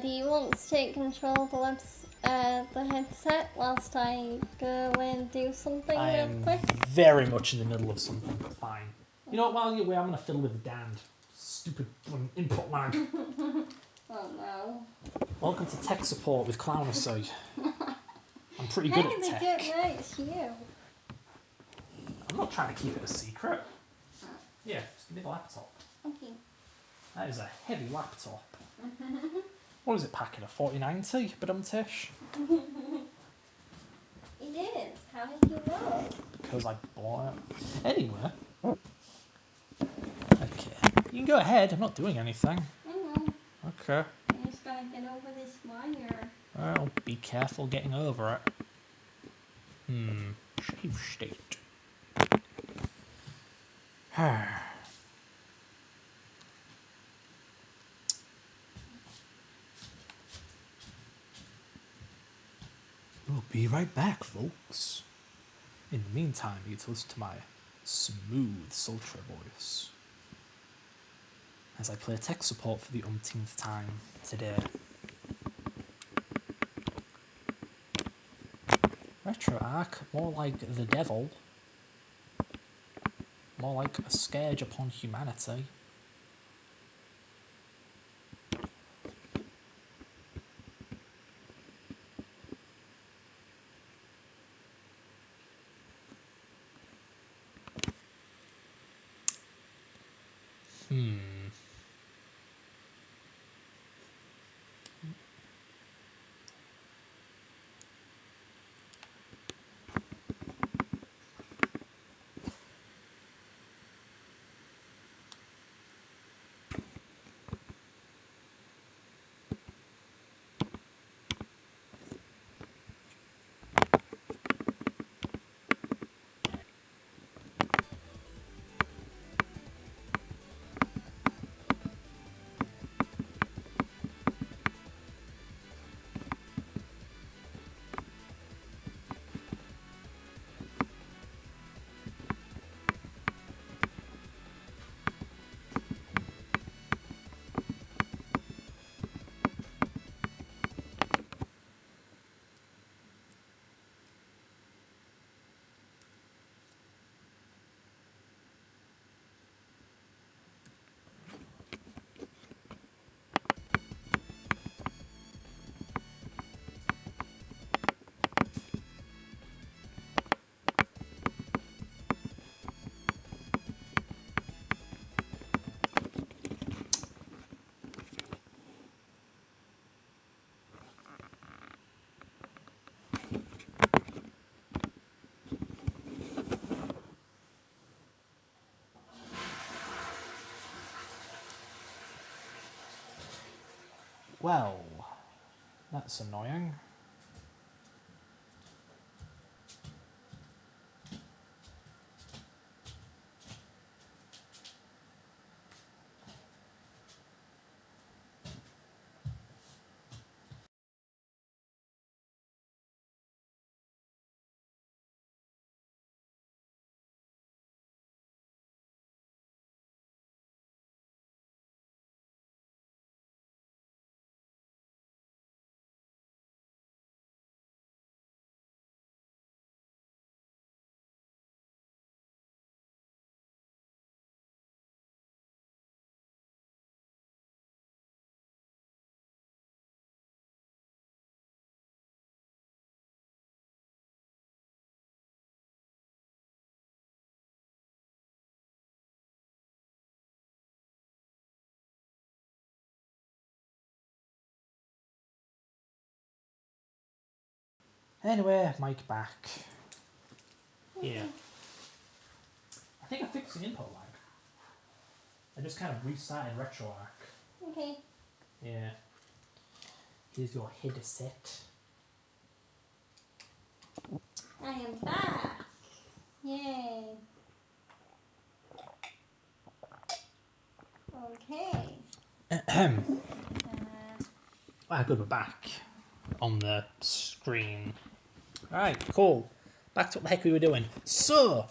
Do you want to take control of the headset whilst I go away and do something I real am quick? very much in the middle of something, but fine. You know what, while you're away, I'm going to fiddle with the damned stupid input lag. Oh no. Welcome to tech support with Clownacy. I'm pretty good at Hey, tech. they don't know it's you. I'm not trying to keep it a secret. Yeah, just give me the laptop. Okay. That is a heavy laptop. What is it packing? A 4090? Badum-tish? It is. How did you know? Because I bought it. Anyway. Okay. You can go ahead. I'm not doing anything. I know. Okay. I just gotta get over this wire. Well, be careful getting over it. Shave state. We'll be right back, folks. In the meantime, you get to listen to my smooth, sultry voice as I play tech support for the umpteenth time today. RetroArch, more like the devil, more like a scourge upon humanity. Well, that's annoying. Anyway, mic back. Yeah. I think I fixed the input lag. I just kind of restarted RetroArch. Okay. Yeah. Here's your headset. I am back. Yay. Okay. Ah, good, we're back on the screen. Alright, cool. Back to what the heck we were doing. So,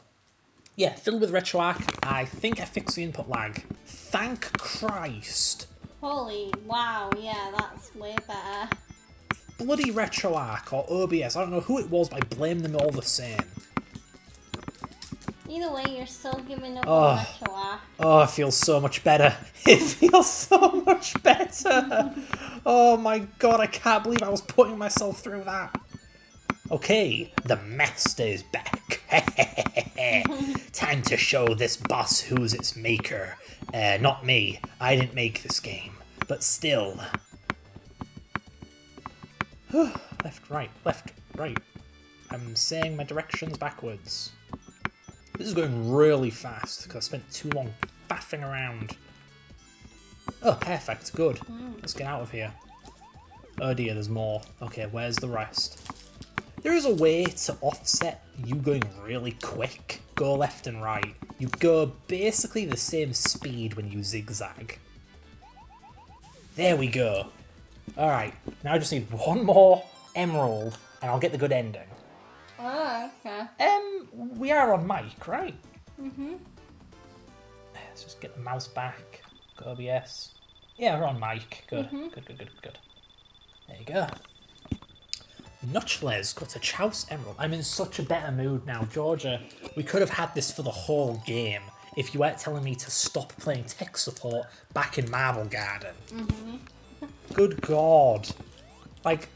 yeah, filled with RetroArch. I think I fixed the input lag. Thank Christ. Holy wow, yeah, that's way better. Bloody RetroArch or OBS. I don't know who it was, but I blame them all the same. Either way, you're still giving up Oh. on RetroArch. Oh, it feels so much better. It feels so much better. Oh my god, I can't believe I was putting myself through that. Okay, the master is back. Time to show this boss who's its maker. Not me. I didn't make this game. But still. Left, right, left, right. I'm saying my directions backwards. This is going really fast because I spent too long faffing around. Oh, perfect. Good. Let's get out of here. Oh dear, there's more. Okay, where's the rest? There is a way to offset you going really quick. Go left and right. You go basically the same speed when you zigzag. There we go. Alright, now I just need one more emerald and I'll get the good ending. Oh, okay. We are on mic, right? Mm-hmm. Let's just get the mouse back. Go OBS. Yeah, we're on mic. Good. Good. There you go. Nutchlez got a Chouse Emerald. I'm in such a better mood now, Georgia. We could have had this for the whole game if you weren't telling me to stop playing tech support back in Marble Garden. Good God. Like,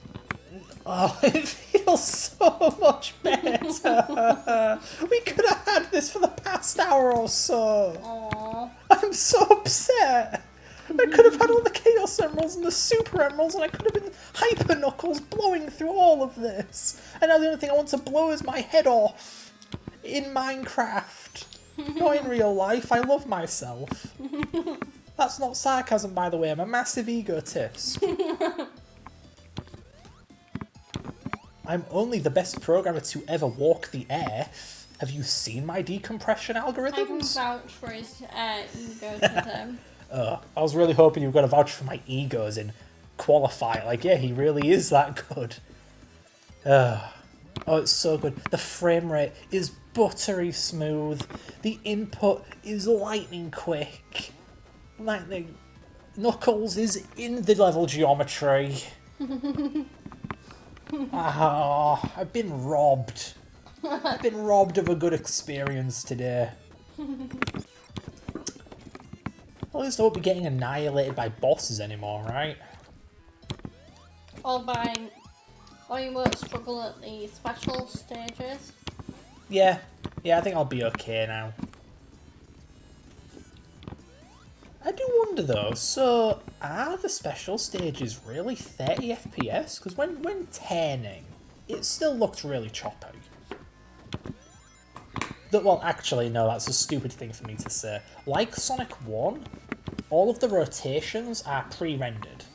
oh, it feels so much better. We could have had this for the past hour or so. Aww. I'm so upset. I could have had all the Chaos Emeralds and the Super Emeralds and I could have been Hyper Knuckles blowing through all of this. And now the only thing I want to blow is my head off. In Minecraft. Not in real life. I love myself. That's not sarcasm, by the way. I'm a massive egotist. I'm only the best programmer to ever walk the earth. Have you seen my decompression I can algorithms? vouch for his egotism. I was really hoping you were going to vouch for my egos and qualify. Like, yeah, he really is that good. Oh, it's so good. The frame rate is buttery smooth. The input is lightning quick. Lightning. Knuckles is in the level geometry. I've been robbed. I've been robbed of a good experience today. At least I won't be getting annihilated by bosses anymore, right? Or you won't struggle at the special stages. Yeah, I think I'll be okay now. I do wonder though, so are the special stages really 30 FPS? Because when turning, it still looked really choppy. Well, actually, no, that's a stupid thing for me to say. Like Sonic 1, all of the rotations are pre-rendered.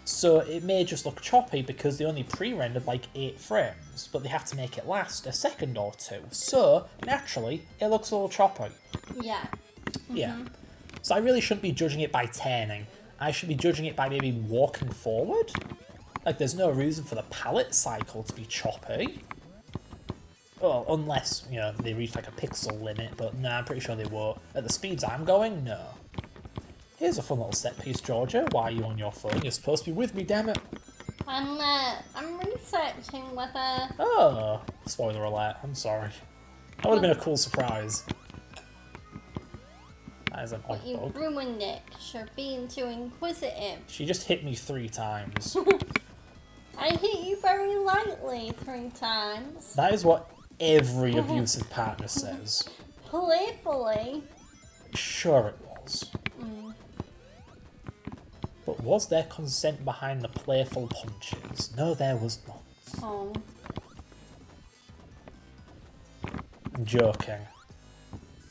So it may just look choppy because they only pre-rendered like 8 frames, but they have to make it last a second or two. So, naturally, it looks a little choppy. Yeah. Yeah. So I really shouldn't be judging it by turning. I should be judging it by maybe walking forward. Like, there's no reason for the palette cycle to be choppy. Well, unless, you know, they reach like a pixel limit, but no, I'm pretty sure they won't. At the speeds I'm going, no. Here's a fun little set piece, Georgia. Why are you on your phone? You're supposed to be with me, damn it. I'm researching whether... Oh, spoiler alert. I'm sorry. That would have been a cool surprise. That is an odd But you bug. ruined it because you're being too inquisitive. She just hit me 3 times. I hit you very lightly 3 times. That is what every abusive partner says. Playfully. Sure it was. But was there consent behind the playful punches? No, there was not. Oh. I'm joking.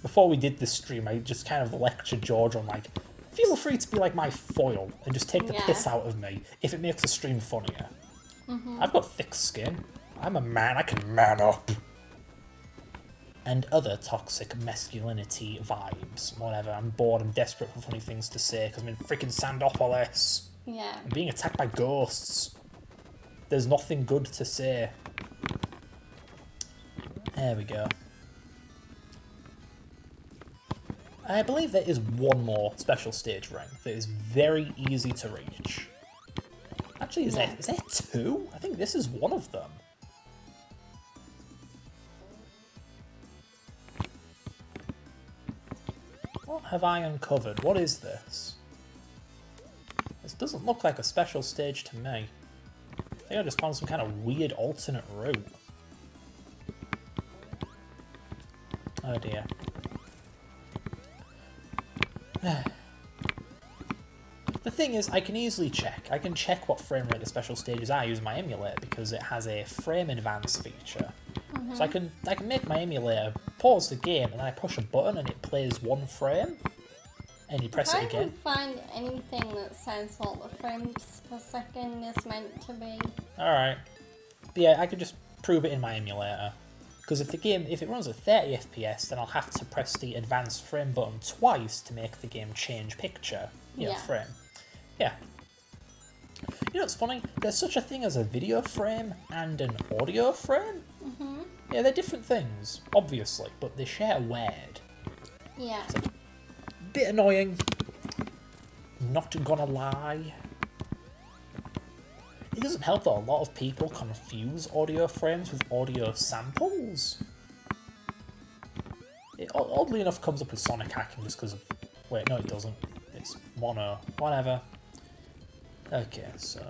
Before we did this stream, I just kind of lectured George on, like, feel free to be like my foil and just take the piss out of me if it makes the stream funnier. I've got thick skin. I'm a man, I can man up. And other toxic masculinity vibes. Whatever, I'm bored, I'm desperate for funny things to say because I'm in freaking Sandopolis. Yeah. I'm being attacked by ghosts. There's nothing good to say. There we go. I believe there is one more special stage ring that is very easy to reach. Actually, is there two? I think this is one of them. What have I uncovered? What is this? This doesn't look like a special stage to me. I think I just found some kind of weird alternate route. Oh dear. The thing is, I can easily check. I can check what frame rate the special stages are using my emulator because it has a frame advance feature. So I can make my emulator pause the game and then I push a button and it plays one frame and you press it again. I can't find anything that says what the frames per second is meant to be. Alright. But yeah, I could just prove it in my emulator. Because if it runs at 30 FPS, then I'll have to press the advanced frame button twice to make the game change picture. Frame. Yeah. You know what's funny? There's such a thing as a video frame and an audio frame. Yeah, they're different things, obviously, but they share a word. Yeah. It's a bit annoying. Not gonna lie. It doesn't help that a lot of people confuse audio frames with audio samples. It oddly enough comes up with Sonic hacking just because of... Wait, no it doesn't. It's mono. Whatever. Okay, so...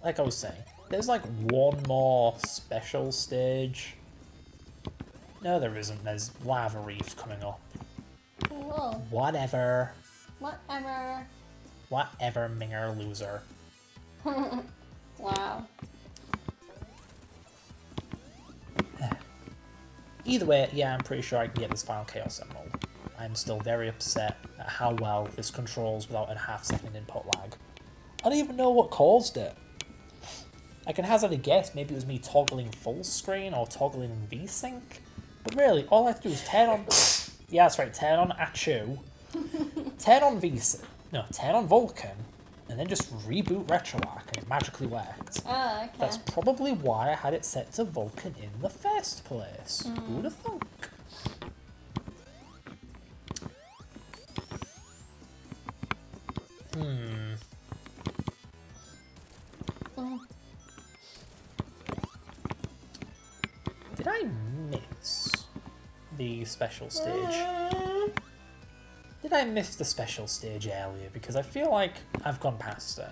Like I was saying, there's like one more special stage. No, there isn't. There's Lava Reef coming up. Whoa. Whatever. Whatever. Whatever, minger loser. Wow. Either way, yeah, I'm pretty sure I can get this Final Chaos Emerald. I'm still very upset at how well this controls without a half-second input lag. I don't even know what caused it. I can hazard a guess, maybe it was me toggling full screen or toggling VSync. But really, all I have to do is turn on... Yeah, that's right, turn on Achu, turn on VSync, no, turn on Vulkan, and then just reboot RetroArch and it magically worked. Oh, okay. That's probably why I had it set to Vulkan in the first place. Who'd have thunk? Did I miss the special stage? Did I miss the special stage earlier? Because I feel like I've gone past it.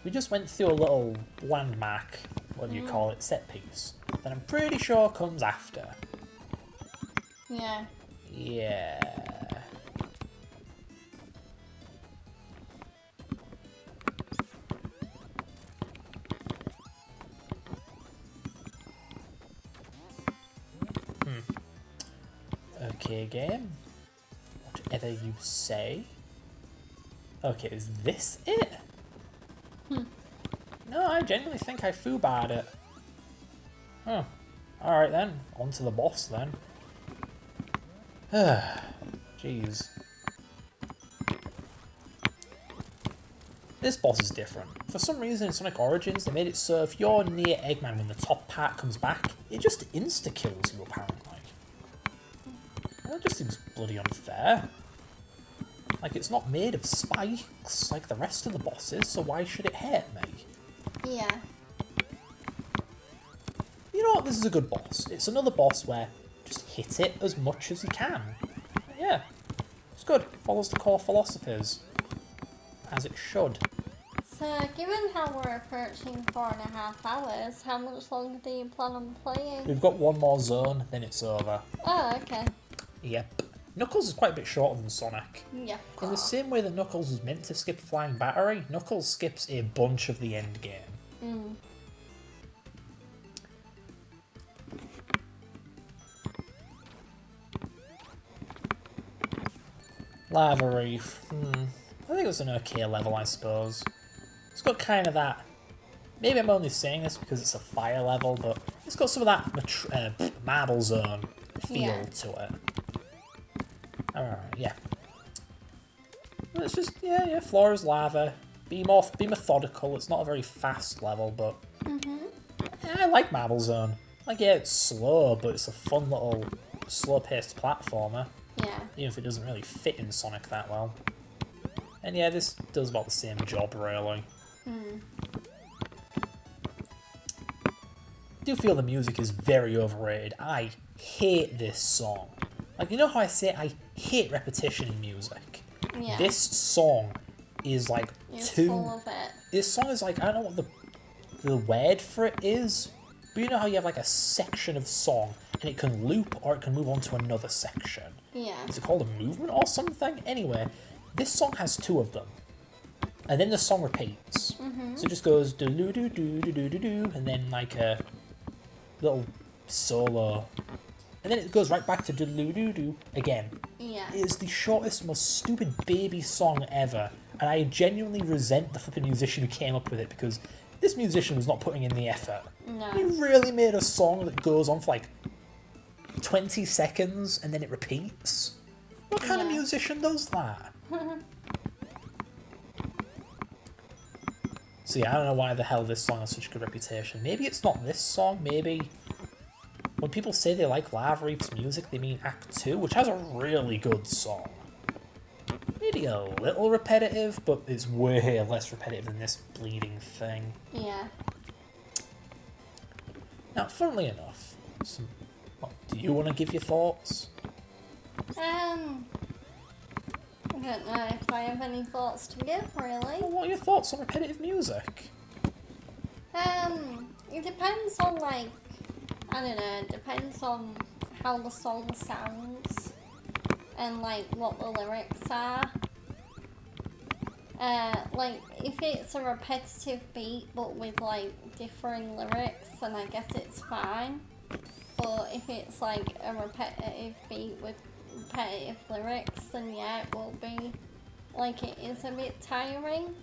We just went through a little landmark, what do you call it, set piece, that I'm pretty sure comes after. Yeah. Yeah. Okay, game. Whatever you say. Okay, is this it? No, I genuinely think I foobarred it. Huh. Alright then, on to the boss then. Jeez. This boss is different. For some reason in Sonic Origins they made it so if you're near Eggman when the top part comes back, it just insta-kills you apparently. That just seems bloody unfair. Like, it's not made of spikes like the rest of the bosses, so why should it hurt me? Yeah. You know what, this is a good boss. It's another boss where just hit it as much as you can. Yeah, it's good. Follows the core philosophies. As it should. So, given how we're approaching 4.5 hours, how much longer do you plan on playing? We've got one more zone, then it's over. Oh, okay. Yep. Knuckles is quite a bit shorter than Sonic. Yeah. In the same way that Knuckles was meant to skip Flying Battery, Knuckles skips a bunch of the end game. Lava Reef. I think it was an okay level, I suppose. It's got kind of that... Maybe I'm only saying this because it's a fire level, but it's got some of that Marble Zone feel to it. Alright, yeah. It's just, yeah, floor is lava. Be methodical. It's not a very fast level, but... I like Marble Zone. Like, yeah, it's slow, but it's a fun little slow-paced platformer. Yeah. Even if it doesn't really fit in Sonic that well. And yeah, this does about the same job, really. I do feel the music is very overrated. I hate this song. Like, you know how I say I hate repetition in music? Yeah. This song is like It's full of it. This song is like, I don't know what the word for it is, but you know how you have like a section of song and it can loop or it can move on to another section? Yeah. Is it called a movement or something? Anyway, this song has two of them. And then the song repeats. So it just goes do do do do do do do, and then like a little solo. And then it goes right back to do do do do again. Yeah. It is the shortest, most stupid baby song ever. And I genuinely resent the flipping musician who came up with it, because this musician was not putting in the effort. No. He really made a song that goes on for like 20 seconds and then it repeats. What kind of musician does that? So yeah, I don't know why the hell this song has such a good reputation. Maybe it's not this song, maybe... When people say they like Lava Reef's music, they mean Act 2, which has a really good song. Maybe a little repetitive, but it's way less repetitive than this bleeding thing. Yeah. Now, funnily enough, do you want to give your thoughts? I don't know if I have any thoughts to give, really. Well, what are your thoughts on repetitive music? It depends on, like, I don't know, it depends on how the song sounds and, like, what the lyrics are. Like, if it's a repetitive beat but with, like, differing lyrics, then I guess it's fine. But if it's, like, a repetitive beat with repetitive lyrics, then yeah, it will be, like, it is a bit tiring.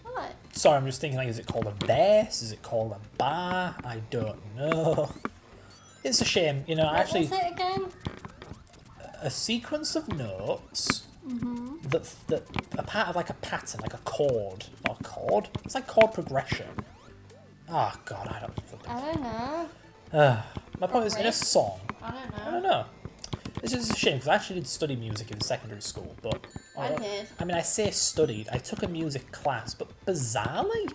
What? Sorry, I'm just thinking, like, is it called a bass? Is it called a bar? I don't know. It's a shame, you know, What actually... was it again? A sequence of notes that are part of, like, a pattern, like a chord. Not a chord? It's like chord progression. Oh, God, I don't know. My point is, in a song... I I don't know. It's just a shame, because I actually did study music in secondary school, but... I did. I mean, I say studied. I took a music class, but bizarrely,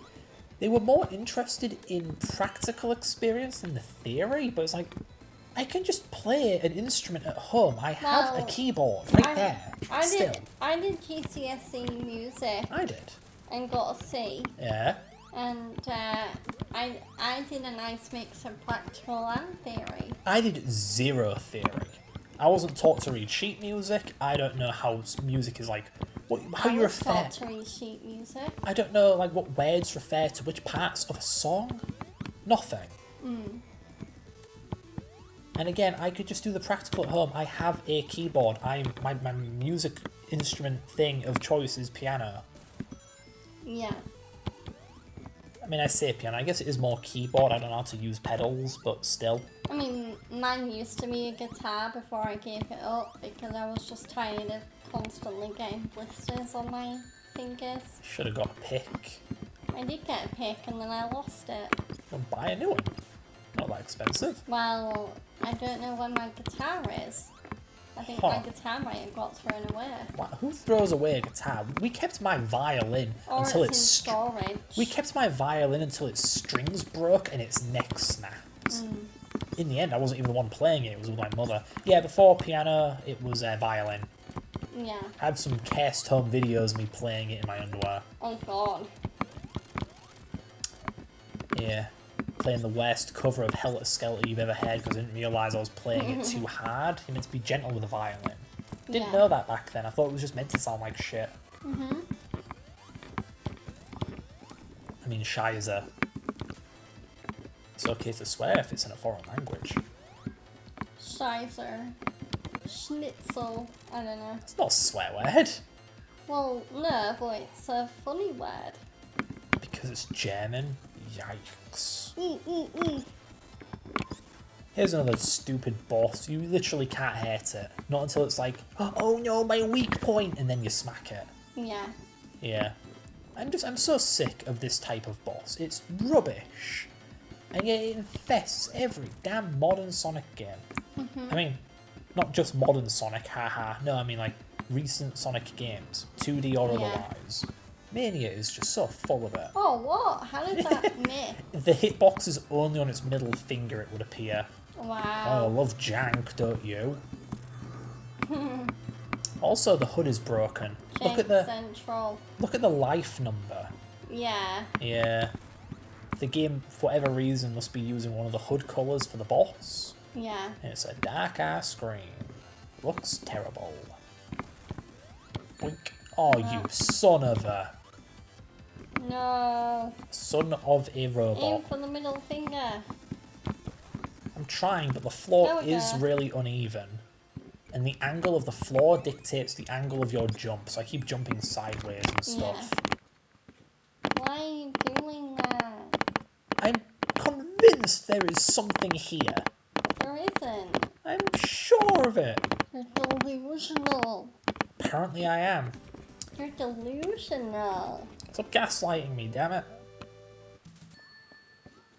they were more interested in practical experience than the theory. But it's like, I can just play an instrument at home. I have a keyboard right there. I did GCSE music. I did. And got a C. Yeah. And I did a nice mix of practical and theory. I did zero theory. I wasn't taught to read sheet music. I don't know how music is like. How you refer. I was taught to read sheet music. I don't know like what words refer to which parts of a song. Nothing. And again, I could just do the practical at home. I have a keyboard. My music instrument thing of choice is piano. Yeah. I mean, I say piano. I guess it is more keyboard. I don't know how to use pedals, but still. I mean, mine used to be a guitar before I gave it up because I was just tired of constantly getting blisters on my fingers. Should have got a pick. I did get a pick and then I lost it. Well, buy a new one. Not that expensive. Well, I don't know where my guitar is. I think my guitar might have got thrown away. Wow, who throws away a guitar? We kept my violin until it's in storage. We kept my violin until its strings broke and its neck snapped. In the end, I wasn't even the one playing it. It was with my mother. Yeah, before piano, it was violin. Yeah. I have some cast home videos of me playing it in my underwear. Oh god. Yeah. Playing the worst cover of Helter Skelter you've ever heard because I didn't realise I was playing it too hard. You're meant to be gentle with a violin. Didn't know that back then. I thought it was just meant to sound like shit. I mean, Shiza. It's okay to swear if it's in a foreign language. Scheiße. Schnitzel. I don't know. It's not a swear word. Well, no, but it's a funny word. Because it's German? Yikes. Mm. Here's another stupid boss. You literally can't hit it. Not until it's like, oh no, my weak point, and then you smack it. Yeah. Yeah. I'm so sick of this type of boss. It's rubbish. And yet it infests every damn modern Sonic game. I mean, not just modern Sonic, haha. No, I mean like recent Sonic games, 2D or otherwise. Mania is just so full of it. Oh, what? How did that miss? The hitbox is only on its middle finger, it would appear. Wow. Oh, I love jank, don't you? Also, the HUD is broken. Central. Look at the life number. Yeah. Yeah. The game, for whatever reason, must be using one of the HUD colours for the boss. Yeah. And it's a dark ass screen. Looks terrible. Boink. Oh, you son of a... No. Son of a robot. Aim for the middle finger. I'm trying, but the floor There we is go. really uneven. And the angle of the floor dictates the angle of your jump, so I keep jumping sideways and stuff. Why are you doing that? I'm convinced there is something here. There isn't. I'm sure of it. You're delusional. Apparently I am. You're delusional. Stop gaslighting me, damn it.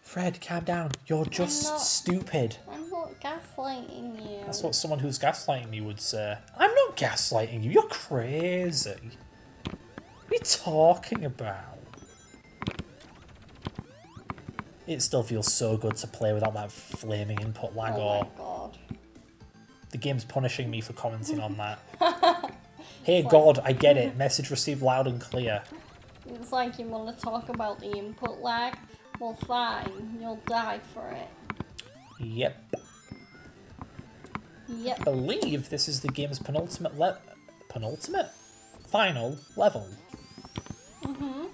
Fred, calm down. You're just not. stupid. I'm not gaslighting you. That's what someone who's gaslighting me would say. I'm not gaslighting you. You're crazy. What are you talking about? It still feels so good to play without that flaming input lag, Oh or my god. the game's punishing me for commenting on that. Hey God, I get it. Message received loud and clear. It's like you want to talk about the input lag. Well, fine. You'll die for it. Yep. Yep. I believe this is the game's final level.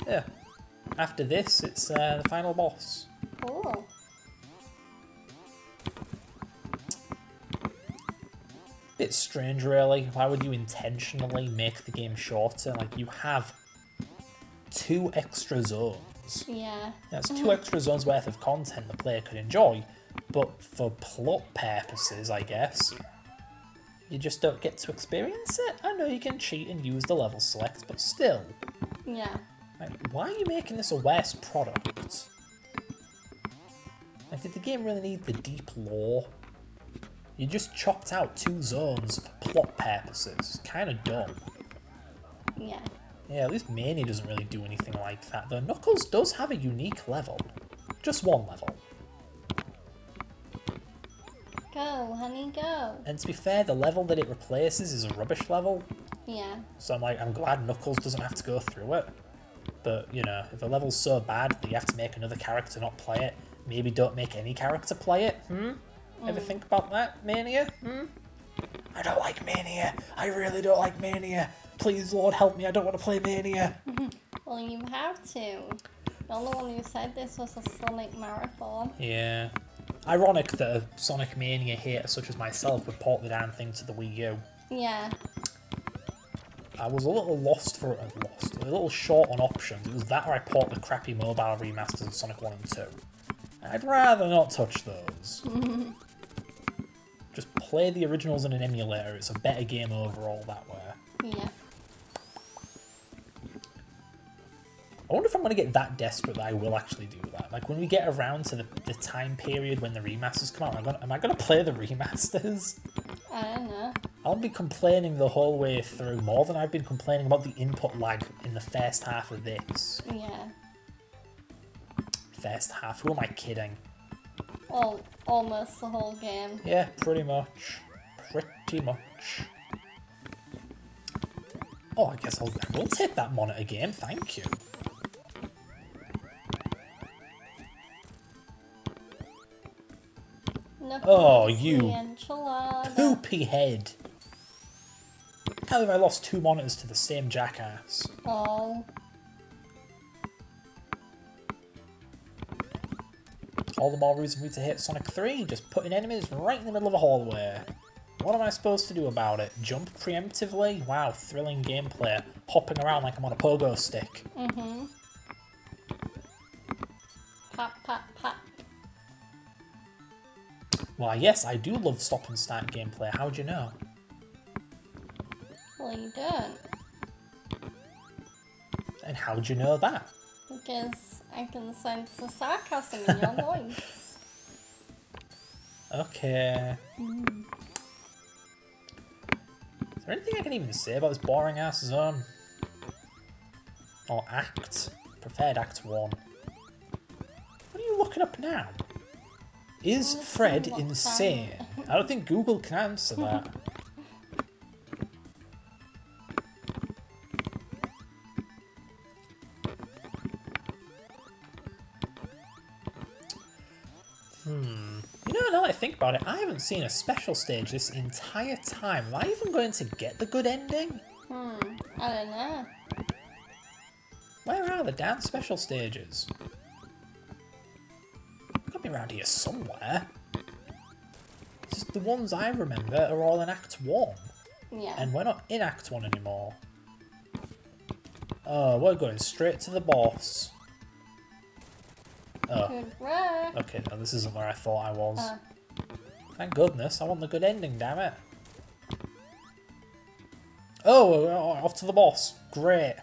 Yeah. After this, it's the final boss. Cool. Bit strange, really. Why would you intentionally make the game shorter? Like, you have 2 extra zones. Yeah. That's 2 extra zones worth of content the player could enjoy, but for plot purposes, I guess, you just don't get to experience it. I know you can cheat and use the level select, but still. Yeah. Like, why are you making this a worse product? Like, did the game really need the deep lore? You just chopped out 2 zones for plot purposes. Kinda dumb. Yeah. Yeah, at least Mania doesn't really do anything like that, though Knuckles does have a unique level. Just 1 level. Go, honey, go. And to be fair, the level that it replaces is a rubbish level, Yeah. so I'm glad Knuckles doesn't have to go through it. But, you know, if a level's so bad that you have to make another character not play it, maybe don't make any character play it, Ever think about that, Mania? I don't like Mania. I really don't like Mania. Please, Lord, help me. I don't want to play Mania. Well, you have to. The only one who said this was a Sonic Marathon. Yeah. Ironic that a Sonic Mania hater such as myself would port the damn thing to the Wii U. Yeah. I was a little a little short on options. It was that or I port the crappy mobile remasters of Sonic 1 and 2. I'd rather not touch those. Just play the originals in an emulator. It's a better game overall that way. Yeah. I wonder if I'm going to get that desperate that I will actually do that. Like, when we get around to the time period when the remasters come out, am I going to play the remasters? I don't know. I'll be complaining the whole way through, more than I've been complaining about the input lag in the first half of this. Yeah. First half? Who am I kidding? Almost the whole game. Yeah, pretty much. Pretty much. Oh, I guess I will take that monitor game, thank you. Oh, you poopy head. Can't believe I lost 2 monitors to the same jackass. Oh. All the more reason for me to hate Sonic 3, just putting enemies right in the middle of a hallway. What am I supposed to do about it? Jump preemptively? Wow, thrilling gameplay. Hopping around like I'm on a pogo stick. Mm-hmm. Pop, pop, pop. Why, yes, I do love stop and start gameplay. How'd you know? Well, you don't. And how'd you know that? Because I can sense the sarcasm in your voice. Okay. Is there anything I can even say about this boring ass zone? Or act? Preferred Act 1. What are you looking up now? Is Fred insane? I don't think Google can answer that. You know, now that I think about it, I haven't seen a special stage this entire time. Am I even going to get the good ending? I don't know. Where are the damn special stages? Got me around here somewhere. Just the ones I remember are all in Act 1. Yeah. And we're not in Act 1 anymore. Oh, we're going straight to the boss. Oh, Good work. okay, no, this isn't where I thought I was. Thank goodness, I want the good ending, damn it. Oh, off to the boss. Great.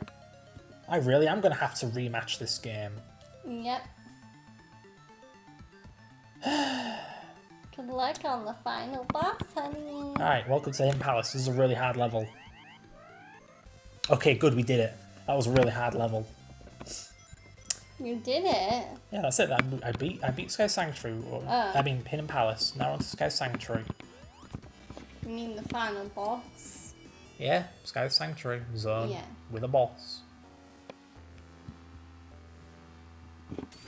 I really am going to have to rematch this game. Yep. Good luck on the final boss, honey. Alright, welcome to Hidden Palace. This is a really hard level. Okay, good, we did it. That was a really hard level. You did it. Yeah, that's it. I beat Sky Sanctuary. I mean, Hidden Palace. Now on to Sky Sanctuary. You mean the final boss? Yeah, Sky Sanctuary zone Yeah. with a boss.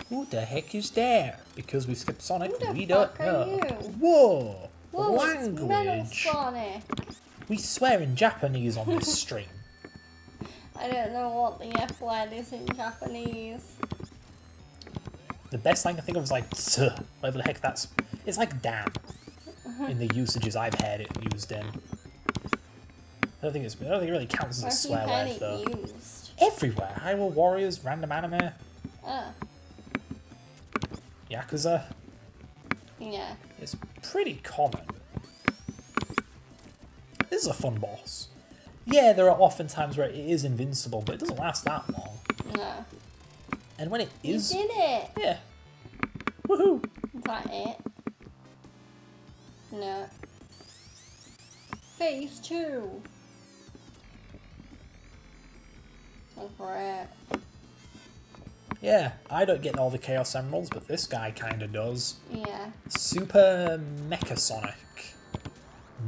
Who the heck is there? Because we skipped Sonic, Who the we don't fuck are know. you? Whoa! Whoa, it's Metal Language! Sonic. We swear in Japanese on this stream. I don't know what the F word is in Japanese. The best I can think of is like "suh," whatever the heck that's. It's like "damn" in the usages I've heard it used in. I don't think it really counts as a Where swear have word you though. had it used? Everywhere. Hyrule Warriors, random anime, Oh, Yakuza. yeah. It's pretty common. This is a fun boss. Yeah, there are often times where it is invincible, but it doesn't last that long. No. And when it You is, did it! yeah, woohoo! Is that it? No. Phase 2. Oh, great. Yeah, I don't get all the Chaos Emeralds, but this guy kinda does. Yeah. Super Mecha Sonic.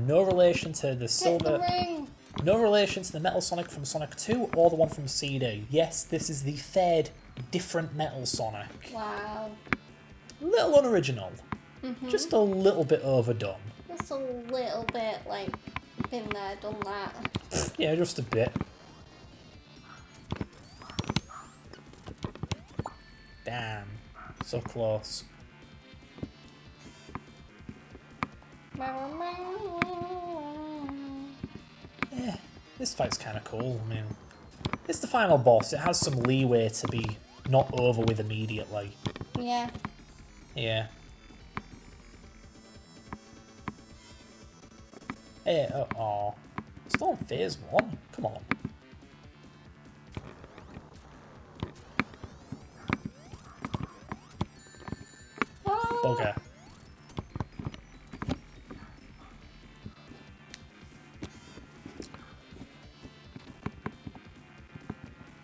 No relation to the Get the silver. ring! No relation to the Metal Sonic from Sonic 2 or the one from CD. Yes, this is the third different Metal Sonic. Wow. Little unoriginal. Just a little bit overdone. Just a little bit, like, been there, done that. Yeah, just a bit. Damn. So close. Yeah, this fight's kind of cool. I mean, it's the final boss. It has some leeway to be not over with immediately. Yeah. Yeah. Hey, oh, still on phase 1? Come on. Oh, Bugger.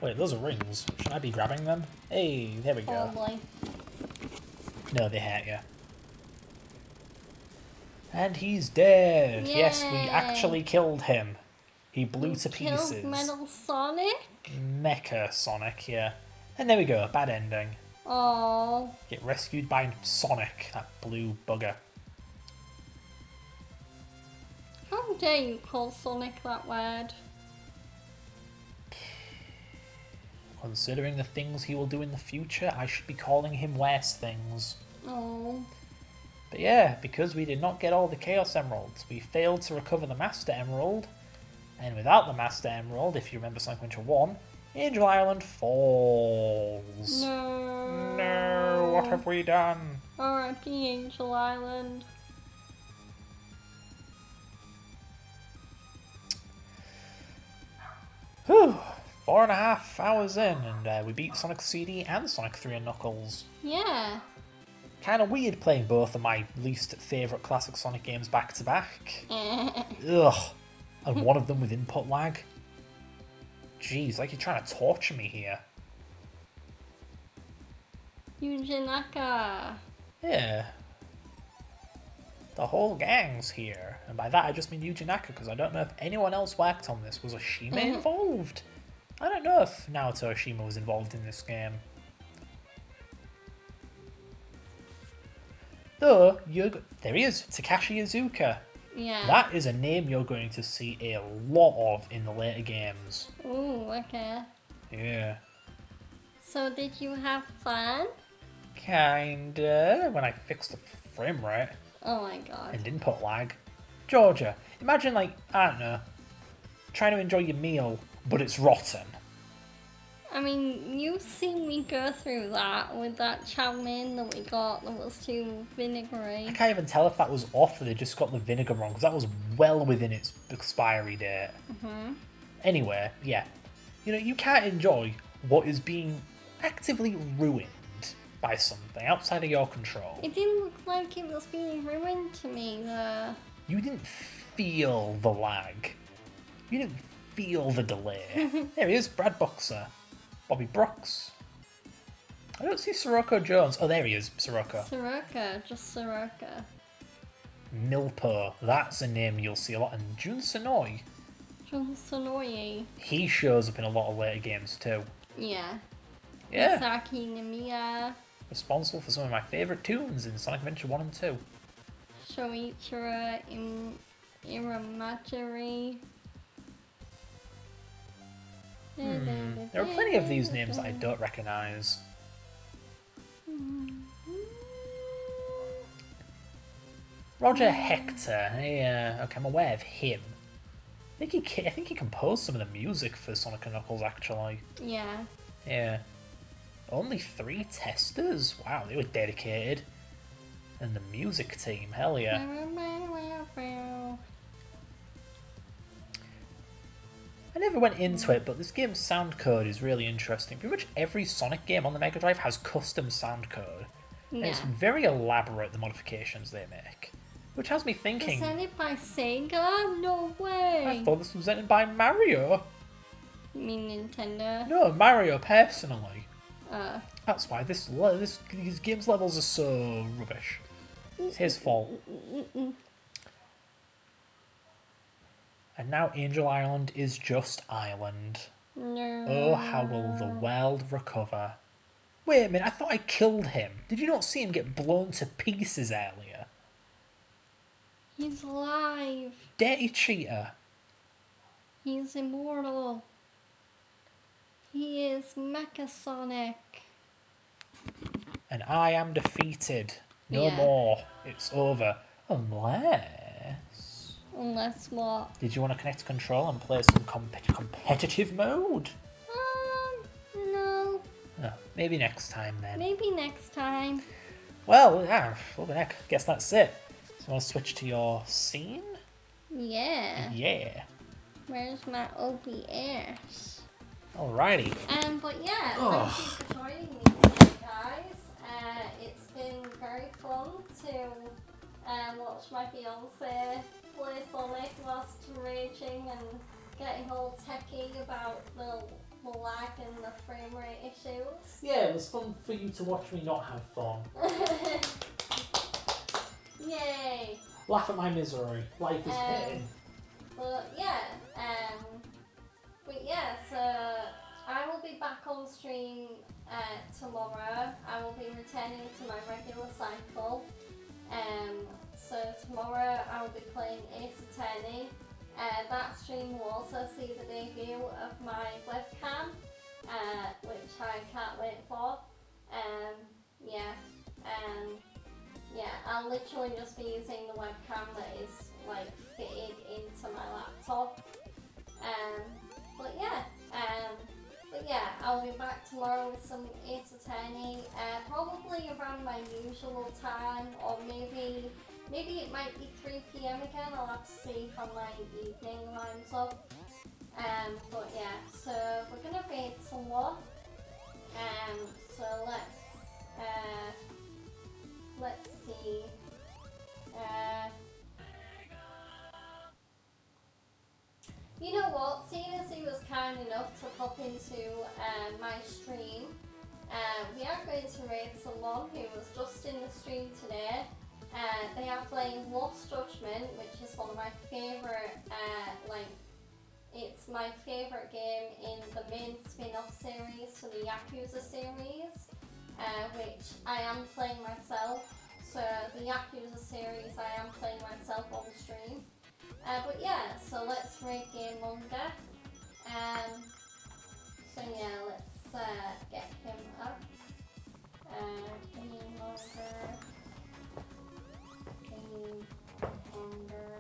Wait, those are rings. Should I be grabbing them? Hey, there we go. probably. No, they hurt you. And he's dead. Yes, we Yay. actually killed him. He blew to Killed pieces. Metal Sonic? Mecha Sonic, yeah. And there we go, bad ending. Oh. Get rescued by Sonic, that blue bugger. How dare you call Sonic that word? Considering the things he will do in the future, I should be calling him worse things. Oh. But yeah, because we did not get all the Chaos Emeralds, we failed to recover the Master Emerald, and without the Master Emerald, if you remember Sonic Adventure 1, Angel Island falls. No. No, what have we done? R.I.P. Angel Island. Whew, 4.5 hours in, and we beat Sonic CD and Sonic 3 and Knuckles. Yeah. Kinda weird playing both of my least favourite classic Sonic games back to back. Ugh. And one of them with input lag. Jeez, like you're trying to torture me here. Yuji Naka. Yeah. The whole gang's here. And by that I just mean Yuji Naka, because I don't know if anyone else worked on this. Was Oshima involved? I don't know if Naoto Oshima was involved in this game. Though, there he is, Takashi Iizuka. Yeah. That is a name you're going to see a lot of in the later games. Ooh, okay. Yeah. So did you have fun? Kinda. When I fixed the frame rate Oh my god. and input lag. Georgia, imagine like, I don't know, trying to enjoy your meal, but it's rotten. I mean, you've seen me go through that with that chow mein that we got that was too vinegary. I can't even tell if that was off or they just got the vinegar wrong, because that was well within its expiry date. Anyway, yeah. You know, you can't enjoy what is being actively ruined by something outside of your control. It didn't look like it was being ruined to me, though. You didn't feel the lag. You didn't feel the delay. There he is, Brad Boxer. Bobby Brooks. I don't see Sirocco Jones. Oh, there he is, Sirocco. Soroka, just Soroka. Milpo. That's a name you'll see a lot. And Jun Sonoi. Jun Sonoye. He shows up in a lot of later games too. Yeah. Yeah. Saki Namiya. Responsible for some of my favourite tunes in Sonic Adventure 1 and 2. Shoichiro Iramachiri. There are plenty of these names that I don't recognise. Roger Hector. Yeah, okay, I'm aware of him. I think he composed some of the music for Sonic and Knuckles, actually. Yeah. Yeah. Only 3 testers? Wow, they were dedicated. And the music team, hell yeah. I never went into it, but this game's sound code is really interesting. Pretty much every Sonic game on the Mega Drive has custom sound code. And Yeah. it's very elaborate, the modifications they make. Which has me thinking, Presented by Sega? No way. I thought this was presented by Mario. You mean Nintendo? No, Mario personally. Uh, That's why these game's levels are so rubbish. It's his fault. And now Angel Island is just Island. no. Oh, how will the world recover? Wait a minute, I thought I killed him. Did you not see him get blown to pieces earlier? He's alive. Dirty cheater. He's immortal. He is Mecha Sonic. And I am defeated. No Yeah. more. It's over. Unless... Unless what? Did you want to connect control and play some competitive mode? No. Oh, maybe next time then. Maybe next time. Well, yeah, flipping heck. Guess that's it. So you want to switch to your scene? Yeah. Yeah. Where's my OBS? Alrighty. But yeah, Oh. thank you for joining me today, guys. It's been very fun to watch my fiance play Sonic whilst raging and getting all techie about the lag and the frame rate issues. Yeah, it was fun for you to watch me not have fun. Yay! Laugh at my misery. Life is pain. But yeah, so I will be back on stream tomorrow. I will be returning to my regular cycle. So tomorrow I will be playing Ace Attorney. That stream will also see the debut of my webcam, which I can't wait for. yeah, I'll literally just be using the webcam that is like fitted into my laptop. Um, but yeah, um, I'll be back tomorrow with some Ace Attorney, probably around my usual time, or maybe it might be 3 p.m. again. I'll have to see how my evening lines up. But yeah, so we're gonna raid some more. So let's see. You know what? Seeing as he was kind enough to pop into my stream, we are going to raid someone who was just in the stream today. They are playing Lost Judgment, which is one of my favourite, it's my favourite game in the main spin-off series to the Yakuza series, which I am playing myself. So the Yakuza series I am playing myself on stream. But yeah, so let's rate game longer. So yeah, let's get him up. Game longer. Game longer.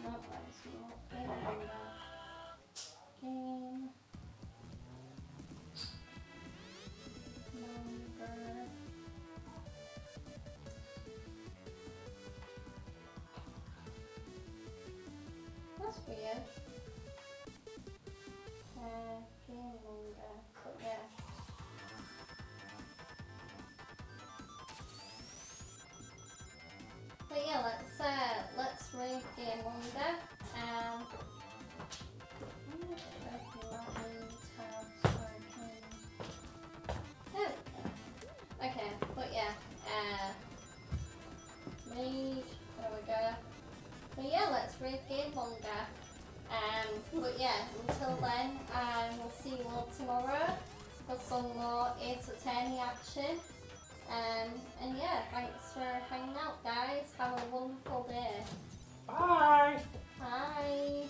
Nope, that's not game longer. Game longer. That's weird. Game longer. But yeah. But yeah, let's rate game longer. I'm just making that one tab so I can. There we go. Okay, but yeah. Read. There we go. But yeah, let's rate game longer. But yeah, until then, we'll see you all tomorrow for some more 8 to 10 action. And yeah, thanks for hanging out, guys. Have a wonderful day. Bye! Bye!